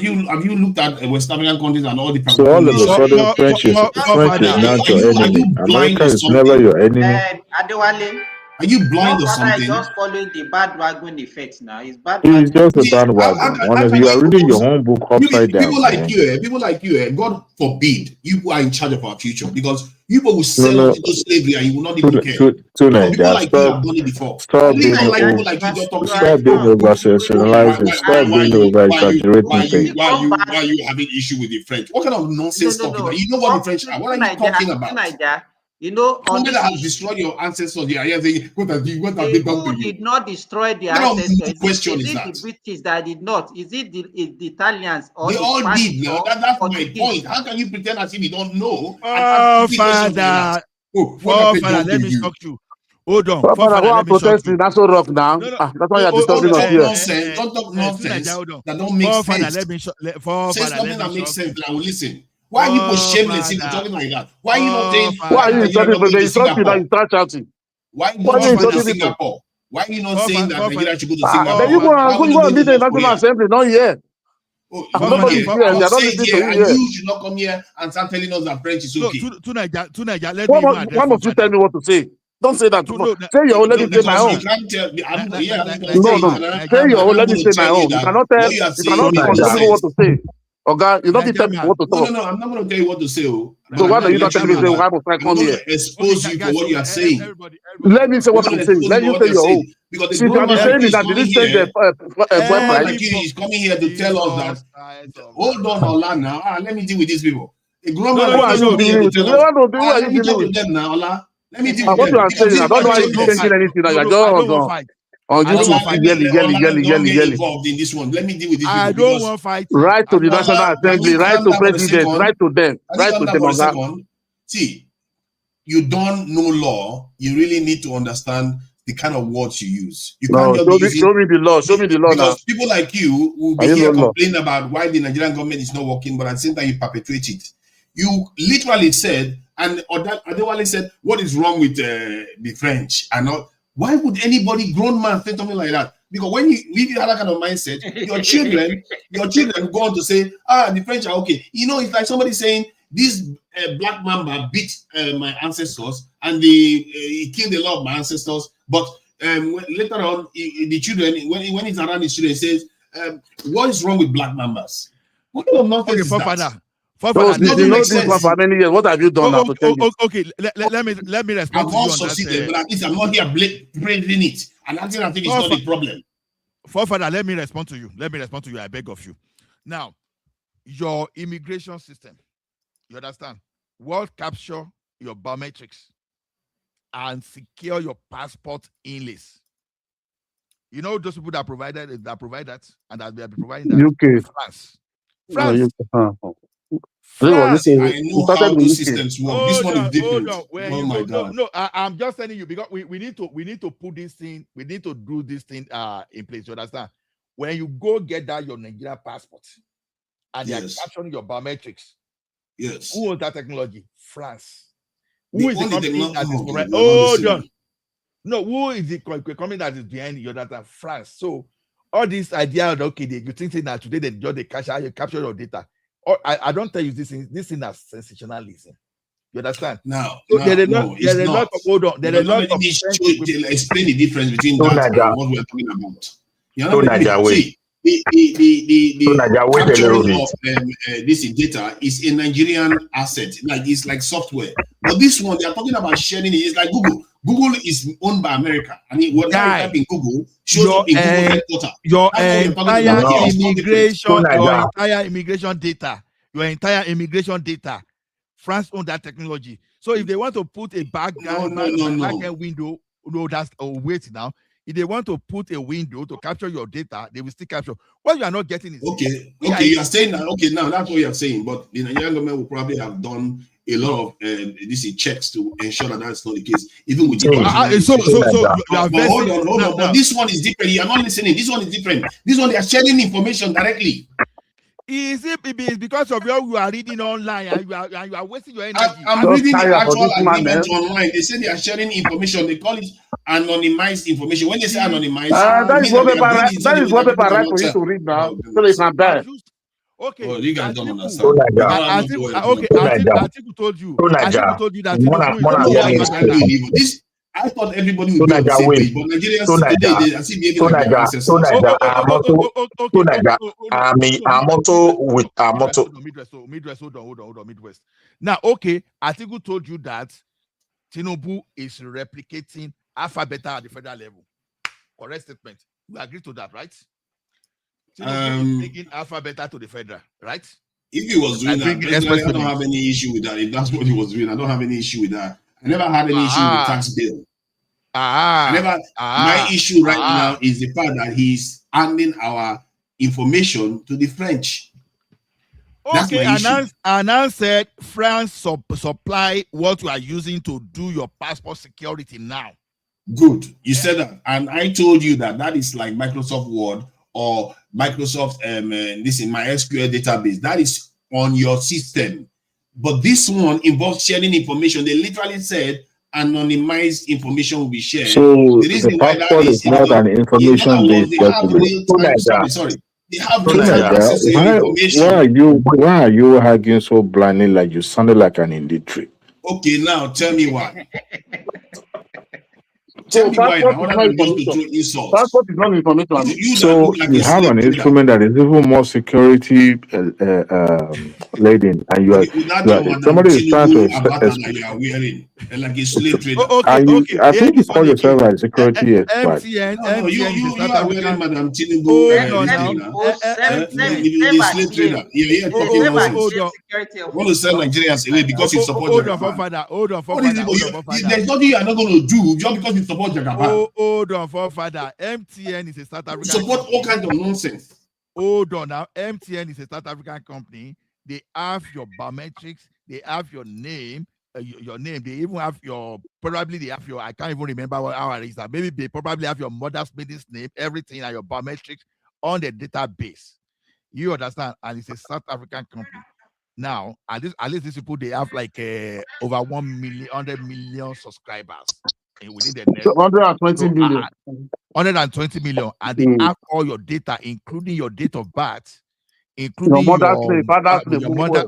you looked at West African countries and all the so all of a sudden French is not your enemy. America is never your enemy. Adewale, Are you blind or Father is something? just following the bandwagon effect now. It's It's bandwagon. just a See, bandwagon. how Honestly, can you you are reading your suppose own book upside people down, like man. you, people like you, God forbid you are in charge of our future because you will No, sell no, us into slavery and you will not even care. Because people Nigeria, like you have done it before. I stop really being don't like people over, like you just talking. stop being Oh, over sensationalizing, stop being over exaggerating things. why you having issue with the French? What kind of nonsense talking about? You know what the French are? What are you talking about? You know, on Somebody this that has issue, destroyed your ancestors, they are here saying, what have they done to who you? did not destroy the What kind ancestors? of question Is is it that? the British that did not? Is it the Italians or They the all Spanish did now. or That's my Portuguese? point. How can you pretend as if you don't know and ask Oh, stupid questions like that? Father. Oh, what have Oh, they Father, done to let me you? shock you. Hold on. Father, go Father, let and me shock protest you. in Nassau Rock now. No, no. That's why you're disturbing Don't us talk here. nonsense. Don't talk nonsense that don't make Father, sense. let me Say Father, let something me that makes shock sense you. that I will listen. Why are you people shameless if you're Father. talking like that? Why are you not saying Why why are the you Nigerian insulting? government They to insult you now, Singapore? you start shouting. Why you Why not are you go to insulting people? Singapore? Why are you not saying that Nigeria should go to Then you Singapore? go Why and are we not go and going to meet the North National Korea? Assembly, not here. Oh, you come Nobody is here. here. You They are not say it listening to here, you and here. you should not come here and start telling us that French is No, okay. to Niger, let me even address Why must you tell Father. me what to say? Don't say that. No, Say your own, let me say my Because you own. can't tell me. I'm going to say No, it, no. and Say your I'm own, let not me going to say my tell you own. You that cannot tell, what you are you saying cannot is control people what nonsense. to say. Okay, you don't be telling people man. what to talk. No, I'm not going to tell you what to say, but So I'm why going are to you not let you telling me know say that why must I I'm come going here? to expose you for Guys, what you are saying. Let me say I'm what going I'm to saying. expose you Let for you what say you're your own. saying. Because the Since you grown have been man like saying you it is that they coming didn't change here. the The boy grown man price. like you is coming here to tell us that, hold on, Ola, now. Let me deal with these people. A grown man Who like you are is you coming here dealing to with? tell us, Who are you let me dealing talk to with? them now, Ola. Let me deal with What them. you are Because saying, I these don't are know how you be shameless. changing anything now. You're No, just I don't want fight. on I don't YouTube, want Ola, fight. don't get yelling. involved in this one. Let me deal with these I people don't because want fighting. Right to the National Ola, can Assembly, you right calm to down for a president, second? right to them, Can you right calm to down for a Temoga. second? See, you don't know law. You really need to understand the kind of words you use. You can't No, just be show using me the law. Show me the law now. because people like you will be Are you no here law? complaining about why the Nigerian government is not working, but at the same time you perpetuate it. You literally said, and Adewale said, what is wrong with the French? And not, why would anybody, grown man, say something like that? Because when you live in that kind of mindset, your children go on to say, the French are okay. You know, it's like somebody saying, this black mamba beat my ancestors and he killed a lot of my ancestors, but later on, the children, when he's around his children, he says, what is wrong with black mambas? What kind of nonsense is that? So Father, since let me you Doesn't know make this one sense. for many years, what have you done now to change it? Okay. Let me respond I've to you all on that. succeeded, but at least I'm not here praising it. And I think it's not a problem. Father, let me respond to you. I beg of you. Now, your immigration system, you understand? Will capture your biometrics and secure your passport inlays. You know those people that provide that and that they are providing that? UK. France. No, UK. France. I know how started in those UK. systems work. This one is different. Where Oh you my go? God. No. I'm just telling you because we need to put this thing. We need to do this thing in place. You understand? When you go get that your Nigeria passport and they are capturing your biometrics. Yes. Who owns that technology? France. Who Who is the company that is correct? No, who is the company that is behind your data? France. So all this idea of you think that today they capture your data. Or I don't tell you this thing as sensationalism. You understand? Now, so it's not. Hold on. There are a lot of explain the difference between So that Naija. and what we're talking about. You're So not making Naija, it. wait. See, the Naija, wait a capturing little of bit. this data is a Nigerian asset. Like it's like software. But this one, they are talking about sharing it. It's like Google. Google is owned by America. I mean, whatever you type in Google shows up in Google headquarters. Your That's what we're talking entire about here. It's not different. immigration data. France owns that technology. So if they want to put a back end window, wait now. If they want to put a window to capture your data, they will still capture. What you are not getting is okay. You are saying that. Okay, now that's what you are saying. But the Nigerian government will probably have done a lot of checks to ensure that that's not the case, even with the but hold on. But this one is different. You are not listening. This one is different. This one they are sharing information directly. Is it because of what you are reading online and you are wasting your energy? I'm reading the actual agreement online. They say they are sharing information. They call it anonymized information. When they say anonymized, that is what paper right for you tell. to read now, so they can buy. Okay, you guys don't understand. Atiku told you. Atiku told you that Tinubu is Nobody is telling you evil. I thought everybody would be on the same page, but Nigerians today, they seem behaving like their ancestors. Midwest, hold on, Midwest. Now, okay, Atiku told you that Tinubu is replicating Alpha Beta at the federal level. Correct statement. We agree to that, right? Tinubu is taking Alpha Beta to the federal, right? If he was doing that, personally, I don't have any issue with that. If that's what he was doing, I don't have any issue with that. I never had any issue with the tax bill. My issue right now is the fact that he's handing our information to the French. That's my issue. Anan said France supply what you are using to do your passport security now. Good. You said that. And I told you that is like Microsoft Word or Microsoft this in my SQL database. That is on your system. But this one involves sharing information. They literally said anonymized information will be shared. So the passport is not an information-based document. Sorry. They have real-time access to your information. Why are you arguing so blindly like you sounded like an illiterate? Okay, now tell me why. Tell me why now. Passport is not information. So you have an instrument that is even more security laden, and you are somebody is trying to I think you call yourself a security expert. You are wearing Madam Tinubu slave trader. Want to sell Nigerians away because you support Jagaban. There's nothing you are not going to do just because you support Jagaban. Hold on, forefather. MTN is a South African support company. all kinds of nonsense. Hold on now. MTN is a South African company. They have your biometrics. They have your name. Your name. They even have your. Probably they have your. I can't even remember how it is. Maybe they probably have your mother's maiden name, everything, and your biometrics on the database. You understand? And it's a South African company. Now, at least these people, they have like over 100 million subscribers within the net. 120 million. 120 million, and they have all your data, including your date of birth, including your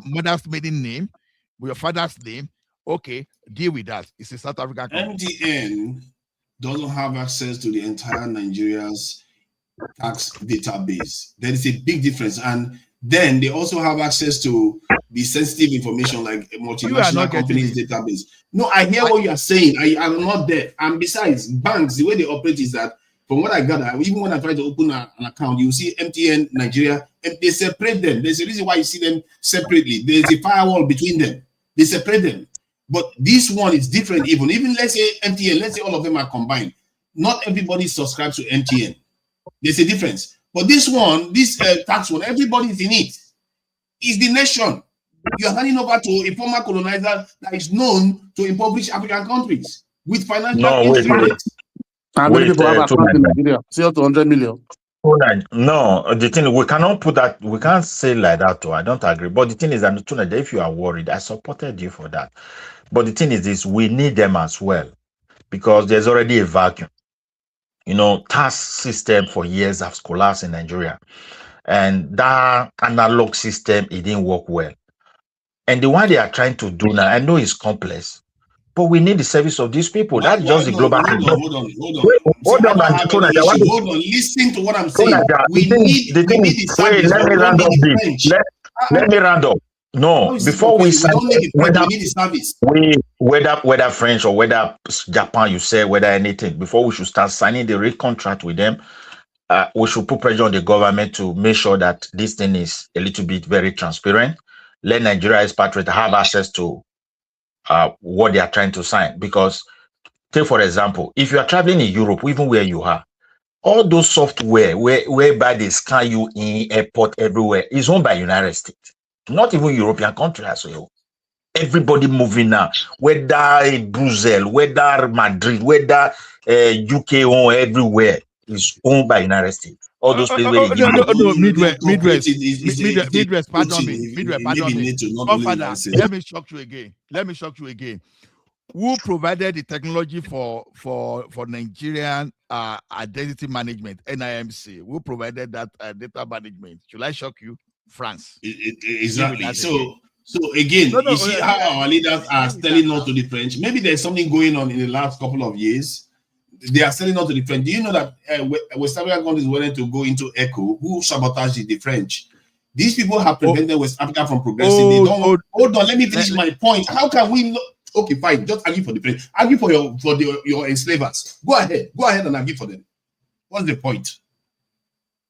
mother's maiden name, your father's name. Okay, deal with that. It's a South African company. MTN doesn't have access to the entire Nigeria's tax database. There is a big difference, and then they also have access to the sensitive information like multinational companies database. No, I hear what you are saying. I am not there. And besides, banks, the way they operate is that, from what I gather, even when I try to open an account, you see MTN Nigeria, they separate them. There's a reason why you see them separately. There's a firewall between them. They separate them. But this one is different. Even let's say MTN, let's say all of them are combined. Not everybody subscribes to MTN. There's a difference. But this one, this tax one, everybody is in it. It's the nation. You are handing over to a former colonizer that is known to impoverish African countries with financial instruments. How many people have account in Nigeria? 200 million. No, the thing we cannot put that. We can't say like that. Too. I don't agree. But the thing is that if you are worried, I supported you for that. But the thing is this: we need them as well because there's already a vacuum. You know, tax system for years has collapsed in Nigeria, and that analog system it didn't work well. And the one they are trying to do now, I know it's complex, but we need the service of these people. That's just the global. Hold on. Listen to what I'm saying. We need the service. Let me round up. No, before we sign, whether French or whether Japan, you say whether anything, before we should start signing the real contract with them, we should put pressure on the government to make sure that this thing is a little bit very transparent. Let Nigeria expatriates have access to what they are trying to sign. Because, take for example, if you are traveling in Europe, even where you are, all those software whereby they scan you in airport everywhere is owned by United States, not even European country as well. Everybody moving now, whether Brussels, whether Madrid, whether UK or everywhere is owned by United States. All those places where Midwest, pardon me. Father, let me shock you again. Who provided the technology for Nigerian identity management, NIMC? Who provided that data management? Should I shock you? France. Exactly. So again, No, you see how our leaders are selling out to the French. Maybe there's something going on in the last couple of years. They are selling out to the French. Do you know that West African countries willing to go into ECHO? Who sabotages the French? These people have prevented West Africa from progressing. They don't. Hold on, let me finish my point. How can we not? Okay, fine. Just argue for the French. Argue for your enslavers. Go ahead and argue for them. What's the point?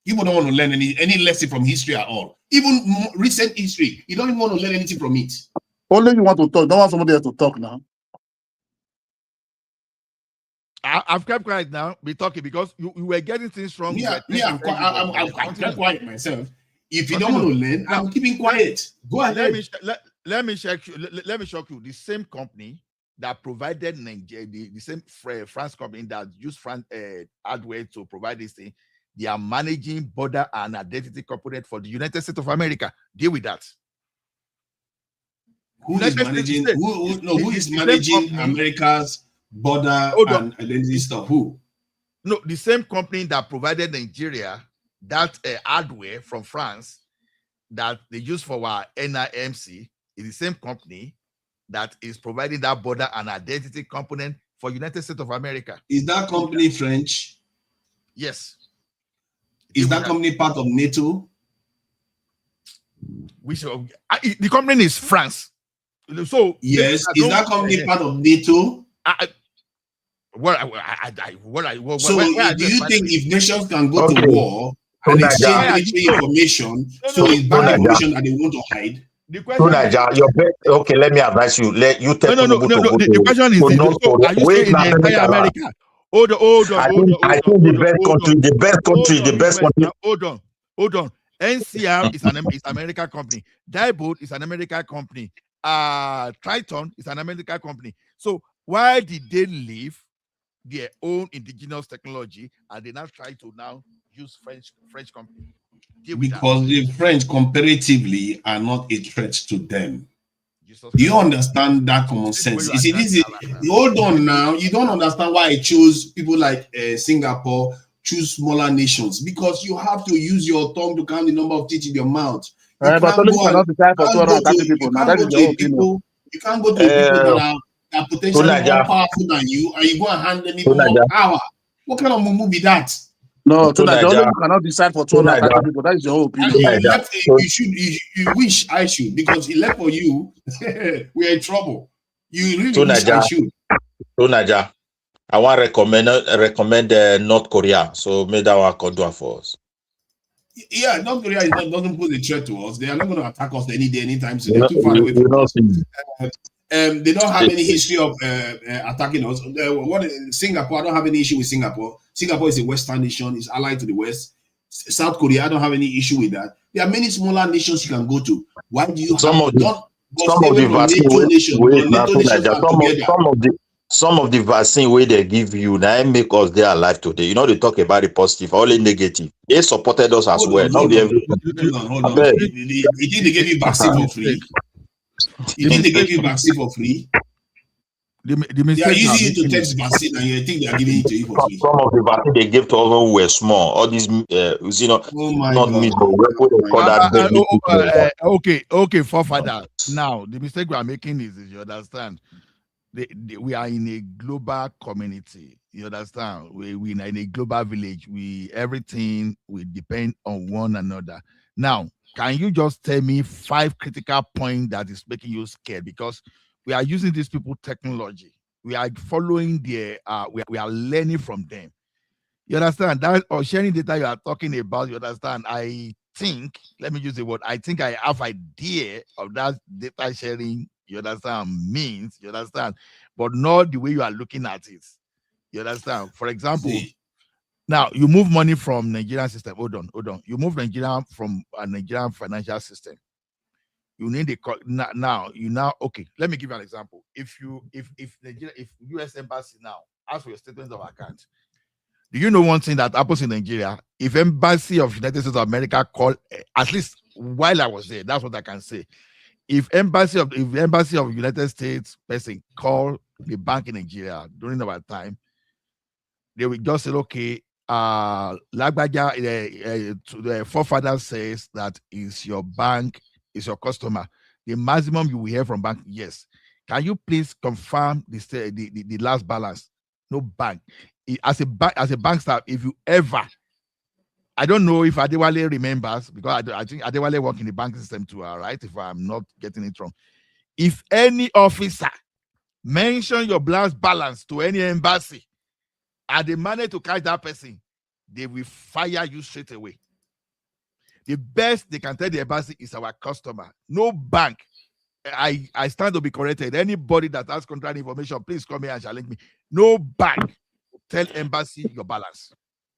People don't want to learn any lesson from history at all. Even recent history, you don't even want to learn anything from it. Only you want to talk. Don't want somebody else to talk now. I've kept quiet now. Be talking because you were getting things wrong. I'm kept quiet myself. If you don't want to learn, I'm keeping quiet. Go ahead. Let me shock you. The same company that provided Nigeria, the same France company that used France hardware to provide this thing, they are managing border and identity component for the United States of America. Deal with that. Who is managing America's border and identity stuff? Who? No, the same company that provided Nigeria that hardware from France that they use for our NIMC is the same company that is providing that border and identity component for United States of America. Is that company French? Yes. Is that company part of NATO? The company is France. So yes, is that company part of NATO? So do you think if nations can go to war and exchange military information, so it's bad information that they want to hide? The question okay, let me advise you. Let you tell the question is are you saying in the entire America? Hold on. Hold on. NCR is an American company. Diebold is an American company. Triton is an American company. So why did they leave their own indigenous technology and they now try to now use French company? Because the French comparatively are not a threat to them. Do you understand that common sense? You see, hold on now. You don't understand why I choose people like Singapore, choose smaller nations, because you have to use your tongue to count the number of teeth in your mouth. You can't go to a people that are potentially more powerful than you, and you go and hand them even more power. What kind of movie is that? No, tonight the only you cannot decide for 230 people. That is your opinion. You wish I should, because it left for you. We are in trouble. You really wish I should. Naja, I want to recommend North Korea. So maybe that one can do it for us. Yeah, North Korea doesn't pose a threat to us. They are not going to attack us any day, anytime soon. They're too far away from us. They don't have any history of attacking us. Singapore, I don't have any issue with Singapore. Singapore is a Western nation, it's allied to the West. South Korea, I don't have any issue with that. There are many smaller nations you can go to. Why do you some of the vaccine where they give you now make us there alive today. You know, they talk about the positive, only negative. They supported us as well. Hold on. You think they gave you vaccine for free? You think they gave you vaccine for free? They are using you to test vaccine, and you think they are giving it to you for free. Some of the vaccine they gave to us when we were small. All these, okay, forefather. Now the mistake we are making is you understand. We are in a global community. You understand? We are in a global village. Everything we depend on one another. Now, can you just tell me 5 critical points that is making you scared? Because we are using these people technology. We are following their. We are learning from them. You understand that or sharing data you are talking about? You understand? I think. Let me use the word. I think I have idea of that data sharing. You understand? Means, you understand, but not the way you are looking at it. You understand? For example, now you move money from Nigerian system. Hold on. You move Nigeria from a Nigerian financial system. You need okay. Let me give you an example. If US Embassy now ask for your statement of account, do you know one thing that happens in Nigeria? If Embassy of United States of America call, at least while I was there, that's what I can say. If Embassy of United States person call the bank in Nigeria during our time, they will just say, okay, Lagbaja, the forefather says that is your bank, is your customer. The maximum you will hear from bank, yes. Can you please confirm the last balance? No bank. As a bank staff, if you ever, I don't know if Adewale remembers, because I think Adewale work in the banking system too, all right, if I'm not getting it wrong. If any officer mention your last balance to any embassy and they manage to catch that person, they will fire you straight away. The best they can tell the embassy is our customer. No bank. I stand to be corrected. Anybody that has contract information, please come here and challenge me. No bank tell embassy your balance.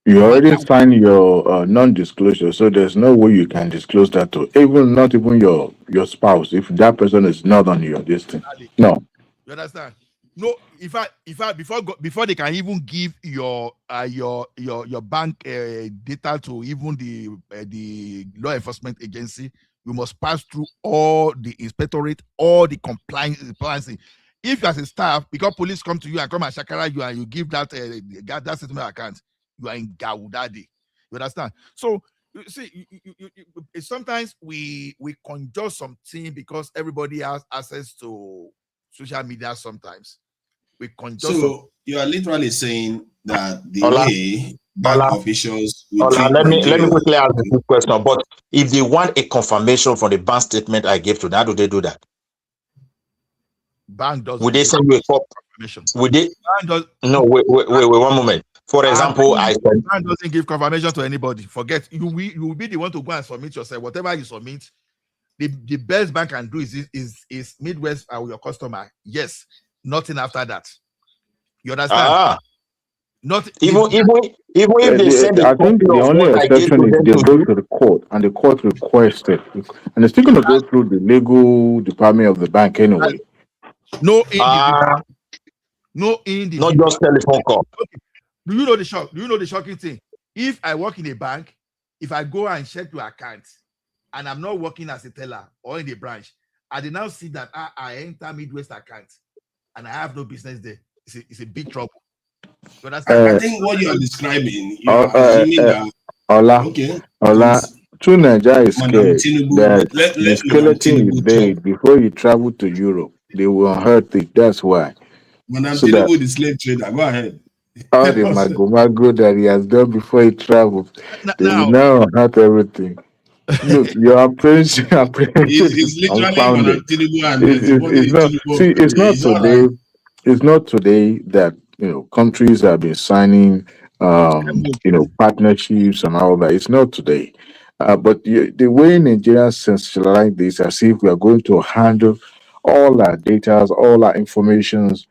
You already signed your non-disclosure, so there's no way you can disclose that to not even your spouse if that person is not on your listing. No. You understand? No, if I before they can even give your bank data to even the law enforcement agency, you must pass through all the inspectorate, all the compliance. If you as a staff, because police come to you and come and shakara you and you give that settlement account, you are in Gaudadi. You understand? So you see, sometimes we conjure something because everybody has access to social media. Sometimes we conjure. So you are literally saying that the Ola, way bank officials will Ola, treat let me Nigerians. quickly ask this question. But if they want a confirmation from the bank statement I gave to them, how do they do that? Bank doesn't. Would they send you a confirmation? Would they? No, wait, one moment. For example, I said bank doesn't give confirmation to anybody. Forget you will be the one to go and submit yourself. Whatever you submit, the best bank can do is Midwest your customer. Yes, nothing after that. You understand? Not even if they send a I think copy the of only what I gave exception to is them they to go you. to the court and the court requests it, and it's still going to go through the legal department of the bank anyway. No individual. No individual. Not just telephone call. Okay. Do you know the shock? Do you know the shocking thing? If I work in a bank, if I go and check your account and I'm not working as a teller or in the branch, I did now see that I enter Midwest account and I have no business there. It's a big trouble. I think what you are describing, you are assuming that. Ola, Okay. Nigeria is Madam scared Tinubu, that let the Madam skeleton is Tinubu buried talk. before you travel to Europe. They will hurt it. That's why. Madam So that Tinubu, the slave trader, go ahead. all the mago that he has done before he travels, they will now hurt everything. Look, your apprehension It's is literally Madam unfounded. Tinubu and It's supporting not. Tinubu. See, it's not It's all right. today. It's not today that countries have been signing partnerships and all that. It's not today. But the way Nigerians sensationalize this as if we are going to handle all our data, all our informations,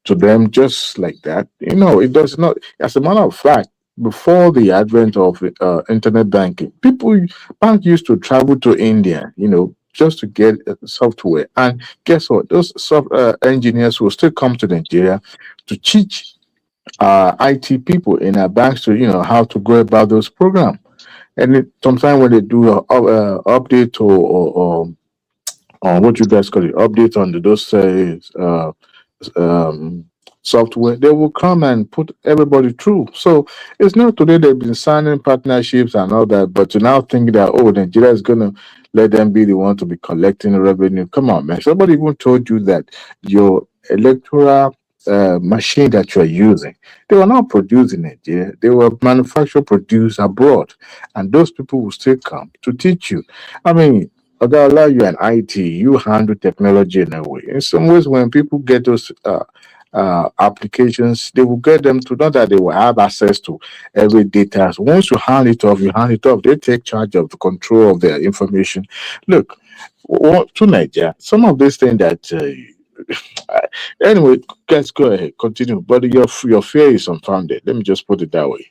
to them just like that. It does not. As a matter of fact, before the advent of internet banking, bank used to travel to India, just to get software. And guess what? Those engineers will still come to Nigeria to teach IT people in our banks to how to go about those programs. And sometimes when they do a update or what you guys call it, update on those software, they will come and put everybody through. So it's not today they've been signing partnerships and all that, but to now think that Nigeria is gonna let them be the one to be collecting revenue. Come on, man. Somebody even told you that your electoral machine that you are using, they were not produced in Nigeria. They were manufactured, produced abroad, and those people will still come to teach you. I mean, they'll allow you an IT, you handle technology in a way. In some ways, when people get those applications, they will get them to know that they will have access to every data. So once you hand it off, they take charge of the control of their information. Look, to Nigeria, some of these things that anyway, guys, go ahead, continue. But your fear is unfounded. Let me just put it that way.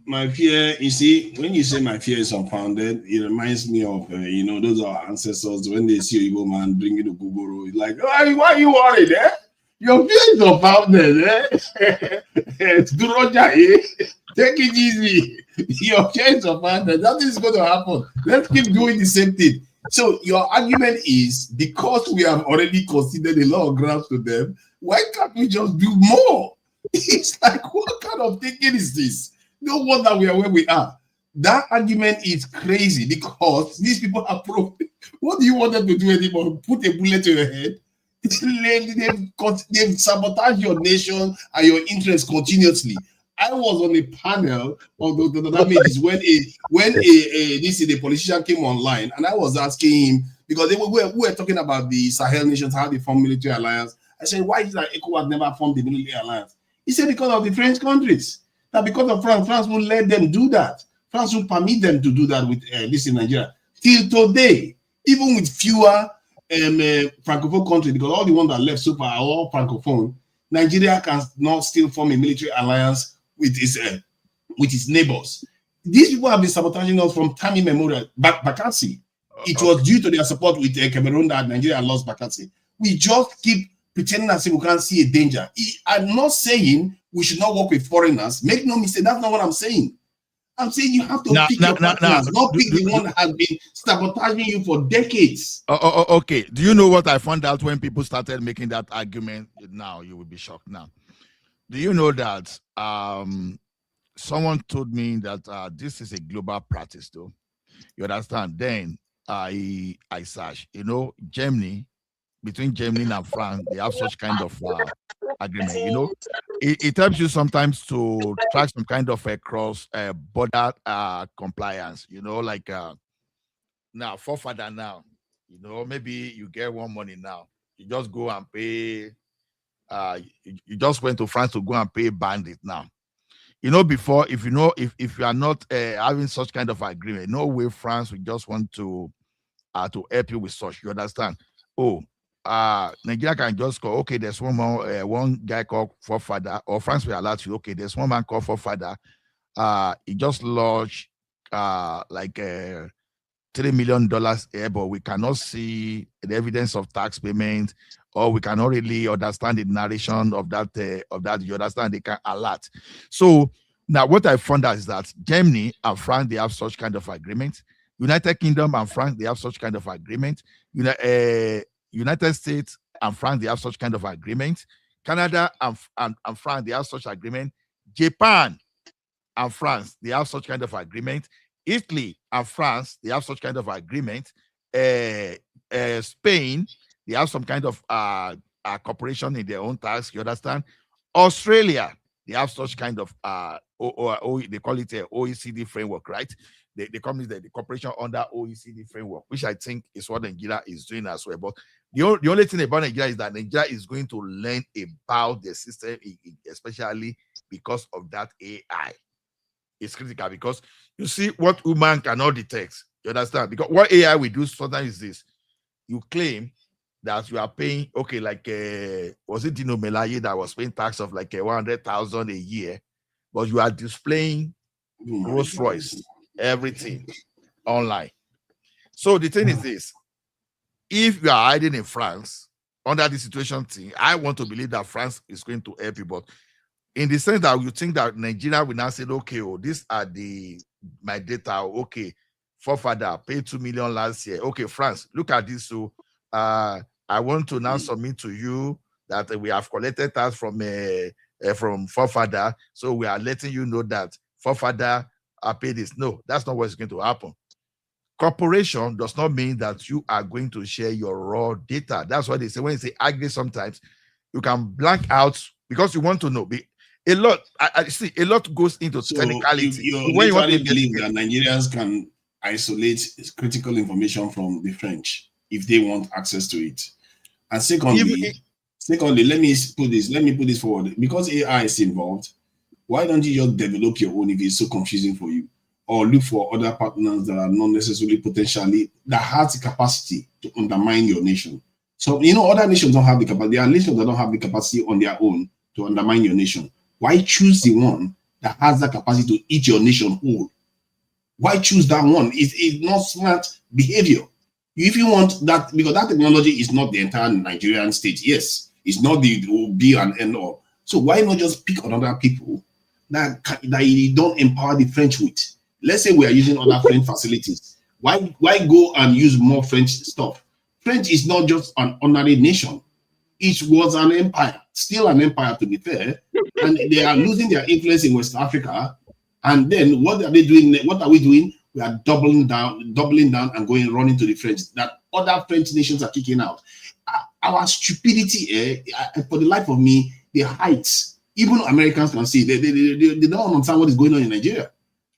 My fear, you see, when you say my fear is unfounded, it reminds me of those are our ancestors when they see a Igbo man bringing the guguru. It's like, why are you worried? Your fear is unfounded. It's Duroja, take it easy. Your fear is unfounded. Nothing is going to happen. Let's keep doing the same thing. So your argument is because we have already conceded a lot of grounds to them, why can't we just do more? It's like, what kind of thinking is this? No wonder we are where we are. That argument is crazy because these people are what do you want them to do anymore? Put a bullet to your head? They've sabotaged your nation and your interests continuously. I was on a panel of that made this when a politician came online, and I was asking him because we were talking about the Sahel nations, how they form military alliance. I said, why is that ECOWAS never formed the military alliance? He said because of the French countries. Now because of France won't let them do that. France will permit them to do that with this in Nigeria. Till today, even with fewer francophone countries, because all the ones that left so far are all francophone, Nigeria can not still form a military alliance with its neighbors. These people have been sabotaging us from time immemorial. Bakassi, it was due to their support with Cameroon that Nigeria lost Bakassi. We just keep pretending as if we can't see a danger. I'm not saying we should not work with foreigners. Make no mistake, that's not what I'm saying. I'm saying you have to pick your partners, not pick the one that has been sabotaging you for decades. Okay. Do you know what I found out when people started making that argument? Now you will be shocked. Now, do you know that someone told me that this is a global practice, though? You understand? Then I searched. Germany, between Germany and France, they have such kind of agreement. It helps you sometimes to track some kind of a cross border compliance. Like now forefather now. Maybe you get one money now. You just go and pay. You just went to France to go and pay bandit now. Before, if you are not having such kind of agreement, no way France will just want to help you with such. You understand? Nigeria can just call, okay, there's one guy called forefather, or France will alert you, okay, there's one man called forefather. He just lodged like $3 million here, but we cannot see the evidence of tax payment, or we cannot really understand the narration of that. You understand? They can alert. So now what I found out is that Germany and France, they have such kind of agreement. United Kingdom and France, they have such kind of agreement. United States and France, they have such kind of agreement. Canada and France, they have such agreement. Japan and France, they have such kind of agreement. Italy and France, they have such kind of agreement. Spain, they have some kind of cooperation in their own tax. You understand? Australia, they have such kind of they call it a OECD framework, right? The companies that the cooperation under OECD framework, which I think is what Nigeria is doing as well. But the only thing about Nigeria is that Nigeria is going to learn about the system, especially because of that AI. It's critical because you see what human cannot detect. You understand? Because what AI will do sometimes is this: you claim that you are paying, okay, like was it Dino Melaye that was paying tax of like 100,000 a year, but you are displaying Rolls Royce, everything online. So the thing is this: if you are hiding in France under the situation thing, I want to believe that France is going to help you, but in the sense that you think that Nigeria will now say, okay, these are my data, okay, forefather paid 2 million last year. Okay, France, look at this. So I want to now submit to you that we have collected tax from forefather, so we are letting you know that forefather paid this. No, that's not what's going to happen. Corporation does not mean that you are going to share your raw data. That's what they say when they say agree. Sometimes you can blank out because you want to know. A lot, I see, a lot goes into technicality. You literally believe that Nigerians can isolate critical information from the French if they want access to it. And secondly, let me put this forward. Because AI is involved, why don't you just develop your own if it's so confusing for you? Or look for other partners that are not necessarily potentially, that has the capacity to undermine your nation. So, other nations don't have the capacity. There are nations that don't have the capacity on their own to undermine your nation. Why choose the one that has the capacity to eat your nation whole? Why choose that one? It's not smart behavior. If you want that, because that technology is not the entire Nigerian state. Yes, it's not the be and end all. So why not just pick on other people that you don't empower the French with? Let's say we are using other French facilities. Why go and use more French stuff? French is not just an honorary nation. It was an empire, still an empire to be fair, and they are losing their influence in West Africa, And then what are they doing? What are we doing? We are doubling down and running to the French. That other French nations are kicking out. Our stupidity, for the life of me, the heights, even Americans can see, they don't understand what is going on in Nigeria,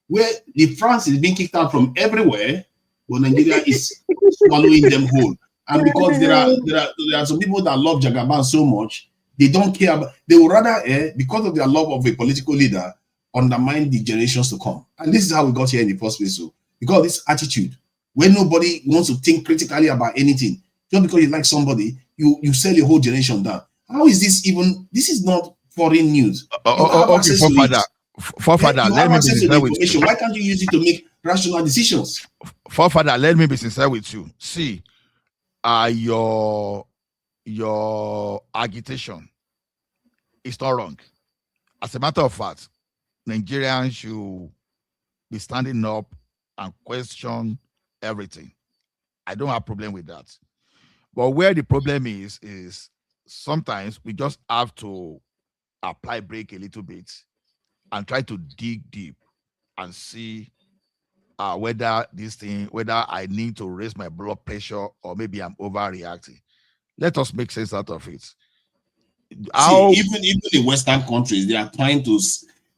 where the France is being kicked out from everywhere, but Nigeria is swallowing them whole. And because there are some people that love Jagaban so much, they don't care about, they would rather, because of their love of a political leader, undermine the generations to come. And this is how we got here in the first place. So because this attitude, where nobody wants to think critically about anything, just because you like somebody, you sell your whole generation down. How is this even? This is not foreign news. Okay, forefather, let me be sincere with you. Why can't you use it to make rational decisions? Forefather, let me be sincere with you. See, your agitation is not wrong. As a matter of fact, Nigerians should be standing up and question everything. I don't have a problem with that. But where the problem is sometimes we just have to apply brake a little bit and try to dig deep and see whether I need to raise my blood pressure or maybe I'm overreacting. Let us make sense out of it. Even the Western countries, they are trying to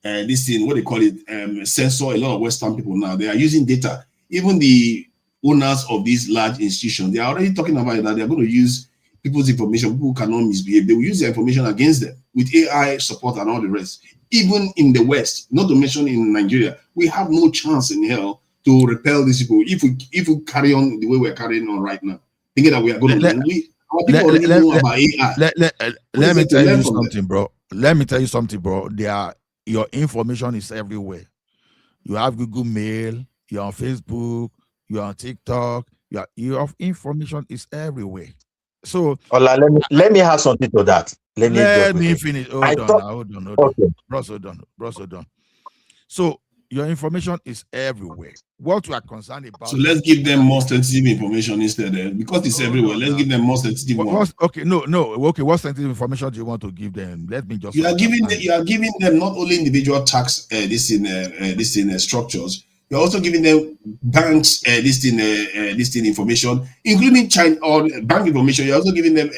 what they call it, censor a lot of Western people now. They are using data. Even the owners of these large institutions, they are already talking about it, that they are going to use people's information. People who cannot misbehave, they will use their information against them with AI support and all the rest. Even in the West, not to mention in Nigeria, we have no chance in hell to repel these people if we carry on the way we're carrying on right now, thinking that we are going to win. Our people already know about AI. Let me tell you something, bro. Let me tell you something, bro. Your information is everywhere. You have Google Mail, you're on Facebook, you're on TikTok, your information is everywhere. So Ola, let me have something to that. Let me finish. Hold on. Okay. Bros, hold on. So your information is everywhere. What we are concerned about. So let's give them more sensitive information instead. Because it's everywhere. Let's give them more sensitive ones. Okay, no. Okay, what sensitive information do you want to give them? Let me just. You are giving them not only individual tax structures. You're also giving them banks this information, including China or bank information. You're also giving them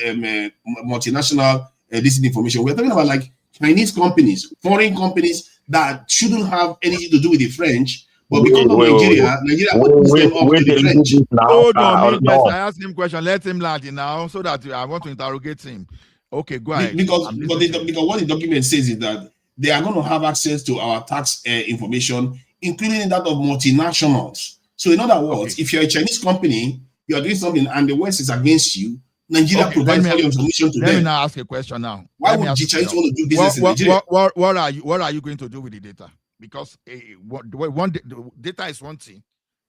multinational this information. We're talking about like Chinese companies, foreign companies that shouldn't have anything to do with the French, but because of Nigeria opens them up to the French. Hold on, I asked him a question. Let him land now, so that I want to interrogate him. Okay, go ahead. Because what the document says is that they are going to have access to our tax information, including that of multinationals. So in other words, if you're a Chinese company, you are doing something and the West is against you, Nigeria provides all the information to them. Let me now ask a question now. Why would the Chinese want to do business in Nigeria? What are you going to do with the data? Because data is one thing,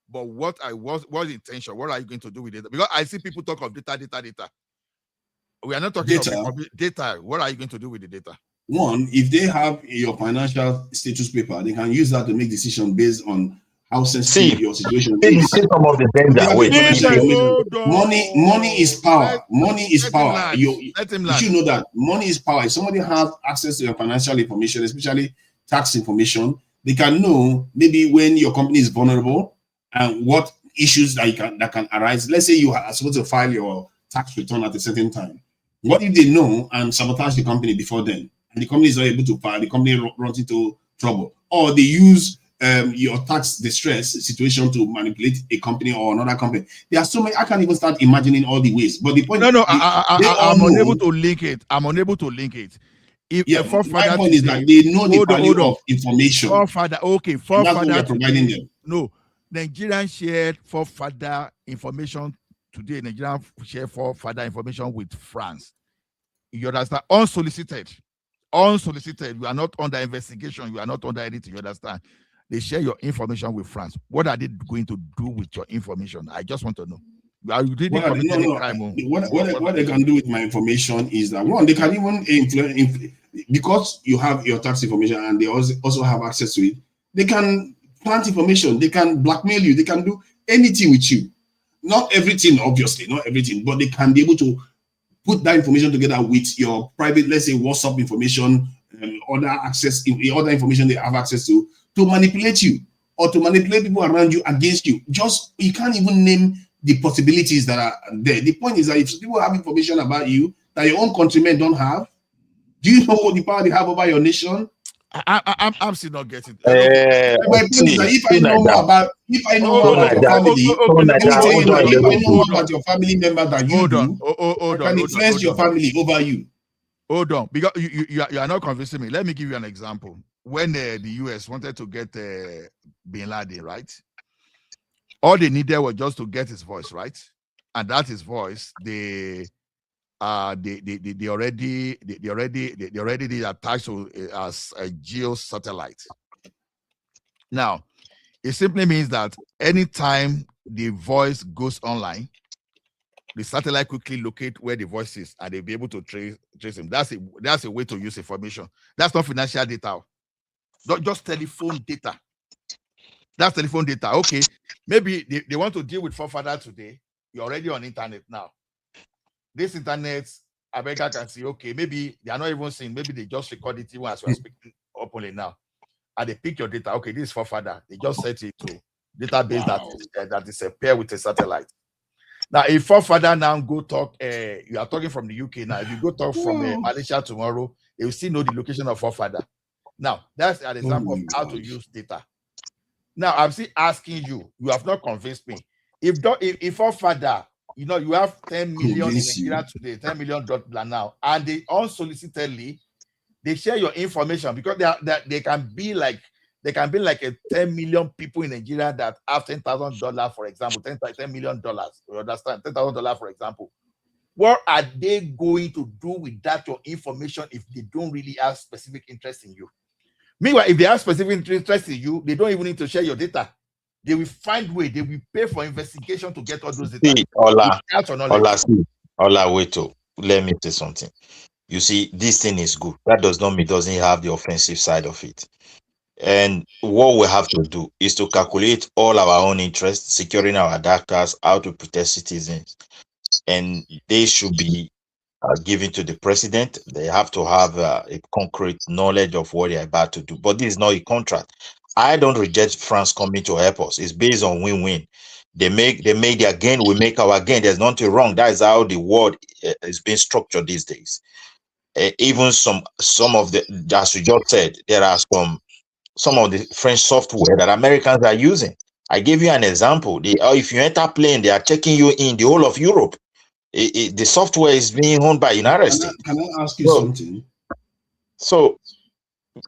but what's the intention? What are you going to do with it? Because I see people talk of data. We are not talking of data. What are you going to do with the data? One, if they have your financial status paper, they can use that to make decisions based on how sensitive your situation is. See some of the danger. Money is power. Money is power. You should know that money is power. If somebody has access to your financial information, especially tax information, they can know maybe when your company is vulnerable and what issues that can arise. Let's say you are supposed to file your tax return at a certain time. What if they know and sabotage the company before then, and the company is not able to file, the company runs into trouble, or they use your tax distress situation to manipulate a company or another company? There are so many. I can't even start imagining all the ways. But the point, I'm unable to link it. My point is that they know the value of information. Forefather, okay, that's what we are providing them. No, Nigerian shared forefather information today. Nigerian share forefather information with France. You understand? Unsolicited. You are not under investigation. You are not under anything. You understand? They share your information with France. What are they going to do with your information? I just want to know. What they can do with my information is that, one, they can even influence, because you have your tax information and they also have access to it. They can plant information. They can blackmail you. They can do anything with you. Not everything, obviously, not everything, but they can be able to put that information together with your private, let's say, WhatsApp information, other information they have access to to manipulate you or to manipulate people around you against you. Just you can't even name the possibilities that are there. The point is that if people have information about you that your own countrymen don't have, do you know what the power they have over your nation? I'm still not getting. Okay. My point is that if I know more about your family, let me tell you now, if I know more about your family member than you do, I can influence your family over you. Hold on, because you are not convincing me. Let me give you an example. When the US wanted to get Bin Laden, right? All they needed was just to get his voice, right? And that his voice, they already did attach to as a geo satellite. Now, it simply means that anytime the voice goes online, the satellite quickly locate where the voice is, and they'll be able to trace him. That's a way to use information. That's not financial data. Not just telephone data. That's telephone data. Okay, maybe they want to deal with forefather today. You're already on internet now. This internet, America can see, okay, maybe they are not even seeing, maybe they just record it even as we're speaking openly now. And they pick your data. Okay, this is forefather. They just set it to database that is a pair with a satellite. Now, if forefather now go talk, you are talking from the UK now. If you go talk from Malaysia tomorrow, they will still know the location of forefather. Now, that's an example of how to use data. Now, I'm still asking you. You have not convinced me. If forefather, you know, you have 10 million in Nigeria today, $10 million now, and they unsolicitedly they share your information because they can be like a 10 million people in Nigeria that have $10,000, for example, $10 million. You understand? $10,000, for example. What are they going to do with that your information if they don't really have specific interest in you? Meanwhile, if they have specific interest in you, they don't even need to share your data. They will find way. They will pay for investigation to get all those data. See, Ola, wait. Let me say something. You see, this thing is good. That does not mean it doesn't have the offensive side of it. And what we have to do is to calculate all our own interests, securing our data, how to protect citizens. And they should be given to the president. They have to have a concrete knowledge of what they're about to do. But this is not a contract. I don't reject France coming to help us. It's based on win-win. They make their gain, we make our gain. There's nothing wrong. That is how the world is being structured these days. Even some of the, as you just said, there are some of the French software that Americans are using. I gave you an example. If you enter plane, they are checking you in the whole of Europe. The software is being owned by United States. Can I ask you something? So,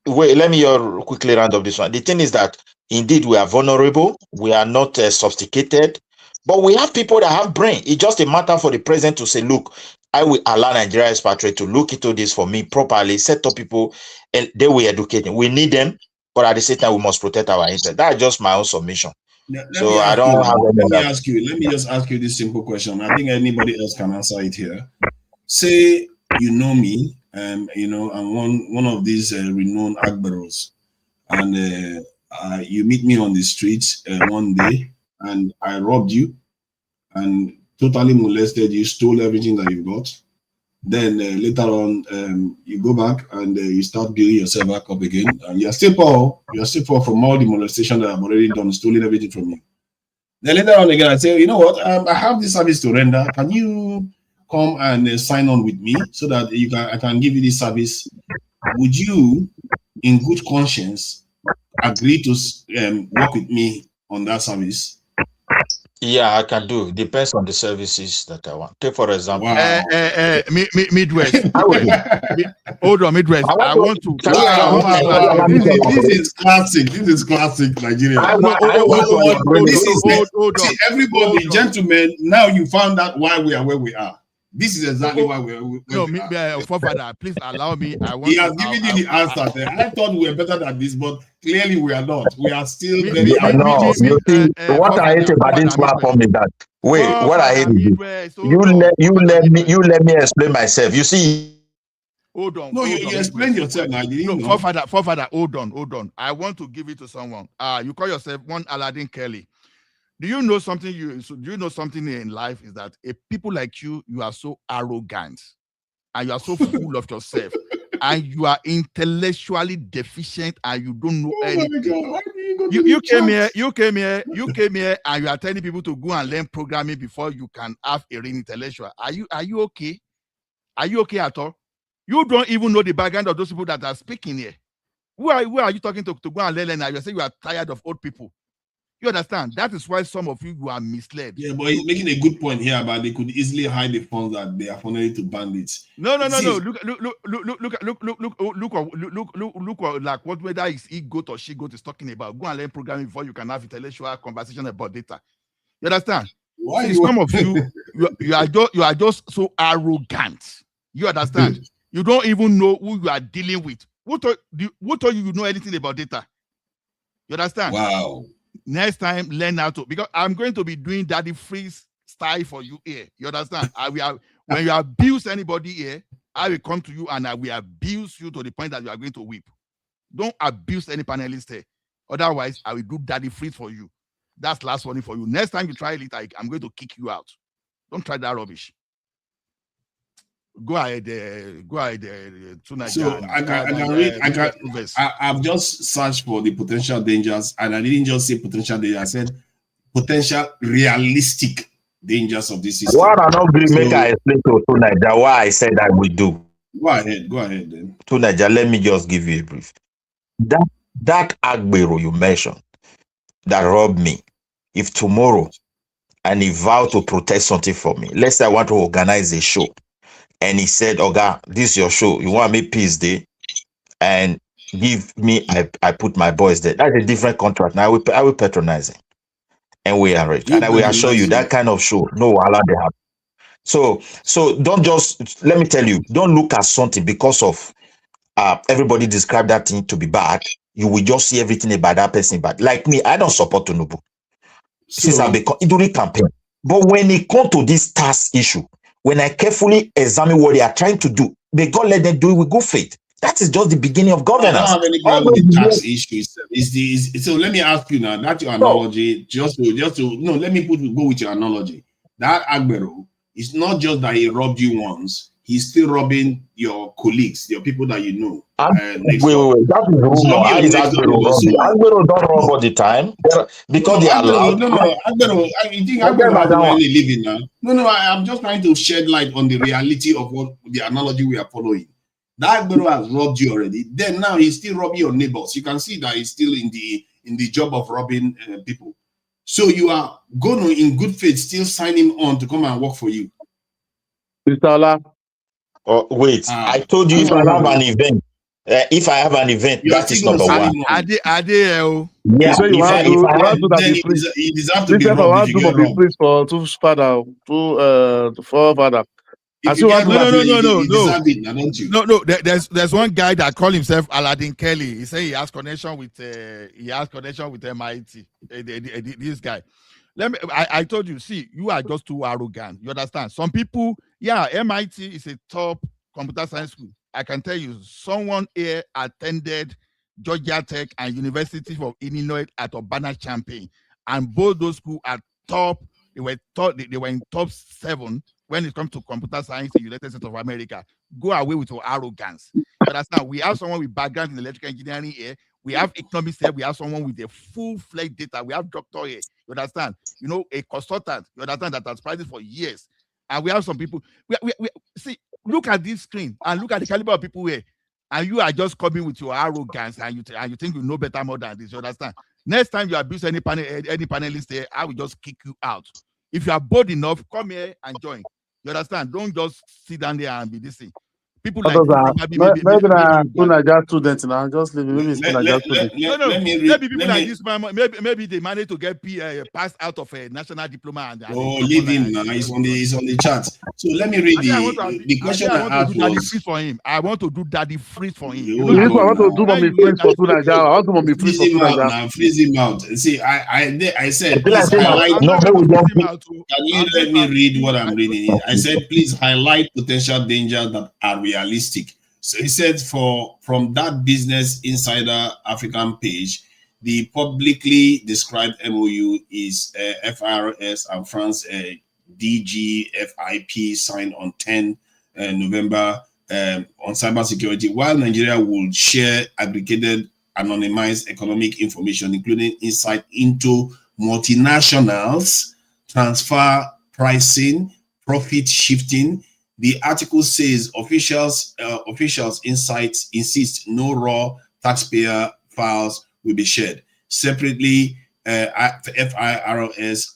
wait, let me quickly round up this one. The thing is that indeed we are vulnerable. We are not sophisticated, but we have people that have brain. It's just a matter for the president to say, look, I will allow Nigeria expatriate to look into this for me properly, set up people, and they will educate them. We need them, but at the same time, we must protect our interests. That's just my own submission. Let me just ask you this simple question. I think anybody else can answer it here. Say you know me, you know, I'm one of these renowned Agberos, and you meet me on the streets one day, and I robbed you, and totally molested you, stole everything that you've got. Then later on, you go back and you start building yourself back up again, and you're still poor. You're still poor from all the molestation that I've already done, stolen everything from you. Then later on again, I say, you know what? I have this service to render. Can you come and sign on with me so that I can give you this service? Would you, in good conscience, agree to work with me on that service? Yeah, I can do. Depends on the services that I want. Take for example, Midwest. Hold on, Midwest. I want to. This is classic. This is classic Nigeria. Everybody, gentlemen. Now you found out why we are where we are. This is exactly why we are. Father, please allow me. He has given you the answer there. I thought we were better than this, but clearly we are not. We are still very. No, you see, what I hate about this platform is that. Wait, what I hate is you let me explain myself. You see. Hold on. No, you explain yourself now. No, forefather, hold on. I want to give it to someone. You call yourself one Aladdin Kelly. Do you know something? Do you know something in life is that people like you are so arrogant, and you are so full of yourself, and you are intellectually deficient and you don't know anything. God, You came here, and you are telling people to go and learn programming before you can have a real intellectual. Are you okay? Are you okay at all? You don't even know the background of those people that are speaking here. Who are you talking to go and learn? And you say you are tired of old people. You understand? That is why some of you are misled. Yeah, but he's making a good point here about they could easily hide the funds that they are funneling to bandits. No. See, Look, like what whether it's he goat or she goat is talking about. Go and learn programming before you can have intellectual conversation about data. You understand? Why See, you some of you are just so arrogant. You understand? You don't even know who you are dealing with. Who told you know anything about data? You understand? Wow. Next time, learn how to, because I'm going to be doing daddy freeze style for you here. You understand? When you abuse anybody here, I will come to you and I will abuse you to the point that you are going to weep. Don't abuse any panelist here. Otherwise, I will do daddy freeze for you. That's last warning for you. Next time you try it, I'm going to kick you out. Don't try that rubbish. Go ahead. So I've just searched for the potential dangers, and I didn't just say potential dangers. I said potential realistic dangers of this system. What I not make I explain to Naija why I said I will do. Go ahead then. To Naija, let me just give you a brief. That Agbero you mentioned that robbed me, if tomorrow and he vowed to protest something for me, let's say I want to organize a show, and he said, Oga, this is your show, you want me peace day, and give me, I put my boys there. That's a different contract. Now I will patronize it, and we are rich, and I will assure you that kind of show, no allow they have. So don't just, let me tell you, don't look at something because of everybody describe that thing to be bad. You will just see everything about that person bad. Like me, I don't support Tinubu since I become during campaign. But when it comes to this tax issue, when I carefully examine what they are trying to do, may God let them do it with good faith. That is just the beginning of governance. I don't have any problem with the tax issue. So let me ask you now. That's your analogy. Just to no. Let me go with your analogy. That Agbero is not just that he robbed you once. He's still robbing your colleagues, your people that you know. Wait. That is rumor. How is Agbero robbing? Agbero don't rob all the time because they are allowed. No, Agbero. You think Agbero has to really living now? No. I'm just trying to shed light on the reality of what the analogy we are following. That Agbero has robbed you already. Then now he's still robbing your neighbors. You can see that he's still in the job of robbing people. So you are going to, in good faith, still sign him on to come and work for you. Mr. Ola. Oh, wait, I told you if I have an event, that is number one. Yeah, so you want to do that free. He deserves to be robbed if you get robbed. For two father, two forefather. If you get robbed, you deserve it, don't you? No. There's one guy that called himself Aladdin Kelly. He said he has connection with MIT. This guy. I told you, see, you are just too arrogant. You understand? Some people, MIT is a top computer science school. I can tell you, someone here attended Georgia Tech and University of Illinois at Urbana-Champaign, and both those schools are top. They were in top 7 when it comes to computer science in the United States of America. Go away with your arrogance. You understand? We have someone with background in electrical engineering here. We have economics here. We have someone with a full-fledged data. We have doctor here. You understand? You know, a consultant. You understand that has practiced for years. And we have some people. We see. Look at this screen and look at the caliber of people here. And you are just coming with your arrogance and you think you know better more than this. You understand? Next time you abuse any panelist here, I will just kick you out. If you are bold enough, come here and join. You understand? Don't just sit down there and be this thing. People like maybe Naija students now. Just leave it. Maybe people like this man. Maybe they managed to get passed out of a national diploma. Leave him now. He's on the chat. So let me read the question I asked was for him. I want to do daddy freeze for him. I want to do mommy freeze for Naija. I want to mommy freeze for Naija. Freeze him out. See, I said please highlight. Can you let me read what I'm reading? I said please highlight potential dangers that are realistic. So he said from that Business Insider African page, the publicly described MOU is FRS and France DGFIP signed on 10 November on cybersecurity, while Nigeria will share aggregated, anonymized economic information, including insight into multinationals, transfer pricing, profit shifting. The article says officials insist no raw taxpayer files will be shared. Separately, FIRS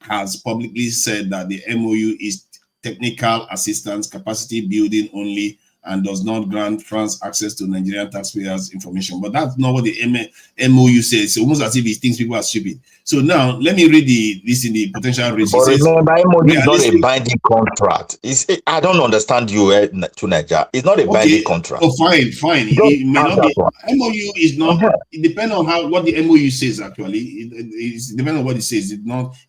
has publicly said that the MOU is technical assistance, capacity building only, and does not grant France access to Nigerian taxpayers' information. But that's not what the MOU says. It's almost as if it thinks people are stupid. So now let me read this in the potential risk. But It says, remember, MOU is not a binding contract. I don't understand you to Nigeria. It's not a binding contract. Oh, fine. It may not be. MOU is not. It depends on what the MOU says. Actually, it depends on what it says. It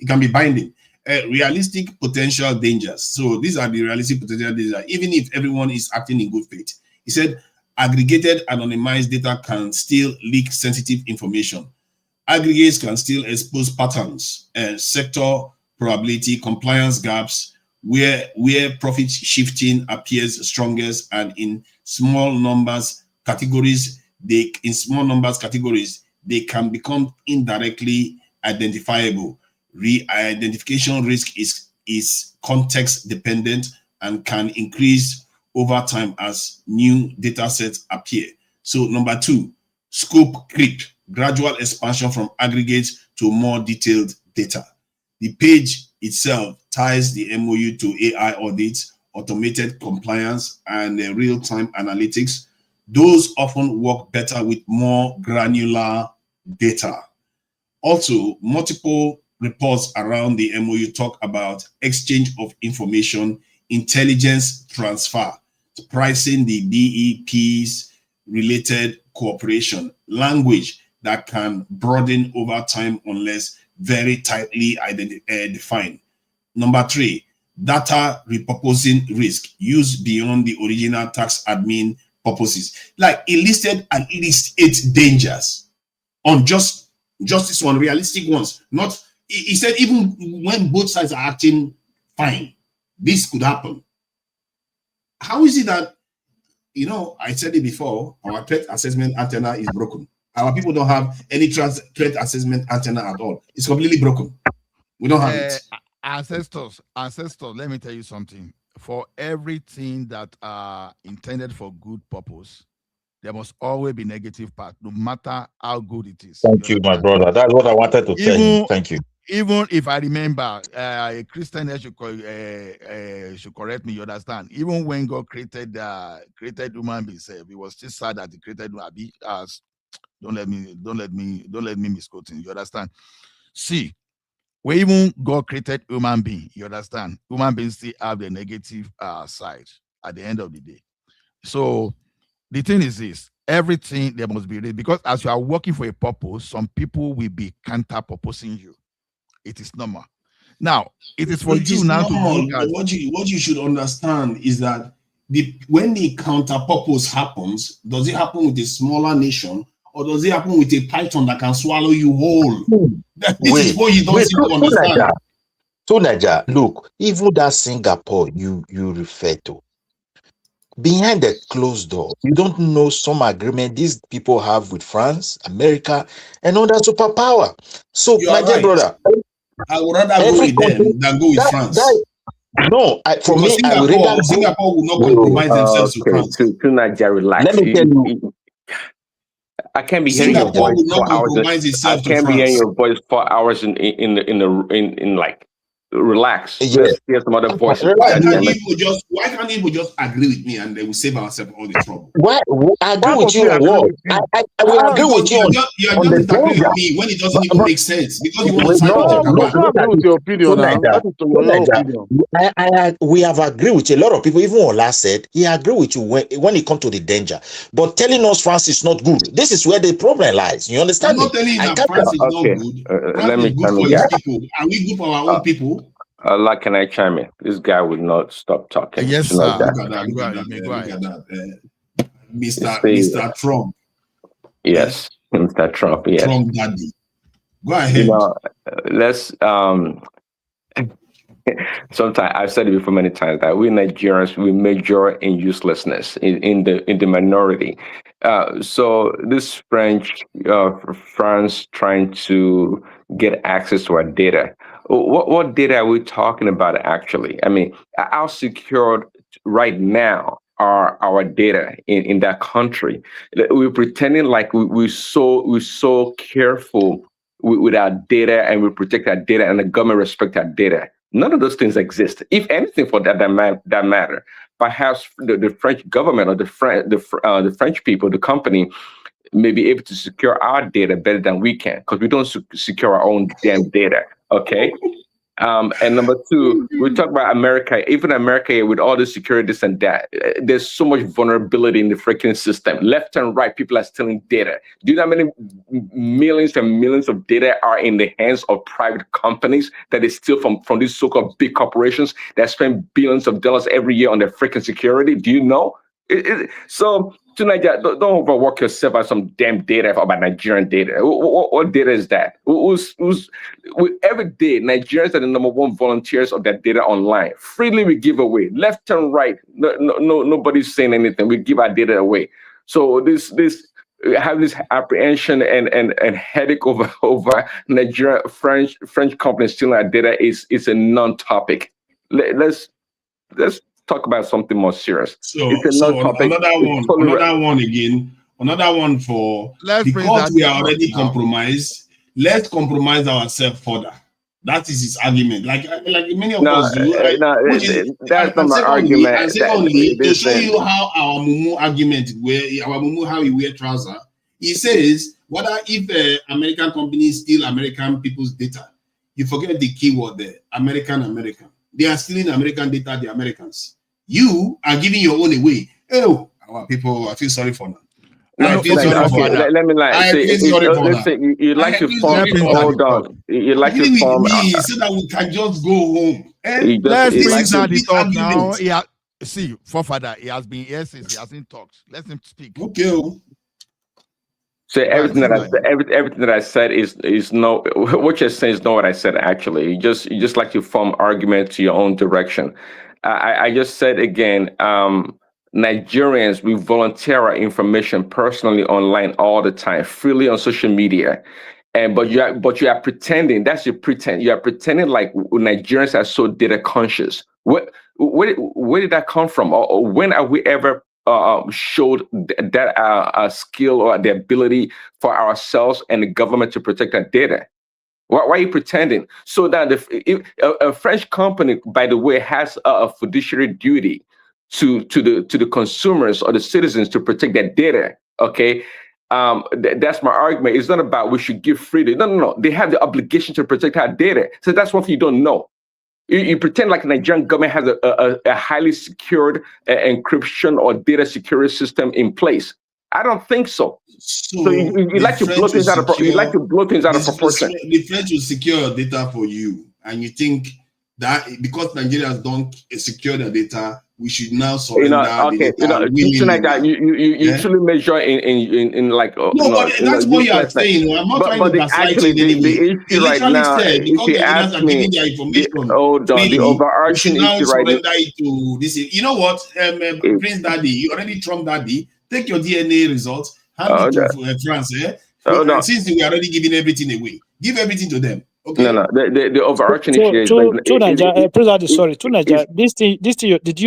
can be binding. Realistic potential dangers. So these are the realistic potential dangers. Even if everyone is acting in good faith, he said, aggregated anonymized data can still leak sensitive information. Aggregates can still expose patterns, sector probability, compliance gaps, where profit shifting appears strongest, and in small numbers categories, they can become indirectly identifiable. Re-identification risk is context dependent and can increase over time as new data sets appear. So number 2, scope creep, gradual expansion from aggregates to more detailed data. The page itself ties the MOU to AI audits, automated compliance, and real-time analytics. Those often work better with more granular data. Also, multiple reports around the MOU talk about exchange of information, intelligence transfer, pricing the BEP's related cooperation, language that can broaden over time unless very tightly defined. Number 3, data repurposing risk, used beyond the original tax admin purposes. Like, it listed at least 8 dangers on just this one, realistic ones. Not, he said, even when both sides are acting fine, this could happen. How is it that, I said it before, our threat assessment antenna is broken. Our people don't have any threat assessment antenna at all. It's completely broken. We don't have it. Ancestors, let me tell you something. For everything that are intended for good purpose, there must always be negative part, no matter how good it is. Thank you, my brother. That's what I wanted to tell you. Thank you. Even if I remember, a Christian should correct me. You understand? Even when God created human beings, it was still sad that He created human beings. Don't let me misquote him. You understand? See, when even God created human being, you understand? Human beings still have the negative side at the end of the day. So the thing is this: everything there must be real, because as you are working for a purpose, some people will be counter-purposing you. It is normal. Now, it is for you now to look at what you should understand is that when the counter-purpose happens, does it happen with a smaller nation, or does it happen with a python that can swallow you whole? This is what you don't seem to understand. So, Naja, look, even that Singapore you refer to, behind the closed door, you don't know some agreement these people have with France, America, and other superpower. So, my dear brother, I would rather go with them than go with France. For me, I would rather Singapore will not compromise themselves to France. To Nigeria, relax. Let me tell you. I can't be hearing your voice for hours. I can't be hearing your voice for hours in like. Relax. Yeah. Let's hear some other voices. Why can't people just agree with me and they will save ourselves all the trouble? Why? I agree with you on what? I will agree with you on the disagreeing with me when it doesn't even make sense, because you want to side with agree with your opinion now. That is your opinion. We have agreed with a lot of people. Even Ola said he agreed with you when it comes to the danger. But telling us France is not good, this is where the problem lies. You understand? I'm not telling you that France is not good. France is good for its people. Are we good for our own people? Allah, can I chime in? This guy would not stop talking. Yes, sir. Look at that. Mr. Trump. Yes, Mr. Trump. Yes. Trump daddy. Go ahead. Let's sometimes I've said it before many times that we Nigerians we major in uselessness in the minority. So this France trying to get access to our data. What data are we talking about actually? I mean, how secured right now are our data in that country? We're pretending like we're so careful with our data and we protect our data and the government respect our data. None of those things exist. If anything, for that matter, perhaps the French government or the French people, the company, may be able to secure our data better than we can because we don't secure our own damn data. Okay. And number two, we talk about America. Even America, with all the security, this and that, there's so much vulnerability in the freaking system. Left and right, people are stealing data. Do you know how many millions and millions of data are in the hands of private companies that is steal from these so-called big corporations that spend billions of dollars every year on their freaking security? Do you know? So to Nigeria, don't overwork yourself on some damn data about Nigerian data. What data is that? Every day, Nigerians are the #1 volunteers of that data online. Freely we give away, left and right. Nobody's saying anything. We give our data away. So this have this apprehension and headache over Nigeria French companies stealing our data is a non-topic. Let's talk about something more serious. So, it's a non-topic. Another one again. Another one for because we are already compromised. Let's compromise ourselves further. That is his argument. Like many of us do. That's not my argument. And secondly, to show you how our Mumu argument, how he wear trouser, he says whether if American companies steal American people's data, you forget the keyword there, American. They are stealing American data, the Americans. You are giving your own away. Oh, our people, I feel sorry for them. Let me you like to form. Hold on. You like to form. So that we can just go home. Let's bring that the talk now. Yeah, see, forefather, he has been here since he hasn't talked. Let him speak. Okay. So everything that I said is no. What you're saying is not what I said. Actually, you just like to form argument to your own direction. I just said again. Nigerians, we volunteer our information personally online all the time, freely on social media, but you are pretending. That's your pretend. You are pretending like Nigerians are so data conscious. Where did that come from? Or when are we ever showed that skill or the ability for ourselves and the government to protect our data? Why are you pretending? So that if a French company, by the way, has a fiduciary duty to the consumers or the citizens to protect their data. Okay, that's my argument. It's not about we should give freedom. No. They have the obligation to protect our data. So that's one thing you don't know. You pretend like the Nigerian government has a highly secured encryption or data security system in place. I don't think so. So you like to blow things out of proportion. The French will secure your data for you, and you think that because Nigerians don't secure their data, we should now surrender the data. You truly measure in like but that's what you are saying. I'm not trying to gaslight you in any way. The issue right now, if you ask me, the overarching issue right now. You know what, Prince Daddy, you already Trump Daddy. Take your DNA results, hand it to France. Since we are already giving everything away, give everything to them. Okay. No. The overarching issue is this thing. Did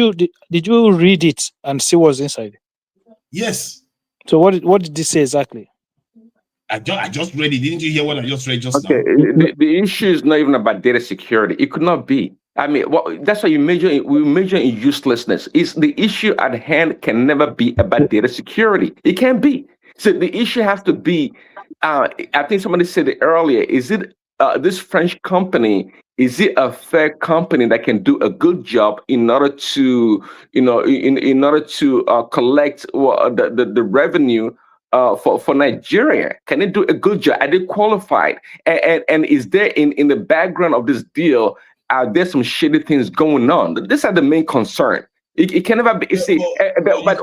you read it and see what's inside? Yes. So what did this say exactly? I just read it. Didn't you hear what I just read just now? The issue is not even about data security. It could not be. I mean, that's why we measure in uselessness. Is the issue at hand can never be about data security. It can't be. So the issue has to be. I think somebody said it earlier. Is it this French company? Is it a fair company that can do a good job in order to, in order to collect the revenue for Nigeria? Can it do a good job? Are they qualified? And is there in the background of this deal? Are there some shady things going on? These are the main concern. It can never be. See, but why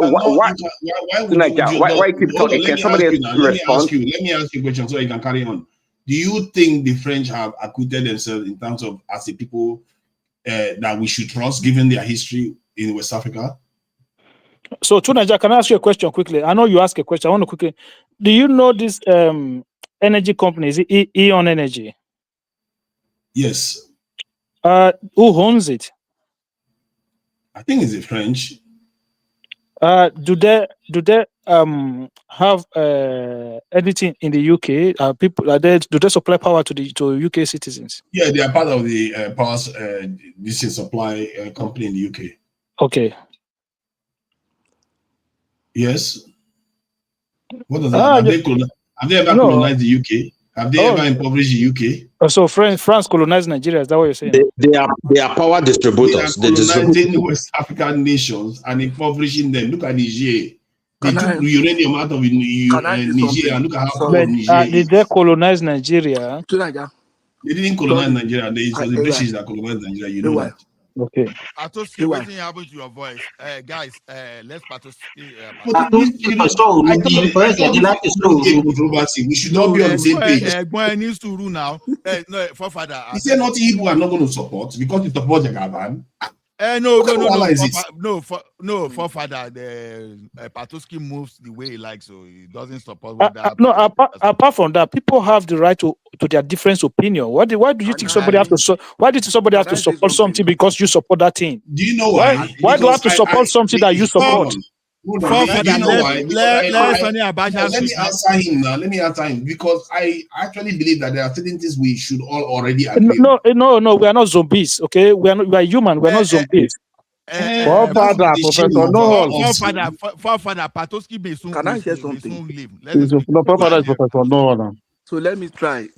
keep talking? Can somebody respond? Let me ask you a question so you can carry on. Do you think the French have acquitted themselves in terms of as a people that we should trust given their history in West Africa? So, Tunaja, can I ask you a question quickly? I know you asked a question. I want to quickly. Do you know this energy company? Is it Eon Energy? Yes. Who owns it? I think it's a French. Do they have anything in the UK? People do they supply power to UK citizens? Yeah, they are part of the power this is supply company in the UK. Okay. Yes. What does that? Have they ever colonized the UK? Have they ever impoverished the UK? So France colonized Nigeria. Is that what you're saying? They are power distributors. They are colonizing West African nations and impoverishing them. Look at Niger. They took uranium out of Niger and look at how poor Niger Did they colonize Nigeria? They didn't colonize Nigeria. It was the British that colonized Nigeria. You know that. Okay. Patoski, what happened to your voice? Guys, let's Patoski. We should not be on the same page. Boy needs to rule now. No, forefather. He said not Igbo are not going to support because it supports Jagaban. No, forefather. The Patoski moves the way he likes, so he doesn't support apart from that, people have the right to their different opinion. Why do you think somebody have to? Why did somebody have to support something because you support that thing? Do you know why? Why do I have to support something that you support? Let me answer him now. Let me answer him because I actually believe that there are certain things we should all already agree. No, we are not zombies. Okay, we are human. We are not zombies. Forefather, Professor Noel. Forefather, Patoski may soon. Can I share something? No, Forefather is Professor Noel. So let me try.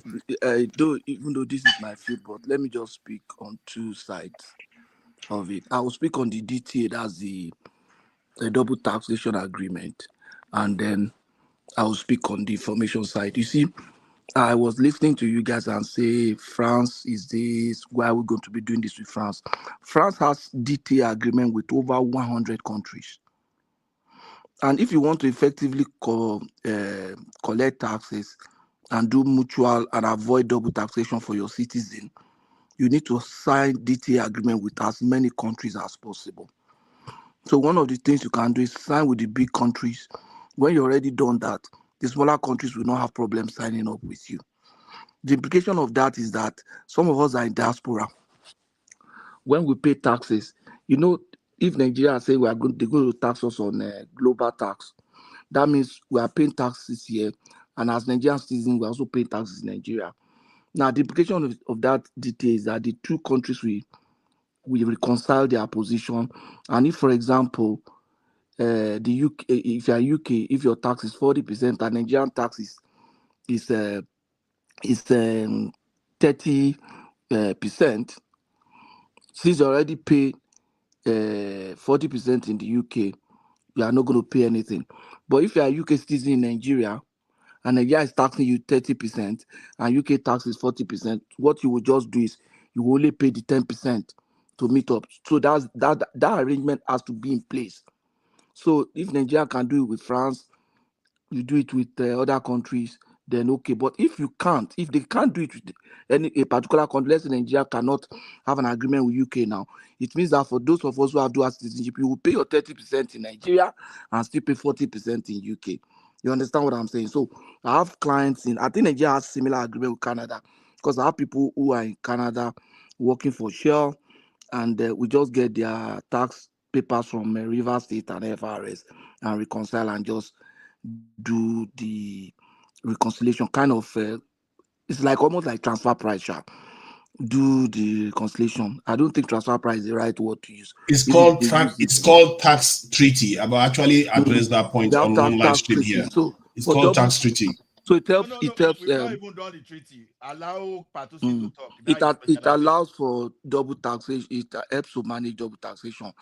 Even though this is my field, but let me just speak on two sides of it. I will speak on the DTA, that's the double taxation agreement, and then I will speak on the information side. You see, I was listening to you guys and say France is this. Why are we going to be doing this with France? France has DTA agreement with over 100 countries. And if you want to effectively collect taxes and do mutual and avoid double taxation for your citizen, you need to sign DTA agreement with as many countries as possible. So one of the things you can do is sign with the big countries. When you're already done that, the smaller countries will not have problems signing up with you. The implication of that is that some of us are in diaspora. When we pay taxes, if Nigeria say they're going to tax us on global tax, that means we are paying taxes here, and as Nigerian citizens, we also pay taxes in Nigeria. Now, the implication of that detail is that the two countries we reconcile their position, and if, for example, the UK, if you are UK, if your tax is 40% and Nigerian tax is 30%, since you already pay 40% in the UK, you are not going to pay anything. But if you are a UK citizen in Nigeria and Nigeria is taxing you 30% and UK tax is 40%, what you will just do is you will only pay the 10% to meet up. So that arrangement has to be in place. So if Nigeria can do it with France, you do it with other countries, then okay. But if they can't do it with a particular country, let's say Nigeria cannot have an agreement with UK now, it means that for those of us who have dual citizenship, you will pay your 30% in Nigeria and still pay 40% in UK. You understand what I'm saying? So I have clients I think Nigeria has similar agreement with Canada, because I have people who are in Canada working for Shell, and we just get their tax papers from River State and FRS and reconcile and just do the reconciliation. Kind of it's like almost like transfer price. Do the reconciliation. I don't think transfer price is the right word to use. It's called tax treaty. I will actually address that point on one live stream here. So it's called tax treaty. So it helps. We've not even done the treaty. Allow Patosi to talk. It allows for double taxation. It helps to manage double taxation,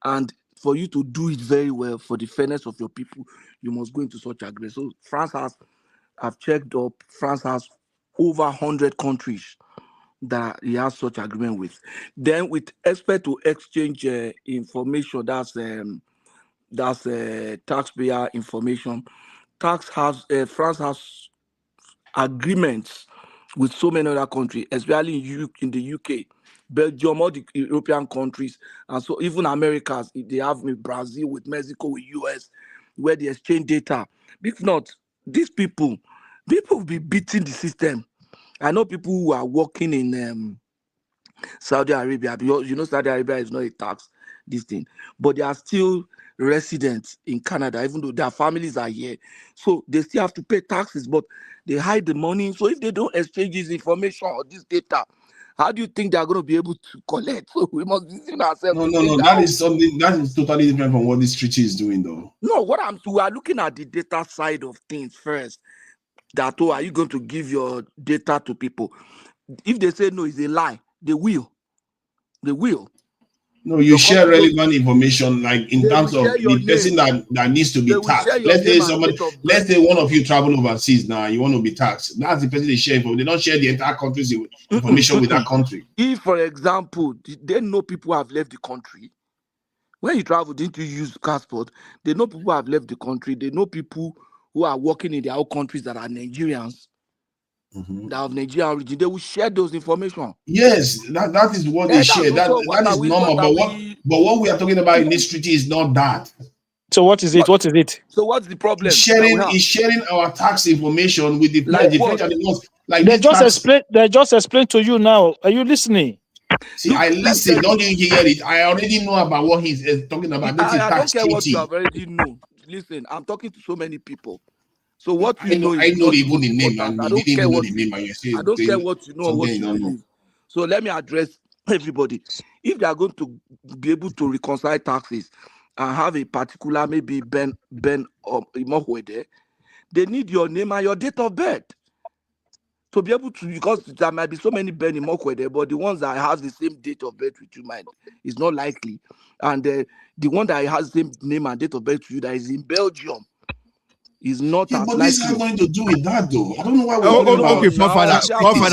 and for you to do it very well for the fairness of your people, you must go into such agreement. So I've checked up. France has over 100 countries that he has such agreement with. Then with respect to exchange information, that's taxpayer information. France has agreements with so many other countries, especially in the UK, Belgium, all the European countries, and so even Americas, they have with Brazil, with Mexico, with US, where they exchange data. If not, these people will be beating the system. I know people who are working in Saudi Arabia, because you know Saudi Arabia is not a tax this thing, but they are still residents in Canada, even though their families are here. So they still have to pay taxes, but they hide the money. So if they don't exchange this information or this data, how do you think they are going to be able to collect? So we must position ourselves No, to no, change no. that. That is something that is totally different from what this treaty is doing, though. No, we are looking at the data side of things first. That are you going to give your data to people? If they say no, it's a lie. They will. They will. No, you share relevant information, like in terms of the person that needs to be taxed. Let's say somebody, let's say one of you travel overseas now, you want to be taxed. That's the person they share information. They don't share the entire country's information with that country. If, for example, they know people have left the country. When you travel, didn't you use passport? They know people have left the country. They know people who are working in their own countries that are Nigerians, that have Nigerian origin. They will share those information. Yes, that is what they share. That is normal. But what we are talking about in this treaty is not that. So what is it? What is it? So what's the problem? Is sharing our tax information with the like the French and the ones like they just explained to you now. Are you listening? See, I listen. Don't you hear it? I already know about what he's talking about. This is I tax don't care what treaty. you have already known. Listen, I'm talking to so many people. So what I know even the name, and I you don't didn't care even know what the name, and you're saying I don't care what you know or what you don't know. believe. So let me address everybody. If they are going to be able to reconcile taxes and have a particular maybe Ben or Imohwede, they need your name and your date of birth to be able to, because there might be so many Ben Imohwede, but the ones that has the same date of birth with you might is not likely, and the one that has the same name and date of birth to you that is in Belgium is not as But likely. this has nothing to do with that, though. I don't know why we're talking about. Okay, forefather,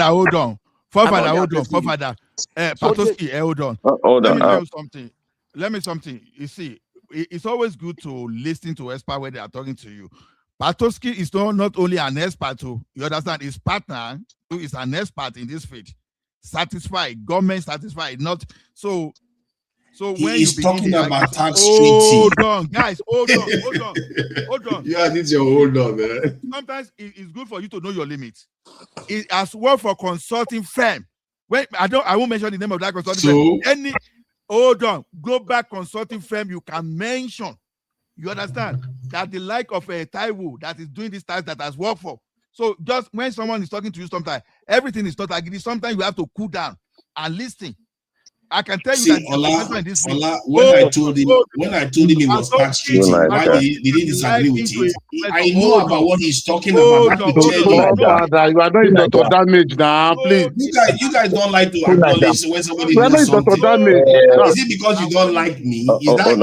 hold on. Forefather. Patoski, hold on. Let me tell you something. You see, it's always good to listen to experts when they are talking to you. Patoski is not only an expert, you understand, his partner who is an expert in this field. Satisfied, government satisfied, not so. So when he's talking about tax treaty. Hold on, guys. Hold on. Yeah, this your hold on, man. Sometimes it's good for you to know your limits. It has worked for consulting firm. When I won't mention the name of that consulting firm. Hold on, global consulting firm you can mention. You understand that the like of a Taiwo that is doing this task that has worked for. So just when someone is talking to you, sometimes everything is not agree. Sometimes you have to cool down and listen. I can tell you that when I told him it was tax treaty, why did he disagree with it? I know about what he's talking about. Father, you are not in Dr. Damage now, please. You guys don't like to acknowledge when somebody does something. Is it because you don't like me? Is that it?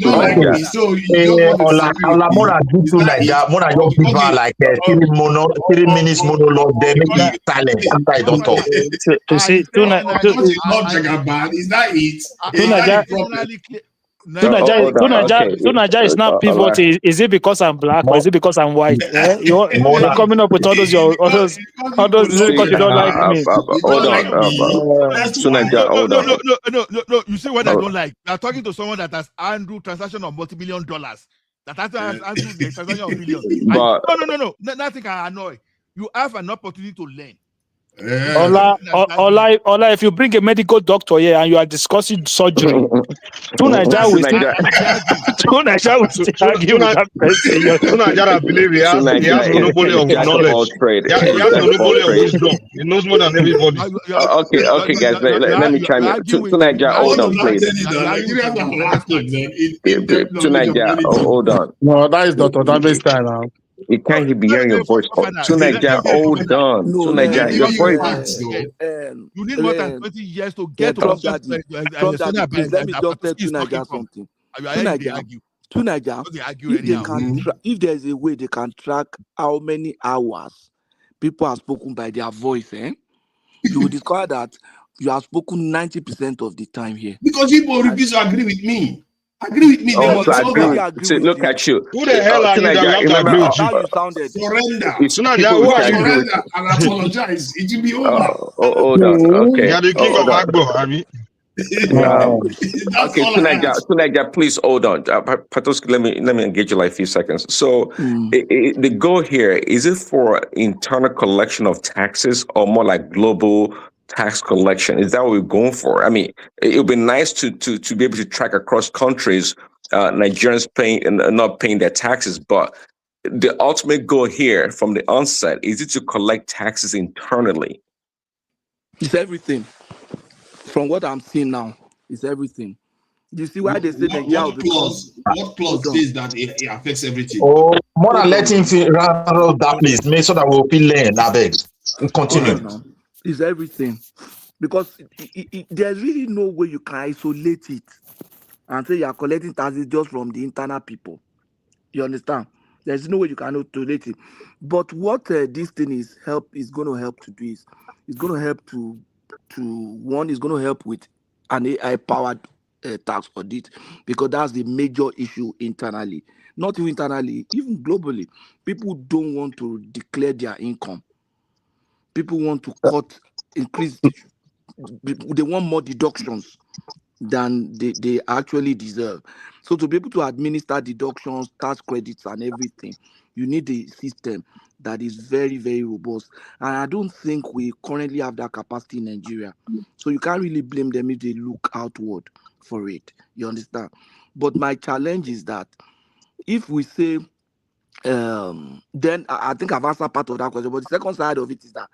You don't like me, so you don't want to disagree with me. Like 3 minutes monologue, then make it silent after I don't talk. Not Jagaban, is that it? Tunaja is not pivoting. Is it because I'm black or is it because I'm white? You're coming up with all those because you don't like me. No. You see what I don't like? You are talking to someone that has handled transaction of multi-million dollars. That has handled the transaction of millions. No. Nothing can annoy. You have an opportunity to learn. Ola, if you bring a medical doctor here and you are discussing surgery, Tunaja will still argue with that person. Tunaja, I believe he has monopoly of knowledge. He has monopoly of wisdom. He knows more than everybody. Okay, guys, let me chime in. Tunaja, hold on, please. Tunaja, hold on. No, that is Dr. Damage style now. You can't be hearing your voice. Tunaja, hold on. Tunaja, your voice. You need more than 20 years to get to Let me just tell Tunaja something. Tunaja, if there is a way they can track how many hours people have spoken by their voice, you will discover that you have spoken 90% of the time here. Because people refuse to agree with me. Agree with me. They Oh, must so I agree surrender. with. See, look at you. Who the hell are you that you have to Remember, agree with How you? you sounded? Surrender. it's Sunaja, people who who are can agree you? with Surrender you. and apologize. It will be over. Hold on. You Okay. are the king Hold of on. Agbo, I mean. That's Okay, all I Tunaja, ask. Tunaja, please hold on. Patoski, let me engage you like a few seconds. So, the goal here is it for internal collection of taxes or more like global tax collection? Is that what we're going for? I mean, it would be nice to be able to track across countries, Nigerians paying and not paying their taxes, but the ultimate goal here from the onset is it to collect taxes internally. It's everything. From what I'm seeing now, it's everything. You see why they say Nigeria will become. What clause says that it affects everything? Oh, more than Hold on letting now. rattle that please, make sure that we'll be learn. I beg. Hold Continue. on now. It's everything. Because there's really no way you can isolate it and say you are collecting taxes just from the internal people. You understand? There's no way you can isolate it. But what this thing is going to help to do is it's going to help to one is going to help with an AI powered tax audit, because that's the major issue internally. Not even internally, even globally. People don't want to declare their income. People want to increase. They want more deductions than they actually deserve. So to be able to administer deductions, tax credits, and everything, you need a system that is very, very robust. And I don't think we currently have that capacity in Nigeria. So you can't really blame them if they look outward for it. You understand? But my challenge is that if we say, then I think I've answered part of that question. But the second side of it is that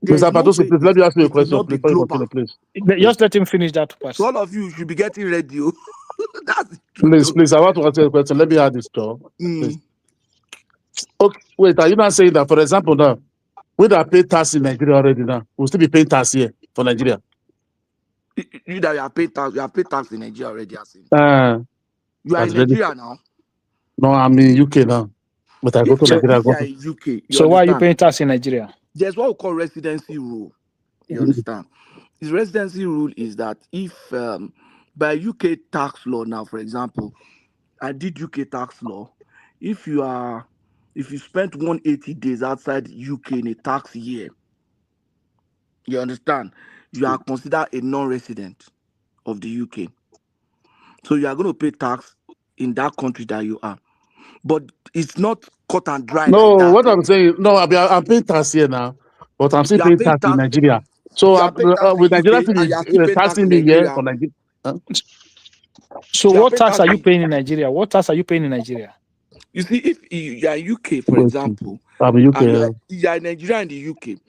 there's Mr. no Patosi, way please let me ask you a it will question not be before you global. continue, please. Just let him finish that part. So all of you should be getting ready. That's the Please, truth. I want to ask you a question. Let me add this, Joe. Please. Mm. Okay, wait, are you not saying that, for example, now, we that pay tax in Nigeria already now, we'll still be paying tax here for Nigeria? You that you have paid tax in Nigeria already, I think. You are That's in very... Nigeria now. No, I'm in UK now. But I go to Nigeria. If you are in UK, you so understand? why are you paying tax in Nigeria? There's what we call residency rule. You understand? This residency rule is that if by UK tax law now, for example, I did UK tax law. If you spent 180 days outside UK in a tax year, you understand, you are considered a non-resident of the UK. So you are going to pay tax in that country that you are. But it's not cut and dry No, like that. what I'm saying, no, I'm paying tax here now, but I'm still You are paying paying tax in tax. Nigeria. So You are paying tax with in Nigeria UK and you are still paying tax taxing in me here Nigeria. for Nigeria. Huh? So You are what paying tax tax are you in, paying in Nigeria? What tax are you paying in Nigeria? you see, if you are in UK, for example, I'm in UK. and you are in Nigeria and the UK,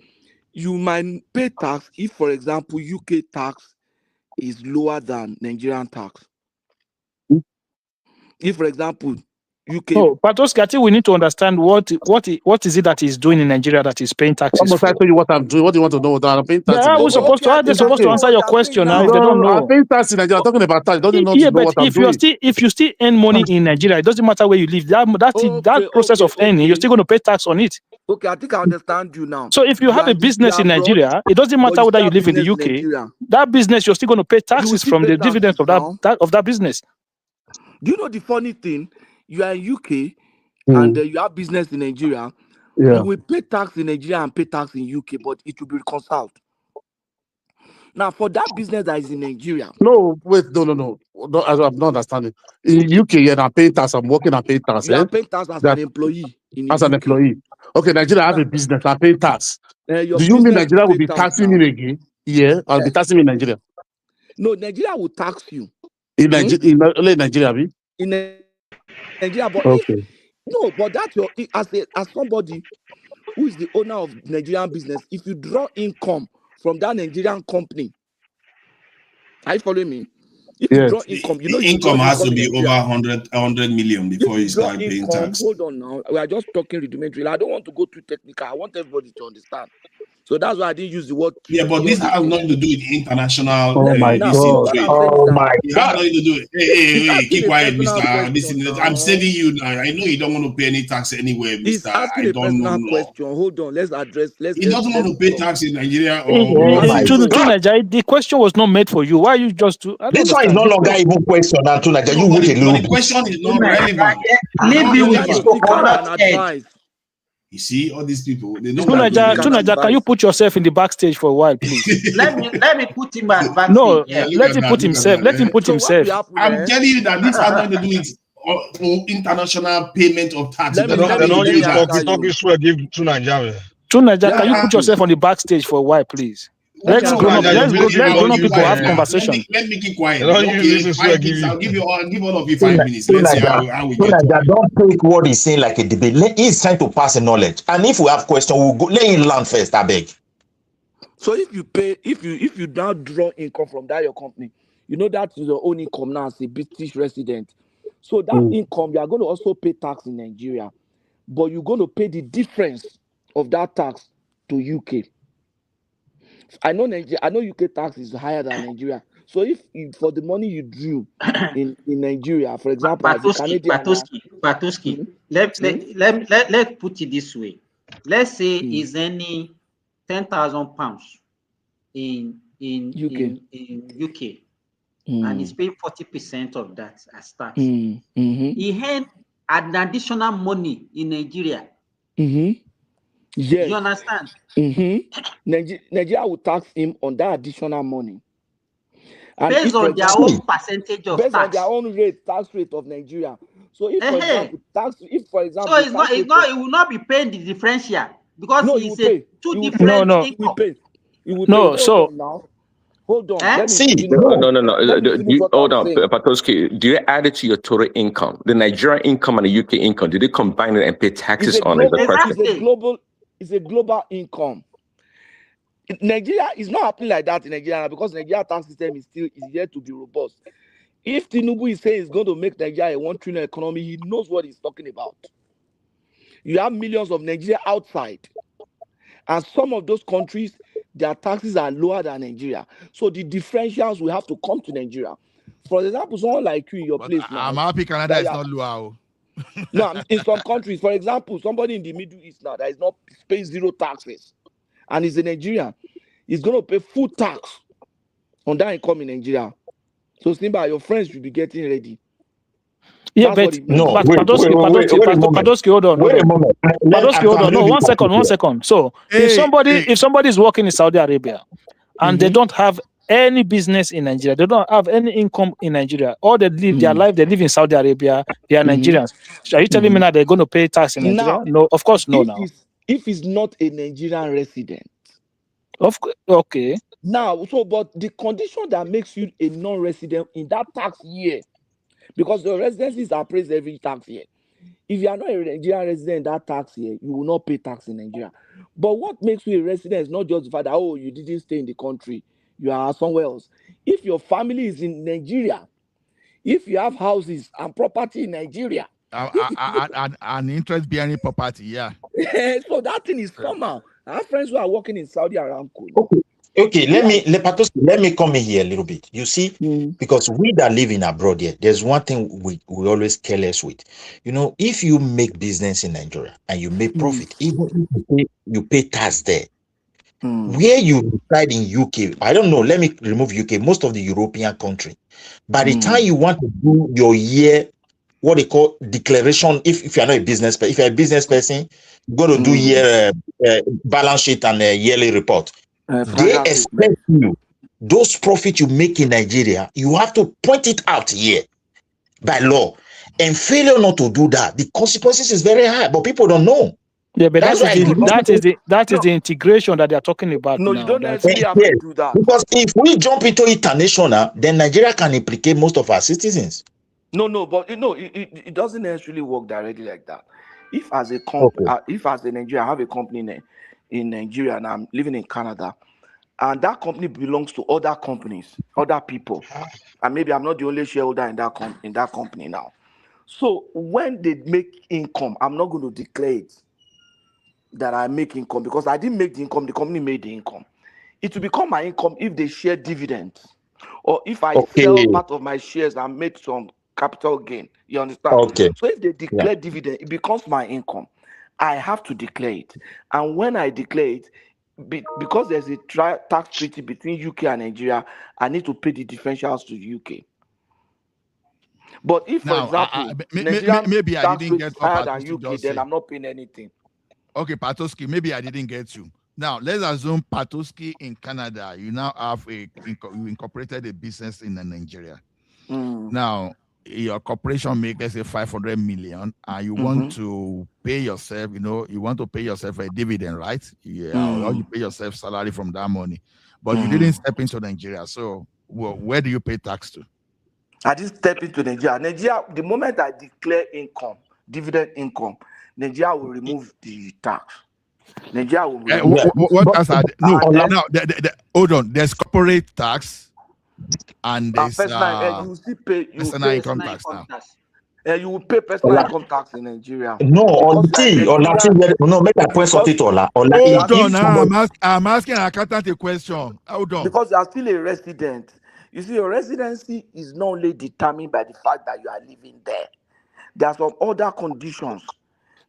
you might pay tax if, for example, UK tax is lower than Nigerian tax. If, for example, UK. No, Patoski, I think we need to understand what is it that he's doing in Nigeria that he's paying taxes What must for. I tell you what I'm doing? What do you want to know? That I'm paying tax Yeah, in we're Nigeria. supposed to. How they're supposed to answer your question now if they don't I'm know? paying tax in Nigeria. I'm talking about tax. Don't you know Yeah, to know but what I'm doing? if you still earn money in Nigeria, it doesn't matter where you live. That process of earning, you're still going to pay tax on it. Okay, I think I understand you now. So if you have a business in Nigeria, it doesn't matter whether you live in the UK. That business, you're still going to pay taxes from the dividends of that business. Do you know the funny thing? You are in UK and you have business in Nigeria. Yeah. You will pay tax in Nigeria and pay tax in UK, but it will be reconciled. Now, for that business that is in Nigeria. No, wait, no. I'm not understanding. In UK, yeah, I'm paying tax. I'm working and paying tax. You are paying tax as an employee in the as an UK. employee. Okay, Nigeria, I have a business. I pay tax. Your Do you mean business Nigeria will will pay be tax taxing now. me again? Yeah, I'll be taxing me in Nigeria. No, Nigeria will tax you. In Nigeria, be? In Nigeria, but Okay. but that's your as somebody who is the owner of Nigerian business. If you draw income from that Nigerian company, are you following me? If you draw income, you know you draw Income has income to in be over Nigeria. 100 million before If you you draw start paying income, tax. hold on now. We are just talking rudimentary. I don't want to go too technical. I want everybody to understand. So that's why I didn't use the word. Yeah, but this has nothing to do with international Oh my now, this God. trade. Oh my It has God. nothing to do with. he's Hey, asking keep a quiet, personal Mister. question I'm now. saving you now. I know you don't want to pay any tax anywhere, He's Mister. asking I a don't know personal law. question. Hold on, let's address. He doesn't want Let's to pay talk. tax in Nigeria or He's Oh my asking a To question. God. Nigeria, the question was not made for you. Why you just do? I don't This one is understand. no longer even question now to Nigeria. You No, wait a but little the bit. question is not relevant. You Not can relevant. seek an advice. You see, all these people, they You don't want can to do seek an anything. Can you advice. put yourself in the backstage for a while, please? Let me put him at backstage. No, Yeah, look let at him that. put Look at himself. that. Let him put So what will himself. happen? I'm telling you that this has nothing to do with international payment of tax. Let It me doesn't have let to me do let me with that. answer you. To Nigeria, can you Yeah. put yourself on the backstage for a while, please? Okay, Let's no grown up. problem. Let I'll grown up keep people quiet have now. conversation. Let me keep quiet. Okay, 5 minutes. I'll give all of you 5 minutes. To Let's see Nigeria, how we to get to Nigeria, it. don't take what he's saying like a debate. He's trying to pass a knowledge. And if we have questions, we'll go. Let him learn first, I beg. So if you pay, if you now draw income from that your company, you know that is your own income now as a British resident. So that income you are going to also pay tax in Nigeria, but you're going to pay the difference of that tax to UK. I know UK tax is higher than Nigeria. So if for the money you drew in Nigeria, for example, as a Canadian now, Patoski, let's put it this way. Let's say is any £10,000 in UK and he's paying 40% of that as tax. He earned an additional money in Nigeria. Yes. You understand? Nigeria will tax him on that additional money. And based on their own percentage of based tax. on their own tax rate of Nigeria. So if for example, so it will not be paying the differential because it's two different income. You will pay. Hold on. Let me finish Hold on, Patoski. Do you add it to your total income? The Nigerian income and the UK income, did they combine it and pay taxes on it? It's a global income. Nigeria is not happening like that in Nigeria because Nigeria tax system is yet to be robust. If Tinubu is saying he's going to make Nigeria a 1 trillion economy, he knows what he's talking about. You have millions of Nigeria outside. And some of those countries, their taxes are lower than Nigeria. So the differentials will have to come to Nigeria. For example, someone like you in your place now. I'm happy Canada is not low. No, in some countries, for example, somebody in the Middle East now that is not paying zero taxes and is a Nigerian, is going to pay full tax on that income in Nigeria. So Simba, your friends should be getting ready. Yeah, but Padoski, hold on. Padoski, hold on. No, 1 second. So if somebody is working in Saudi Arabia and they don't have any business in Nigeria, they don't have any income in Nigeria, all they live their life, they live in Saudi Arabia, they are Nigerians. So are you telling me now they're going to pay tax in Nigeria? No, of course no. If he's not a Nigerian resident. Okay. Now, but the condition that makes you a non-resident in that tax year, because the residencies are appraised every tax year. If you are not a Nigerian resident in that tax year, you will not pay tax in Nigeria. But what makes you a resident is not just the fact that, you didn't stay in the country, you are somewhere else. If your family is in Nigeria, if you have houses and property in Nigeria, an interest-bearing property, yeah. So that thing is common. I have friends who are working in Saudi Aramco. Okay, let me come in here a little bit. You see, because we that live in abroad here, there's one thing we always careless with. You know, if you make business in Nigeria and you make profit, even if you pay tax there, where you reside in UK, I don't know, let me remove UK, most of the European country, by the time you want to do your year, what they call declaration, if you're not a business person, if you're a business person, you're going to do year balance sheet and a yearly report. They expect you, those profits you make in Nigeria, you have to point it out here by law. And failure not to do that, the consequences is very high, but people don't know. Yeah, but that is the integration that they are talking about. No, now. you don't necessarily have to do that. Because if we jump into international, then Nigeria can implicate most of our citizens. No, but it doesn't necessarily work directly like that. If as a Nigeria, I have a company in Nigeria and I'm living in Canada, and that company belongs to other companies, other people, and maybe I'm not the only shareholder in that company now. So when they make income, I'm not going to declare it. that I make income because I didn't make the income, the company made the income. It will become my income if they share dividends or if I sell Okay. part of my shares and make some capital gain. You understand? Okay. So if they Yeah. declare dividend, it becomes my income. I have to declare it. And when I declare it, because there's a tax treaty between UK and Nigeria, I need to pay the differentials to UK. But if, for Now, example, Nigerian maybe I tax didn't rate get is what higher than Patoski UK, just then said. I'm not paying anything. Okay, Patoski, maybe I didn't get you. Now, let's assume Patoski in Canada, you now have you incorporated a business in Nigeria. Now, your corporation makes, let's say, 500 million, and you want to pay yourself, you want to pay yourself a dividend, right? Yeah, or you pay yourself salary from that money, but you didn't step into Nigeria. So, where do you pay tax to? I didn't step into Nigeria. Nigeria, the moment I declare income, dividend income, Nigeria will remove the tax. Nigeria will remove it. What tax are no? And Now, hold on. There's corporate tax, and there's personal, you still pay. You personal pay income tax now. You will pay personal income tax in Nigeria. No, Because no, make a point of it, Ola. Hold on, I'm asking an accountant a question. Hold on. Because you are still a resident. You see, your residency is not only determined by the fact that you are living there. There are some other conditions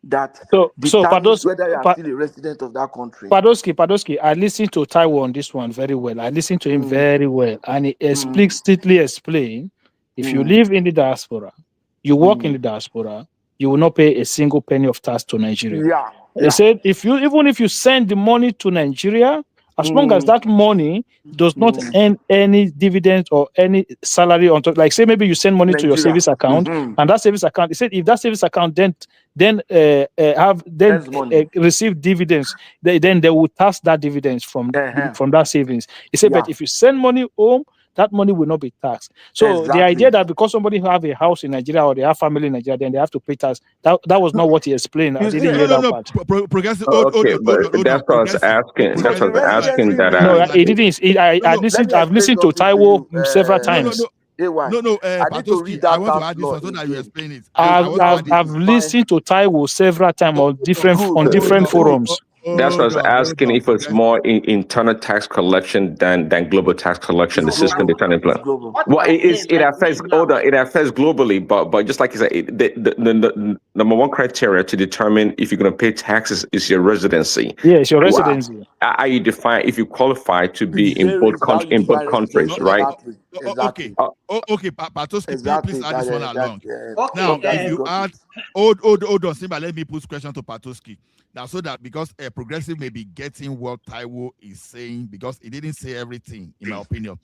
that determine whether you are still a resident of that country. Padoski, I listened to Taiwo on this one very well. I listened to him very well, and he explicitly explained if you live in the diaspora, you work in the diaspora, you will not pay a single penny of tax to Nigeria. He said even if you send the money to Nigeria, as long as that money does not earn any dividends or any salary on top, like say maybe you send money to your savings account, and that savings account, he said if that savings account then receive dividends, then they will tax that dividends from that savings. He said, but if you send money home, that money will not be taxed. So the idea that because somebody have a house in Nigeria or they have family in Nigeria, then they have to pay tax, that was not what he explained. I didn't hear that part. Progressive. Okay, but that's what I was asking. That's what I was asking. No, he didn't. I've listened to Taiwo several times. No, I need to read that I want to tax add this law one so that you again. explain it. I've listened to Taiwo several times on different forums. That's what I was asking if it's more internal tax collection than global tax collection. The system they're trying to implement. Well, it affects it affects globally, but just like you said, the number one criteria to determine if you're going to pay taxes is your residency. Yeah, it's your residency. How you define if you qualify to be in both countries, right? Exactly. Okay, Patoski, please add this one along. Now, if you add, hold on, Simba, let me put question to Patoski. Now, so that because Progressive may be getting what Taiwo is saying, because he didn't say everything, in my opinion.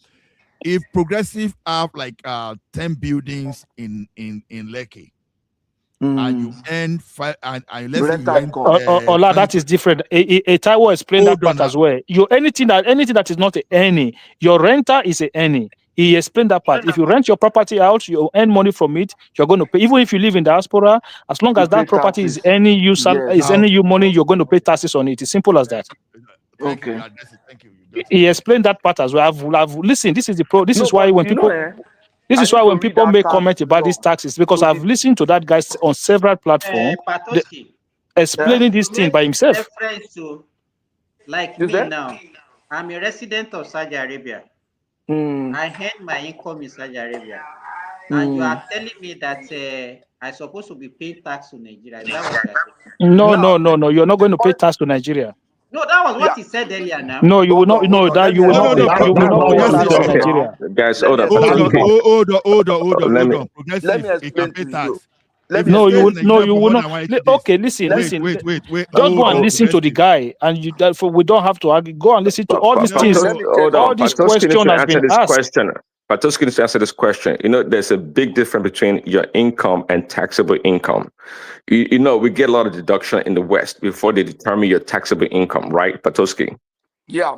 If Progressive have like 10 buildings in Lekki, and you earn five, and let's say you earn, Ola, that is different. Taiwo explained that part as well. Anything that is not any, your renter is any. He explained that part. If you rent your property out, you earn money from it. You're going to pay, even if you live in diaspora. As long as that property is any you money, you're going to pay taxes on it. It's simple as that. Thank you. He explained that part as well. I've listened. This is the pro. This is why when people. This is why when people make comment about these taxes, because I've listened to that guy on several platforms explaining this thing by himself. Like me now, I'm a resident of Saudi Arabia. I earn my income in Saudi Arabia. And you are telling me that I'm supposed to be paying tax to Nigeria. Is that what you're saying? No. You're not going to pay tax to Nigeria. No, that was what he said earlier now. No, you will not. No, that you will not pay. You will not pay tax to Nigeria. Guys, hold on. Hold on. Let me explain to you. No, you will not. Okay, listen. Wait. Just go and listen to the guy, and we don't have to argue. Go and listen to all these things. All these questions has been asked. Patoski needs to answer this question. There's a big difference between your income and taxable income. We get a lot of deduction in the West before they determine your taxable income, right, Patoski? Yeah.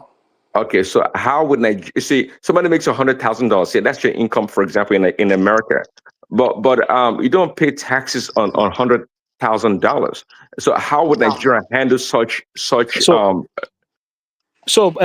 Okay, so how would Nigeria see somebody makes $100,000? Yeah, that's your income, for example, in America. But you don't pay taxes on $100,000. So how would Nigeria handle such? So,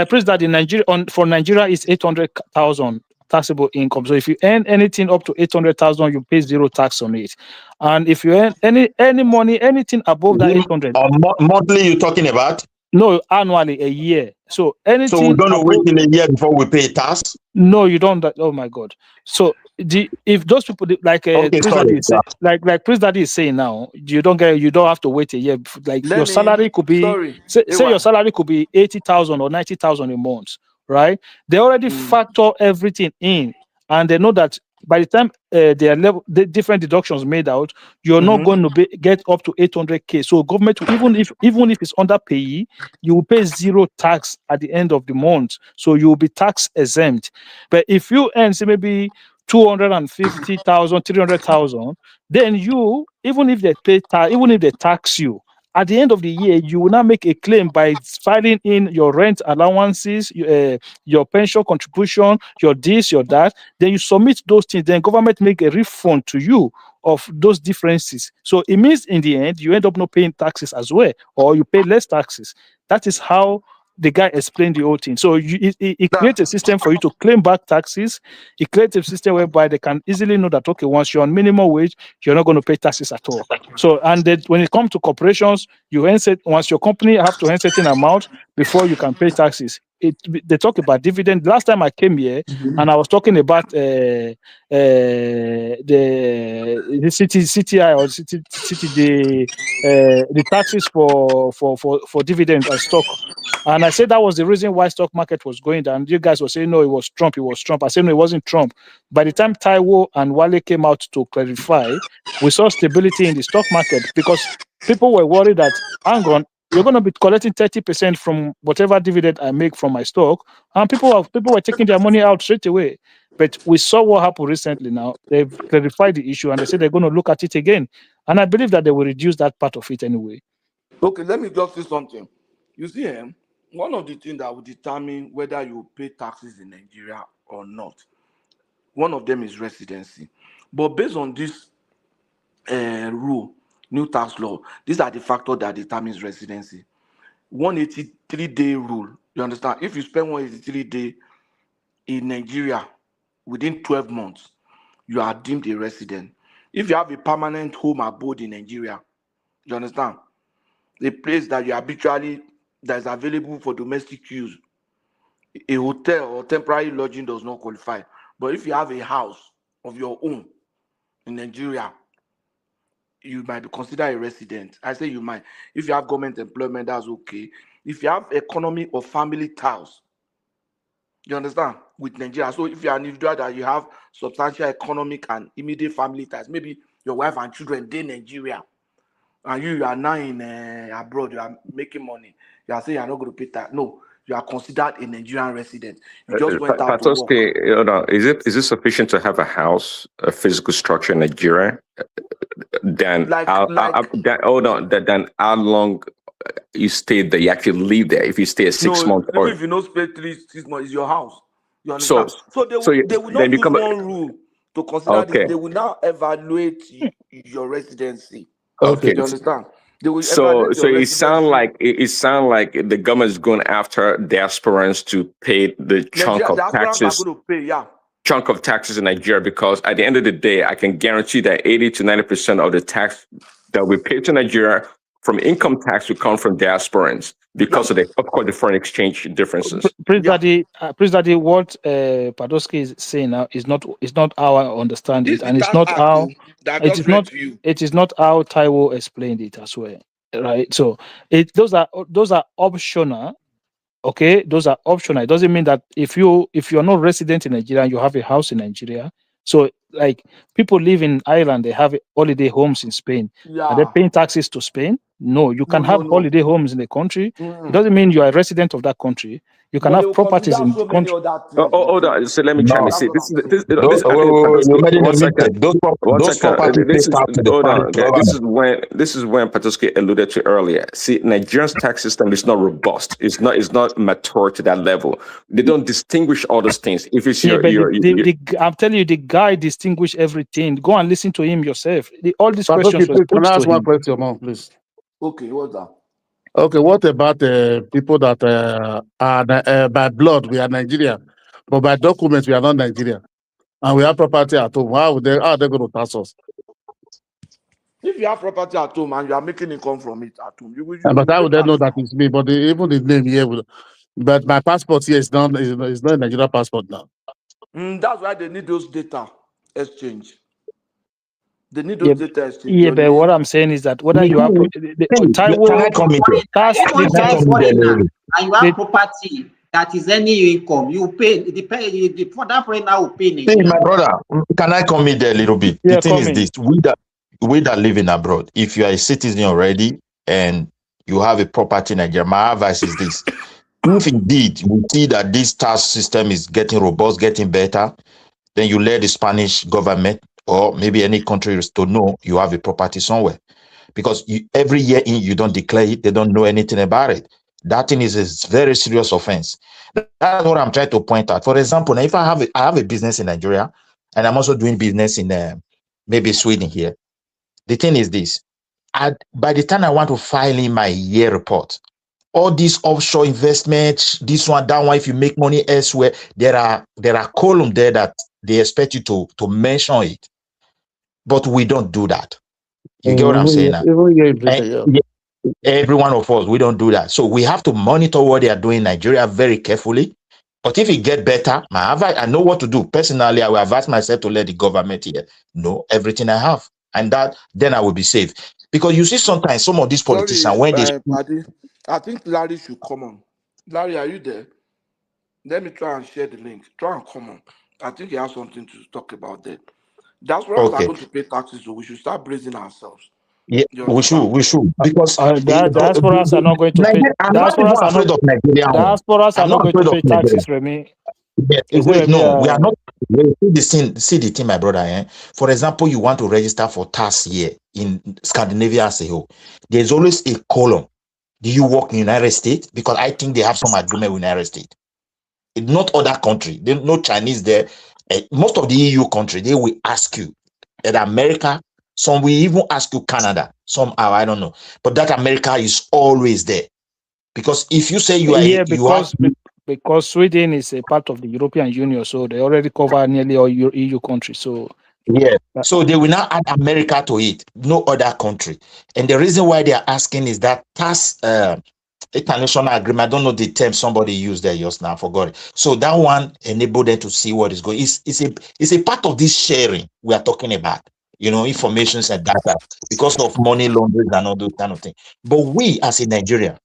President, in Nigeria for Nigeria is 800,000 taxable income. So if you earn anything up to 800,000, you pay zero tax on it. And if you earn any money, anything above that 800, monthly you're talking about? no, annually, a year. So So anything we're going to above, wait in a year before we pay tax? no, you don't. Oh my God! So if those people like Okay, Prince sorry. Daddy is like Prince Daddy is saying now, you don't have to wait a year. Like your salary could be say your salary could be 80,000 or 90,000 a month, right? They already factor everything in, and they know that by the time the different deductions made out, you're not going to get up to 800k. So government, even if it's underpay, you will pay zero tax at the end of the month. So you will be tax exempt. But if you earn, say, maybe 250,000, 300,000, then you, even if they tax you, at the end of the year, you will now make a claim by filing in your rent allowances, your pension contribution, your this, your that. Then you submit those things. Then government make a refund to you of those differences. So it means in the end, you end up not paying taxes as well, or you pay less taxes. That is how the guy explained the whole thing. So it creates a system for you to claim back taxes. It creates a system whereby they can easily know that, okay, once you're on minimum wage, you're not going to pay taxes at all. So, and then when it comes to corporations, once your company have to earn certain amount before you can pay taxes. They talk about dividend. Last time I came here and I was talking about the CTI or the taxes for dividend and stock. And I said that was the reason why stock market was going down. You guys were saying, no, it was Trump. I said, no, it wasn't Trump. By the time Taiwo and Wale came out to clarify, we saw stability in the stock market because people were worried that, hang on, you're going to be collecting 30% from whatever dividend I make from my stock. And people were taking their money out straight away. But we saw what happened recently now. They've clarified the issue and they said they're going to look at it again. And I believe that they will reduce that part of it anyway. Okay, let me just say something. You see, one of the things that will determine whether you pay taxes in Nigeria or not, one of them is residency. But based on this rule, new tax law, these are the factors that determines residency. 183-day rule. You understand? If you spend 183 days in Nigeria within 12 months, you are deemed a resident. If you have a permanent home abode in Nigeria, you understand? The place that you habitually that is available for domestic use, a hotel or temporary lodging does not qualify. But if you have a house of your own in Nigeria, you might be considered a resident. I say you might. If you have government employment, that's okay. If you have economy or family ties, you understand, with Nigeria. So if you are an individual that you have substantial economic and immediate family ties, maybe your wife and children in Nigeria, and you are now in abroad, you are making money. You are saying you are not going to pay tax. No, you are considered a Nigerian resident. You just went out to work. Patoski, is it sufficient to have a house, a physical structure in Nigeria? Then how long you stay there? You actually live there. If you stay 6 months, even if you don't spend 6 months, it's your house. You understand? So they will not use one rule to consider this. They will now evaluate your residency. Okay. You understand? They will So evaluate your it sounds like the government is going after diasporans to pay the chunk of taxes. Are going to pay, chunk of taxes in Nigeria, because at the end of the day, I can guarantee that 80 to 90% of the tax that we pay to Nigeria from income tax will come from diasporans because of the foreign exchange differences. Prince Daddy, what Padoski is saying now is not our understanding, and it's not how it is not how Taiwo explained it as well, right? So those are optional. Okay, those are optional. It doesn't mean that if you're not resident in Nigeria and you have a house in Nigeria, so like people live in Ireland, they have holiday homes in Spain. Are they paying taxes to Spain? No, you can have holiday homes in the country. It doesn't mean you are a resident of that country. You can have properties in the country. Hold on. So let me try to see. This is when Patoski alluded to earlier. See, Nigeria's tax system is not robust. It's not mature to that level. They don't distinguish all those things. If it's I'm telling you, the guy distinguish everything. Go and listen to him yourself. All these questions were put to him. One question more, please. Okay, what's that? Okay, what about people that are by blood? We are Nigeria, But by documents, we are not Nigerian. And we have property at home. How are they going to tax us? If you have property at home and you are making income from it at home, you will But how pay would they know tax that it's me? But even the name here, but my passport here is not a Nigerian passport now. That's why they need those data exchange. They need Yeah, those data exchange. yeah, Your but what name. I'm saying is that whether you have Can Taiwo, I come in there? tax, Even the if you are a tax, foreigner and you have the, property that is any income, you pay for that foreigner will pay Hey, Nigeria. my brother, can I come in there a little bit? The yeah, thing is coming. this: we that live in abroad, if you are a citizen already and you have a property in Nigeria, my advice is this: if indeed we see that this tax system is getting robust, getting better, then you let the Spanish government or maybe any country to know you have a property somewhere. Because every year in you don't declare it, they don't know anything about it. That thing is a very serious offense. That's what I'm trying to point out. For example, now if I have a business in Nigeria and I'm also doing business in maybe Sweden here, the thing is this: by the time I want to file in my year report, all these offshore investments, this one, that one, if you make money elsewhere, there are columns there that they expect you to mention it, but we don't do that. You get what I'm saying now? Even here in Britain, yeah. Every one of us, we don't do that. So we have to monitor what they are doing in Nigeria very carefully. But if it get better, I know what to do. Personally, I will advise myself to let the government here know everything I have. And then I will be safe. Because you see sometimes some of these politicians, when they speak, Paddy, I think Larry should come on. Larry, are you there? Let me try and share the link. Try and come on. I think he has something to talk about there. Diasporans are okay, going to pay taxes, so we should start bracing ourselves. yeah, You understand? we should. Because Diasporas are not going to pay. I'm not even afraid of Nigeria. Diasporas are I'm not not going to afraid of pay Nigeria. taxes, Remy. Yeah, Is it wait, Remy? no, we are not. See the thing, my brother. For example, you want to register for tax here in Scandinavia as a whole. There's always a column. Do you work in the United States? Because I think they have some agreement with the United States. It's not other country. There's no Chinese there. Most of the EU country, they will ask you. At America, some will even ask you Canada. Some are, I don't know. But that America is always there. Because if you say Yeah, you have because Sweden is a part of the European Union, so they already cover nearly all EU countries. So yeah. So they will now add America to it, no other country. And the reason why they are asking is that tax international agreement. I don't know the term somebody used there just now, I forgot it. So that one enabled them to see what is going. It's a part of this sharing we are talking about, information and data because of money laundering and all those kind of things. But we as in Nigeria,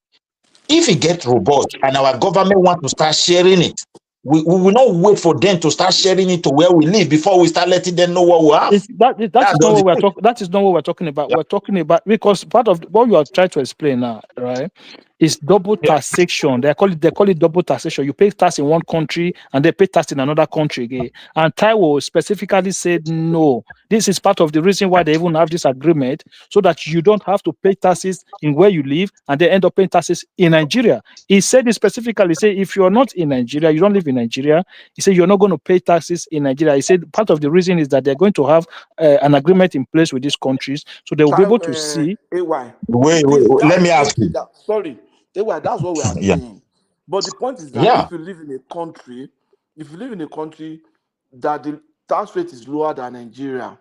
if it gets robust and our government want to start sharing it, we will not wait for them to start sharing it to where we live before we start letting them know what we have. that is That's not just what we're the talking. That is not what we're talking about. yeah. We're talking about because part of what you are trying to explain now, right, is double taxation. They call it double taxation. You pay tax in one country and they pay tax in another country again. And Taiwo specifically said no. This is part of the reason why they even have this agreement, so that you don't have to pay taxes in where you live and they end up paying taxes in Nigeria. He said it specifically. Say if you're not in Nigeria, you don't live in Nigeria. He said you're not going to pay taxes in Nigeria. He said part of the reason is that they're going to have an agreement in place with these countries, so they will be able to see. AY. Wait, let me ask you. Sorry, AY, that's what we are Yeah. saying. But the point is that Yeah. if you live in a country that the tax rate is lower than Nigeria,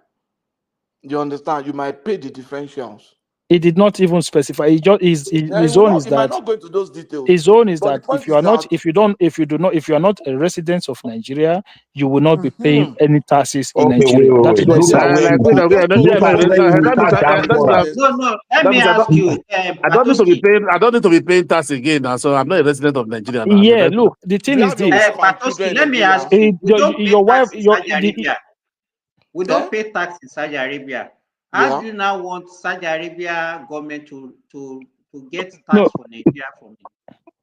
you understand, you might pay the differentials. He did not even specify. He just his own is He might that not go into those details. his own is But the that point is that if you are not a resident of Nigeria, you will not be paying any taxes in Okay, Nigeria. That is wait. what he Look said. at where you No, let me ask you. I don't need to be paying. I don't need to be paying tax again now. So I'm not a resident of Nigeria now. Yeah, look, the thing is this. Patoski, let me ask you. We don't pay Your wife, tax in Saudi Arabia. We don't pay tax in Saudi Arabia. How do you now want Saudi Arabia government to get tax for Nigeria from you?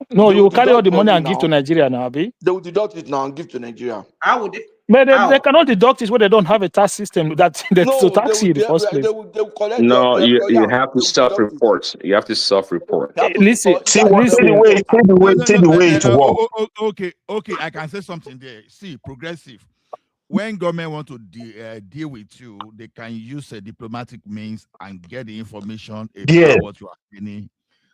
No, you will carry all the money and give to Nigeria now, Abi. They will deduct it now and give to Nigeria. How would they? But they cannot deduct it when they don't have a tax system that to tax you in the first place. They will collect No, your you employer. have to self-report. You have to self-report. Listen, see the way it works. Okay, I can say something there. See, progressive. When government want to deal with you, they can use a diplomatic means and get the information about what you are earning.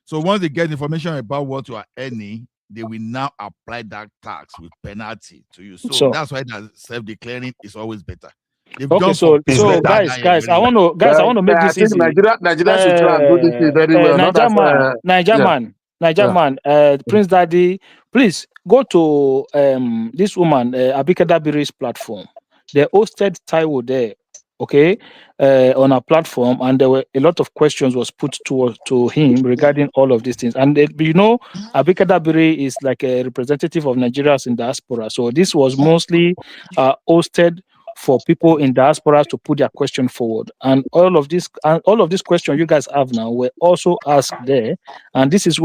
So once they get information about what you are earning, they will now apply that tax with penalty to you. So, So that's why that self-declaring is always better. They've okay, done for so guys, I want to make I this think easy. Nigeria should try and do this thing very well. Not as yeah. Niger man, Prince Daddy, please go to this woman, Abike Dabiri's platform. They hosted Taiwo there, okay, on our platform, and there were a lot of questions was put to him regarding all of these things. And Abike Dabiri is like a representative of Nigerians in diaspora, so this was mostly hosted for people in diaspora to put their question forward, and all of these questions you guys have now were also asked there. And this is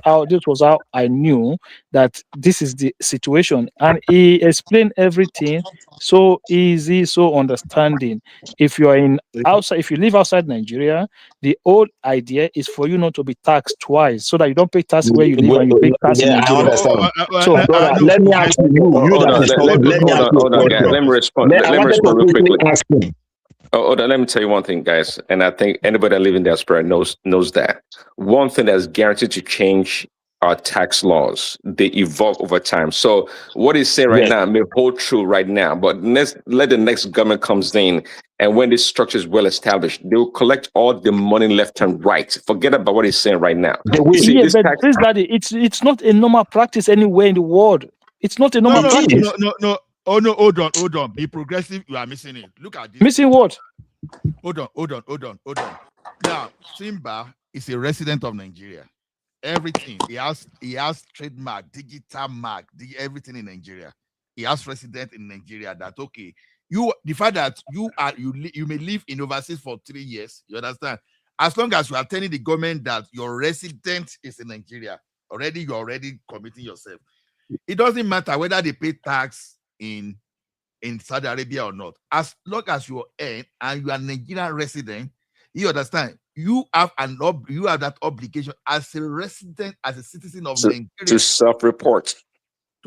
how I knew that this is the situation, and he explained everything so easy, so understanding. If you live outside Nigeria, the old idea is for you not to be taxed twice, so that you don't pay tax where you live and you pay tax in Yeah, I Nigeria. understand. So Brother, let me ask you Hold that on, is talking, let me ask you a hold on, guys. question. Let me respond. I Let me wanted to respond real quickly quickly. ask him. Hold on, let me tell you one thing, guys, and I think anybody that lives in diaspora knows that. One thing that's guaranteed to change are tax laws. They evolve over time. So what he's saying right Yes. now may hold true right now, but let the next government comes in, and when this structure is well established, they will collect all the money left and right. Forget about what he's saying right now. You see, yeah, this but tax. Prince Daddy, it's not a normal practice anywhere in the world. It's not a normal practice. No. Oh no, hold on. Be progressive. You are missing it. Look at this. Missing what? Hold on. Now, Simba is a resident of Nigeria. Everything he has trademark, digital mark, everything in Nigeria. He has resident in Nigeria. That okay. The fact that you may live in overseas for 3 years, you understand? As long as you are telling the government that your resident is in Nigeria, you're already committing yourself. It doesn't matter whether they pay tax in Saudi Arabia or not. As long as you earn and you are a Nigerian resident, you understand, you have that obligation as a resident, as a citizen of Nigeria to self-report.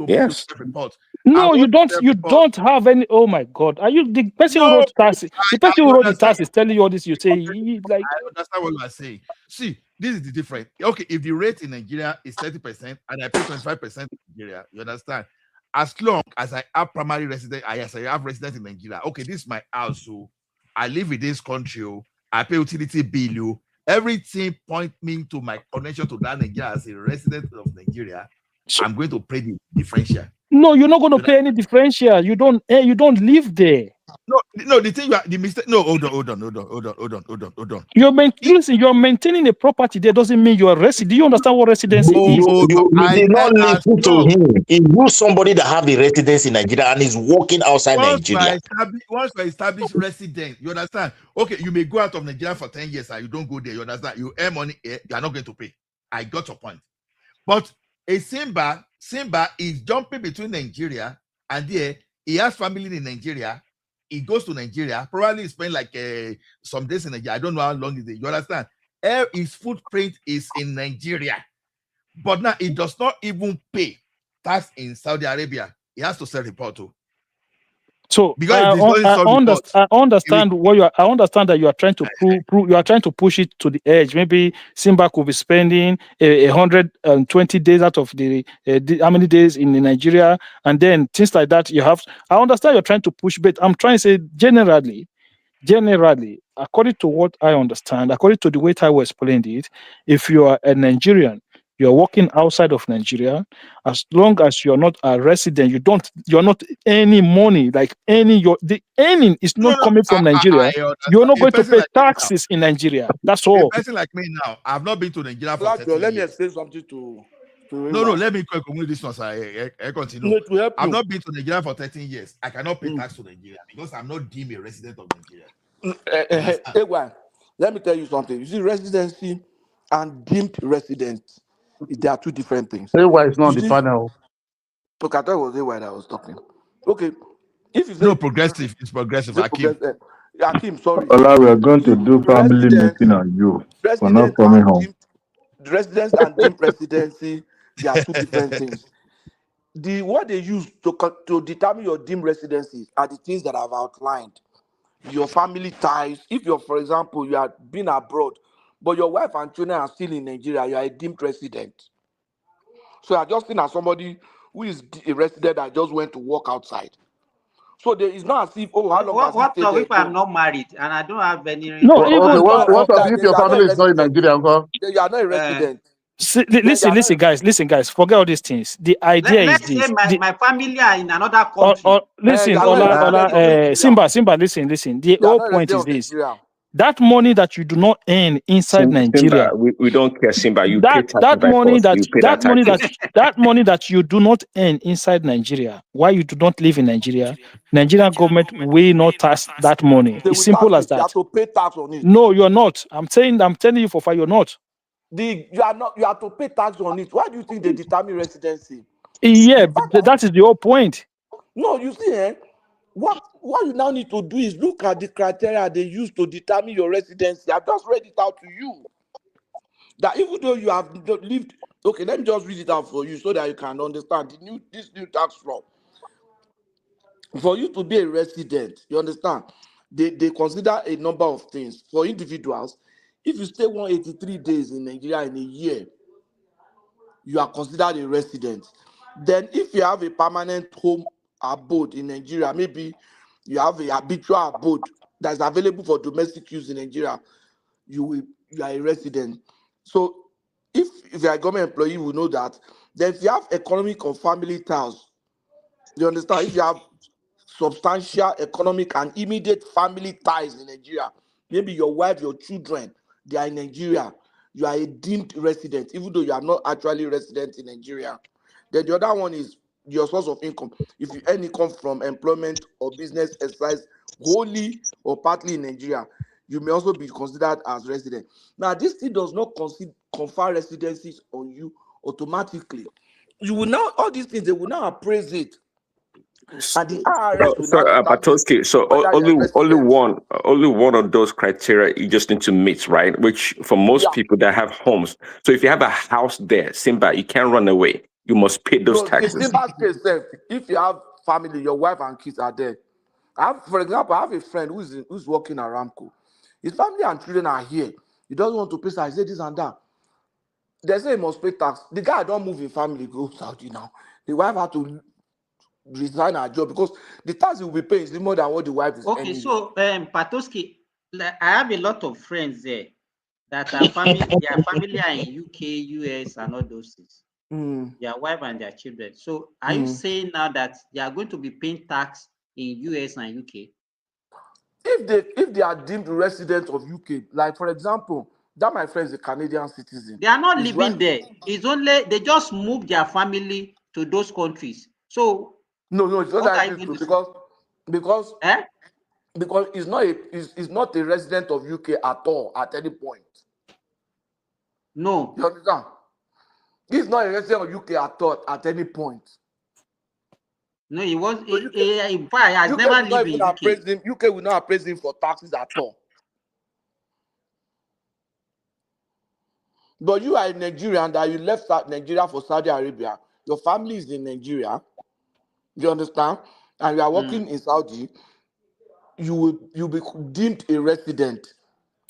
Yes. Self-report. No, you don't. You don't have any. Oh my God! Are you the person who wrote taxes? The person who wrote the taxes telling you all this. You say like. I understand what you are saying. See, this is the difference. Okay, if the rate in Nigeria is 30% and I pay 25% in Nigeria, you understand? As long as I have primary residence, I have residence in Nigeria. Okay, this is my house, so I live in this country. I pay utility bill. Everything point me to my connection to that Nigeria as a resident of Nigeria. I'm going to pay the differential. No, you're not going to pay any differential. You don't live there. No, the thing the mistake. No, hold on. You're maintaining a property there doesn't mean you're a resident. Do you understand what residency is? You did not listen to him. He was somebody that have a residence in Nigeria and is working outside Nigeria. Once you establish resident, you understand? Okay, you may go out of Nigeria for 10 years and you don't go there. You understand? You earn money, you are not going to pay. I got your point. But a Simba is jumping between Nigeria and there. He has family in Nigeria. He goes to Nigeria, probably spend like some days in Nigeria. I don't know how long is it. You understand? His footprint is in Nigeria. But now he does not even pay tax in Saudi Arabia. He has to self-report too. So I understand that you are trying to prove you are trying to push it to the edge. Maybe Simba could be spending 120 days out of the how many days in Nigeria, and then things like that. I understand you're trying to push, but I'm trying to say generally, according to what I understand, according to the way Taiwo explained it, if you are a Nigerian, you're working outside of Nigeria, as long as you're not a resident, you're not earning money, the earning is not coming from Nigeria. You're not going to pay taxes in Nigeria. That's all. A person like me now, I've not been to Nigeria for 30 years. Let me explain something to No, let me communicate this one. I continue. No, to help I've you. not been to Nigeria for 13 years. I cannot pay tax to Nigeria because I'm not deemed a resident of Nigeria. Let me tell you something. You see, residency and deemed resident, they are two different things. AY is not on the panel. Look, I thought it was AY that was talking. Okay. If you say no, progressive, it's progressive. Akim, sorry. Allah, we are going to do family meeting on you for not coming home. Residence and deemed residency, they are two different things. What they use to determine your deemed residency are the things that I've outlined. Your family ties. If you're, for example, you are been abroad, but your wife and children are still in Nigeria, you are a deemed resident. So I just seen as somebody who is a resident that just went to work outside. So there is not as if, oh, how long has he What stayed there? if I'm not married and I don't have any? No, Okay, even what uh, of if your family is not in Nigeria, uncle? You are not a resident. listen, guys. Forget all these things. The idea is Let's this. say my family are in another country. Listen, Simba, listen. The whole point is this. That money that you do not earn inside Nigeria, Simba, we don't care, Simba. You pay taxes that by money force. You pay that money that you do not earn inside Nigeria, why you do not live in Nigeria, Nigerian government will not tax that money. They It's will simple tax as it. You have that. to pay tax on it. No, you're not. I'm telling you for far, you're not. You have to pay tax on it. Why do you think they determine residency? Yeah, that is the whole point. No, you see, what you now need to do is look at the criteria they use to determine your residency. I've just read it out to you. That even though you have lived, okay, let me just read it out for you so that you can understand this new tax law. For you to be a resident, you understand, they consider a number of things. For individuals, if you stay 183 days in Nigeria in a year, you are considered a resident. Then if you have a permanent home abode in Nigeria, maybe you have a habitual abode that's available for domestic use in Nigeria, you are a resident. So if you are a government employee, you will know that. Then if you have economic or family ties, you understand, if you have substantial economic and immediate family ties in Nigeria, maybe your wife, your children, they are in Nigeria, you are a deemed resident, even though you are not actually resident in Nigeria. Then the other one is your source of income. If you earn income from employment or business exercise wholly or partly in Nigeria, you may also be considered as resident. Now, this thing does not confer residencies on you automatically. You will now, all these things, they will now appraise it. And the IRS will now determine Patoski, so whether you are only one of those criteria you just need to meet, right? Which for most people that have homes. So if you have a house there, Simba, you can't run away. You must pay those taxes. In Simba's case, if you have family, your wife and kids are there. For example, I have a friend who's working at Aramco. His family and children are here. He doesn't want to pay tax. He said this and that. They say he must pay tax. The guy don't move in family, go Saudi now. The wife had to resign her job because the tax he will be paying is more than what the wife is earning. Okay, so Patoski, I have a lot of friends there that are family, their family are in UK, US, and all those things. Their wife and their children. So are you saying now that they are going to be paying tax in US and UK? If they are deemed residents of UK, like for example, that my friend is a Canadian citizen. They are not living there. It's only they just moved their family to those countries. So no, it's not that true because it's not a resident of UK at all at any point. No, you understand? He's not a resident of UK at all at any point. No, he was. In fact, he has never lived in UK. UK will not appraise him for taxes at all. But you are a Nigerian that you left Nigeria for Saudi Arabia. Your family is in Nigeria. You understand? And you are working in Saudi. You'll be deemed a resident.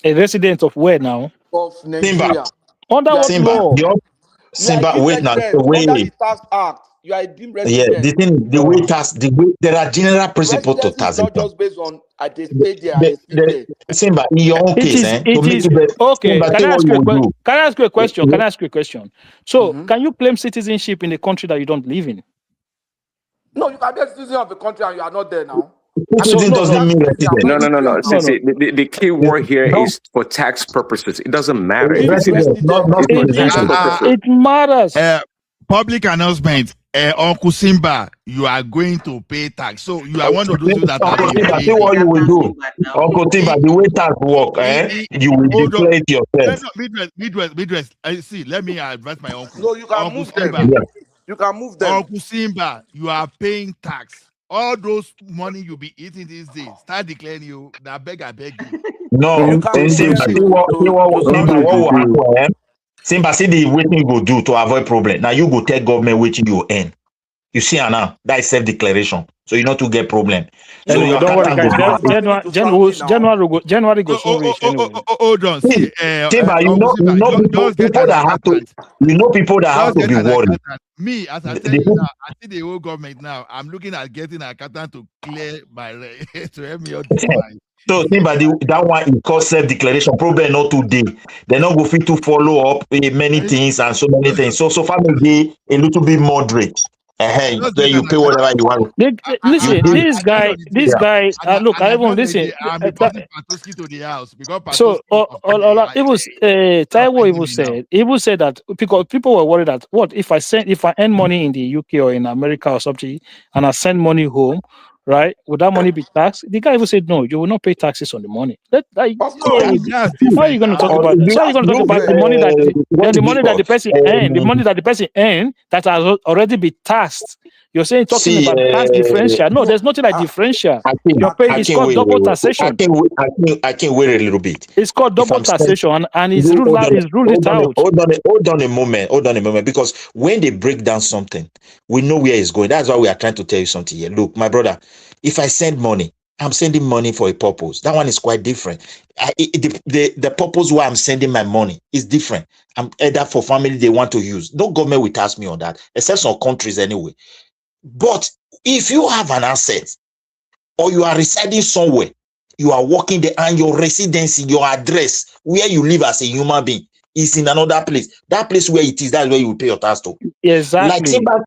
A resident of where now? Of Nigeria. Under what law? Simba, wait now. Under the Tax Act, you are a deemed resident. Yeah, the way there are general principles to taxation. Not just based on they stay there. Simba, in your own case, okay. Can I ask you a question? So, can you claim citizenship in a country that you don't live in? No, you can be a citizen of the country and you are not there now. Citizen doesn't mean resident. No. The key word here is for tax purposes. It doesn't matter. It matters. Public announcement. Uncle Simba, you are going to pay tax. So you are one of those people that Uncle Simba, see what you will do. Uncle Simba, the way tax work, you will declare it yourself. Midwest. See, let me advise my uncle. No, you can Uncle move Simba. them. You can move them. Uncle Simba, you are paying tax. All those money you be eating these days, start declaring you. I beg you. No, Simba, see what will happen. Simba, see the waiting you go do to avoid problem. Now you go tell government waiting you earn. You see now, that is self-declaration. So you not to get problem. So Anyway, your don't worry, accountant guys. go be okay. January go soon reach anyway. Hold on. See, Timber, people that have to, people that have just to get be an worried. accountant. Me, as I tell you now, I see the whole government now. I'm looking at getting an accountant to clear my to help me out this line. So Timber, that one is called self-declaration. Problem not today. They not go fit to follow up many things and so many things. So family dey a little bit moderate. Then you pay whatever you want. Listen, this guy, look, I even listen. I'm reporting Patoski to the house because So, Patoski Taiwo even said that because people were worried that what if I earn money in the UK or in America or something, and I send money home, right? Would that money be taxed? The guy even said no, you will not pay taxes on the money. How are you going to talk about? So how are you going to talk about the money that the money that the person earned, the money that the person earned that has already been taxed? You're talking about tax differential. No, there's nothing like differential. It's called double taxation. I can wait a little bit. It's called double taxation, and it's ruled it out. Hold on a moment, because when they break down something, we know where it's going. That's why we are trying to tell you something here. Look, my brother, if I send money, I'm sending money for a purpose. That one is quite different. The purpose why I'm sending my money is different. I'm either for family they want to use. No government will tax me on that, except some countries anyway. But if you have an asset or you are residing somewhere, you are working there and your residency, your address, where you live as a human being is in another place. That place where it is, that's where you will pay your tax to. Exactly. Like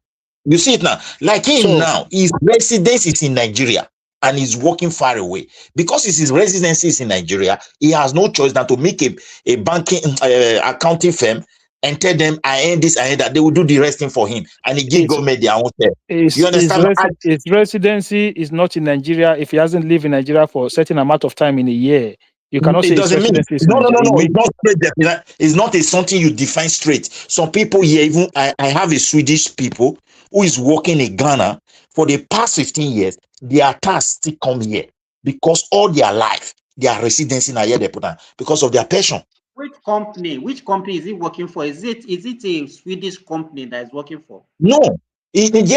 you see it now. Like him now, his residence is in Nigeria and he's working far away. Because his residency is in Nigeria, he has no choice than to make a banking accounting firm and tell them I earn this, I earn that. They will do the resting for him and he give government their own share. You understand? His residency is not in Nigeria if he hasn't lived in Nigeria for a certain amount of time in a year. You cannot say his residency is in Nigeria. No. It's not straight. It's not something you define straight. Some people here, even I have a Swedish people who is working in Ghana for the past 15 years. Their tax still come here because all their life, their residency in here they put on because of their passion. Which company is he working for? Is it a Swedish company that is working for? No.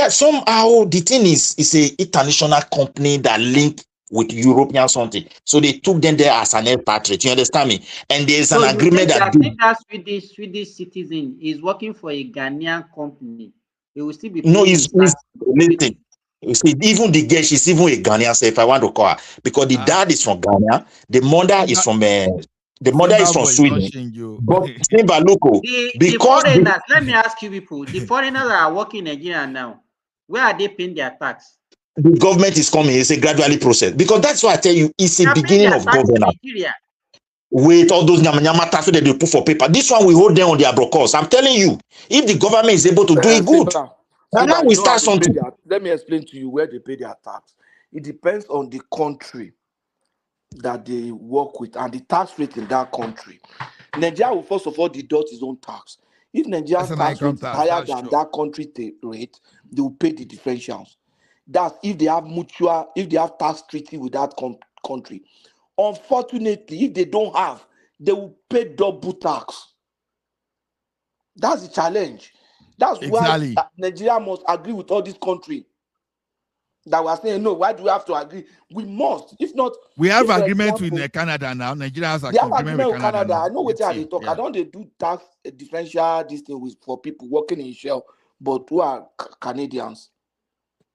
Somehow the thing is a international company that link with European something. So they took them there as an expatriate. You understand me? And there's an agreement that Swedish citizen is working for a Ghanaian company. He will still be paying listen. You see, even the girl, she's even a Ghanaian, so if I want to call her, because the dad is from Ghana, the mother is from Sweden. But Simba Luko, the foreigners, let me ask you people, the foreigners that are working in Nigeria now, where are they paying their tax? The government is coming. It's a gradually process because that's why I tell you it's a beginning of governance. Wait, all those nyama tax that they put for paper. This one we hold them on their broadcast. I'm telling you, if the government is able to do it good, now we start something. Let me explain to you where they pay their tax. It depends on the country that they work with and the tax rate in that country. Nigeria will first of all deduct its own tax. If Nigeria's tax rate is higher than that country rate, they will pay the differentials. That's if they have tax treaty with that country. Unfortunately, if they don't have, they will pay double tax. That's the challenge. That's why Nigeria must agree with all this country. That we are saying, no, why do we have to agree? We must. If not, we have agreement with Canada now. Nigeria has agreement with Canada. I know what they talk. I don't they do tax differential this thing with for people working in Shell, but who are Canadians.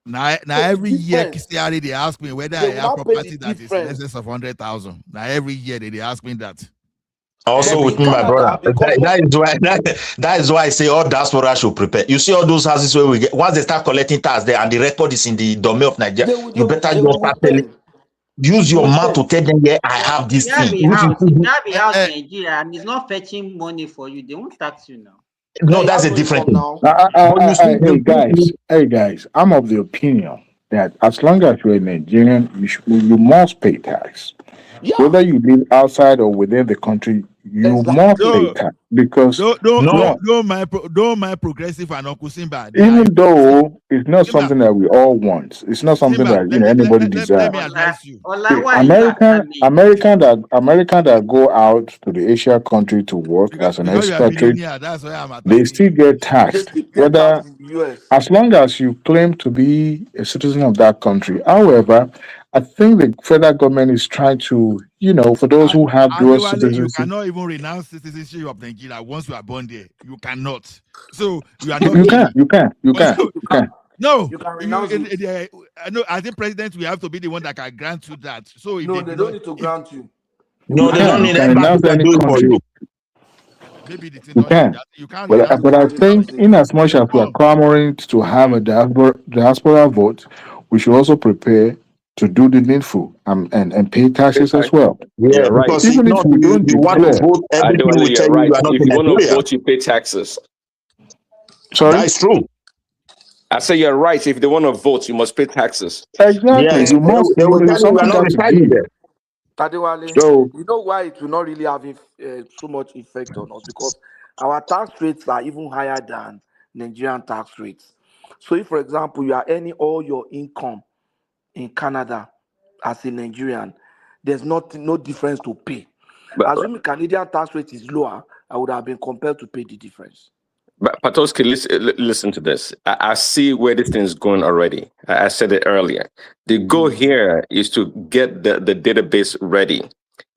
Now every year, they ask me whether I have property that is less of 100,000. Now every year they ask me that. Also with me, my brother. That is why I say all diaspora should prepare. You see all those houses where we get once they start collecting tax there and the record is in the domain of Nigeria, you better just start telling. Use your mouth to tell them, yeah, I have this thing. If you have a house in Nigeria and it's not fetching money for you, they won't tax you now. No, that's a different thing. Hey guys, I'm of the opinion that as long as you're a Nigerian, you must pay tax. Yeah. Whether you live outside or within the country, you Exactly. must pay No, tax because No, don't mind progressive and Uncle Simba. They are even though it's not Simba. something that we all want, it's not something Simba, that anybody let desires. me advise you. See, Why are you American that go out to the Asia country to work as an Because you are a expatriate, millionaire, that's why I'm they attacking still you. get They taxed. still pay Whether tax in the US. as long as you claim to be a citizen of that country. However, I think the federal government is trying to, for those who have dual Adewale, you citizenship, cannot even renounce citizenship of Nigeria once you are born there. You cannot. So you are you, not you can, free. you can, you But can, so, you can. no, You can if you, renounce it. I know as a president, we have to be the one that can grant you that. So if No, they they do don't not, need to if grant you. You they don't can, you need can embassy renounce can any do it for country. you. maybe the thing You don't need can. that. You can't But renounce You but I can it. renounce think it. in as much as we are No, clamoring to have a diaspora vote, we should also prepare to do the needful and pay taxes as well. Yeah, You're right. because if Even if not, we don't you want to declare. vote, everything Adewale, will you're tell you right. you are not If in you want to Nigeria. vote, you pay taxes. Sorry? That is true. I say you're right. If they want to vote, you must pay taxes. Exactly. Yes, You must, they will it's tell you you are something not that you residing give. there. Tadewale, So you know why it will not really have so much effect on us? Because our tax rates are even higher than Nigerian tax rates. So if, for example, you are earning all your income in Canada as a Nigerian, there's no difference to pay. But Assuming Canadian tax rate is lower, I would have been compelled to pay the difference. But Patoski, listen to this. I see where this thing is going already. I said it earlier. The goal here is to get the database ready.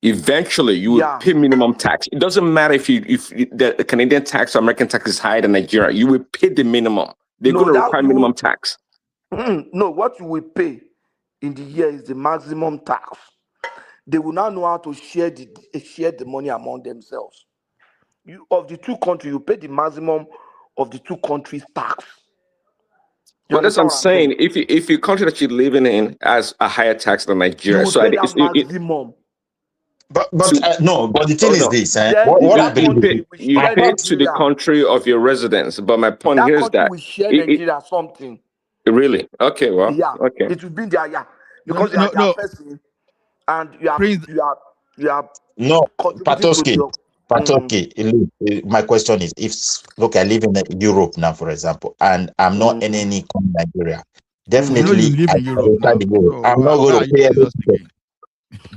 Eventually, you will Yeah. pay minimum tax. It doesn't matter if the Canadian tax or American tax is higher than Nigeria. You will pay the minimum. They're going No, to that require minimum tax. no, what you will pay in the year is the maximum tax. They will now know how to share the money among themselves. You of the two countries, you pay the maximum of the two countries' tax. You But that's what understand I'm what I'm saying? saying. If your country that you're living in has a higher tax than You Nigeria, will so pay that maximum. But so no, but the thing hold is on. this, Then what, if what I that believe is country this. will You share pay to the Nigeria, country of your residence. But my point that here is country that will share it Nigeria something. really okay. Well, Yeah, okay. it will be there, yeah. no, Because you are no, their no. person and you are Prince, you are No, contributing to Patoski, the look, my question is, if look, I live in Europe now, for example, and I'm not in any income in Nigeria, we know you definitely live I in Europe reside now. in Europe. So I'm not why going are to you pay telling us anything. again?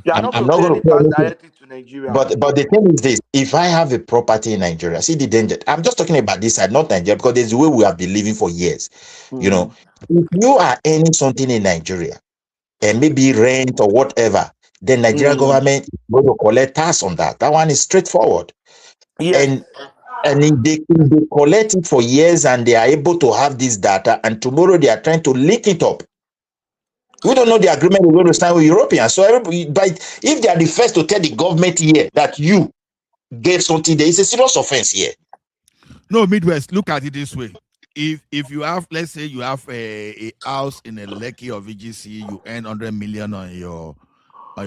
you are not I'm to not pay going to any pay tax anything. directly to Nigeria. But the thing is this: if I have a property in Nigeria, see the danger. I'm just talking about this side, not Nigeria, because there's the way we have been living for years. You know, if you are earning something in Nigeria and maybe rent or whatever, then Nigerian government is going to collect tax on that. That one is straightforward. Yes. And if they collect it for years and they are able to have this data, and tomorrow they are trying to leak it up. We don't know the agreement we're going to sign with Europeans. So but if they are the first to tell the government here that you gave something, there is a serious offense here. No, Midwest, look at it this way. If you have, let's say you have a house in a Lekki or VGC, you earn 100 million on your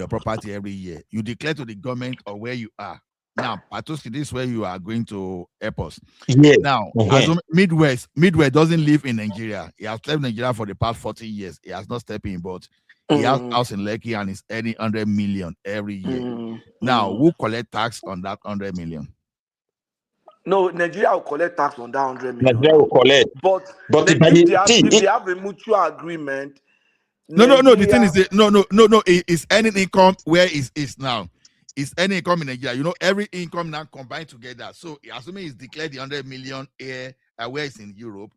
property every year. You declare to the government of where you are. Now, Patoski, this is where you are going to airports. Yeah. Now, as Midwest doesn't live in Nigeria. He has left Nigeria for the past 40 years. He has not stepped in, but he has house in Lekki and is earning 100 million every year. Now, who collect tax on that 100 million? No, Nigeria will collect tax on that 100 million. Nigeria will collect. But if they have a mutual agreement, No. The thing Nigeria, is, no. It's any income where is now. It's any income in Nigeria. You know, every income now combined together. So, assuming it's declared the 100 million here, where it's in Europe,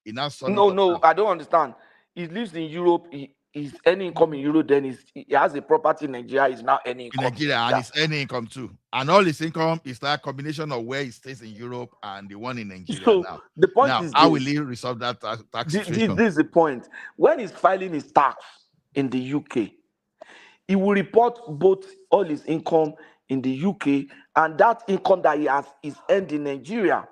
it now sum it up. no, I don't understand. He lives in Europe. He's any income in Europe. Then he has a property in Nigeria. He's now any In income Nigeria, and it's any income too. And all his income is that combination of where he stays in Europe and the one in Nigeria So now. the point Now, is how will this. he resolve that tax This situation? is the point. When he's filing his tax in the UK, he will report both all his income in the UK and that income that he has is earned in Nigeria.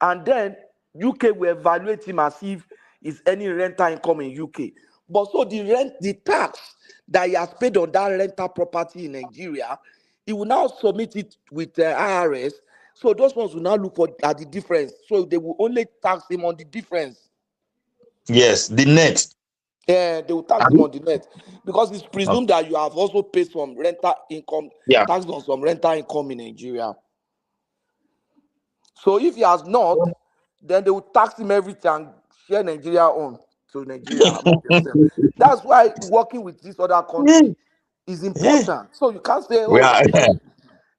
And then UK will evaluate him as if he's any rental income in UK. But so the tax that he has paid on that rental property in Nigeria, he will now submit it with IRS. So those ones will now look at the difference. So they will only tax him on the difference. Yes, the net. Yeah, they will tax Abi? him on the net because it's presumed that you have also paid some rental income, Yeah. tax on some rental income in Nigeria. So if he has not, then they will tax him everything and share Nigeria on to Nigeria among themselves. That's why working with this other country is important. So you can't say, We oh, are,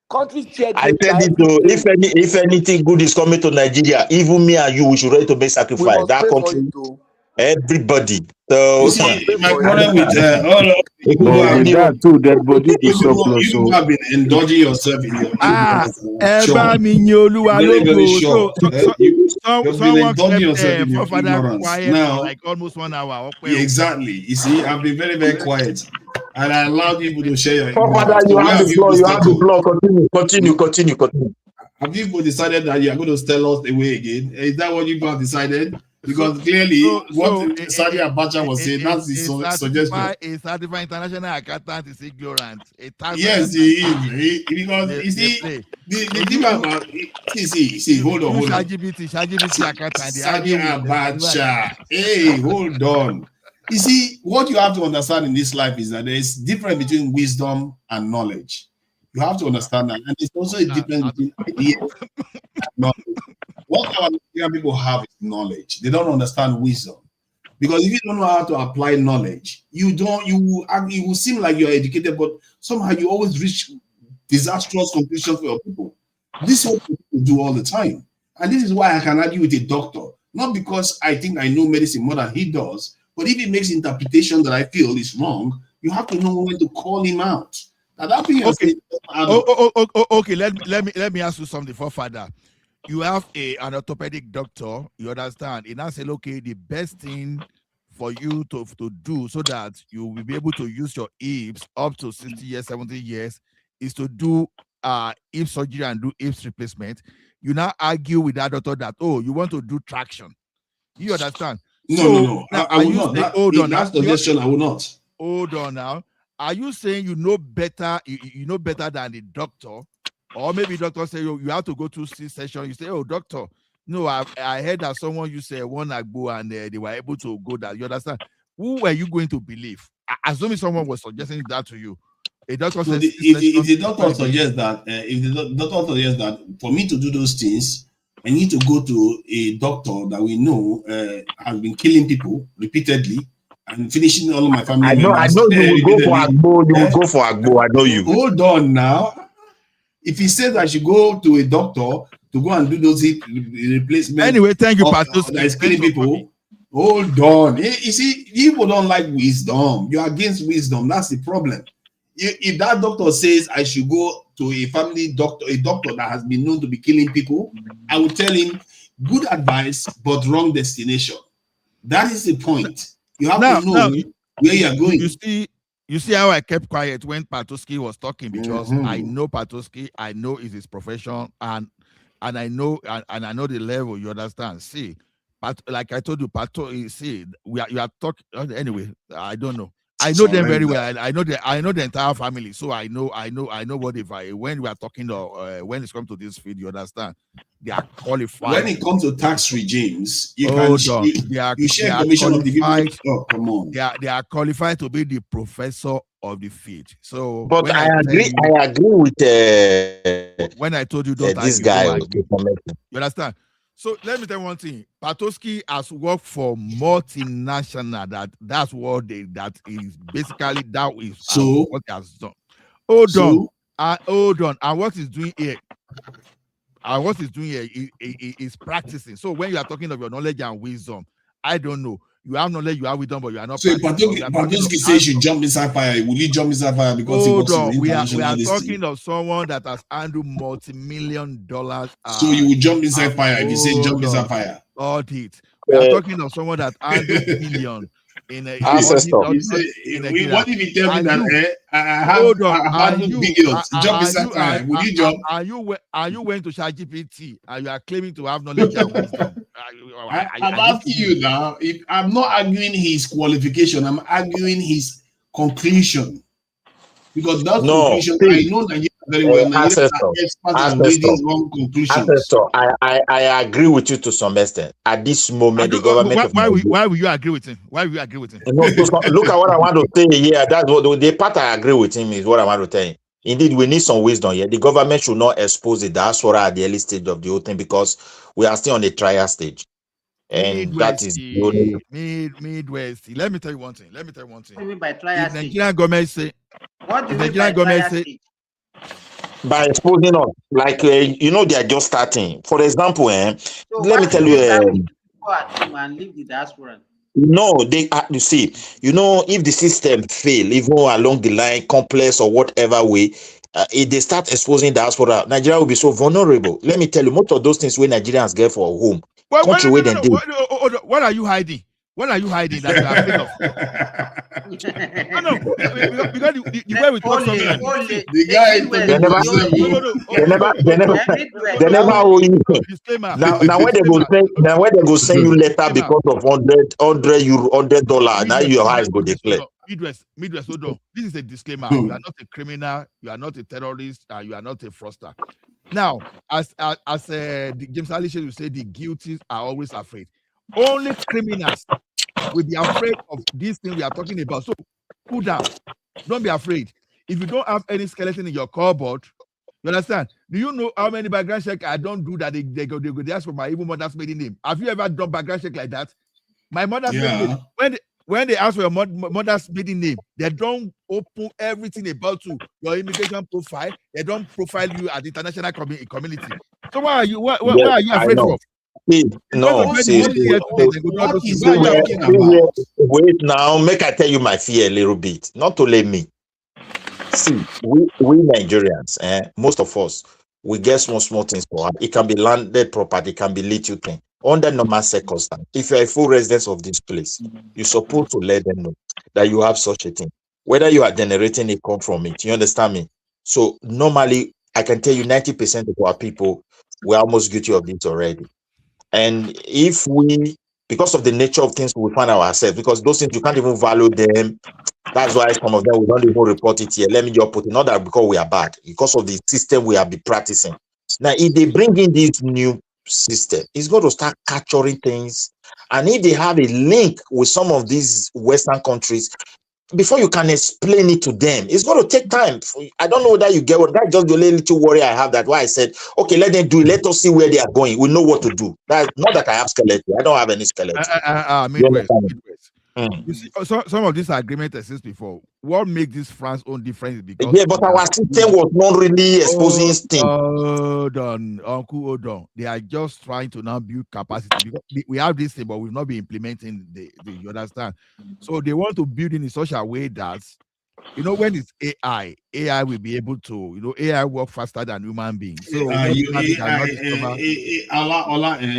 countries share I data said it every to, day. if anything good is coming to Nigeria, even me and you, we should ready to make We sacrifice. must That pay for it country, too. everybody. You So We must see, pay my for it. problem with all of you people who But have with been, that too, dead body go you surplus. people So have been indulging yourself in your ignorance. I'm Eba sure, Minyoluwa very, very logo. sure. You've been Someone indulging kept yourself in your forefather ignorance. quiet for Now, like almost 1 hour. yeah, exactly. You see, I've been very, very quiet, and I allowed people to share your Father, ignorance. you So where have have the you floor, people you have the settled? floor. Continue. Have you people decided that you are going to tell us the way again? Is that what you people have decided? Because clearly, what Sadi Abacha was saying, that's his suggestion. A certified international accountant is ignorant. A tax Yes, he is. Because you they see, play. the thing about see, hold on. ChatGPT accountant, they Sadi argue with Abacha. Hey, hold on. You see, what you have to understand in this life is that there is difference between wisdom and knowledge. You have to understand that, and there's also a difference between idea and knowledge. What our Nigerian people have is knowledge. They don't understand wisdom. Because if you don't know how to apply knowledge, you will seem like you're educated, but somehow you always reach disastrous conclusions for your people. This is what people do all the time. And this is why I can argue with a doctor. Not because I think I know medicine more than he does, but if he makes interpretation that I feel is wrong, you have to know when to call him out. Now that being okay. said, Okay. Let me ask you something for further. You have an orthopedic doctor, you understand, and I say, okay, the best thing for you to do so that you will be able to use your hips up to 60 years, 70 years is to do hip surgery and do hips replacement. You now argue with that doctor that, oh, you want to do traction. You understand? No. Now, I will not. That suggestion, I will not. Hold on now. Are you saying you know better? You know better than the doctor? Or maybe doctor say you have to go to C-section. You say, oh, doctor, no, I heard that someone you say one agbo and they were able to go that. You understand? Who were you going to believe? Assuming someone was suggesting that to you. A doctor So says if the doctor suggests that, for me to do those things, I need to go to a doctor that we know has been killing people repeatedly and finishing all of my family I know members you will go for Agbo, you will go for Agbo, I know you. Hold on now. If he says I should go to a doctor to go and do those hip replacements, anyway, thank you, that is killing people. Hold on. You see, people don't like wisdom. You're against wisdom. That's the problem. If that doctor says I should go to a family doctor, a doctor that has been known to be killing people, I will tell him good advice, but wrong destination. That is the point. You have to know where you're going. You see how I kept quiet when Patoski was talking, because I know Patoski, I know it's his profession, and I know the level. You understand? See, but like I told you, Pato, see, you are talking anyway. I don't know. I know them very well. I know the entire family, so I know what when we are talking when it's come to this field, you understand? They are qualified. When it comes to tax regimes, you share information of the people. Oh, come on. They are qualified to be the professor of the field. So, but I agree with when I told you this guy. you understand? So let me tell you one thing. Patoski has worked for multinational. That's what that is basically what he has done. Hold on. And what he's doing here? What he's doing here is practicing. So when you are talking of your knowledge and wisdom, I don't know. You have knowledge, you have wisdom, but you are not. So if Patoski says you should jump inside fire, will he jump inside fire because he works in international? We are talking of someone that has handled multi-million-dollar. So you will jump inside fire if you say jump inside fire. Audit. We are talking of someone that handled billion in a ancestor. What if you tell me that I handled billions? Jump inside fire. Will you jump? Are you went to ChatGPT and you are claiming to have knowledge and wisdom? I'm asking you now. If I'm not arguing his qualification, I'm arguing his conclusion. Because that conclusion, I know that very well. Now you Ancestor, are experts in ancestor, reading wrong conclusions. ancestor. I agree with you to some extent. At this moment, the government of Nigeria. Why will you agree with him? Why will you agree with him? No, look at what I want to say here. That's what the part I agree with him is what I want to tell you. Indeed, we need some wisdom here. The government should not expose the diaspora at the early stage of the whole thing because we are still on the trial stage. And that is the only Midwest. Let me tell you one thing. What do you mean by trial If stage? Nigerian government say, What do you mean by trial stage? by exposing us, like they are just starting. For example, So let me what tell if they start with you. people at home and leave the diaspora? No, you see, if the system fail, even along the line, complex or whatever way, if they start exposing diaspora, Nigeria will be so vulnerable. Let me tell you, most of those things where Nigerians get for home, country where they do. What are you hiding? What are you hiding that you are afraid of? No, because the way we talk sometimes. The guy they never owe you. Now when they go send you letter because of $100 now your eyes go declare. Midwest, hold on. This is a disclaimer. You are not a criminal, you are not a terrorist, you are not a fraudster. Now, as James Alisha will say, the guilty are always afraid. Only criminals will be afraid of this thing we are talking about. So cool down. Don't be afraid. If you don't have any skeleton in your cupboard, you understand? Do you know how many background check I don't do that they go ask for my even mother's maiden name? Have you ever done background check like that? My mother's maiden name. When they ask for your mother's maiden name, they don't open everything about you, your immigration profile. They don't profile you as international community. So why are you afraid of? No, see, wait now, make I tell you my fear a little bit. Not only me. See, we Nigerians, most of us, we get small things for us. It can be landed property, it can be little thing. Under normal circumstances, if you're a full resident of this place, you're supposed to let them know that you have such a thing. Whether you are generating income from it, you understand me? So normally, I can tell you 90% of our people, we're almost guilty of this already. And if we, because of the nature of things we find ourselves, because those things you can't even value them, that's why some of them we don't even report it here. Let me just put it, not that because we are bad, because of the system we have been practicing. Now, if they bring in this new system, it's going to start capturing things. And if they have a link with some of these Western countries, before you can explain it to them, it's going to take time. I don't know that you get what. That's just the only little worry I have. That's why I said, okay, let them do it. Let us see where they are going. We know what to do. That's not that I have skeleton. I don't have any skeleton. Midwest. You see, some of these agreements exist before. What makes this France own difference? Because but our system was not really exposing things. Hold on, Uncle, hold on. They are just trying to now build capacity because we have this thing, but we've not been implementing the you understand? So they want to build in such a way that when it's AI will be able to, AI work faster than human beings. So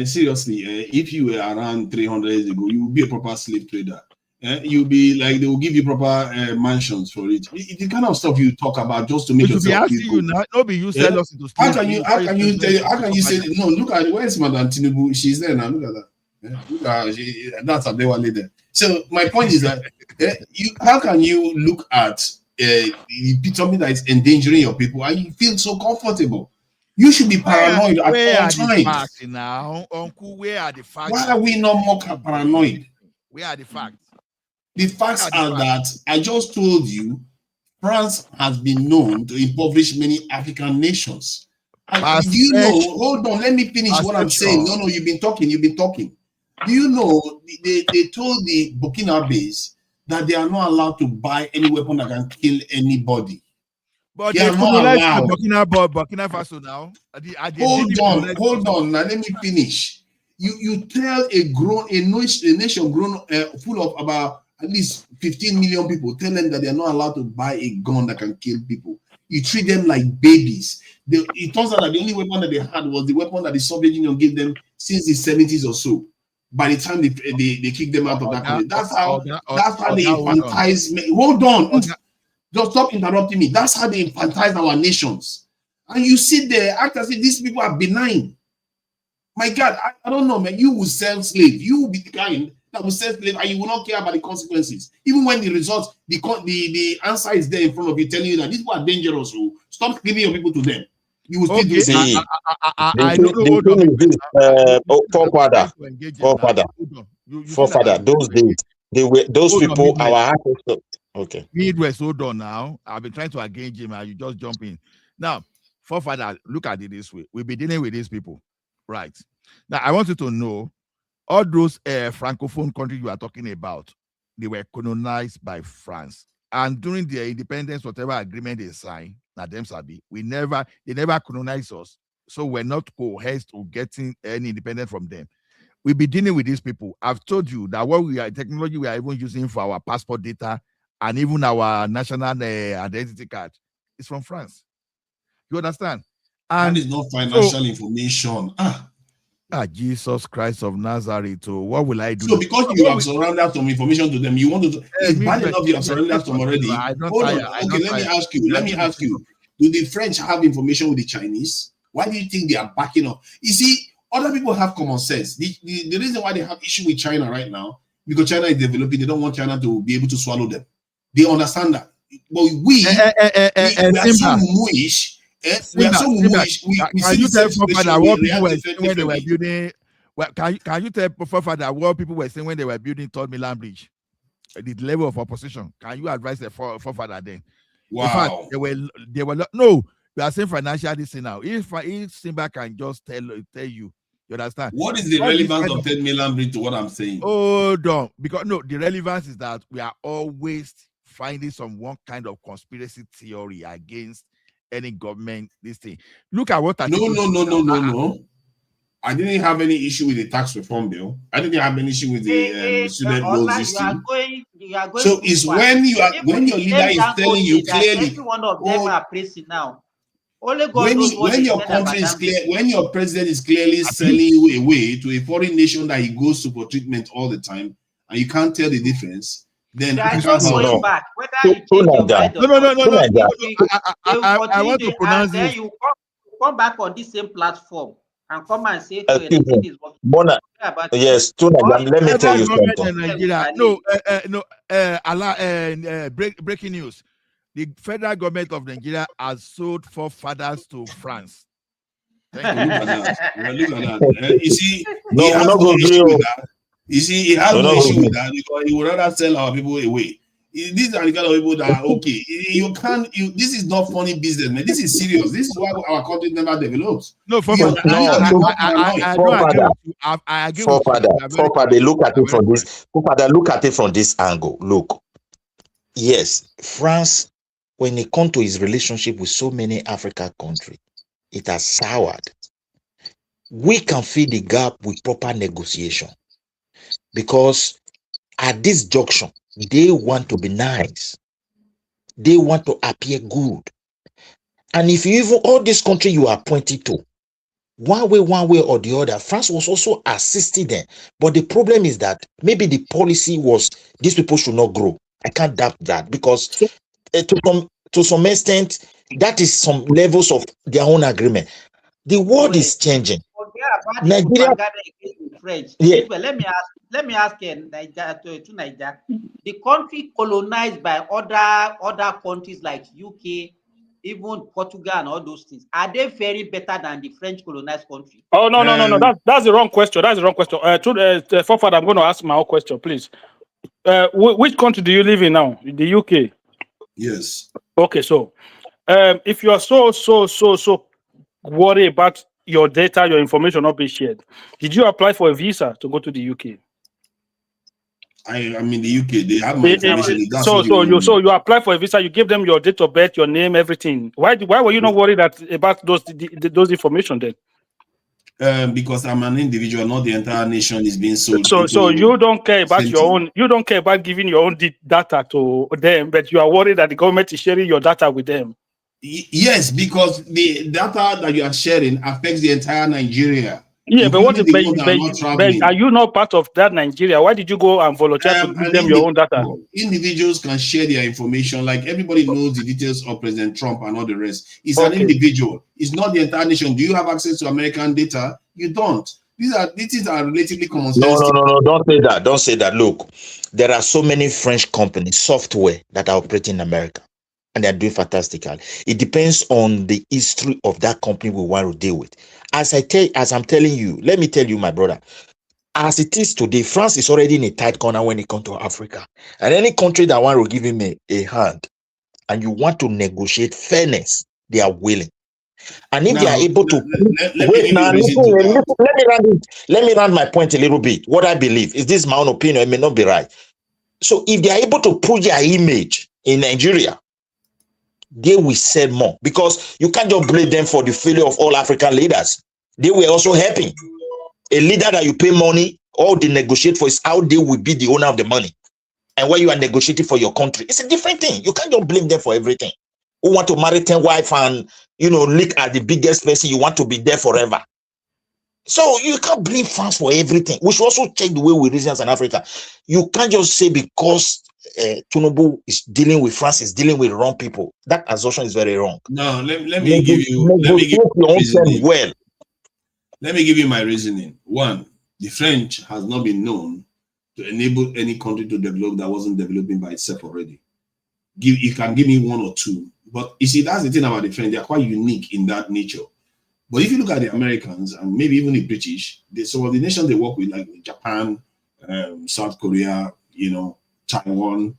seriously, if you were around 300 years ago, you would be a proper slave trader. You'll be like, they will give you proper mansions for it. It's the kind of stuff you talk about just to make yourself feel good. Sell us into slavery. How can you say no? Look at where's Madam Tinubu? She's there now. Look at that. Look at that's a Bewale there. So my point is that how can you look at something that is endangering your people and you feel so comfortable? You should be paranoid at all times. Now, Uncle, where are the facts? Why are we not more paranoid? Where are the facts? The facts are that I just told you, France has been known to impoverish many African nations. And do you know? Hold on, let me finish what I'm saying. No, you've been talking. Do you know they told the Burkinabes that they are not allowed to buy any weapon that can kill anybody? But they are not allowed. Burkina Faso now. Hold on. Now let me finish. You tell a nation grown full of about at least 15 million people, tell them that they are not allowed to buy a gun that can kill people. You treat them like babies. It turns out that the only weapon that they had was the weapon that the Soviet Union gave them since the 70s or so. By the time they kicked them out of that country, that's how they infantize. Hold on, just stop interrupting me. That's how they infantize our nations. And you sit there, act as if these people are benign. My God, I don't know, man. You will sell slave. You will be the kind that will sell slave, and you will not care about the consequences. Even when the results, the answer is there in front of you, telling you that these people are dangerous. Stop giving your people to them. You will still Okay, do the same thing. I don't know. Hold on. Forefather, those days, they were those Hold on, people, Midwest. our ancestors. Okay. Midwest, hold on now. I've been trying to engage him and you just jump in. Now, forefather, look at it this way. We'll be dealing with these people. Right. Now, I want you to know all those francophone countries you are talking about, they were colonized by France. And during their independence, whatever agreement they signed, now them sabi, they never colonized us. So we're not coerced to getting any independence from them. We'll be dealing with these people. I've told you that what technology we are even using for our passport data and even our national identity card is from France. You understand? And that is not financial information. Jesus Christ of Nazareth. So what will I do? So because you have surrendered some information to them, you want to. It's bad enough you have surrendered some already. Hold on. Okay, let me ask you. Do the French have information with the Chinese? Why do you think they are backing up? You see, other people have common sense. The reason why they have issue with China right now, because China is developing, they don't want China to be able to swallow them. They understand that. But we are so muish. We are so muish. Can you tell Forefather what people were saying when they were building? Well, can you tell Forefather what people were saying when they were building Third Milan Bridge? The level of opposition. Can you advise the Forefather then? Wow. In fact, they were no. We are saying financial this thing now. If Simba can just tell you, you understand? What is the relevance of 10 million bridge to what I'm saying? Hold on, because no, the relevance is that we are always finding one kind of conspiracy theory against any government. This thing. Look at what. No. I didn't have any issue with the tax reform bill. I didn't have any issue with the student loans system. You are going so it's when your leader is telling you clearly. Every one of them are praising now. Only God when your country is clear, when your president is clearly selling you away to a foreign nation that he goes to for treatment all the time, and you can't tell the difference, then I back. Whether you change your mind or no. I want to pronounce this. Then you come back on this same platform and come and say to anything is working. Yes, let me tell you something. Breaking news. The federal government of Nigeria has sold forefathers to France. Look at that. You see, he has no issue with that. You see, he has no issue with that because he would rather sell our people away. These are the kind of people that are okay. This is not funny business, man. This is serious. This is why our country never develops. No, I agree. Forefather, look at it from this. Forefather, look at it from this angle. Look, yes, France, when it comes to his relationship with so many African countries, it has soured. We can fill the gap with proper negotiation because at this junction, they want to be nice. They want to appear good. And if you even all this country you are pointing to, one way or the other, France was also assisting them. But the problem is that maybe the policy was these people should not grow. I can't doubt that because to some extent, that is some levels of their own agreement. The world is changing. Nigeria, French. Yeah. Let me ask Nigeria to Nigeria. The country colonized by other countries like UK, even Portugal and all those things. Are they very better than the French colonized country? Oh no. That's the wrong question. That's the wrong question. Forefather, I'm going to ask my own question, please. Which country do you live in now? The UK. Yes. Okay, so if you are so worried about your data, your information not being shared, did you apply for a visa to go to the UK? I'm in the UK. They have my information. So you apply for a visa. You give them your date of birth, your name, everything. Why were you not worried about those information then? Because I'm an individual, not the entire nation is being sold. So you don't care about your own. You don't care about giving your own data to them, but you are worried that the government is sharing your data with them. Yes, because the data that you are sharing affects the entire Nigeria. Yeah, but what? But are you not part of that Nigeria? Why did you go and volunteer to give them your own data? Individuals can share their information. Like everybody knows the details of President Trump and all the rest. It's an individual. It's not the entire nation. Do you have access to American data? You don't. These are relatively common sense. No. Don't say that. Don't say that. Look, there are so many French companies, software that are operating in America. and they're doing fantastically. It depends on the history of that company we want to deal with. As I'm telling you, let me tell you, my brother, as it is today, France is already in a tight corner when it comes to Africa. And any country that want to give him a hand and you want to negotiate fairness, they are willing. And if they are able to wait now, let me round my point a little bit. What I believe is this my own opinion, it may not be right. So if they are able to push their image in Nigeria, they will sell more, because you can't just blame them for the failure of all African leaders. They were also helping. A leader that you pay money, all they negotiate for is how they will be the owner of the money. And when you are negotiating for your country, it's a different thing. You can't just blame them for everything. Who want to marry 10 wives and, look at the biggest person, you want to be there forever. So you can't blame France for everything. We should also check the way we reason as an Africa. You can't just say because Tinubu is dealing with France, is dealing with wrong people. That assumption is very wrong. No, let me give you reasoning. Well. Let me give you my reasoning. One, the French has not been known to enable any country to develop that wasn't developing by itself already. You can give me one or two. But you see, that's the thing about the French. They are quite unique in that nature. But if you look at the Americans and maybe even the British, some of the nations they work with, like Japan, South Korea, Taiwan,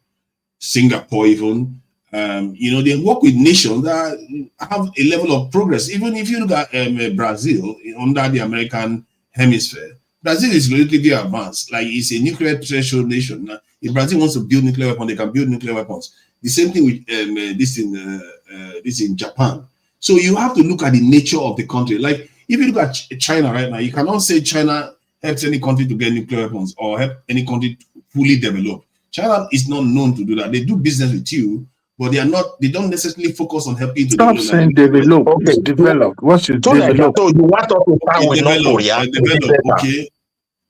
Singapore even, they work with nations that have a level of progress. Even if you look at Brazil under the American hemisphere, Brazil is relatively advanced. Like, it's a nuclear threshold nation. Now, if Brazil wants to build nuclear weapons, they can build nuclear weapons. The same thing with this in Japan. So you have to look at the nature of the country. Like, if you look at China right now, you cannot say China helps any country to get nuclear weapons or help any country to fully develop. China is not known to do that. They do business with you, but they don't necessarily focus on helping to Stop develop. saying develop. Okay. It's develop. What should develop? So you want us to start with North Korea? Develop, okay.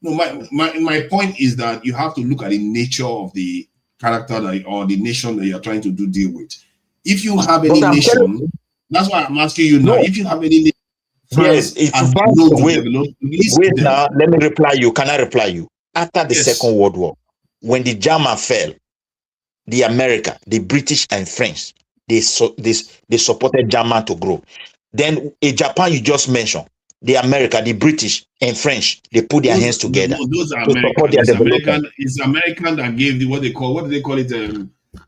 No, my point is that you have to look at the nature of the character or the nation that you're trying to deal with. If you have any nation, that's why I'm asking you now. If you have any nation, yes, if you wait now, let me reply you. Can I reply you? After the Second World War, when the German fell, the America, the British and French, they supported German to grow. Then in Japan, you just mentioned, the America, the British and French, they put their hands together. Those are American. It's American that gave what do they call it,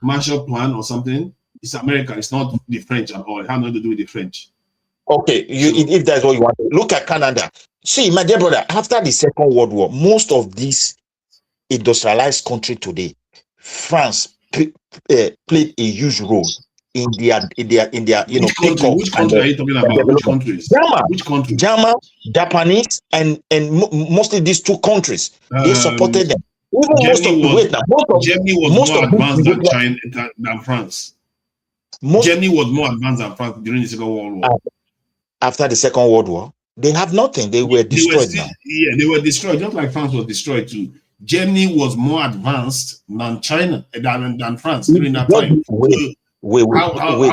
Marshall Plan or something. It's America. It's not the French at all. It has nothing to do with the French. Okay, if that's what you want, look at Canada. See, my dear brother, after the Second World War, most of these industrialized countries today, France played a huge role in their which country are you talking about? Which countries? Which country? German, Japanese, and mostly these two countries. They supported them. Germany was more advanced than France. Germany was more advanced than France during the Second World War. After the Second World War, they have nothing. They were destroyed now. Yeah, they were destroyed, just like France was destroyed too. Germany was more advanced than China, than France during that time. How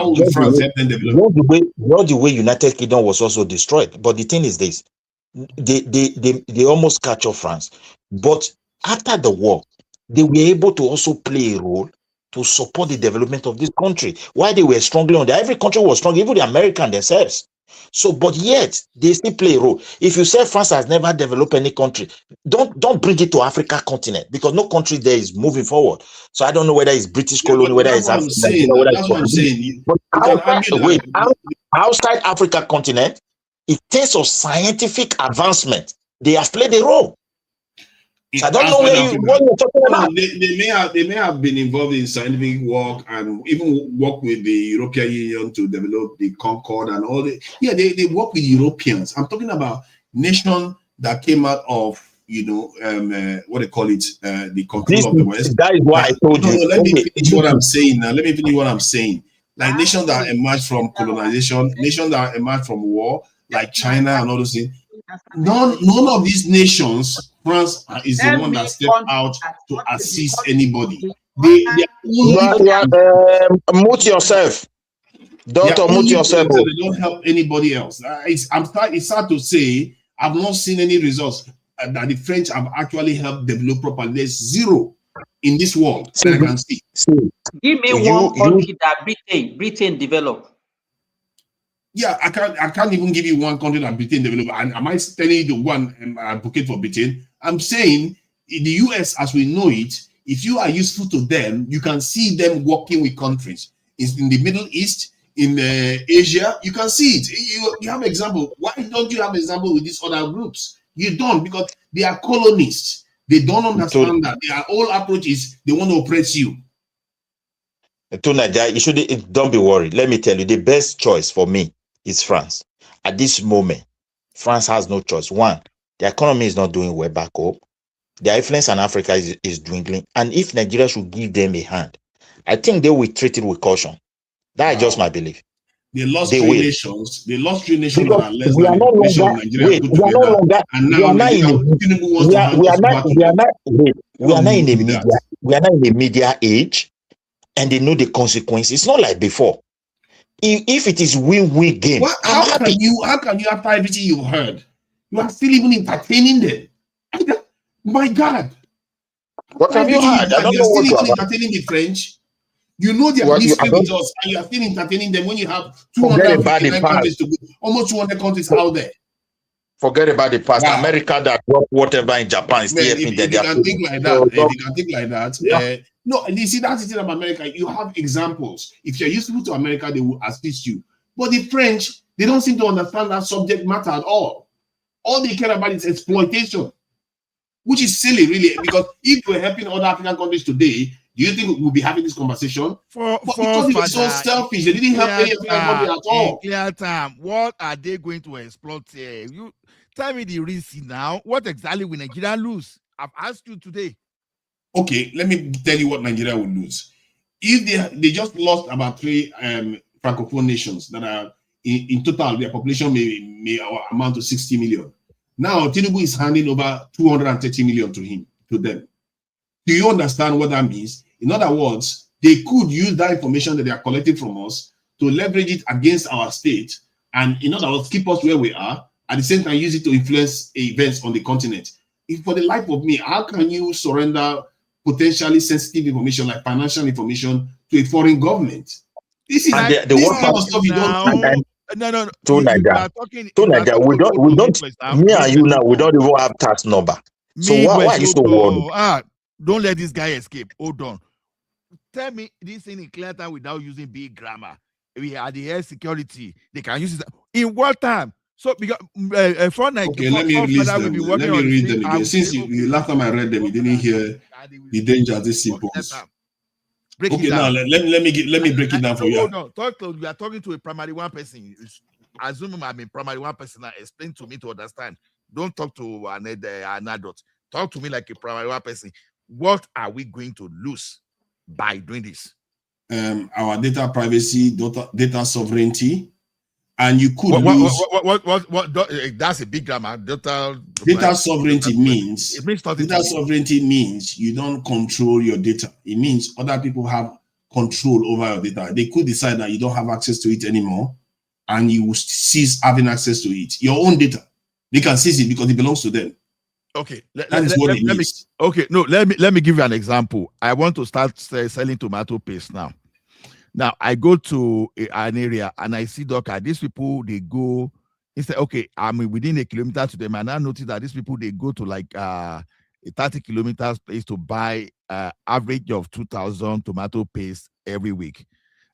would France help them develop? Not the way United Kingdom was also destroyed. But the thing is this: they almost catch up France. But after the war, they were able to also play a role to support the development of this country. Why they were strongly on there? Every country was strong, even the Americans themselves. So, but yet they still play a role. If you say France has never developed any country, don't bring it to Africa continent, because no country there is moving forward. So I don't know whether it's British colony, whether it's Africa. That's what I'm saying. But outside Africa continent, in terms of scientific advancement, they have played a role. So I don't know what you're talking about. They may have been involved in scientific work and even work with the European Union to develop the Concord and all the. Yeah, they work with Europeans. I'm talking about nations that came out of what they call it, the control of the West. That is why I told you. Let me finish what I'm saying now. Let me finish what I'm saying. Like nations that emerged from colonization, nations that emerged from war, like China and all those things. None of these nations, France is the one that stepped out to assist anybody. They mute yourself. Don't mute yourself. They don't help anybody else. It's sad to say I've not seen any results that the French have actually helped develop properly. There's zero. in this world that I can see. Give me one country that Britain developed. Yeah, I can't even give you one country that Britain developed. And am I telling you the one advocate for Britain? I'm saying in the US, as we know it, if you are useful to them, you can see them working with countries. It's in the Middle East, in Asia, you can see it. You have example. Why don't you have example with these other groups? You don't, because they are colonists. They don't understand that their whole approach is they want to oppress you. To Nigeria, don't be worried. Let me tell you, the best choice for me is France. At this moment, France has no choice. One, the economy is not doing well back home. Their influence in Africa is dwindling. And if Nigeria should give them a hand, I think they will treat it with caution. That is just my belief. They lost They three will. nations. They lost three nations Because that are less we than are the no population longer of Nigeria put together. And now Nigeria, Tinubu wants to hand us back to them. We are not in a media age, and they know the consequences. It's not like before. If it is win-win game, I'm happy. How can you, after everything you've heard, you are still even entertaining them? My God. What have you heard? I don't You know are still what you even have. entertaining the French. You know they are history with us, and you are still entertaining them when you have 259 countries to go, almost 200 countries out there. Forget about the past. Wow. America that dropped whatever in Japan is still Man, helping if you them. can think like that, no, you see, that's the thing about America. You have examples. If you're useful to America, they will assist you. But the French, they don't seem to understand that subject matter at all. All they care about is exploitation, which is silly, really, because if we're helping other African countries today, do you think we'll be having this conversation? Because they were so selfish, they didn't help any African country at all. Clear time. What are they going to exploit here? You tell me the reason now. What exactly will Nigeria lose? I've asked you today. Okay, let me tell you what Nigeria will lose. If they just lost about 3 francophone nations that are in total, their population may amount to 60 million. Now Tinubu is handing over 230 million to them. Do you understand what that means? In other words, they could use that information that they are collecting from us to leverage it against our state, and in other words, keep us where we are, at the same time use it to influence events on the continent. If for the life of me, how can you surrender potentially sensitive information like financial information to a foreign government? This is and this kind of stuff you don't. No. To Nigeria, we don't. Me and you now, we don't even have tax number. So why are you so worried? Don't let this guy escape. Hold on. Tell me this thing in clear time without using big grammar. We are the air security. They can use it in what time? So because for Nigeria, okay, let me release them. Let me read them again. Since you last time I read them, you didn't hear the danger this imposes. Okay, now let me break it down for you. Hold on. You are talking to a primary one person. Assume I'm a primary one person. Now explain to me to understand. Don't talk to an adult. Talk to me like a primary one person. What are we going to lose by doing this? Our data privacy, data sovereignty, and you could lose. What that's a big grammar. Data sovereignty means data sovereignty means you don't control your data. It means other people have control over your data. They could decide that you don't have access to it anymore, and you will cease having access to it. Your own data, they can seize it because it belongs to them. Okay, that is what it means. Let me give you an example. I want to start selling tomato paste now. Now I go to an area and I see these people, they go instead. Okay, I'm within a kilometer to them, and I notice that these people, they go to like a 30 kilometers place to buy average of 2,000 tomato paste every week,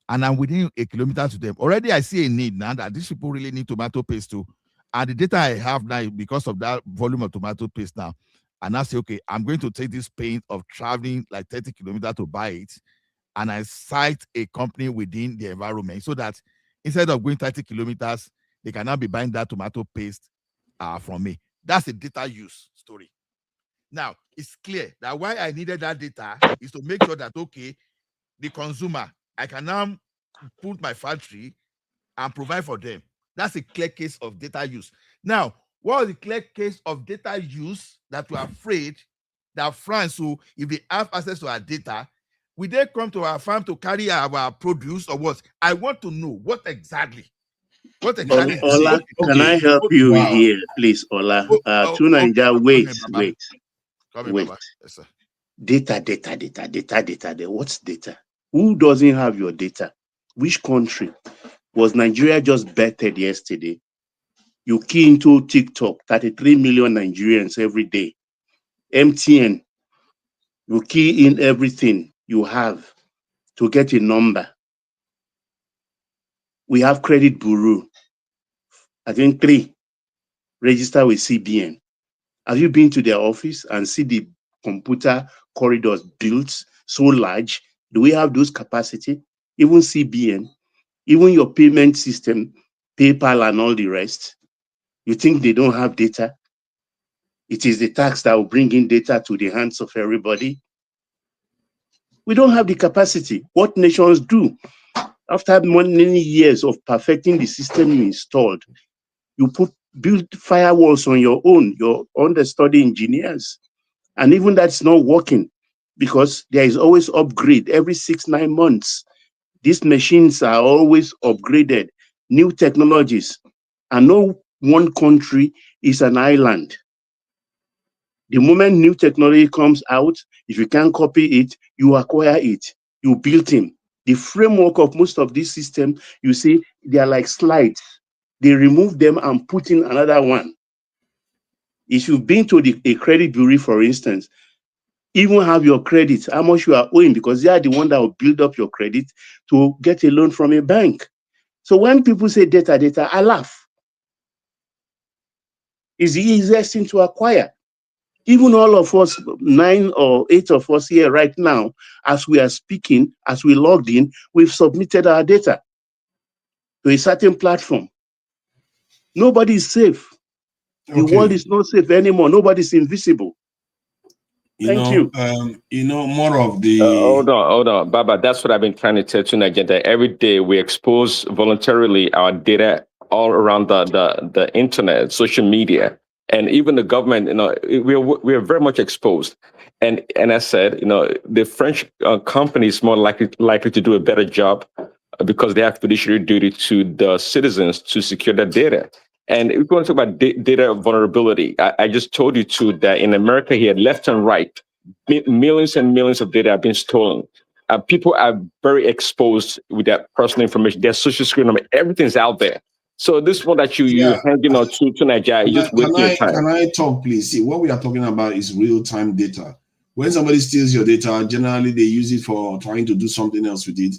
and I'm within a kilometer to them. Already I see a need now that these people really need tomato paste too. And the data I have now, because of that volume of tomato paste now, and I say, okay, I'm going to take this pain of traveling like 30 kilometers to buy it, and I cite a company within the environment so that instead of going 30 kilometers, they can now be buying that tomato paste from me. That's a data use story. Now, it's clear that why I needed that data is to make sure that, okay, the consumer, I can now put my factory and provide for them. That's a clear case of data use. Now, what is the clear case of data use that we're afraid that France, so if they have access to our data, will they come to our farm to carry our produce or what? I want to know what exactly. Ola, can I help you here, please, Ola? To Nigeria, wait. Yes, sir. Data. What's data? Who doesn't have your data? Which country? Was Nigeria just bettered yesterday? You key into TikTok, 33 million Nigerians every day. MTN, you key in everything you have to get a number. We have credit bureau. I think 3 register with CBN. Have you been to their office and see the computer corridors built so large? Do we have those capacity? Even CBN, even your payment system, PayPal and all the rest, you think they don't have data? It is the tax that will bring in data to the hands of everybody. We don't have the capacity. What nations do, after many years of perfecting the system you installed, you build firewalls on your own, your understudy engineers. And even that's not working because there is always upgrade every 6-9 months. These machines are always upgraded, new technologies, and no one country is an island. The moment new technology comes out, if you can't copy it, you acquire it, you build them. The framework of most of these systems, you see, they are like slides. They remove them and put in another one. If you've been to a credit bureau, for instance, even have your credit, how much you are owing, because they are the one that will build up your credit to get a loan from a bank. So when people say data, I laugh. It's the easiest thing to acquire. Even all of us, 9 or 8 of us here right now, as we are speaking, as we logged in, we've submitted our data to a certain platform. Nobody is safe. The world is not safe anymore. Nobody's invisible. Thank you. More of the hold on, Baba. That's what I've been trying to tell to Nigeria. That every day we expose voluntarily our data all around the internet, social media, and even the government. We are very much exposed. And I said, the French company is more likely to do a better job because they have fiduciary duty to the citizens to secure their data. And if we want to talk about data vulnerability, I just told you too that in America here, left and right, millions and millions of data have been stolen. People are very exposed with their personal information, their social security number, everything's out there. So this one that you're hanging on to Nigeria, you're just wasting your time. Can I talk, please? See, what we are talking about is real-time data. When somebody steals your data, generally they use it for trying to do something else with it.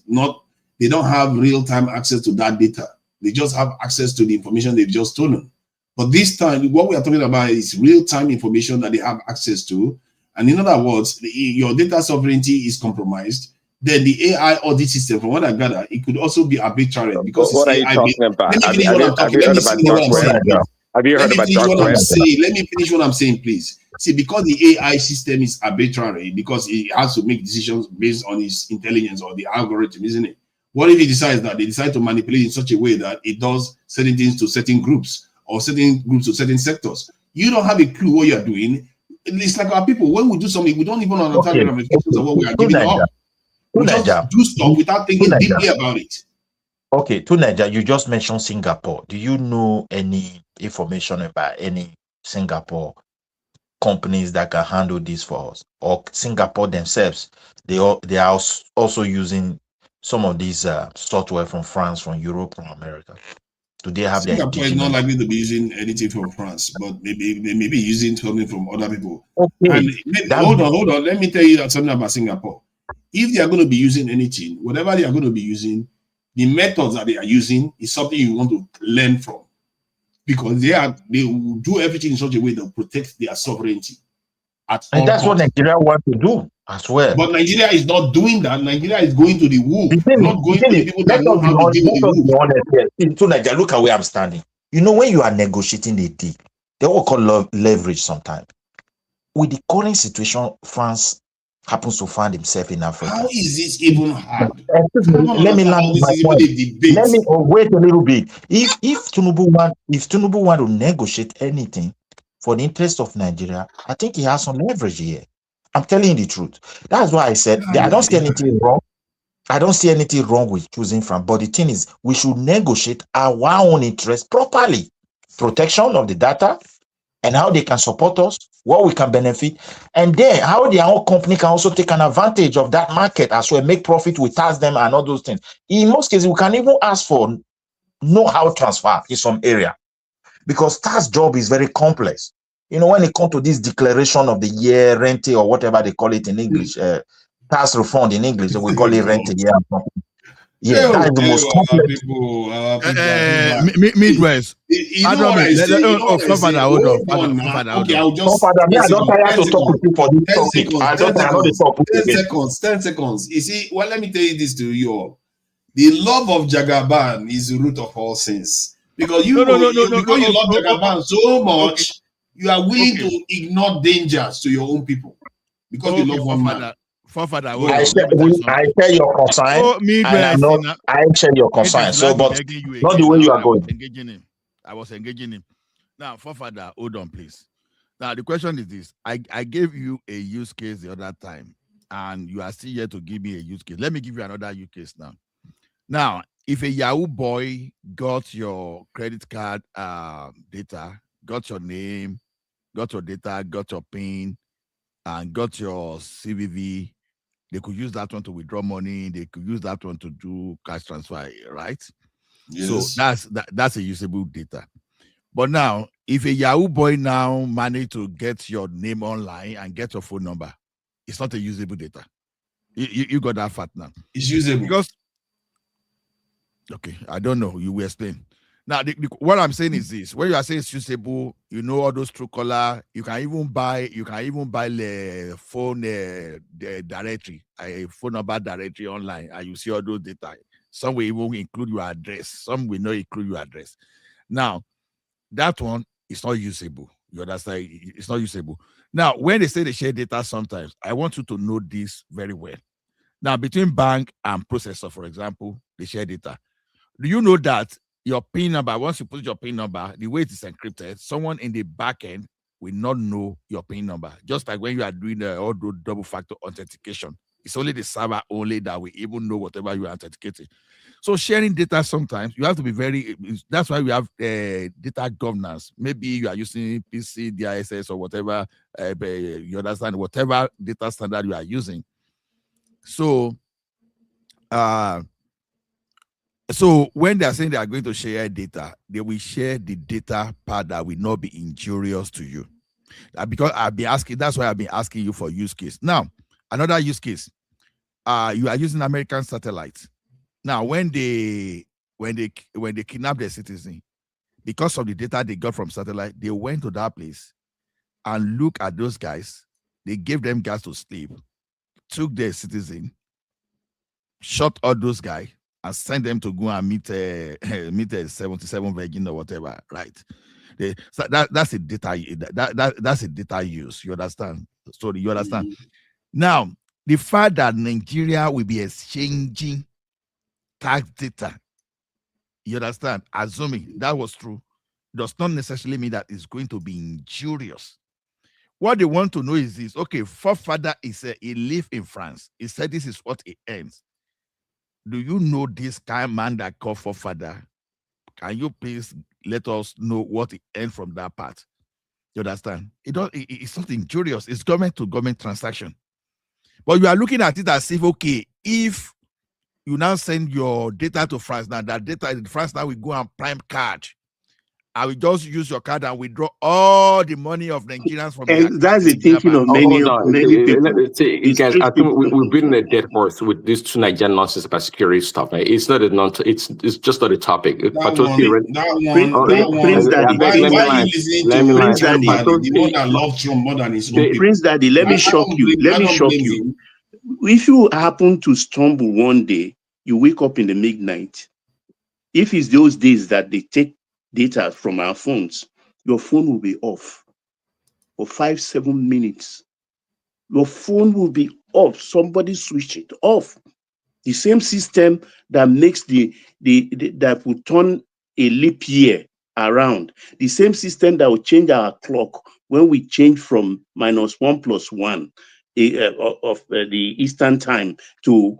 They don't have real-time access to that data. They just have access to the information they've just stolen. But this time, what we are talking about is real-time information that they have access to. And in other words, your data sovereignty is compromised. Then the AI audit system, from what I gather, it could also be arbitrary because what are you talking about? Have you heard about dark web? Have you heard about dark web? Let me finish what I'm saying, please. See, because the AI system is arbitrary, because it has to make decisions based on its intelligence or the algorithm, isn't it? What if it decides that they decide to manipulate in such a way that it does certain things to certain groups or certain groups to certain sectors? You don't have a clue what you're doing. It's like our people, when we do something, we don't even understand the ramifications of what we are giving up. We just do stuff without thinking deeply about it. Okay, to Nigeria, you just mentioned Singapore. Do you know any information about any Singapore companies that can handle this for us? Or Singapore themselves, they are also using some of these software from France, from Europe, from America. Do they have Singapore is not likely to be using anything from France, but maybe they may be using something from other people. Okay. And hold on. Let me tell you something about Singapore. If they are going to be using anything, whatever they are going to be using, the methods that they are using is something you want to learn from, because they will do everything in such a way that protects their sovereignty. And that's what Nigeria wants to do as well. But Nigeria is not doing that. Nigeria is going to the wolf, not going to the people that know how to deal with the wolf. To Nigeria, look at where I'm standing. When you are negotiating a deal, they will call leverage sometimes. With the current situation, France happens to find himself in Africa. How is this even hard? Let me land my point. Let me wait a little bit. If Tinubu want to negotiate anything for the interest of Nigeria, I think he has some leverage here. I'm telling you the truth. That's why I said I don't see anything wrong. I don't see anything wrong with choosing France. But the thing is, we should negotiate our own interest properly. Protection of the data and how they can support us what we can benefit, and then how their own company can also take an advantage of that market as well, make profit, we tax them and all those things. In most cases, we can even ask for know-how transfer in some area, because tax job is very complex. You know, when it comes to this declaration of the year, rente, or whatever they call it in English, tax refund in English, we call it rente. Yeah, that is the most complex. Midwest. You know what I say? You know what I say? Hold on. Okay, I'll just. Me, I don't tire to talk with you for this topic. I don't tire to talk with you. 10 seconds. You see, well, let me tell you this to you all. The love of Jagaban is the root of all sins. Because you love Jagaban so much, you are willing to ignore dangers to your own people. Because you love one man. I share your concern, and I share your concern. So, but not the way you are going. I was engaging him. Now, forefather, hold on, please. Now, the question is this. I gave you a use case the other time, and you are still here to give me a use case. Let me give you another use case now. Now, if a Yahoo boy got your credit card data, got your name, got your data, got your PIN, and got your CVV, they could use that one to withdraw money. They could use that one to do cash transfer, right? Yes. So that's a usable data. But now, if a Yahoo boy now managed to get your name online and get your phone number, it's not a usable data. You got that fact now. It's usable. Because, okay, I don't know. You will explain. Now, what I'm saying is this: when you are saying it's usable, you know all those Truecaller. You can even buy the phone the directory, a phone number directory online, and you see all those data. Some will even include your address. Some will not include your address. Now, that one is not usable. You understand? It's not usable. Now, when they say they share data, sometimes I want you to know this very well. Now, between bank and processor, for example, they share data. Do you know that your PIN number, once you put your PIN number, the way it is encrypted, someone in the back end will not know your PIN number. Just like when you are doing all those double factor authentication, it's only the server only that will even know whatever you are authenticating. So sharing data, sometimes you have to be that's why we have data governance. Maybe you are using PC, DISS, or whatever, you understand, whatever data standard you are using. So, so when they are saying they are going to share data, they will share the data part that will not be injurious to you. Because I'll be asking, that's why I've been asking you for use case. Now, another use case, you are using American satellites. Now, when they kidnap their citizen, because of the data they got from satellite, they went to that place and look at those guys. They gave them gas to sleep, took their citizen, shot all those guys, and sent them to go and meet a 77 Virgin or whatever, right? So that's a data that's a data use. You understand? So you understand? Mm-hmm. Now, the fact that Nigeria will be exchanging tax data, you understand, assuming that was true, does not necessarily mean that it's going to be injurious. What they want to know is this: okay, forefather he live in France. He said this is what he earns. Do you know this kind of man that called forefather? Can you please let us know what he earned from that part? You understand? It's not injurious. It's government to government transaction. But you are looking at it as if, okay, if you now send your data to France, now that data in France now will go and prime card. I will just use your card and withdraw all the money of Nigerians from that's the thinking of many people. Guys, I think we're building a dead horse with this two Nigerian nonsense about security stuff. Man. It's not it's just not a topic. Prince Daddy, the one that loves Trump more than his own people. Prince Daddy, let me shock you. If you happen to stumble one day, you wake up in the midnight. If it's those days that they take data from our phones, your phone will be off for 5-7 minutes. Your phone will be off. Somebody switch it off. The same system that makes that will turn a leap year around. The same system that will change our clock when we change from -1 + 1 of the Eastern time to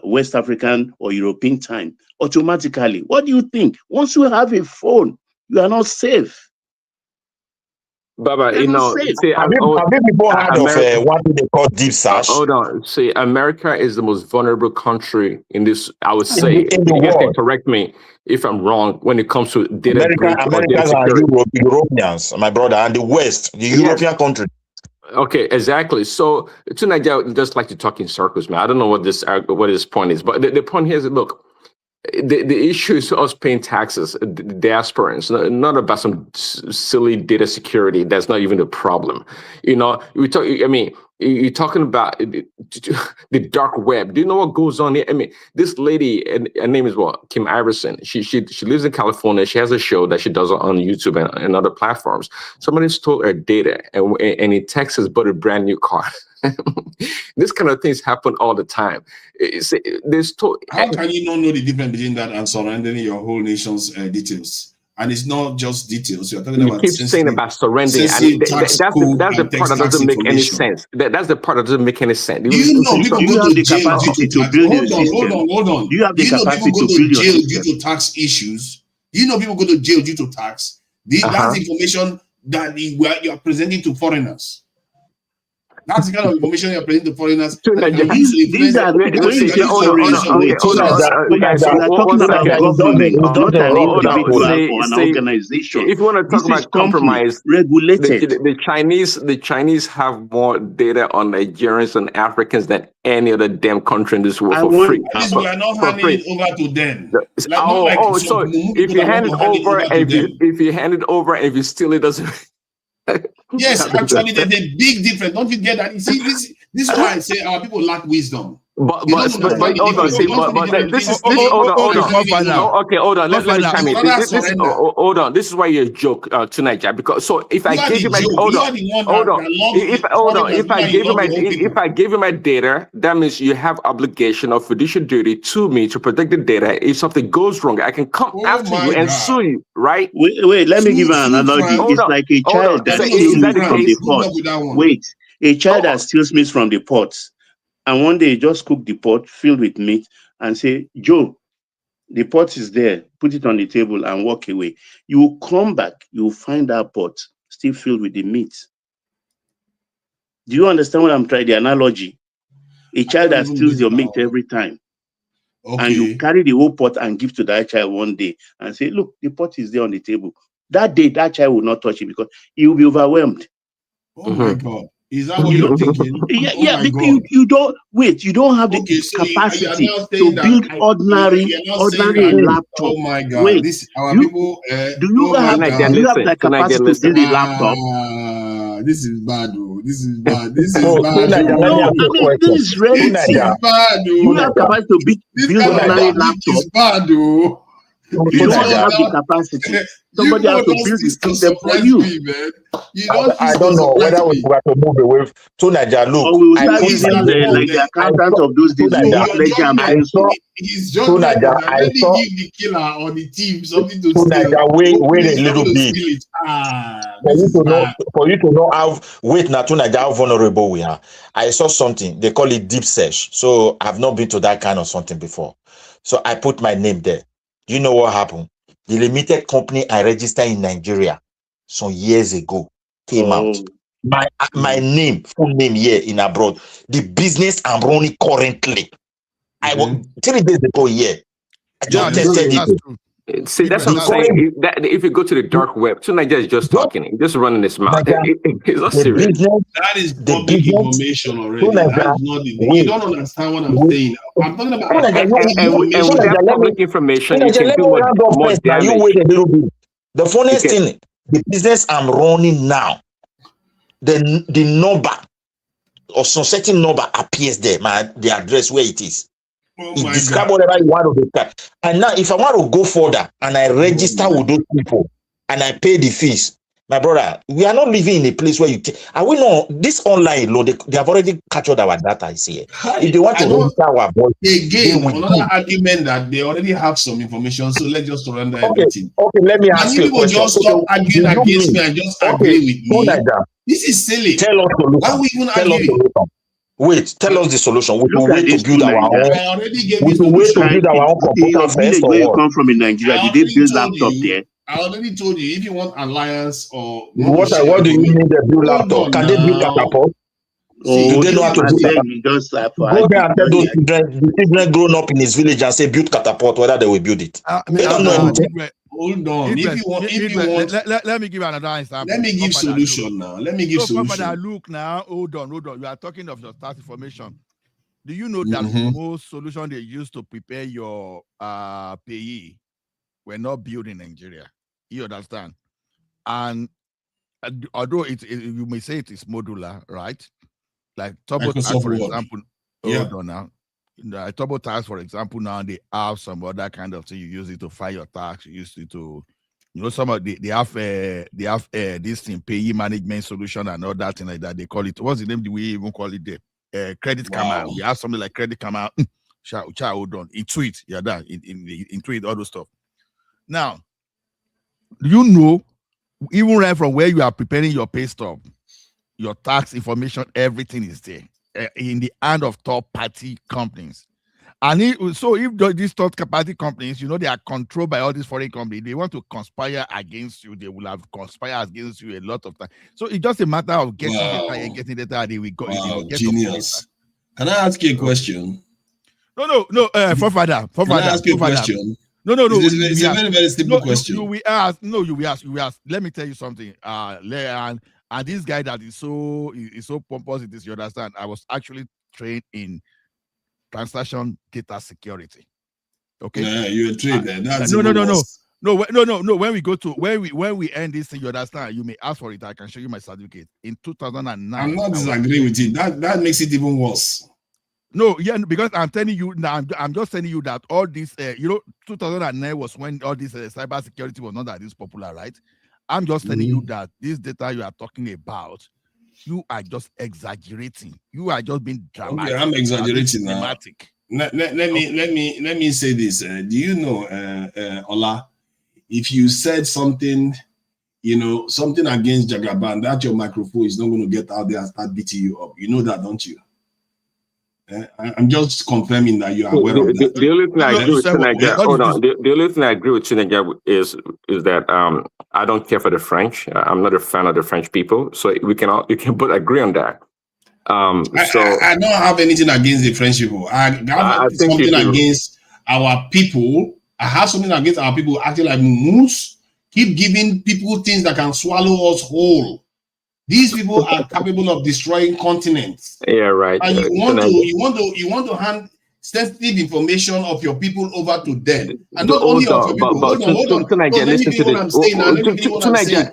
West African or European time automatically. What do you think? Once you have a phone, you are not safe. Baba, They're you not know, safe. see, Have you people heard of America. what they call deep search Hold on. See, America is the most vulnerable country in this. I would in say, in the you guys can world? correct me if I'm wrong when it comes to data breach or data Americans are security. Europeans, my brother, and the West, the Yes. European country. Okay, exactly. So tonight, I just like to talk in circles, man. I don't know what this point is, but the point here is, look, the issue is us paying taxes, the diasporans, not about some silly data security. That's not even the problem. You know, we talk. I mean, you're talking about the dark web. Do you know what goes on here? I mean, this lady, and her name is what? Kim Iverson. She lives in California. She has a show that she does on YouTube and other platforms. Somebody stole her data, and in Texas bought a brand new car. This kind of things happen all the time. How can you not know the difference between that and surrendering your whole nation's details? And it's not just details. You're talking You about keep saying about surrendering, and that's the part that doesn't make any sense. That's the part that doesn't make any sense. Do you know people go to jail due to tax? Hold on. Do you have the Do you know people capacity go to to build your jail system? due to tax issues? Do you know people go to jail due to tax? That's information that you are presenting to foreigners. That's the kind of information you're presenting to foreigners. These are when you say foreign, we are talking about government, not an individual or an organization. If you want to talk about compromise, regulated. The Chinese have more data on Nigerians and Africans than any other damn country in this world for free. At least we are not handing it over to them. So if you hand it over, if you hand it over, and if you steal it, doesn't. Yes, actually, there's a big difference. Don't you get that? You see, this is why I say our people lack wisdom. But hold on, see, but this is hold on. Okay, hold on. Let me chime in. Hold on. This is why you're a joke tonight, Jack. Because so if I give you my if I give you my data, that means you have obligation of fiduciary duty to me to protect the data. If something goes wrong, I can come after you and sue you, right? Wait. Let me give an analogy. It's like a child that steals meat from the pot. Wait, a child that steals meat from the pot. And one day, just cook the pot filled with meat and say, Joe, the pot is there. Put it on the table and walk away. You will come back. You will find that pot still filled with the meat. Do you understand what I'm trying? The analogy. A child that steals your meat every time. Okay. And you carry the whole pot and give to that child one day and say, look, the pot is there on the table. That day, that child will not touch it because he will be overwhelmed. Oh my God. Is that what you're thinking? Because you don't have the capacity to build ordinary laptop. Oh my God! Wait, people. Do you have the capacity to build a laptop? This is bad, though. This is bad. This is bad. This is reality. You have capacity to build ordinary laptop. This is bad, though. You don't have the capacity. Somebody has to build the system for you. I don't know whether we have to move away to Nigeria. Look, or we will start using like the accountant of those days. He's just already give the killer or the thief something to steal. Wait a little bit. For you to know how how vulnerable we are. I saw something, they call it deep search. So I've not been to that kind of something before. So I put my name there. Do you know what happened? The limited company I registered in Nigeria some years ago came out. My name, full name here in abroad. The business I'm running currently. I was 3 days ago here. I just tested it. See, that's what I'm saying. If you go to the dark web, so Nigeria is just talking, he's just running his mouth. It's not serious. That is public information already. That's not you don't understand what I'm saying. I'm talking about and with that public information, you can do more damage. You wait a little bit. The funniest thing, the business I'm running now, the number or some certain number appears there, the address where it is. It describe whatever you want to describe. And now, if I want to go further and I register with those people and I pay the fees, my brother, we are not living in a place where are we not this online law? They have already captured our data. I see it. If they want to register our voice, another argument that they already have some information, so let's just surrender everything. Okay, let me ask you a question. Just stop arguing against me and just agree with me. This is silly. Tell us the why we even argue? Wait, tell us the solution. We will wait to build our own. We will wait to build our own computer first. Where you come from in Nigeria, did they build laptop there? I already told you, if you want alliance or want to What share what do you information, need a build hold laptop? on Can they build now. catapult? See, Do Oh, they know this how to man build said catapult? he just Go there and tell those just children, the children grown up in his village and say build catapult, whether they will build it. They don't know anything. Hold on. If you want, let me give another example. let me give Forefather, solution look. now. Let me give No, Forefather, solution. look now. Hold on. You are talking of your tax information. Do you know that Mhm. most solutions they use to prepare your payee were not built in Nigeria? You understand? And although you may say it is modular, right? Like TurboTax, Microsoft for Word. example. Yeah. Hold on now. The TurboTax, for example, now they have some other kind of thing. You use it to file your tax. You use it to, some of they have this thing, payee management solution and all that thing like that. They call it. What's the name? Do we even call it there? Credit Camera. We have something like Credit Camera. Hold on. Into it, yeah, that into it, all those stuff. Now, even right from where you are preparing your pay stub, your tax information, everything is there in the hand of third-party companies. And if these third-party companies, they are controlled by all these foreign companies, they want to conspire against you, they will have conspired against you a lot of time. So it's just a matter of getting data and getting data. They will go. Wow, Get genius. Can I ask you a question? No. Forefather. Can I ask you a question? No. It's a very, very simple question. You will ask. Let me tell you something. And this guy that is so pompous in this, you understand? I was actually trained in transaction data security. Okay. Yeah, you're a trader. That's No. worse. When we end this thing, you understand? You may ask for it. I can show you my certificate. In 2009, I'm not disagreeing with you. That makes it even worse. No, yeah, because I'm telling you now, I'm just telling you that all this, 2009 was when all this cyber security was not that this popular, right? I'm just telling you that this data you are talking about, you are just exaggerating. You are just being dramatic. Okay, I'm exaggerating now. Let me say this. Do you know, Ola, if you said something, something against Jagaban, that your microphone is not going to get out there and start beating you up. You know that, don't you? I'm just confirming that you are aware of that. The only thing I agree with Tunaja, hold on. The only thing I agree with Tunaja is that I don't care for the French. I'm not a fan of the French people, so you can both agree on that. I don't have anything against the French people. I have something against our people. I have something against our people acting like mumus, keep giving people things that can swallow us whole. These people are capable of destroying continents. Yeah, right. And you want to hand sensitive information of your people over to them, and not only of your people. Hold on. Let me finish what I'm saying. Let me finish what I'm saying.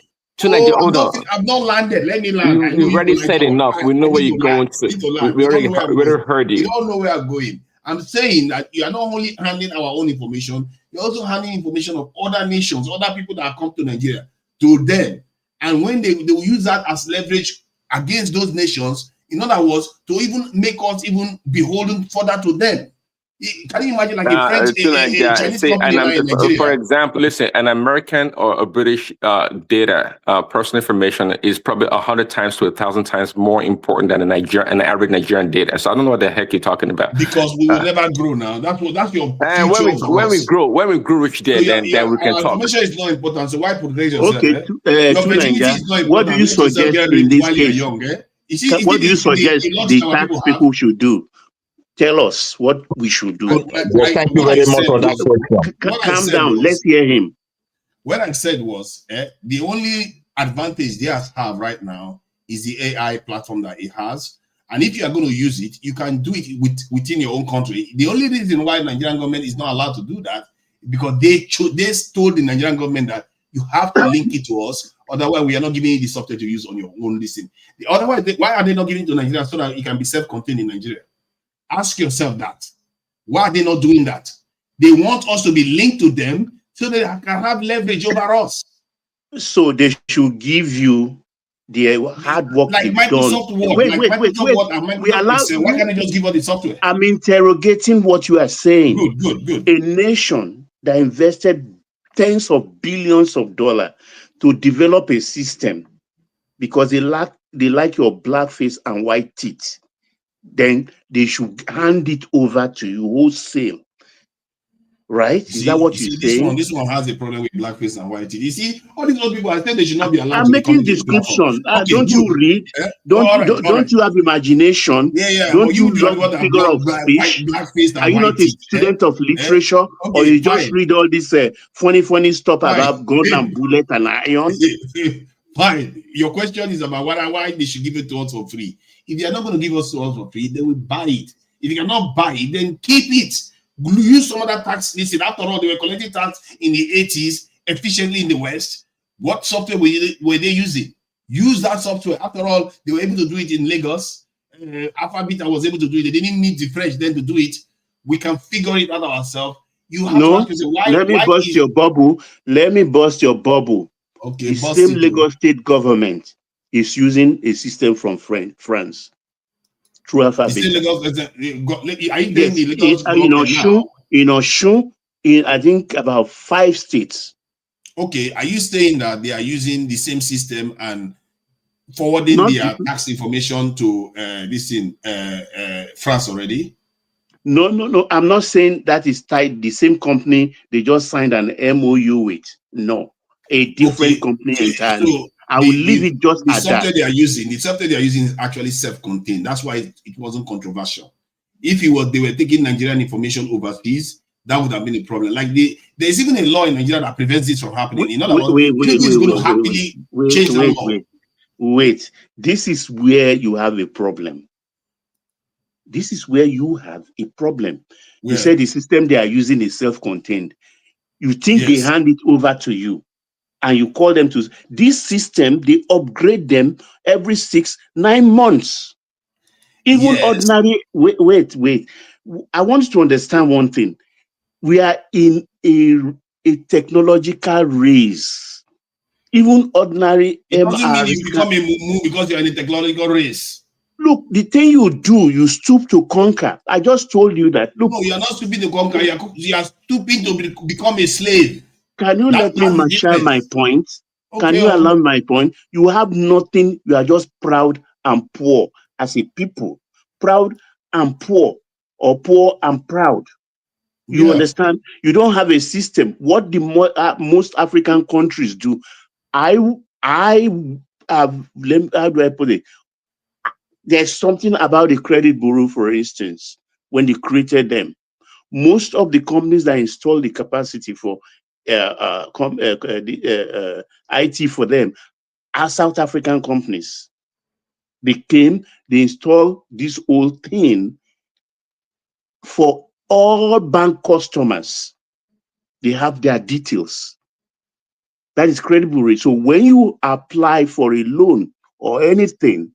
I've not landed. Let me land. You already said enough. We know where you're going to. We already heard you. You don't know where I'm going. I'm saying that you are not only handing our own information, you're also handing information of other nations, other people that have come to Nigeria, to them. And when they will use that as leverage against those nations, in other words, to even make us even beholden further to them. Can you imagine, like a French, a Chinese company in Nigeria? For example, listen, an American or a British data, personal information is probably 100 times to 1,000 times more important than an average Nigerian data. So I don't know what the heck you're talking about. Because we will never grow now. That's your future. When we grow rich there, then we can talk. Information is not important. So why protect yourself? Okay, your virginity is not important. What do you suggest in this case? What do you suggest the tax people should do? Tell us what we should do. Thank you very much for that question. Calm down. Let's hear him. What I said was the only advantage they have right now is the AI platform that it has. And if you are going to use it, you can do it within your own country. The only reason why Nigerian government is not allowed to do that is because they told the Nigerian government that you have to link it to us. Otherwise, we are not giving you the software to use on your own listing. Otherwise, why are they not giving it to Nigeria so that it can be self-contained in Nigeria? Ask yourself that. Why are they not doing that? They want us to be linked to them so they can have leverage over us. So they should give you the hard work like Microsoft done. Word. Wait. We allow. Why can't they just give us the software? I'm interrogating what you are saying. Good. A nation that invested tens of billions of dollars to develop a system because they like your black face and white teeth, then they should hand it over to you wholesale, right? Is that what You you're see, saying? this one has a problem with blackface and white. You see, all these other people, I said they should not be allowed I'm to be coming making to the platform. description. Okay, Don't you good. read? Oh, all right, all right. Don't you have imagination? Yeah, but Don't you you are the love one that figure block of speech? blackface Are and you white not a teeth. student of literature, or Okay, you just fine. read all this funny stuff Fine. about gun and bullet and iron? Fine. Your question is about why they should give it to us for free. If they are not going to give us to us for free, they will buy it. If you cannot buy it, then keep it. Use some other tax. Listen, after all, they were collecting tax in the 80s efficiently in the West. What software were they using? Use that software. After all, they were able to do it in Lagos. Alphabet was able to do it. They didn't need the French then to do it. We can figure it out ourselves. You have to ask yourself Let me bust your bubble. Let me bust your bubble. Okay, the bust same it. Lagos state government is using a system from France through alphabet. Are you doing the Lagos in Osun, in I think about 5 states. Okay, are you saying that they are using the same system and forwarding their tax information to France already? No. I'm not saying that is tied. The same company they just signed an MOU with. No, a different company entirely. So I will leave it just the at software that. they are using. The software they are using is actually self-contained. That's why it wasn't controversial. If they were taking Nigerian information overseas, that would have been a problem. Like there's even a law in Nigeria that prevents this from happening. In other words, Tinubu is going to happily change that law. Wait. This is where you have a problem. This is where you have a problem. You said the system they are using is self-contained. You think they hand it over to you and you call them to this system, they upgrade them every 6-9 months. Even ordinary, wait. I want you to understand one thing. We are in a technological race. Even ordinary It doesn't mean you become a mumu because you're in a technological race. Look, the thing you do, you stoop to conquer. I just told you that. Look, no, you're not stupid to conquer. You are stupid to become a slave. Can you let me marshal my point? Can you allow my point? You have nothing. You are just proud and poor as a people. Proud and poor, or poor and proud. You understand? You don't have a system. What the most African countries do, how do I put it? There's something about the credit bureau, for instance, when they created them. Most of the companies that install the capacity for IT for them are South African companies. They install this whole thing for all bank customers. They have their details. That is credible. So when you apply for a loan or anything,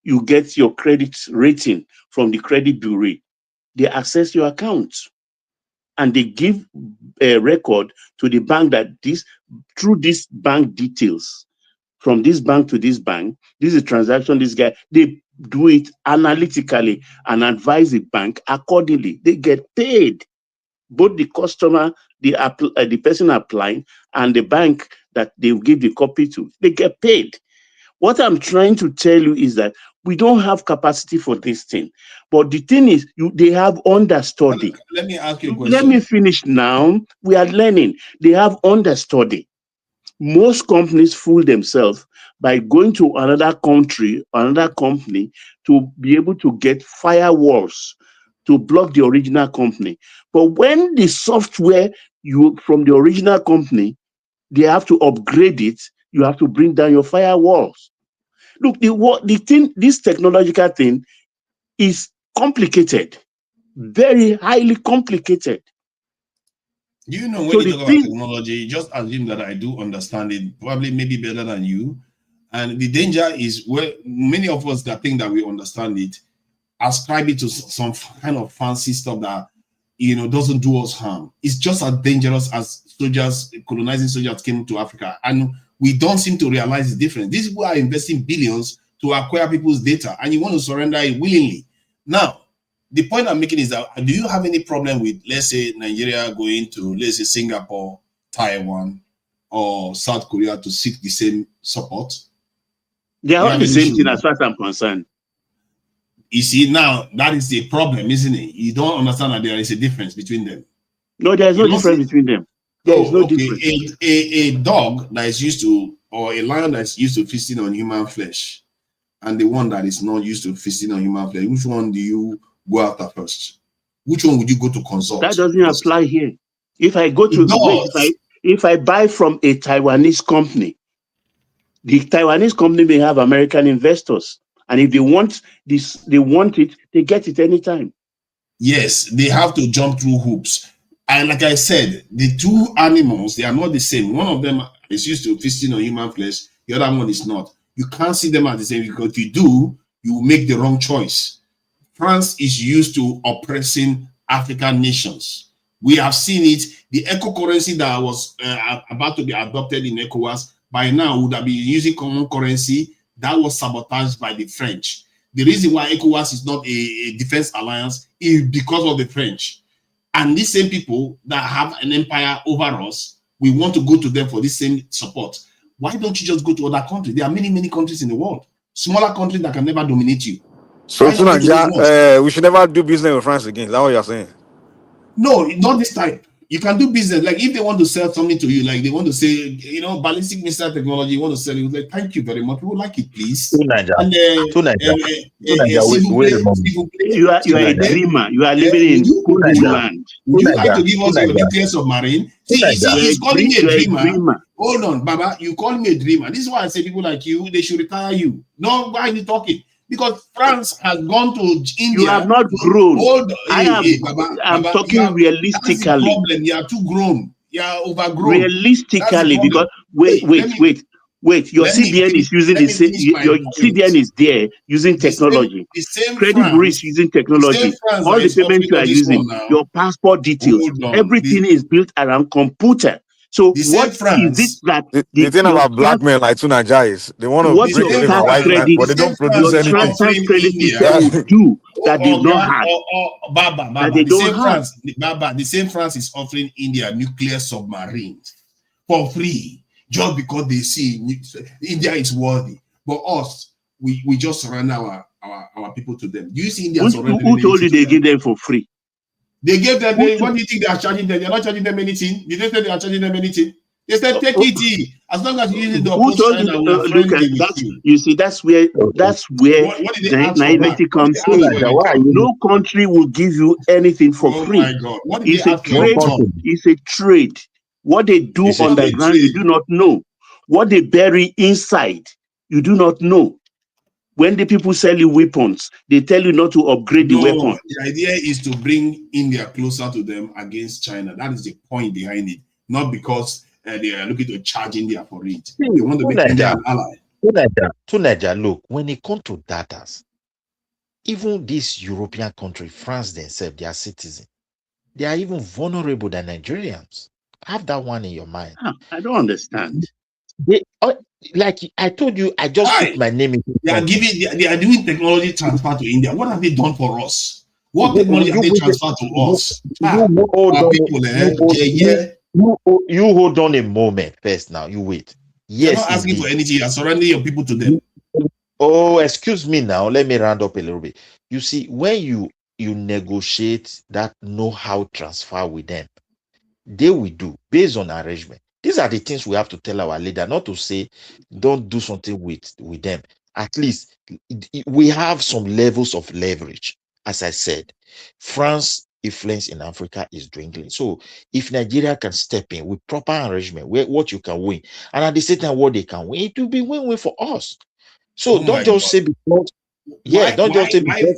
you get your credit rating from the credit bureau. They access your account and they give a record to the bank that through this bank details, from this bank to this bank, this is a transaction, this guy, they do it analytically and advise the bank accordingly. They get paid. Both the customer, the person applying, and the bank that they give the copy to, they get paid. What I'm trying to tell you is that we don't have capacity for this thing. But the thing is, they have understudy. Let me ask you a question. Let me finish now. We are learning. They have understudy. Most companies fool themselves by going to another country, another company, to be able to get firewalls to block the original company. But when the software from the original company, they have to upgrade it, you have to bring down your firewalls. Look, this technological thing is complicated, very highly complicated. You know, when you talk about technology, just assume that I do understand it, probably maybe better than you. And the danger is where many of us that think that we understand it, ascribe it to some kind of fancy stuff that, doesn't do us harm. It's just as dangerous as colonizing soldiers came to Africa. And we don't seem to realize the difference. These people are investing billions to acquire people's data, and you want to surrender it willingly. Now, the point I'm making is that, do you have any problem with, let's say, Nigeria going to, let's say, Singapore, Taiwan, or South Korea to seek the same support? They are all the same thing as far as I'm concerned. You see, now that is the problem, isn't it? You don't understand that there is a difference between them. No, there's no difference between them. There is no okay. difference. A dog that is used to, or a lion that's used to feasting on human flesh, and the one that is not used to feasting on human flesh, which one do you go after first? Which one would you go to consult? That doesn't apply here. If I go to if I buy from a Taiwanese company, the Taiwanese company may have American investors, and if they want this, they want it, they get it anytime. Yes, they have to jump through hoops. And like I said, the two animals, they are not the same. One of them is used to feasting on human flesh. The other one is not. You can't see them as the same, because if you do, you will make the wrong choice. France is used to oppressing African nations. We have seen it. The eco currency that was about to be adopted in ECOWAS by now would have been using common currency that was sabotaged by the French. The reason why ECOWAS is not a defense alliance is because of the French. And these same people that have an empire over us, we want to go to them for this same support. Why don't you just go to other countries? There are many, many countries in the world. Smaller countries that can never dominate you. So we should never do business with France again. Is that what you're saying? No, not this time. You can do business. Like if they want to sell something to you, like they want to say, ballistic missile technology, you want to sell it, like, thank you very much. We would like it, please. You are a dreamer. You are living in cuckoo land. Would you like to give us your nuclear submarine? See, he's calling me a dreamer. Hold on, Baba. You call me a dreamer. This is why I say people like you, they should retire you. No, why are you talking? Because France has gone to India. You have not grown. Hold on. I'm talking realistically. That's the problem. You are too grown. You are overgrown. Realistically, because wait. Your CBN is using the same. Your CBN is there using technology. Credit Bureau is using technology. All the payments you are using, your passport details, everything is built around computer. So what is it that the thing about black men like Tunaja is they want to bring in a white man, but they don't produce anything. Transfer credit system will do that they don't have. Baba, they don't have. The same France is offering India nuclear submarines for free just because they see India is worthy. But us, we just surrender our people to them. Do you see India? Who told you they give them for free? They gave them, what do you think they are charging them? They're not charging them anything. Did they say they are charging them anything? They said, take it. As long as you use the you see, that's where naivety comes in. No country will give you anything for free. My God. It's a trade. It's a trade. What they do on the ground, you do not know. What they bury inside, you do not know. When the people sell you weapons, they tell you not to upgrade the weapon. The idea is to bring India closer to them against China. That is the point behind it. Not because they are looking to charge India for it. They want to make India an ally. Tunaja, look, when it comes to data, even this European country, France themselves, their citizens, they are even vulnerable than Nigerians. Have that one in your mind. I don't understand. They like I told you, I just put my name in. They are doing technology transfer to India. What have they done for us? What technology have they transferred to us? You hold on a moment first now. You wait. Yes, you're not asking for anything. You're surrendering your people to them. Oh, excuse me now. Let me round up a little bit. You see, when you negotiate that know-how transfer with them, they will do based on arrangement. These are the things we have to tell our leader, not to say don't do something with them. At least we have some levels of leverage. As I said, France influence in Africa is dwindling. So if Nigeria can step in with proper arrangement, where what you can win, and at the same time what they can win, it will be win-win for us. So don't just say because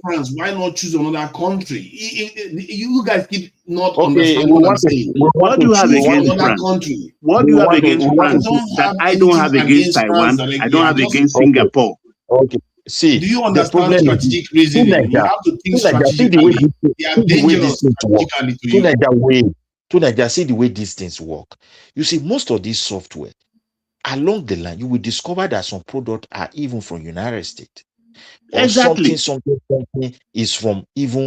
France? Why not choose another country? You guys keep not understanding what I'm saying. What do you have against France? What do you have against France that I don't have against Taiwan? I don't have against Singapore. Okay. See, do you understand strategic reasoning? You have to think strategically. They are dangerous strategically. Tunaja, see the way these things work. You see, most of this software, along the line, you will discover that some products are even from United States. Or exactly. Something is from what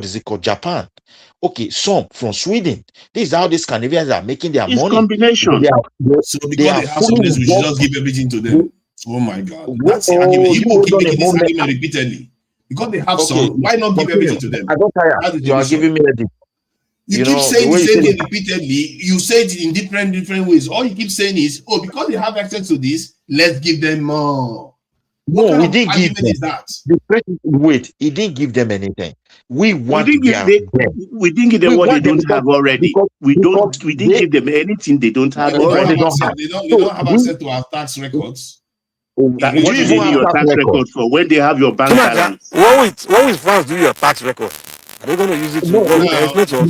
is it called? Japan. Okay, some from Sweden. This is how these Scandinavians are making their money. Combination. So because they have something, we should just give everything to them. Oh my God. That's the argument. You keep making this argument repeatedly. Because they have Okay, some, why not give everything to them? I don't tire. That's the You are solution. giving me a You keep saying the same thing repeatedly. You say it in different ways. All you keep saying is, oh, because they have access to this, let's give them more. No, we didn't give argument them. is that? The president, wait, he didn't give them anything. We want we didn't give them what they don't have already. We didn't give them anything they don't have They already. don't have access to our tax records. What do you need your tax record for when they have your bank balance? What will France do your tax record? Are they going to use it to explain to us?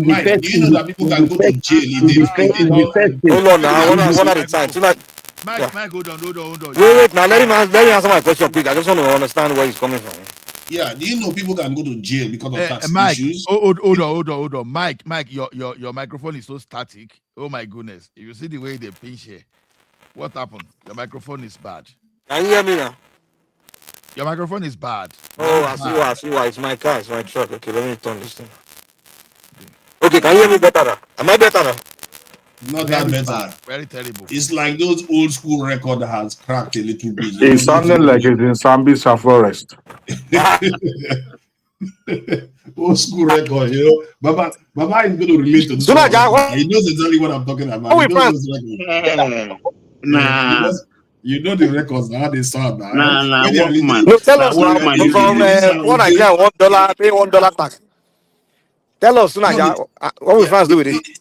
Mike, do you know that people can go to jail if they don't? Hold on now, one at a time. So like, Mike, hold on. wait, now let him answer my question quick. I just want to understand where he's coming from. Yeah, do you know people can go to jail because of tax Mike, issues? hold on. Mike, your microphone is so static. Oh my goodness. If you see the way they pinch here, what happened? Your microphone is bad. Can you hear me now? Your microphone is bad. Oh, I see why. It's my car, it's my truck. Okay, let me turn this thing. Okay, can you hear me better now? Am I better now? Not that better. Very terrible. It's like those old school record that has cracked a little bit. It's sounding like it's in Sambisa forest. Old school record, Baba is going to relate to this. He knows exactly what I'm talking about. He knows those records. Nah. You know the records, how they sound. Nah, Walkman. No, tell us now. From what I get, $1, pay $1 tax. Tell us, what will France do with it?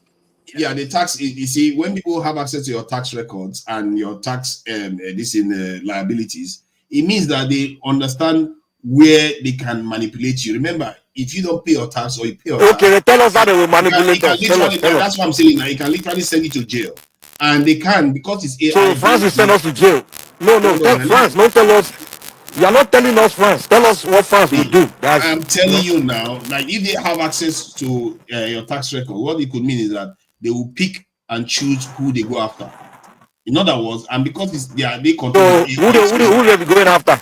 Yeah, the tax. You see, when people have access to your tax records and your tax, liabilities, it means that they understand where they can manipulate you. Remember, if you don't pay your tax or you pay your tax, they tell us how they will manipulate us. That's what I'm saying. Now, you can literally send you to jail, and they can because it's AI. So France will send us to jail. No, France, don't tell us. You are not telling us France. Tell us what France will do. I'm telling you now, like if they have access to your tax record, what it could mean is that they will pick and choose who they go after. In other words, and because they control. So who they be going after?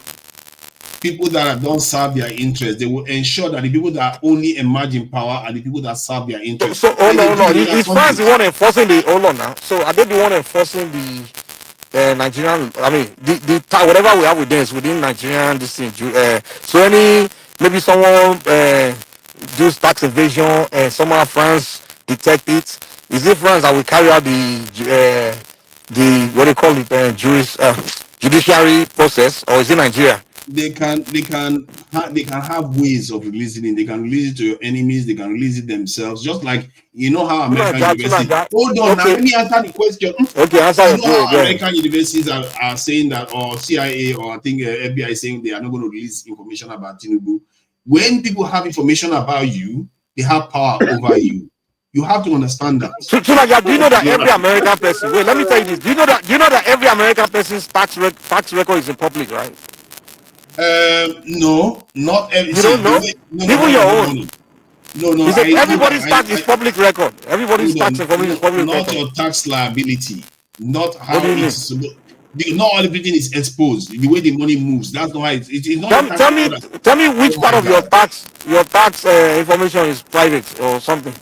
People that don't serve their interest. They will ensure that the people that only emerge in power are the people that serve their interest. So hold on. Is France the one enforcing the? Hold on now. So are they the one enforcing the Nigerian? I mean, the whatever we have with them is within Nigerian. This thing. So maybe someone does tax evasion and somehow France detect it. Is it France that will carry out the what they call it judiciary process, or is it Nigeria? They can have ways of releasing it. They can release it to your enemies. They can release it themselves. Just like how American universities. Hold on, now let me answer the question. Okay, answer how American universities are saying that, or CIA, or I think FBI is saying they are not going to release information about Tinubu. When people have information about you, they have power over you. You have to understand that. So do you know that every American person? Wait, let me tell you this. Do you know that every American person's tax record is in public, right? No, not every. You don't know? Even your own. No. Everybody's tax is public record. Everybody's tax information is public record. Not your tax liability. Not how it's. Not everything is exposed. The way the money moves. That's not how it's not. Tell me which part of your tax information is private or something.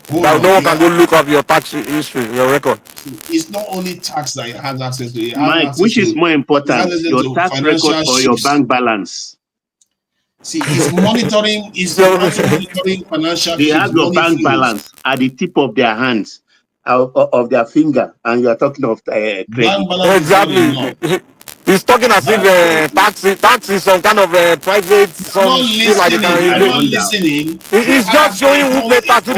That no one can go look up your tax history, your record. It's not only tax that it has access to. Mike, which is more important, your tax record or your bank balance? See, it's monitoring. It's monitoring financial. They have your bank balance at the tip of their hands, of their finger, and you are talking of credit. Exactly. He's talking as if tax is some kind of private. I'm not listening. He's just showing who pay tax. All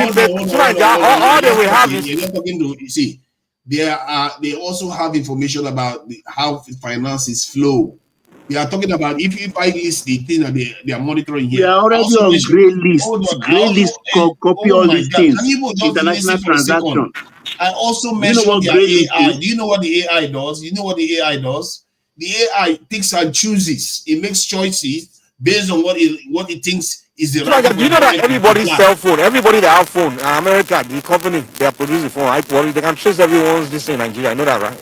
they will have is. You're not talking to. You see, they also have information about how finances flow. We are talking about if I list the thing that they are monitoring here. We are already on gray list. Gray list copy all these things. International transaction. I also mentioned their AI. Do you know what the AI does? The AI picks and chooses. It makes choices based on what it thinks is the right. Do you know that everybody's cell phone, everybody that have phone, America, the company they are producing phone, they can trace everyone's this in Nigeria. I know that, right?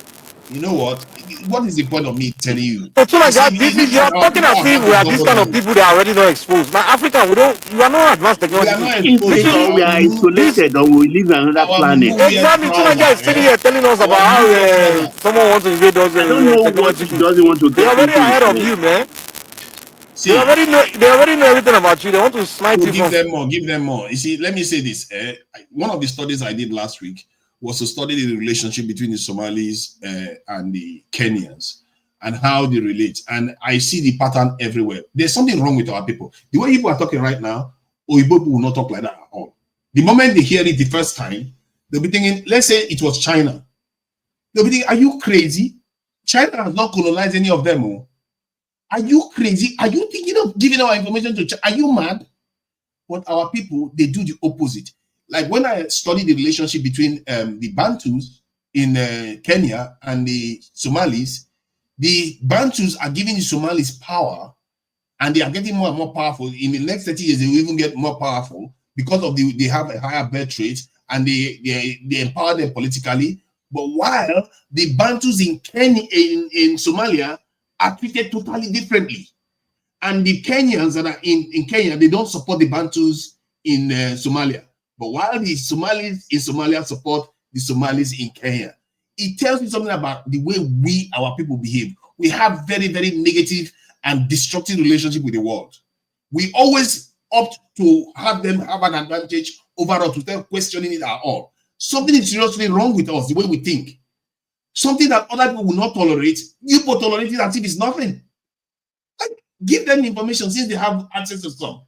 You know what? What is the point of me telling you? But you are talking as if we are this kind of people that are already not exposed. Now, Africa, we are not advanced technology. We are isolated or we live on another planet. Exactly. Tunaja is sitting here telling us about how someone wants to invade us. I don't know what he doesn't want to get. They're already ahead of you, man. They already know everything about you. They want to snipe So you give from. them more, give them more. You see, let me say this. One of the studies I did last week was to study the relationship between the Somalis and the Kenyans and how they relate. And I see the pattern everywhere. There's something wrong with our people. The way people are talking right now, Oyibo people will not talk like that at all. The moment they hear it the first time, they'll be thinking, let's say it was China. They'll be thinking, are you crazy? China has not colonized any of them. Oh. Are you crazy? Are you thinking of giving our information to China? Are you mad? But our people, they do the opposite. Like when I study the relationship between the Bantus in Kenya and the Somalis, the Bantus are giving the Somalis power, and they are getting more and more powerful. In the next 30 years, they will even get more powerful because of they have a higher birth rate and they empower them politically. But while the Bantus in Kenya, in Somalia, are treated totally differently. And the Kenyans that are in Kenya, they don't support the Bantus in Somalia. But while the Somalis in Somalia support the Somalis in Kenya, it tells me something about the way our people behave. We have very, very negative and destructive relationship with the world. We always opt to have them have an advantage over us without questioning it at all. Something is seriously wrong with us, the way we think. Something that other people will not tolerate, you will tolerate it as if it's nothing. Give them information since they have access to some.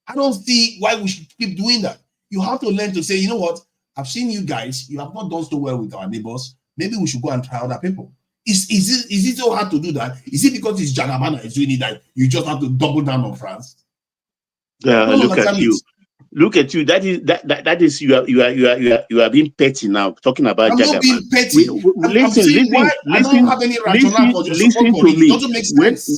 I don't see why we should keep doing that. You have to learn to say, you know what? I've seen you guys. You have not done so well with our neighbors. Maybe we should go and try other people. Is it so hard to do that? Is it because it's Jagabana is doing it that you just have to double down on France? Look at you. Look at you. That is you are being petty now. Talking about I'm Jagaban. not being petty.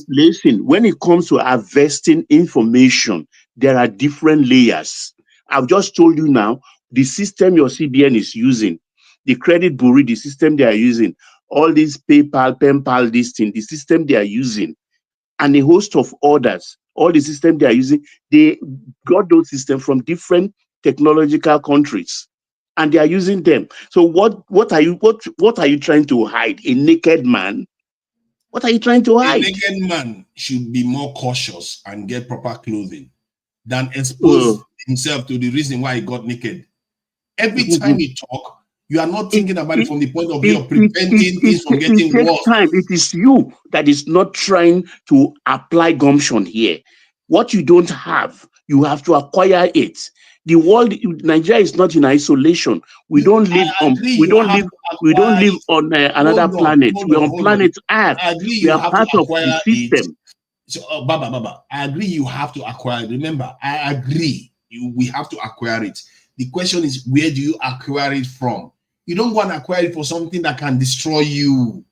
Listen. When it comes to harvesting information, there are different layers. I've just told you now the system your CBN is using, the credit bureau, the system they are using, all these PayPal, PenPal, this thing, the system they are using, and a host of others. All the systems they are using, they got those systems from different technological countries, and they are using them. So what are you trying to hide? A naked man? What are you trying to hide? A naked man should be more cautious and get proper clothing than expose himself to the reason why he got naked. Every time you talk, you are not thinking about it from the point of view of preventing things from getting worse. Time. It is you that is not trying to apply gumption here. What you don't have, you have to acquire it. The world, Nigeria is not in isolation. We don't live on another planet. We're on planet Earth. We are part of the system. So, Baba, I agree. You have to acquire it. Remember, I agree. We have to acquire it. The question is, where do you acquire it from? You don't go and acquire it for something that can destroy you.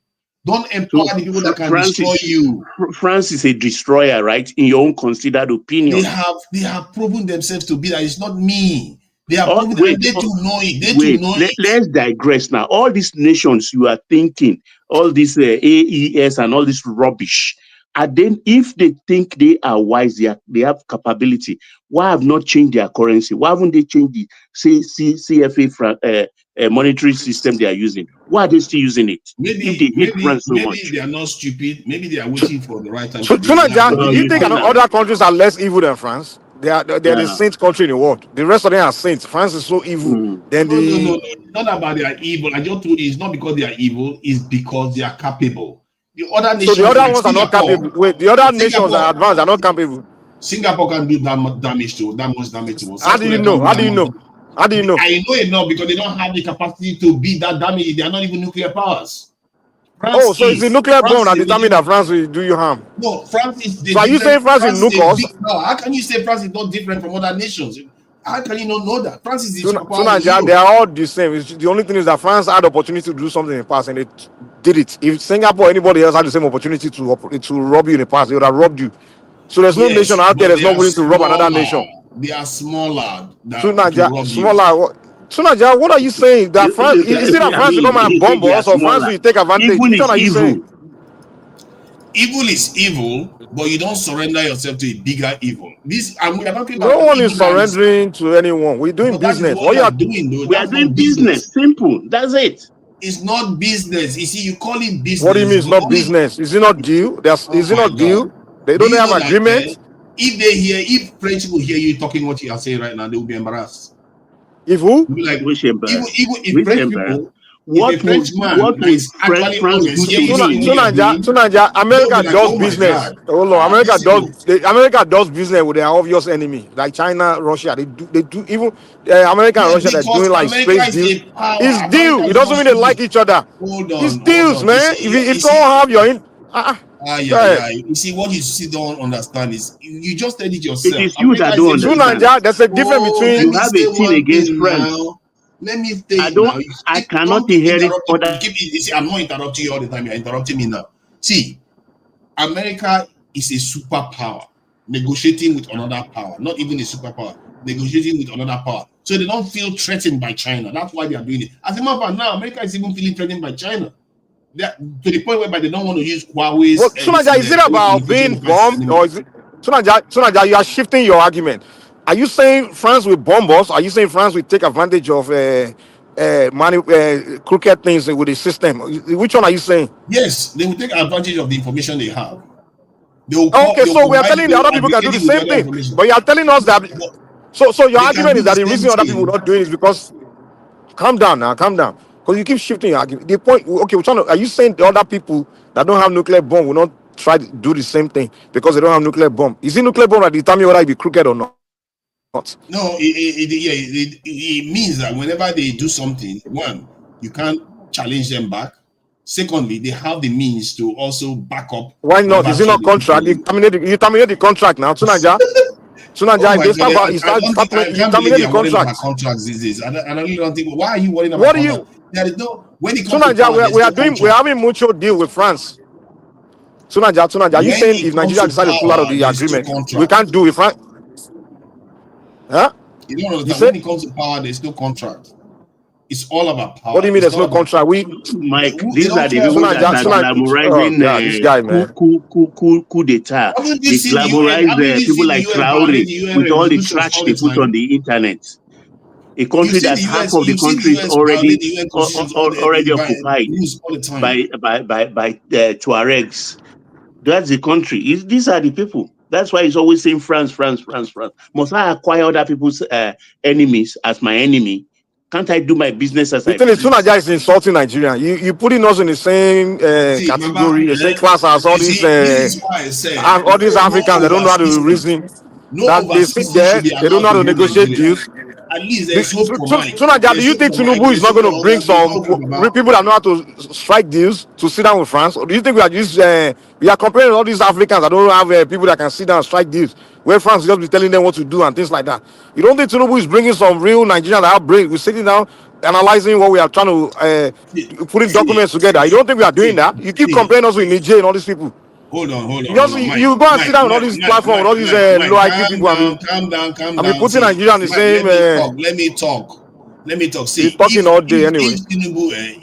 Don't empower the people that can destroy you. France is a destroyer, right? In your own considered opinion. They have proven themselves to be that. It's not me. They have proven that they too know it. Let's digress now. All these nations you are thinking, all this AES and all this rubbish, and then if they think they are wise, they have capability, why have not changed their currency? Why haven't they changed the CFA monetary system they are using? Why are they still using it? Maybe they are not stupid. Maybe they are waiting for the right time. So, do you think other countries are less evil than France? They are the saint country in the world. The rest of them are saints. France is so evil. No. It's not about they are evil. I just told you it's not because they are evil. It's because they are capable. The other nations, so the other ones are not capable. Wait, the other nations are advanced are not capable. Singapore can do that much damage to us. How do you know? I know enough because they don't have the capacity to beat that damage. They are not even nuclear powers. So it's the nuclear bomb that determines that France will do you harm. No, France is. So are you saying France will nuke us? No, how can you say France is not different from other nations? How can you not know that? France is so they are all the same. The only thing is that France had the opportunity to do something in the past and they did it. If Singapore or anybody else had the same opportunity to rob you in the past, they would have robbed you. So there's no nation out there that's not willing to rob another nation. They are smaller. Sunaja, what are you saying? That France is it that France will come and bomb us or France will take advantage? What are you saying? Evil is evil, but you don't surrender yourself to a bigger evil. We are talking about no one is surrendering to anyone. We're doing business. What you are doing, though? We are doing business. Simple. That's it. It's not business. You see, you call it business. What do you mean it's not business? Is it not due? Is it not due? They Do don't you have know that agreement. if French people hear you talking what you are saying right now, they will be embarrassed. If who? They'll be like, Which even embarrassed? if Which French embarrassed? people, if a French man that is actually France do honest hear to you saying me? what you're doing, Tunanja, they'll America be like, does oh my business. God, Oh no, this people. America does business with their obvious enemy, like China, Russia. They do even America and Yes, Russia. They're because doing like America space is deals. a power. It's America deal. It is doesn't not mean they like stupid. each other. It's Hold deals, on. You man. see, If you don't have your go ahead. You see, what you still don't understand is you just said it It yourself. is you America that is don't able to. understand. Tunanja, there's a difference Oh, let between You me have say a thing one against thing France. now. Let me say I it now. cannot Don't keep inherit interrupting. other. You see, I'm not interrupting you all the time. You're interrupting me now. See, America is a superpower negotiating with another power, not even a superpower, negotiating with another power. So they don't feel threatened by China. That's why they are doing it. As a matter of fact, now America is even feeling threatened by China. To the point whereby they don't want to use well, Huawei's Tunanja, is it about telecommunication being devices bombed anymore. or is it Tunanja, you are shifting your argument. Are you saying France will bomb us? Are you saying France will take advantage of crooked things with the system? Which one are you saying? Yes, they will take advantage of the information they have. They will call. Okay, They will so we are combine it. telling They the will other people can do the aggregate it with the same other thing, information. but you are telling us that. But So your they can argument do is the that the same reason other people thing. not doing it is because calm down now, calm down, because you keep shifting your argument. The point, okay, we're trying to. Are you saying the other people that don't have nuclear bomb will not try to do the same thing because they don't have nuclear bomb? Is it nuclear bomb that determine whether it be crooked or not? No, it means that whenever they do something, one, you can't challenge them back. Secondly, they have the means to also back up Why not? whatever Is it threat not they put contract? forward. You terminate the contract now, Tunanja. Oh Tunanja, if my they God, I you can't believe terminate you the are worrying about contract. contracts these days. I really don't think. Why are you worrying about What do contracts? you, There is no. When it comes to Tunanja? power, there's no We're contract. having mutual deal with France. Tunanja, are you When saying it if comes Nigeria to decide to pull out of power, the there's no agreement, we contract. can't do it, France? Huh? You don't You understand. say? When it comes to power, there's no contract. It's all about What do power. you mean It's there's not no about. contract? Mike, They these are don't the care people who that are contract. Oh glamorizing God, this guy, man. coup d'etat. Haven't you They seen the UN? glamorize Haven't you people seen the like UN violate Traore the UN with all the resolutions trash all they the put time? on the internet. A You've country seen that the half US. of the You've seen the country is US violate already the UN positions already occupied rules all the time. by Tuaregs. That's the country. These are the people. That's why he's always saying France, France, France, France. Must I acquire other people's enemies as my enemy? Can't I do my business as The I thing is, please? Tunaja is insulting Nigeria. You putting us in the same See, Baba, category, the same class as you see, this is why I said all these no Africans. They don't know how to overseas thing. reason. No That they sit overseas thing there, should be they don't allowed know to how to rule negotiate Nigeria. deals. At least there's hope for Mike. Tunaja, do There's you hope think for Mike. Tinubu is There's not hope going to for bring other some people, Baba. people that know how to strike deals to sit down with France? Or do you think we are comparing all these Africans that don't have people that can sit down and strike deals, where France will just be telling them what to do and things like that? You don't think Tinubu is bringing some real Nigerians that have brains? We're sitting down analyzing what we are trying to putting documents together. You don't think we are doing that? You keep See. comparing us with Niger and all these people. Hold on, Mike. You go and sit down on all these platforms with all these low IQ Calm people. down, calm down, calm I mean, down. putting See, Nigeria in the Mike, same. let me talk. Let me talk. You're See, talking all day anyway.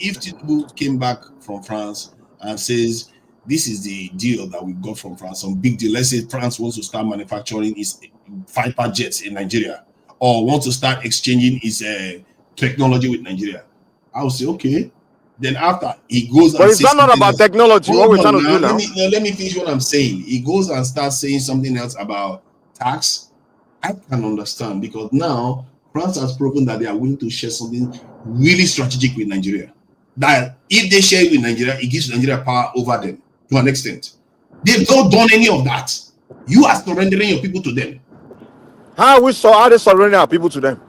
if Tinubu came back from France and says this is the deal that we got from France, some big deal. Let's say France wants to start manufacturing its fighter jets in Nigeria, or wants to start exchanging its technology with Nigeria. I would say okay. Then after he goes But and is says that not something about else. technology? What Hold we're on trying to now. do now? Let me finish what I'm saying. He goes and starts saying something else about tax. I can understand because now France has proven that they are willing to share something really strategic with Nigeria. That if they share it with Nigeria, it gives Nigeria power over them to an extent. They've not done any of that. You are surrendering your people to them. How they surrendering our people to them?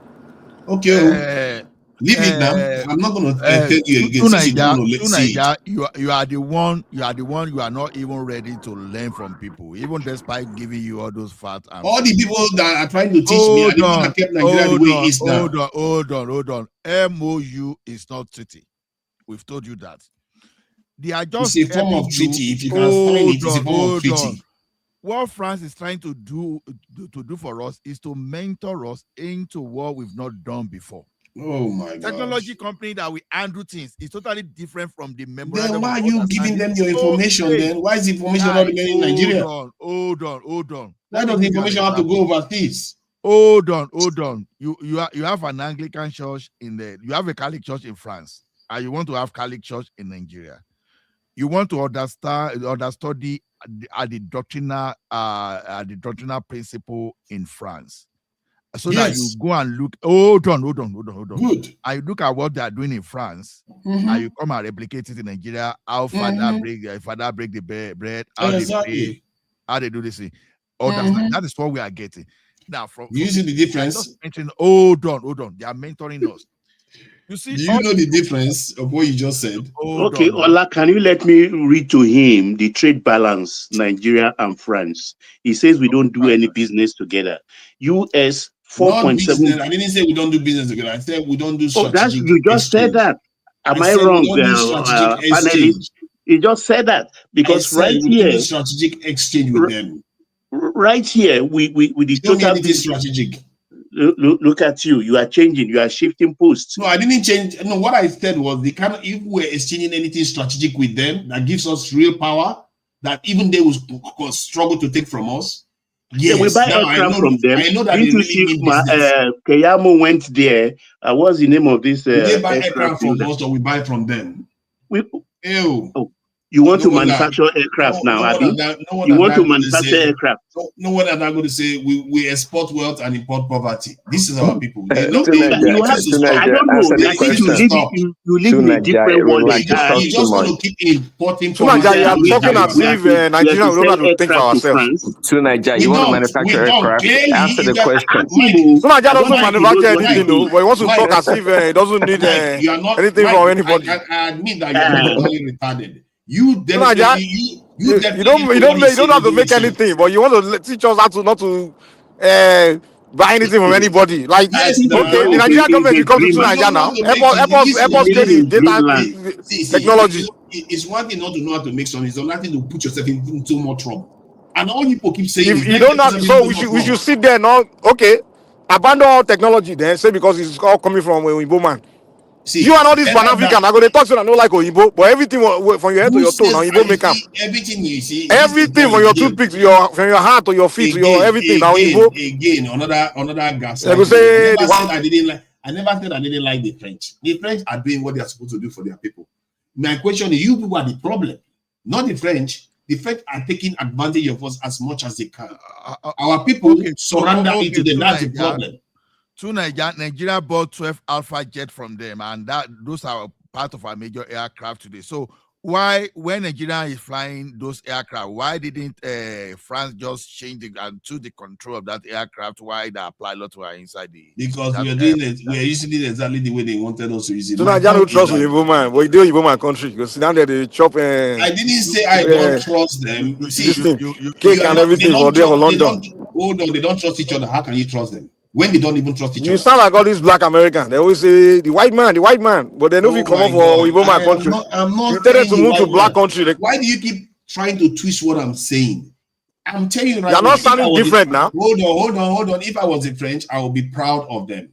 Okay, leave it now. I'm not going to tell you again since you don't want to see it. You are the one. You are not even ready to learn from people, even despite giving you all those facts. All the people that are trying to teach me are the people that kept Nigeria the way it is now. Hold on. MOU is not treaty. We've told you that. They are just it's a form of treaty. If you can sign it, it's a form of treaty. What France is trying to do for us is to mentor us into what we've not done before. Oh my God! Technology company that we handle things is totally different from the memorandum. Then why are you giving them your information? Then why is the information not remaining in Nigeria? Hold on. Why does the information have to go overseas? Hold on. You have an Anglican church you have a Catholic church in France, and you want to have Catholic church in Nigeria. you want to understudy the doctrinal principle in France, so that you Yes. go and look. Hold on. Good. I look at what they are doing in France, Mhm. and you come and replicate it in Nigeria. How father break the bread, how they pray, Exactly. how they do this thing. Mhm. That is what we are getting now from You see the they are difference? just mentioning, hold on. They are mentoring us. You see, Do you know the difference of what you just said? hold Okay, on. Ola, can you let me read to him the trade balance, Nigeria and France? He says we don't do any business together. US Not 4.7. business. I didn't say we don't do business together. I said we don't do Oh, that's strategic you just said exchange. that. Am I I said we wrong, don't do strategic panelist? exchange. You just said that I because said right we don't do here, strategic exchange with them. right here, we the Show me total anything business. strategic. Look at you. You are changing. You are shifting posts. No, I didn't change. No, what I said was the kind of, if we're exchanging anything strategic with them that gives us real power, that even they will struggle to take from us. Yeah, we Yes, buy now aircraft from them. I know that they Didn't you really see mean business. Keyamo went there? What's the name of this Do they buy aircraft aircraft from builder? us or we buy from them? Oh, you want to manufacture aircraft now, Abi? You want to manufacture aircraft? No one are not going to say we export wealth and import poverty. This is our people. They No, refuse to stop. I don't know. Answer the I think you question. live you live in a different world You entirely. just want to keep importing Sunaja, you poverty are and talking as We are if to Nigeria we don't know how sell to think for aircraft to ourselves. France. Sunaja, We you want to don't. manufacture We don't. aircraft? Clearly, Answer the question. Sunaja doesn't Mike, manufacture knows what anything, he no, did. but he wants to Mike, talk as if he doesn't need Mike, you are not anything Mike. from anybody. I admit that you are mentally retarded. You Sunaja, definitely, you definitely know what he's you don't saying have to doesn't make make sense. anything, but you want to teach us how to not to buy anything from anybody. Like, Yes, okay, the now. Nigerian government should come to You Sunaja don't now. want to make something. Help us get Living the in data dreamland. technology. It's one thing not to know how to make something. It's another thing to put yourself into more trouble. And all people keep saying If is you let's don't get know, yourself so into more we should trouble. sit there now. Okay, abandon all technology then. Say because it's all coming from Oyinbo man. You and all these Pan African, I go they talk to I know like Oyinbo, but everything from your head to Who your toe, now says Oyinbo make them. everything you see? This is Everything God from your again. toothpick to your from your heart to your feet to your everything now Oyinbo. Again, another They go gaslighting. say I never said I didn't like the French. The French are doing what they are supposed to do for their people. My question is, you people are the problem, not the French. The French are taking advantage of us as much as they can. Our people surrender into them. That's the problem. Nigeria bought 12 Alpha jet from them, and those are part of our major aircraft today. So why, when Nigeria is flying those aircraft, why didn't France just change to the control of that aircraft? Why the pilots were inside the? Because we are doing it, we are using it exactly the way they wanted us to use it. So I don't trust Oyinbo man, but you do Oyinbo man country. You sit down there, they chop. I didn't say I don't trust them. See, cake and everything for there for London. Hold on, they don't trust each other. How can you trust them when they don't even trust each other? You sound like all these black Americans. They always say the white man, but they know if you come up for Oyinbo man country. I'm not you tell them to move to black country. Why do you keep trying to twist what I'm saying? I'm telling you right now. You're not sounding different now. Hold on. If I was the French, I would be proud of them.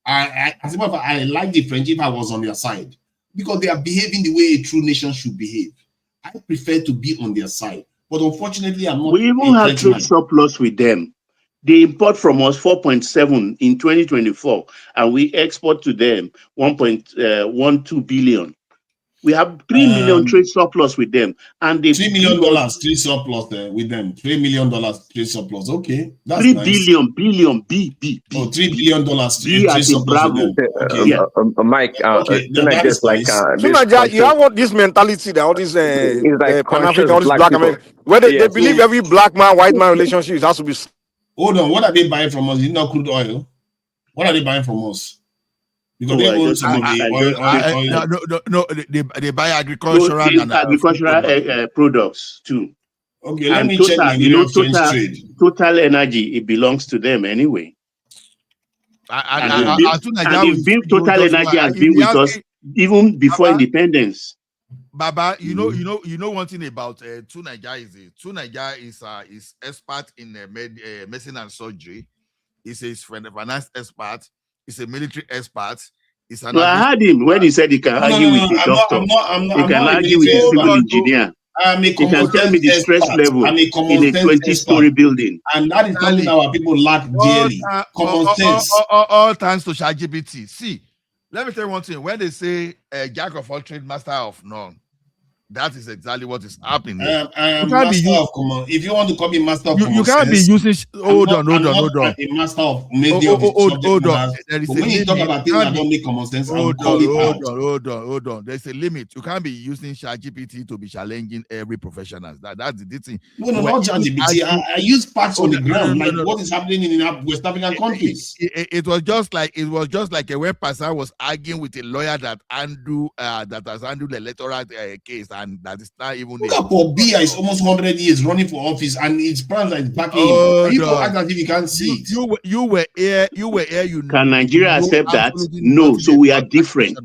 As a matter of fact, I like the French if I was on their side because they are behaving the way a true nation should behave. I prefer to be on their side, but unfortunately, I'm not. We even have trade surplus with them. They import from us 4.7 in 2024, and we export to them 1.12 billion. We have 3 million trade surplus with them, and they $3 million trade surplus with them. $3 million trade surplus. Okay, that's 3 nice. billion. $3 billion trade surplus with them. Okay, yeah. Mike. Okay, that's like Sunaja, you have this mentality that all these like Pan African, all these black Americans, where they believe every black man, white man relationship has to be. Hold on, what are they buying from us? Is it not crude oil? What are they buying from us? Because they own some of the oil. They buy agricultural and agricultural products too. Okay, let me check Nigeria French trade. Total Energy, it belongs to them anyway. And they've built Total Energy has been with us even before independence. Baba, you know one thing about Nigeria is expert in medicine and surgery. He's a finance expert. He's a military expert. I heard him when he said he can argue with the doctor. He can argue with the civil engineer. He can tell me the stress level in a 20-story building. And that is something our people lack dearly. Common sense. All thanks to ChatGPT. See, let me tell you one thing. When they say jack of all trades, master of none, That is exactly what is happening here. I You am can't be master using. of common. If you want to call me master of You common can't be sense, using. Hold on. I'm not a master of many of the subject Hold on. matters. There is But a when you talk limit. about things that don't make common sense, I will Hold call it out. on. There's a limit. You can't be using ChatGPT to be challenging every professional. That's the thing. No, not ChatGPT. I use facts on the ground, like what is happening in West African countries. It was just like a when Pastor was arguing with a lawyer that has handled the electoral case, and that is not even. For Bia is almost 100 years running for office, and his plans are backing him. You don't act as if you can't see it. You were here. Can Nigeria accept that? No. So we are different.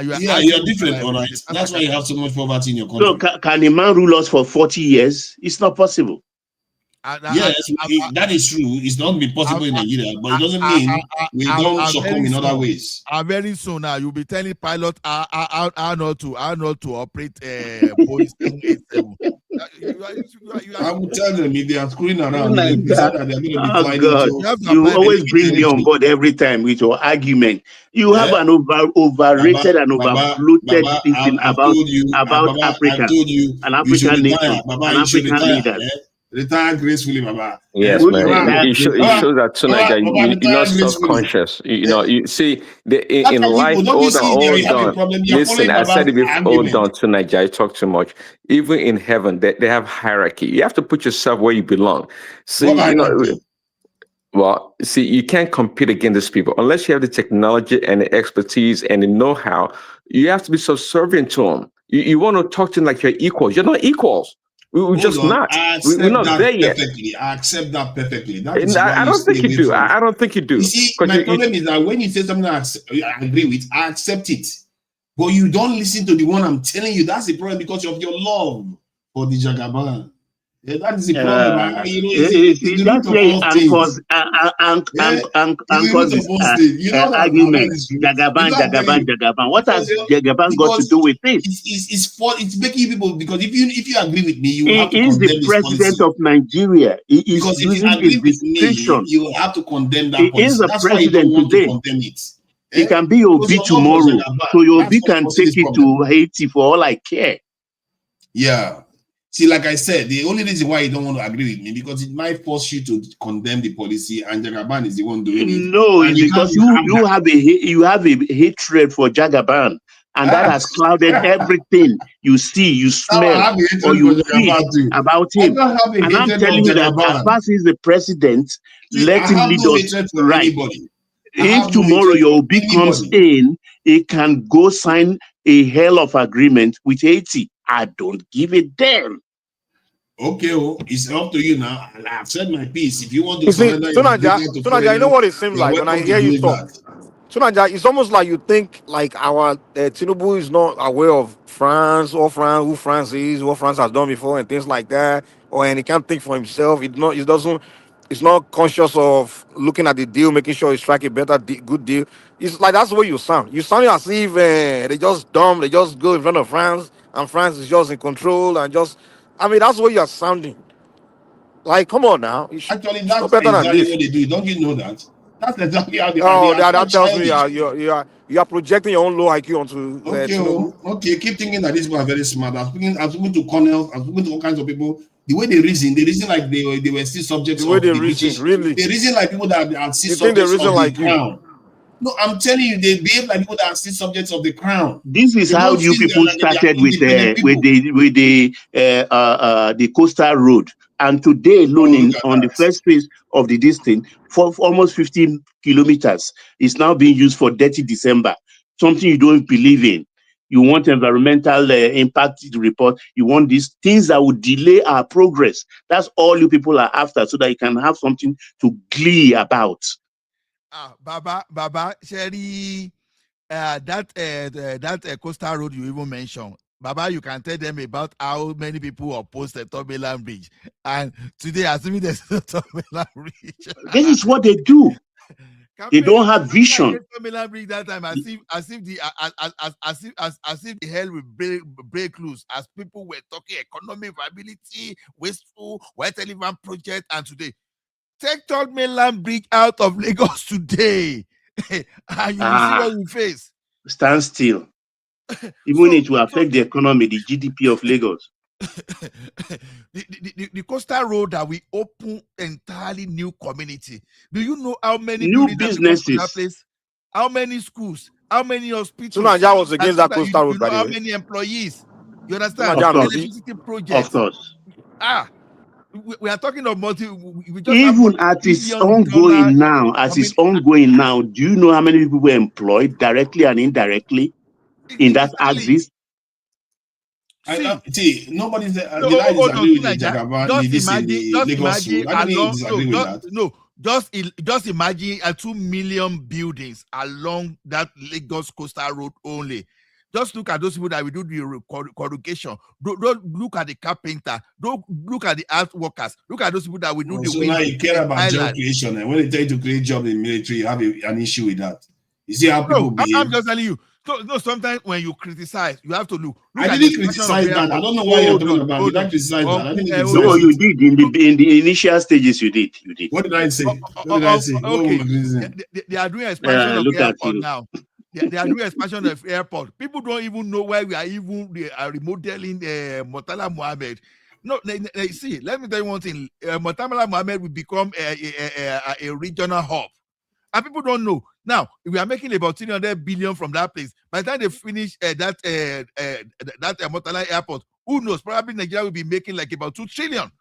You are different, all right. That's why you have so much poverty in your country. So can a man rule us for 40 years? It's not possible. Yes, that is true. It's not be possible in Nigeria, but it doesn't mean we don't succumb in other ways. Very soon now, you'll be telling pilots how not to operate Boeing 787. I will tell them if they are screwing around, they decide that they're going to be flying God. You always bring me on board every time with your argument. You have an overrated and overbloated thinking about Africa, an African nation, an African leader. Retire gracefully, Baba. Yes, man. It shows that tonight you're not self-conscious. You see, in life, hold on. Listen, I said it before, hold on tonight. I talk too much. Even in heaven, they have hierarchy. You have to put yourself where you belong. See, well, see, you can't compete against these people unless you have the technology and the expertise and the know-how. You have to be subservient to them. You want to talk to them like you're equals. You're not equals. We're just not. We're not there yet. I accept that perfectly. I don't think you do. I don't think you do. You see, my problem is that when you say something I agree with, I accept it. But you don't listen to the one I'm telling you. That's the problem because of your love for the Jagaban. Yeah, that is the problem. That's where anchors argument. Jagaban. What has Jagaban got to do with it? It's making people, because if you agree with me, you have to condemn this policy. He is the president of Nigeria. He is because using if you agree his with me, distinction. you have to condemn that he policy. Is the That's president why you don't today. want to condemn it. He can be Obi tomorrow. So Obi can take it to Haiti for all I care. Yeah. See, like I said, the only reason why you don't want to agree with me because it might force you to condemn the policy, and Jagaban is the one doing it. No, it's because you have a hatred for Jagaban, and that has clouded everything you see, you smell, or you read about him. And I'm telling you that as far as he's the president, let him lead us right. If tomorrow your Obi comes in, he can go sign a hell of agreement with Haiti. I don't give a damn. Okay, it's up to you now. I've said my piece. If you want to Tunaja, you know what it seems like when I hear you talk? Tunaja, it's almost like you think like our Tinubu is not aware of France, who France is, what France has done before, and things like that, and he can't think for himself. It's not conscious of looking at the deal, making sure he strike a good deal. It's like that's the way you sound. You sound as if they just dumb, they just go in front of France, and France is just in control, and that's the way you're sounding. Like, come on now. Actually, that's exactly what they do. Don't you know that? That's exactly how they are. That tells me you are projecting your own low IQ onto Okay, keep thinking that these people are very smart. I'm speaking to colonels, I'm speaking to all kinds of people. The way they reason like they were still subjects of the British. Really? They reason like people that are still subjects of the crown. No, I'm telling you, they behave like people that are still subjects of the crown. This is how you people started with the coastal road, and today alone on the first phase of the distance for almost 15 kilometers is now being used for dirty December. Something you don't believe in. You want environmental impact report. You want these things that would delay our progress. That's all you people are after, so that you can have something to glee about. Baba, Sherry, that coastal road you even mentioned. Baba, you can tell them about how many people oppose the Tomiland Bridge. And today, assuming there's no Tomiland Bridge. This is what they do. They don't have vision. Tomiland Bridge that time, as if the hell will break loose, as people were talking economic viability, wasteful, white elephant project, and today. Take Third Mainland Bridge out of Lagos today, and you will see what we face. Stand still. Even it will affect the economy, the GDP of Lagos. The coastal road that we open entirely new community. Do you know how many New buildings have come to that businesses. place? How many schools? How many hospitals? So Nigeria was against that you coastal road, you by know the how way. many employees? You So understand? Nigeria course. Electricity Of projects. course. We are talking of we just have Even at its $1 ongoing billion now, do you know how many people were employed directly and indirectly in that axis? See, nobody said, No, did I hold on, disagree with the Naija. Jagaban, Just the Lagos imagine road? I didn't along. disagree with that. Just imagine 2 million buildings along that Lagos coastal road only. Just look at those people that will do the corrugation. Don't look at the carpenter. Don't look at the art workers. Look at those people that will do the So window, now you care the about job island. creation, and when they tell you to create job in military, you have an issue with that. You see how people No, behave. I'm just telling you. No, sometimes when you criticize, you have to look. I At didn't the expansion criticize of that. I airport. don't know why you're talking about. Did I on. criticize that? I didn't No, criticize you it. did in the initial stages. You did. What did I say? What did I say? Okay, they are doing expansion of Look at airport you. now. They are doing expansion of airport. People don't even know why we are remodeling Murtala Mohammed. No, see, let me tell you one thing. Murtala Mohammed will become a regional hub. And people don't know. Now, we are making about 300 billion from that place. By the time they finish that Murtala airport, who knows? Probably Nigeria will be making like about 2 trillion.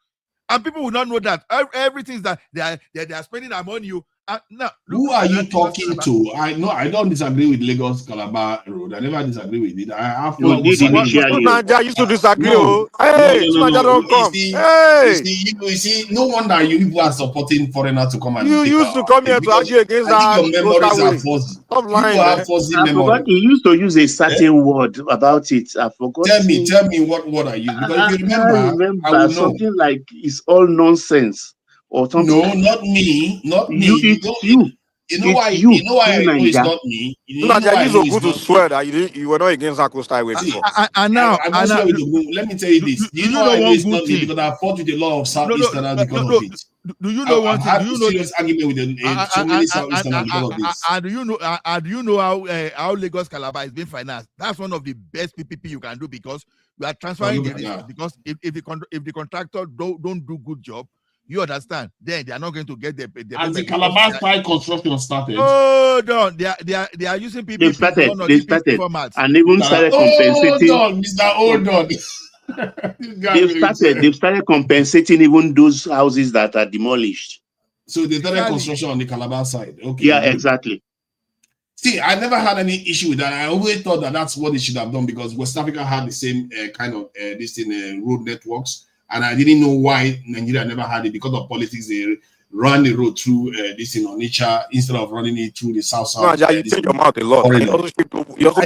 And people will not know that. Everything that they are spending among you. Now, who are you talking to? I don't disagree with Lagos Calabar Road. I never disagree with it. I have You did initially. Nigeria used to disagree. No. Hey, Nigeria don't come. You see, no wonder you people are supporting foreigners to come and You take used to our come place here to because argue against I think that your coastal memories are way. fuzzy. Stop You lying, have man. fuzzy I memory. forgot. He used to use a certain word about it. I forgot. Tell me what word I use, because if you remember, I will know. Something like it's all nonsense or something. No, not me. It's you. You know why? You. You know why I know it's Naija. not me. You know Nigeria why I used know to it's go to not. swear that you were not against that coastal way before. And now, let me tell you this. Do you know why I know it's not me? Because I fought with a lot of Southeasterners because of it. Do you know one thing? I've had serious argument with so many Southeasterners because of this. And do you know how Lagos Calabar is being financed? That's one of the best PPP you can do, because you are transferring the risk. Because if the contractor don't do good job, you understand, then they are not going to get the As the Calabar style construction started. Hold on, they are using PPP. They started, formats. and even started compensating. Hold on, Mr. Hold on. They've started compensating even those houses that are demolished. So they started construction on the Calabar side. Okay. Yeah, exactly. See, I never had any issue with that. I always thought that that's what they should have done, because West Africa had the same kind of road networks, and I didn't know why Nigeria never had it. Because of politics. They ran the road through this in Onitsha instead of running it through the south. No, you change your mouth a lot. I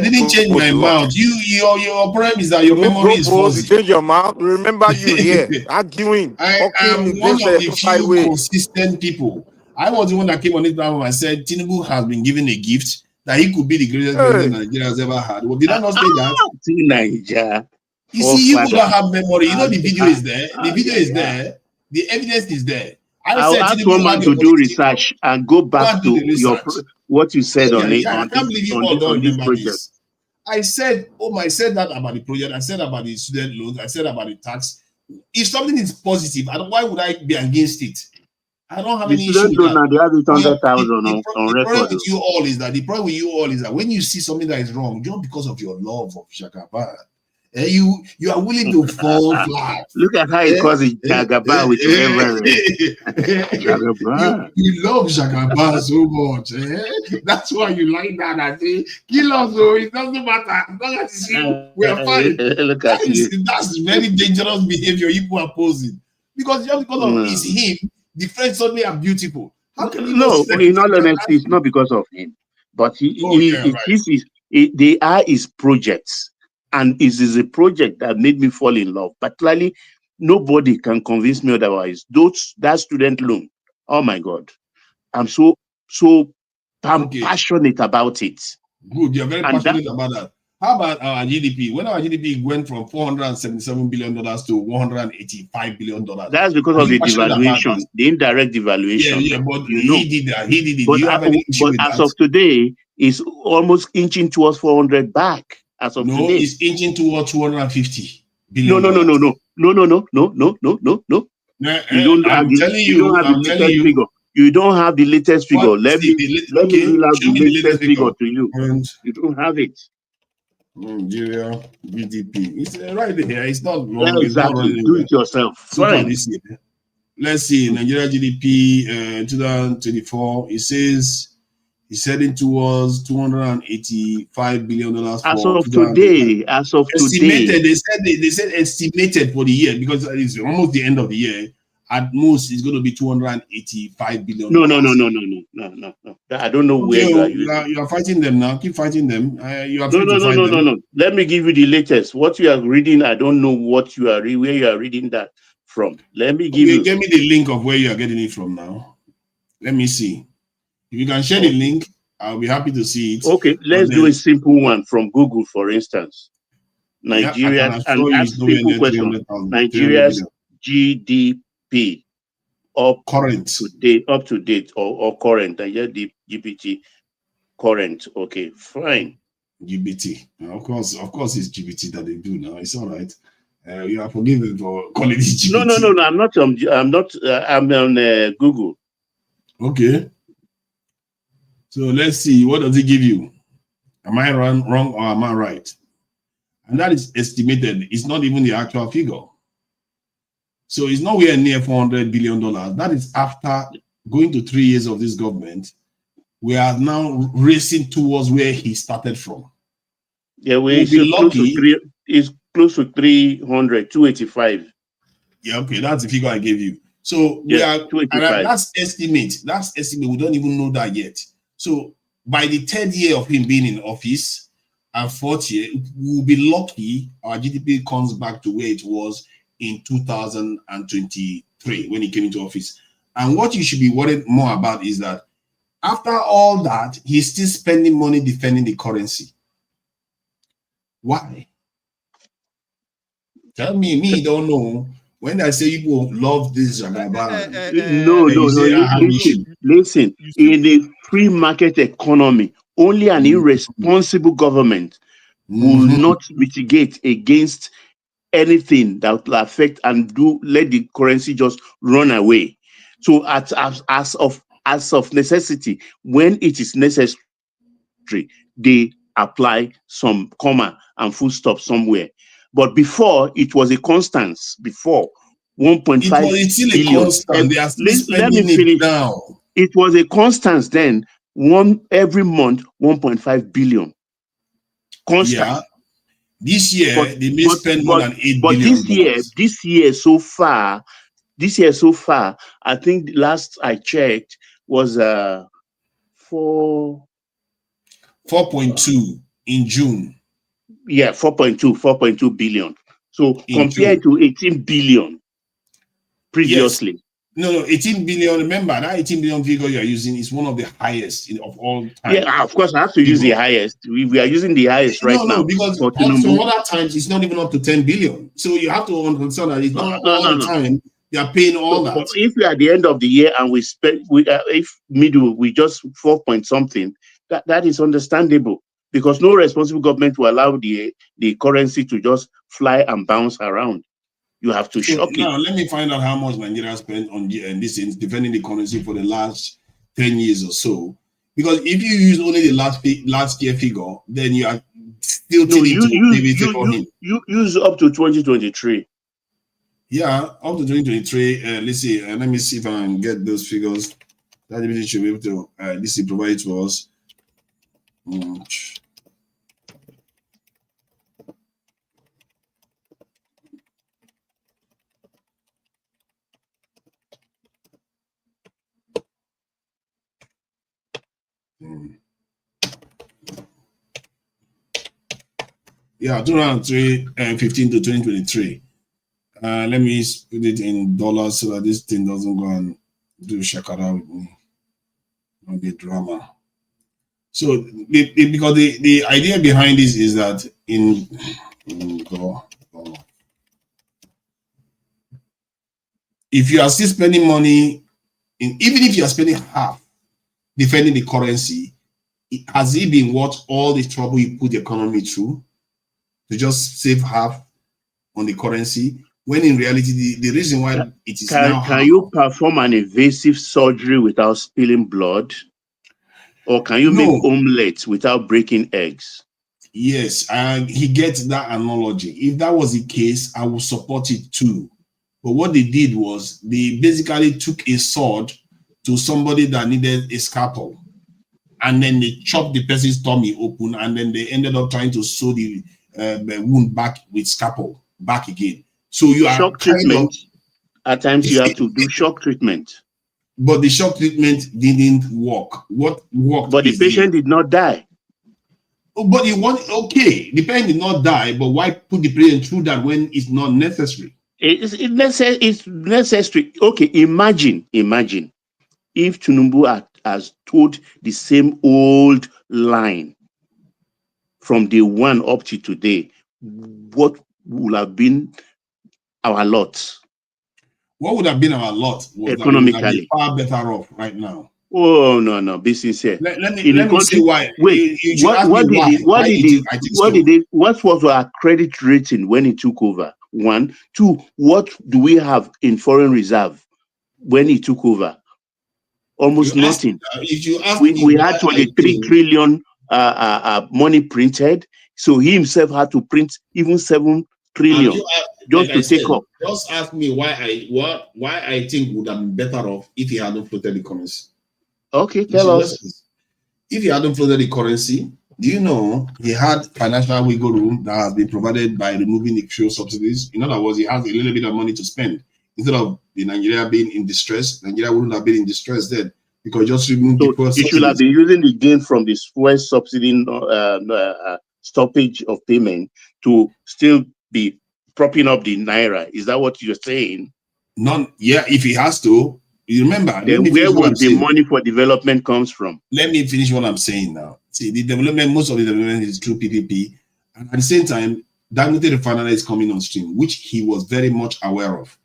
didn't change my mouth. Your problem is that your memory is fuzzy. You change your mouth. Remember you here arguing. I am one of the few consistent people. I was the one that came on this platform and said Tinubu has been given a gift that he could be the greatest president Nigeria has ever had. Well, did I not say that? Nigeria. You see, you would not have memory. You know the video is there. The video is there. The evidence is there. I'll ask one man to do research and go back to what you said on it. I can't believe you all don't remember this. I said that about the project. I said about the student loans. I said about the tax. If something is positive, why would I be against it? I don't have any issue with that. They have 800,000 on record. The problem with you all is that when you see something that is wrong, just because of your love of Jagaban, you are willing to fall flat. Look at how he calls it Jagaban with you love Jagaban so much. That's why you like that. I say, kill us, so it doesn't matter. As long as it's you, we are fine. That's very dangerous behavior you are posing. Because just because of it's him, the friends suddenly are beautiful. How can you in all honesty, it's not because of him, but they are his projects. And it is a project that made me fall in love. Particularly, nobody can convince me otherwise. That student loan, oh my God, I'm so passionate about it. Good, you're very passionate about that. How about our GDP? When our GDP went from $477 billion to $185 billion, that's because of the devaluation, the indirect devaluation. Yeah, but he did that. He did it. But, as of today, it's almost inching towards 400 back. as of No, today. it's inching toward 250 No, billion no, no, no, dollars. no, no, no, no, no, no, no, no. You don't have I'm the telling you don't you, have the I'm telling latest you. figure. You don't have the latest figure. What? Let See, me let me okay, reel out show the me the latest latest figure figure. to you. And You don't have it. Nigeria GDP. It's right here. It's not long. It's not Exactly. running Do anywhere. it yourself. So far Fine. this year. Let's see. Nigeria GDP 2024. It says it's heading towards $285 billion As for of 2025. today, as of today. Estimated. They said estimated for the year because it's almost the end of the year. At most, it's going to be $285 billion. No, no, no, no, no, no, no, no, no. I don't know where Okay, you are you using. are fighting them now. Keep fighting them. You are No, free no, to no, fight no, them. no, no. Let me give you the latest. What you are reading, I don't know what you are where you are reading that from. Let me give Okay, you. give me the link of where you are getting it from now. Let me see. If you can share the link, I'll be happy to see it. Okay, let's do a simple one from Google, for instance. Yeah, I can Nigeria's, and assure you it's ask nowhere simple near question. 300,000, 300 Nigeria's billion. GDP up Current. to date or current. I get the GPT current. Okay, fine. GBT. Of course, it's GBT that they do now. It's all right. You are forgiven for calling it GBT. No. I'm not. I'm on Google. Okay. So let's see. What does it give you? Am I wrong or am I right? And that is estimated. It's not even the actual figure. So it's nowhere near $400 billion. That is after going to 3 years of this government. We are now racing towards where he started from. Yeah, We'll be lucky. It's close to 300, 285. Yeah, okay, that's the figure I gave you. So we Yeah, are, 285. that's estimate. That's estimate. We don't even know that yet. So by the third year of him being in office and fourth year, we'll be lucky our GDP comes back to where it was in 2023 when he came into office. And what you should be worried more about is that after all that, he's still spending money defending the currency. Why? Tell me, don't know. When I say people love this Jagaban, No. Listen. In a free market economy, only an irresponsible government will not mitigate against anything that will affect and let the currency just run away. So as of necessity, when it is necessary, they apply some comma and full stop somewhere. But before, it was a constant. Before 1.5 it's still a billion. constant. They are still Let me spending it finish. now. It was a constant then. Every month, 1.5 billion. Constant. Yeah. This year they may spend more than $8 but billion. this year so far, I think the last I checked was 4.2 in June. Yeah, 4.2 billion. So in compared June. to 18 billion previously. Yes. No, 18 billion. Remember, that 18 billion figure you are using is one of the highest of all time. Yeah, of course, I have to use the highest. We are using the highest right now. No, because some other times it's not even up to 10 billion. So you have to understand that it's not all the time they are paying all that. If we are at the end of the year and we spend, if middle, we just 4 point something, that is understandable because no responsible government will allow the currency to just fly and bounce around. You have to shock it. Now, let me find out how much Nigeria spent on this thing, defending the currency for the last 10 years or so. Because if you use only the last year figure, then you are still you use up to 2023. Yeah, up to 2023. Let's see. Let me see if I can get those figures. That division should be able to this is provide to us. Yeah, 2015 to 2023. Let me put it in dollars so that this thing doesn't go and do shakara with me. No be drama. So because the idea behind this is that if you are still spending money, even if you are spending half defending the currency, has it been worth all the trouble you put the economy through? to just save half on the currency, when in reality, the reason why it is now Can half. you perform an invasive surgery without spilling blood? Or can you make omelets without breaking eggs? Yes, and he gets that analogy. If that was the case, I would support it too. But what they did was they basically took a sword to somebody that needed a scalpel, and then they chopped the person's tummy open, and then they ended up trying to sew the wound back with scalpel back again. So you are shock kind treatment. of, at times you have to do shock treatment. But the shock treatment didn't work. What worked? But the patient did not die. Oh, but it was okay. The patient did not die, but why put the patient through that when it's not necessary? It's necessary. Okay, imagine if Tinubu has told the same old line from day one up to today, what would have been our lot? What would have been our lot was that we would have been far better off right now. Oh no, be sincere. Let me say why. Wait, what was our credit rating when he took over? 1, 2. What do we have in foreign reserve when he took over? Almost nothing. We had 23 trillion money printed, so he himself had to print even 7 trillion just to take up. Just ask me why I think would have been better off if he hadn't floated the currency. Okay, tell us. If he hadn't floated the currency, do you know he had financial wiggle room that has been provided by removing the fuel subsidies? In other words, he has a little bit of money to spend. Instead of the Nigeria being in distress, Nigeria wouldn't have been in distress then, because just remove the fuel subsidies. He should have been using the gain from the fuel subsidy stoppage of payment to still be propping up the naira. Is that what you're saying? Yeah, if he has to. You remember, then where would the money for development comes from? Let me finish what I'm saying now. See, the development, most of the development is through PPP. And at the same time, Dangote refinery is coming on stream, which he was very much aware of.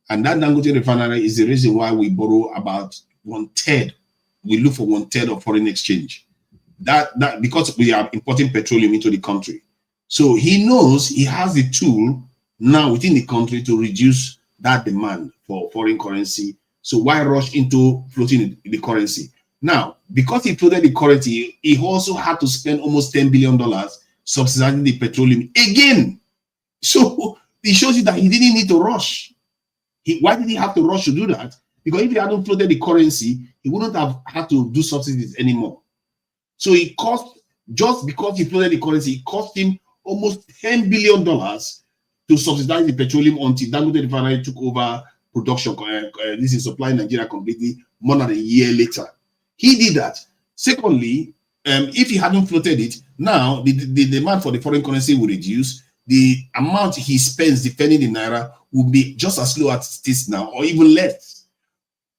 And that Dangote refinery is the reason why we borrow about 1/3. We look for 1/3 of foreign exchange. That because we are importing petroleum into the country. So he knows he has the tool now within the country to reduce that demand for foreign currency. So why rush into floating the currency? Now, because he floated the currency, he also had to spend almost $10 billion subsidizing the petroleum again. So it shows you that he didn't need to rush. Why did he have to rush to do that? Because if he hadn't floated the currency, he wouldn't have had to do subsidies anymore. So it cost, just because he floated the currency, it cost him almost $10 billion to subsidize the petroleum until Dangote refinery took over production. This is supplying Nigeria completely more than a year later. He did that. Secondly, if he hadn't floated it, now the demand for the foreign currency will reduce. The amount he spends defending the naira will be just as low as it is now, or even less.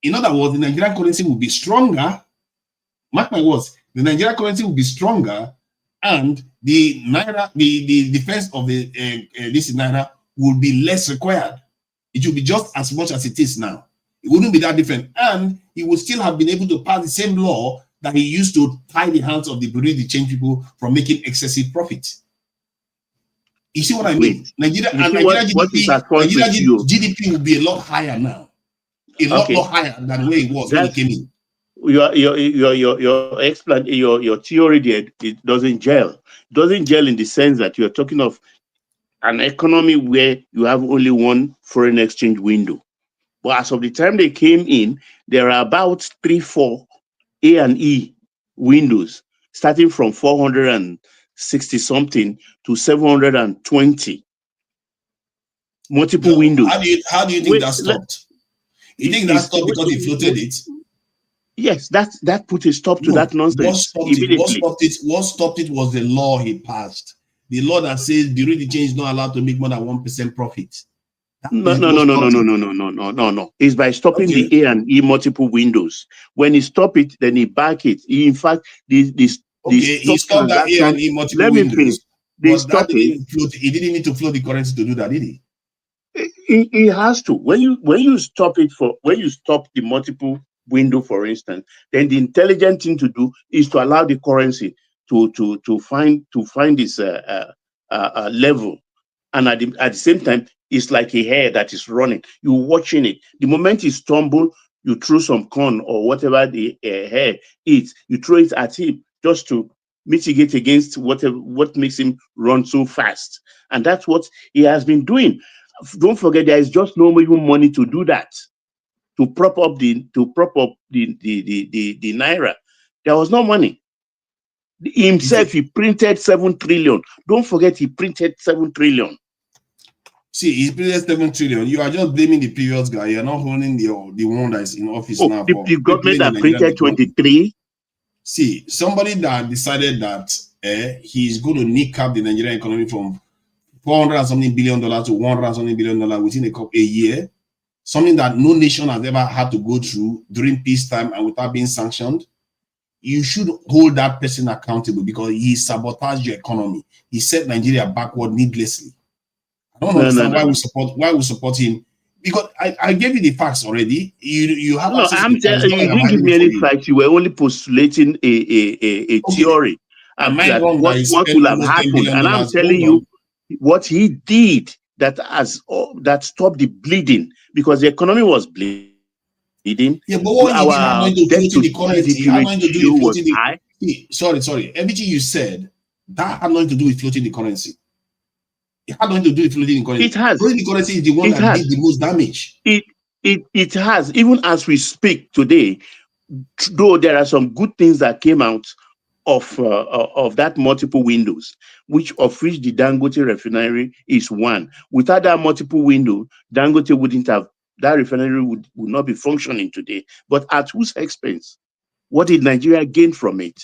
In other words, the Nigerian currency will be stronger. Mark my words, the Nigerian currency will be stronger, and the naira, the defense of the this naira will be less required. It will be just as much as it is now. It wouldn't be that different. And he would still have been able to pass the same law that he used to tie the hands of the Bureau de Change people from making excessive profit. You see what I mean? Nigeria GDP will be a lot higher now. A lot more higher than where it was when it came in. Your theory there, it doesn't gel. It doesn't gel in the sense that you're talking of an economy where you have only one foreign exchange window. But as of the time they came in, there are about 3-4 A&E windows, starting from 460 something to 720. Multiple windows. How do you think that stopped? You think that stopped because he floated it? Yes, that put a stop to that nonsense. What stopped it was the law he passed. The law that says Bureau de Change is not allowed to make more than 1% profit. No. It's by stopping the A&E multiple windows. When he stop it, then he back it. He stopped that A&E multiple windows. He didn't need to float the currency to do that, did he? He has to. When you stop the multiple window, for instance, then the intelligent thing to do is to allow the currency to find its level. And at the same time, it's like a hair that is running. You're watching it. The moment it stumble, you throw some corn or whatever the hair is, you throw it at him just to mitigate against what makes him run so fast. And that's what he has been doing. Don't forget, there is just no even money to do that, to prop up the naira. There was no money. Himself, he printed 7 trillion. Don't forget, he printed 7 trillion. See, he printed 7 trillion. You are just blaming the previous guy. You're not holding the one that is in office now. The government that printed 23. See, somebody that decided that he's going to kneecap the Nigerian economy from $400 and something billion to $100 and something billion within a year, something that no nation has ever had to go through during peacetime and without being sanctioned. You should hold that person accountable because he sabotaged your economy. He set Nigeria backward needlessly. I don't understand why we support him. Because I gave you the facts already. You have access to the you didn't give me any facts. You were only postulating a theory that what will have happened. And I'm telling you what he did that stopped the bleeding, because the economy was bleeding. Yeah, but what he did had nothing to float in the currency. Had nothing to do with floating the. Sorry. Everything you said, that had nothing to do with floating the currency. It had nothing to do with floating the currency. It has. Floating the currency is the one that did the most damage. It has. Even as we speak today, though there are some good things that came out of that multiple windows, which the Dangote refinery is one. Without that multiple window, Dangote wouldn't have. That refinery would not be functioning today. But at whose expense? What did Nigeria gain from it?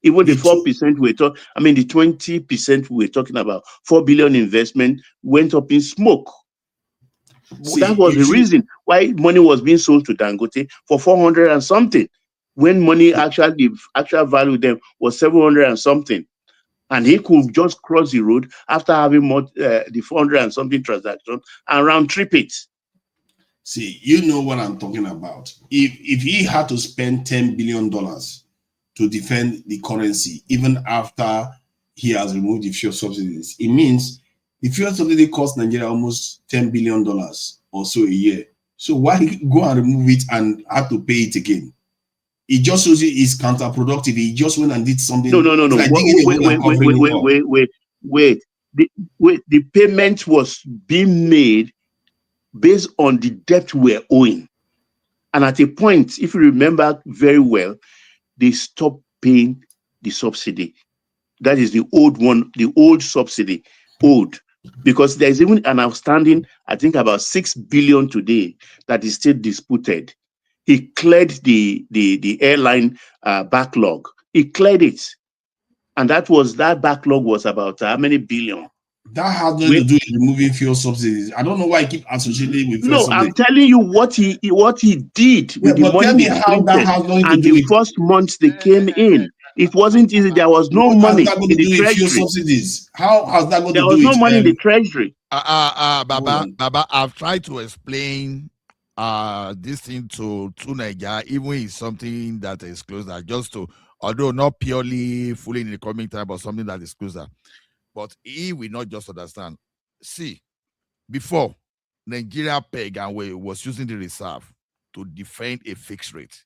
Even the 4% the 20% we're talking about, 4 billion investment went up in smoke. See, that was the reason why money was being sold to Dangote for 400 and something, when money the actual value then was 700 and something. And he could just cross the road after having the 400 and something transaction and round trip it. See, you know what I'm talking about. If he had to spend $10 billion to defend the currency, even after he has removed the fuel subsidies, it means the fuel subsidy cost Nigeria almost $10 billion or so a year. So why go and remove it and have to pay it again? It just shows you it's counterproductive. He just went and did something. No. Like wait. The payment was being made based on the debt we're owing. And at a point, if you remember very well, they stopped paying the subsidy. That is the old one, the old subsidy, because there's even an outstanding, I think about 6 billion today that is still disputed. He cleared the airline backlog. He cleared it. And that backlog was about how many billion? That has nothing to do with removing fuel subsidies. I don't know why I keep associating with fuel subsidies. I'm telling you what he did with the money. Tell me how that has nothing to do with the first months they came in. It wasn't easy. There was no money in the treasury. Fuel subsidies? How has that got to do with? There was no money in the treasury. Baba, I've tried to explain this thing to Nigeria, even if it's something that is closer, just to, although not purely fully in the coming time, but something that is closer. But he will not just understand. See, before, Nigeria peg and was using the reserve to defend a fixed rate.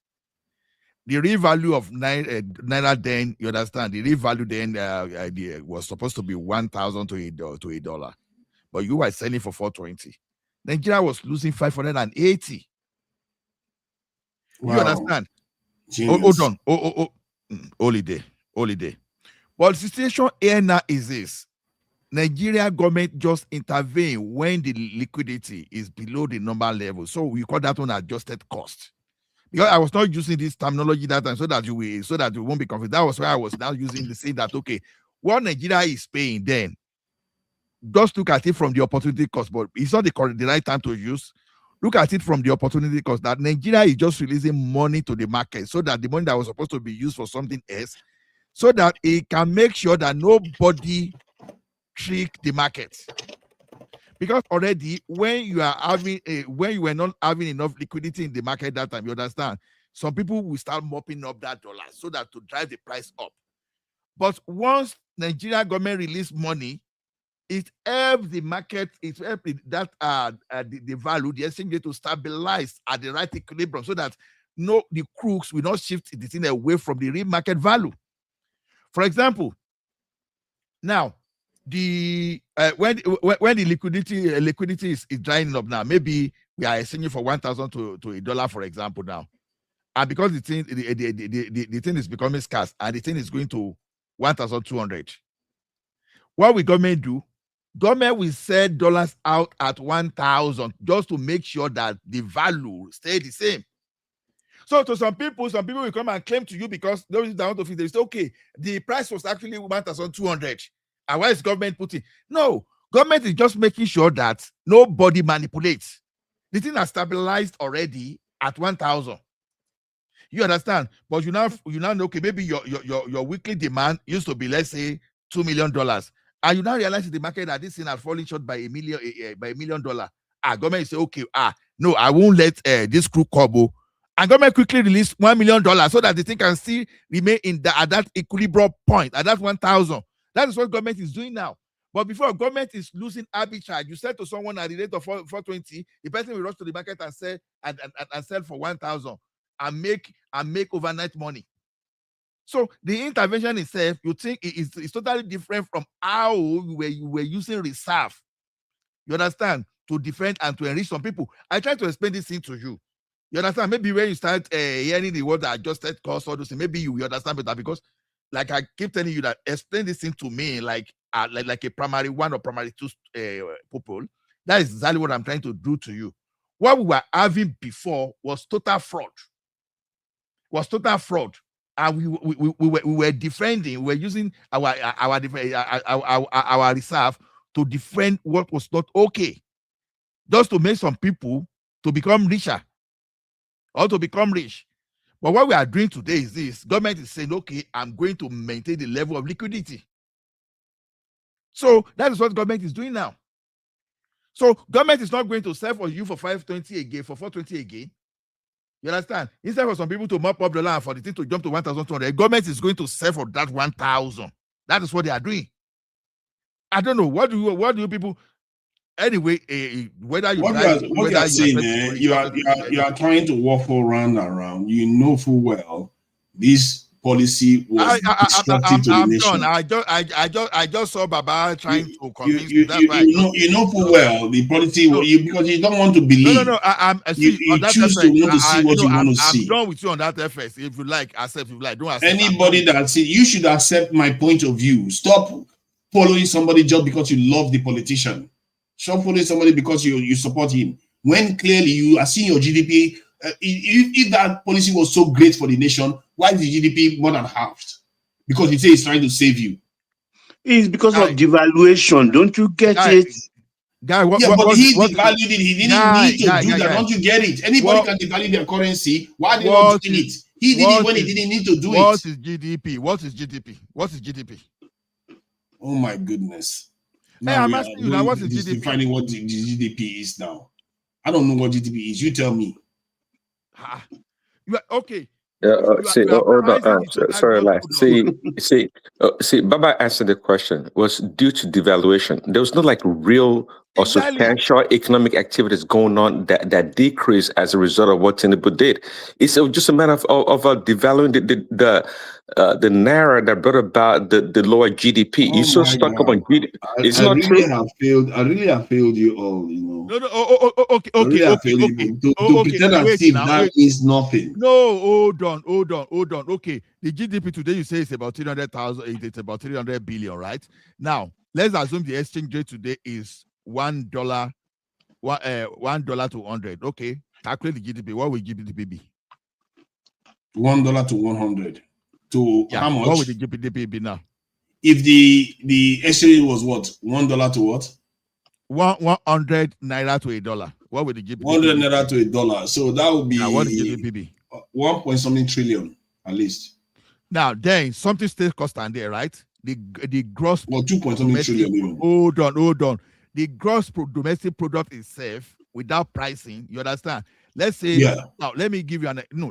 The real value of Naira then, you understand, the real value then was supposed to be 1,000 to $1. But you were selling for 420. Nigeria was losing 580. Wow. You understand? Hold on. Holiday. But the situation here now is this. Nigeria government just intervene when the liquidity is below the normal level. So we call that one adjusted cost. Because I was not using this terminology that time so that you won't be confused. That was why I was now using the saying that, okay, what Nigeria is paying then, just look at it from the opportunity cost, but it's not the right time to use. Look at it from the opportunity cost, that Nigeria is just releasing money to the market so that the money that was supposed to be used for something else, so that it can make sure that nobody trick the market. Because already when you were not having enough liquidity in the market that time, you understand, some people will start mopping up that dollar so that to drive the price up. But once Nigeria government release money, it helps the market, it helps that the value, the exchange rate to stabilize at the right equilibrium so that the crooks will not shift the thing away from the real market value. For example, now the when the liquidity is drying up now, maybe we are exchanging for 1,000 to $1, for example, now. And because the thing is becoming scarce and the thing is going to 1,200. What will government do? Government will sell dollars out at 1,000 just to make sure that the value stay the same. So to some people will come and claim to you because those down to they say, okay, the price was actually 1,200. And why is government putting? No, government is just making sure that nobody manipulates. The thing has stabilized already at 1,000. You understand? But you now know, okay, maybe your weekly demand used to be, let's say, $2 million. And you now realize in the market that this thing has fallen short by $1 million. Government say, okay, no, I won't let this crew combo. And government quickly release $1 million so that the thing can still remain at that equilibrium point, at that 1,000. That is what government is doing now. But before government is losing arbitrage, you sell to someone at the rate of 420, the person will rush to the market and sell and sell for 1,000 and make overnight money. So the intervention itself, you think is totally different from how you were using reserve. You understand? To defend and to enrich some people. I try to explain this thing to you. You understand? Maybe when you start hearing the word adjusted cost, all those things, maybe you understand better because, like I keep telling you that explain this thing to me like a primary one or primary two people. That is exactly what I'm trying to do to you. What we were having before was total fraud. And we were defending. We were using our reserve to defend what was not okay, just to make some people to become richer or to become rich. But what we are doing today is this: government is saying, okay, I'm going to maintain the level of liquidity. So that is what government is doing now. So government is not going to sell for you for 520 again, for 420 again. You understand? Instead for some people to mop up the land for the thing to jump to 1,200, government is going to sell for that 1,000. That is what they are doing. I don't know. What do you people? Anyway, whether you what you are saying, you are trying to waffle around. You know full well this policy was destructive to the nation. I just saw Baba trying to convince you. You know full well the policy because you don't want to believe. No. You choose to want to see what you want to see. I'm done with you on that FS. If you like, accept. If you like, don't accept. Anybody that see, you should accept my point of view. Stop following somebody just because you love the politician. Stop following somebody because you support him. When clearly you are seeing your GDP. If that policy was so great for the nation, why is the GDP more than halved? Because he says he's trying to save you. It's because of devaluation. Don't you get it? Guy, but he devalued it. He didn't need to do that. Don't you get it? Anybody can devalue their currency. Why are they not doing it? He did it when he didn't need to do it. What is GDP? What is GDP? Oh my goodness. Hey, I'm asking you now, what is GDP? Defining what the GDP is now. I don't know what GDP is. You tell me. Okay. Sorry, like, see, Baba answered the question was due to devaluation. There was no like real or substantial economic activities going on that decreased as a result of what Tinubu did. It's just a matter of devaluing the naira that brought about the lower GDP. You're so stuck up on GDP. It's not true. I really have failed you all, you know. No. Okay. To pretend as if that is nothing. No, hold on. Okay, the GDP today you say it's about 300,000. It's about 300 billion, right? Now let's assume the exchange rate today is $1 to 100. Okay, calculate the GDP. What will GDP be? $1 to 100. To how much? What would the GDP be now? If the exchange was what? $1 to what? 100 naira to $1. What would the GDP? 100 naira to $1. So that would be what would the GDP be? 1.something trillion at least. Now then something stays constant there, right? The gross 2.something trillion even. Hold on. The gross domestic product itself without pricing, you understand? Let's say Yeah. now. Let me give you an example.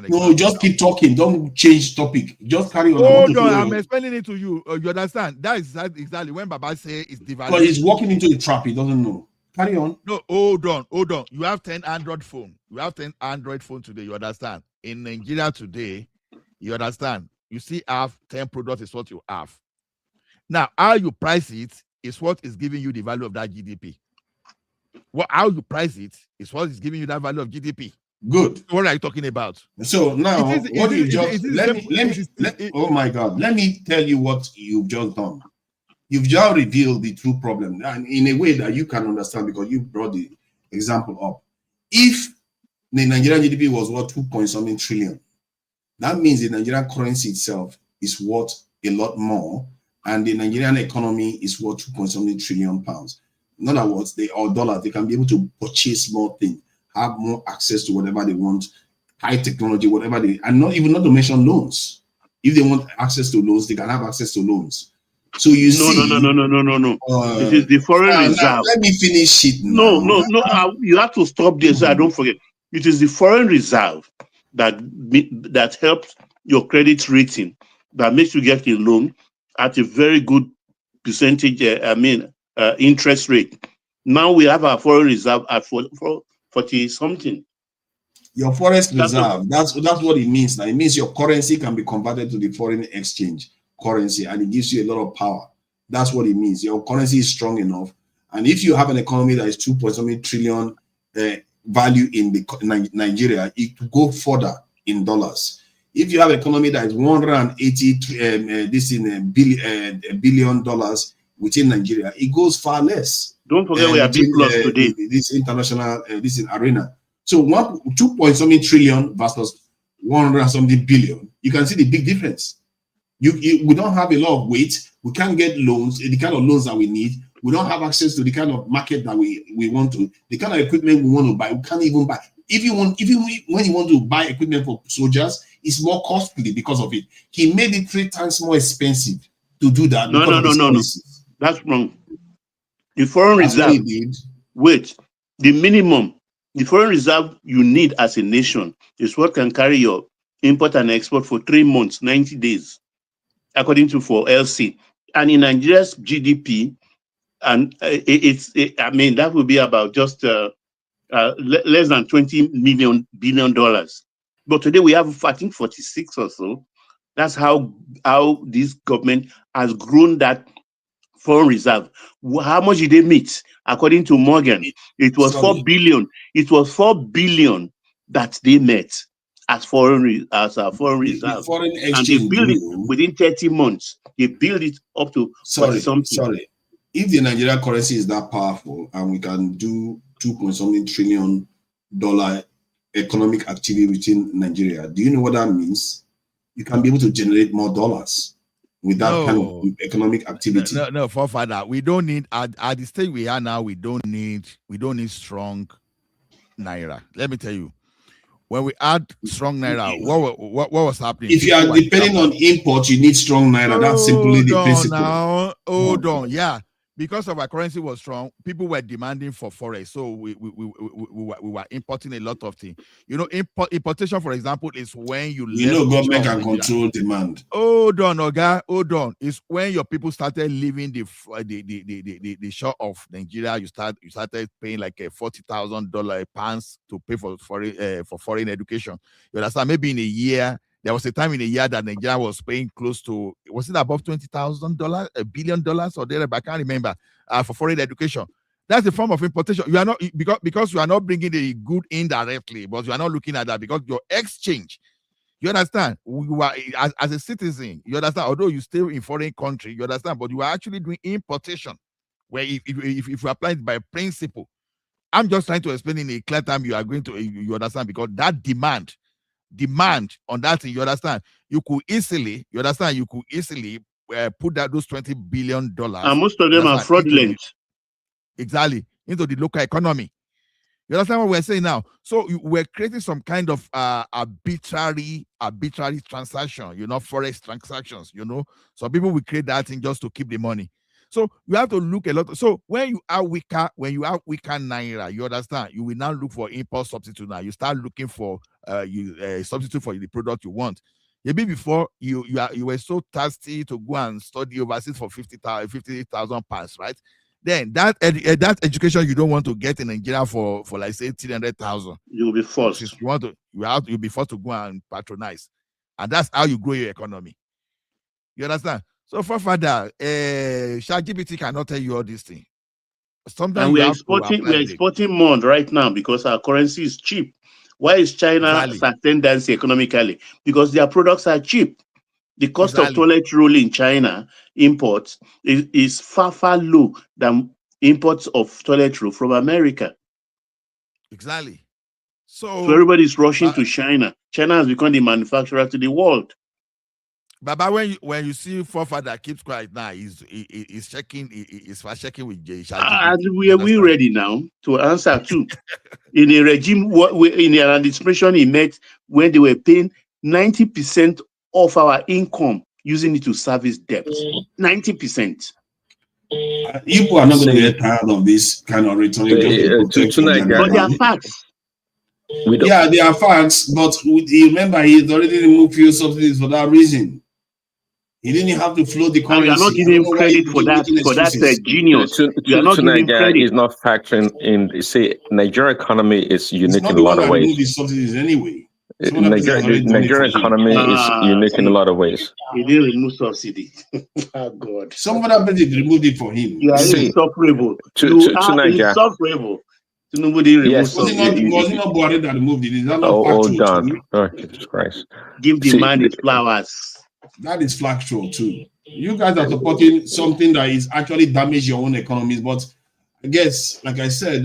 No, just keep talking. Don't change topic. Just carry on. I want to Hold on, follow I'm you. explaining it to you. You understand? That is exactly when Baba say it's Because he's devaluation. walking into a trap he doesn't know. Carry on. No, hold on. You have 10 Android phone. You have 10 Android phone today. You understand? In Nigeria today, you understand? You see, have 10 products is what you have. Now, how you price it is what is giving you the value of that GDP. How you price it is what is giving you that value of GDP. Good. What are you talking about? So now, oh my God, let me tell you what you've just done. You've just revealed the true problem, and in a way that you can understand because you brought the example up. If the Nigerian GDP was worth 2.something trillion, that means the Nigerian currency itself is worth a lot more, and the Nigerian economy is worth 2.something trillion pounds. In other words, or dollars, they can be able to purchase more things, have more access to whatever they want, high technology, whatever they, and not to mention loans. If they want access to loans, they can have access to loans. So you see, no. It is the foreign reserve. Let me finish it now. No. You have to stop this. So I don't forget. It is the foreign reserve that helps your credit rating, that makes you get a loan at a very good percentage. Interest rate. Now we have our foreign reserve at 40 something. Your foreign reserve. That's what it means. Now it means your currency can be converted to the foreign exchange currency, and it gives you a lot of power. That's what it means. Your currency is strong enough, and if you have an economy that is 2.something trillion value in the Nigeria, it will go further in dollars. If you have an economy that is 180 billion dollars within Nigeria, it goes far less. Don't forget we are big plus today. This international this arena. So 2.something trillion versus 100-something billion, you can see the big difference. We don't have a lot of weight. We can't get loans, the kind of loans that we need. We don't have access to the kind of market that we want to. The kind of equipment we want to buy, we can't even buy. When you want to buy equipment for soldiers, it's more costly because of it. He made it 3 times more expensive to do that. No. That's wrong. The foreign reserve. Wait, the foreign reserve you need as a nation is what can carry your import and export for 3 months, 90 days, according to for LC. And in Nigeria's GDP, and that will be about just less than $20 billion. But today we have, I think, 46 or so. That's how this government has grown that foreign reserve. How much did they meet? According to Morgan, it was 4 billion. It was 4 billion that they met as a foreign reserve. The foreign exchange, and they built it within 30 months. They built it up to something. Sorry. If the Nigerian currency is that powerful and we can do 2.something trillion dollar economic activity within Nigeria, do you know what that means? You can be able to generate more dollars with that kind of economic activity. No, forefather, we don't need at the stage we are now. We don't need strong naira. Let me tell you, when we add strong naira, what was happening? If you are depending on import, you need strong naira. That's simply the principle. Hold on, yeah. Because of our currency was strong, people were demanding for forex, so we were importing a lot of things. You know, importation, for example, is when government can control demand. Hold on, Oga, hold on. It's when your people started leaving the shore of Nigeria. You started paying like $40,000 pounds to pay for foreign education. You understand? Maybe in a year. There was a time in a year that Nigeria was paying close to, was it above $20,000, $1 billion or there? I can't remember, for foreign education. That's a form of importation. You are not, because you are not bringing the good indirectly, but you are not looking at that because your exchange, you understand? You are, as a citizen, you understand? Although you stay in foreign country, you understand? But you are actually doing importation, where if you apply it by principle, I'm just trying to explain in a clear time you are going to, you understand? Because that demand on that thing, you understand? You could easily put that those $20 billion. And most of them are fraudulent. Exactly, into the local economy. You understand what we're saying now? So we're creating some kind of arbitrary transaction, forex transactions, Some people will create that thing just to keep the money. So you have to look a lot. So when you have weaker naira, you understand, you will now look for import substitute. Now you start looking for substitute for the product you want. Maybe before you were so thirsty to go and study overseas for 50,000 pounds, right? Then that education you don't want to get in Nigeria for like say 300,000. You'll be forced. You'll be forced to go and patronize, and that's how you grow your economy. You understand? So for further, ChatGPT cannot tell you all these things. Sometimes and we're exporting more right now because our currency is cheap. Why is China's ascendancy economically? Because their products are cheap. The cost of toilet roll in China imports is far, far low than imports of toilet roll from America. Exactly. So everybody's rushing to China. China has become the manufacturer to the world. But when you see forefather keeps quiet now, he's checking with ChatGPT. Are we ready now to answer too? In a regime, in an administration he met when they were paying 90% of our income using it to service debt. 90%. People are not going to get tired of this kind of rhetoric. But they are facts. Yeah, they are facts, but remember, he's already removed fuel subsidies for that reason. He didn't have to float the currency. You are not giving him credit for that genius. You are not giving him credit. Is not factoring in. See, Nigeria economy is unique in a lot of ways. Remove the subsidies anyway. Nigeria economy is unique in a lot of ways. He didn't remove subsidy. Oh God! Some other person removed it for him. You are insufferable. You are insufferable. Nobody removed subsidy. Was it not Buhari that removed it? Is that not factual? Oh, Jesus Christ! Give the man his flowers. That is factual too. You guys are supporting something that is actually damage your own economies, but I guess, like I said,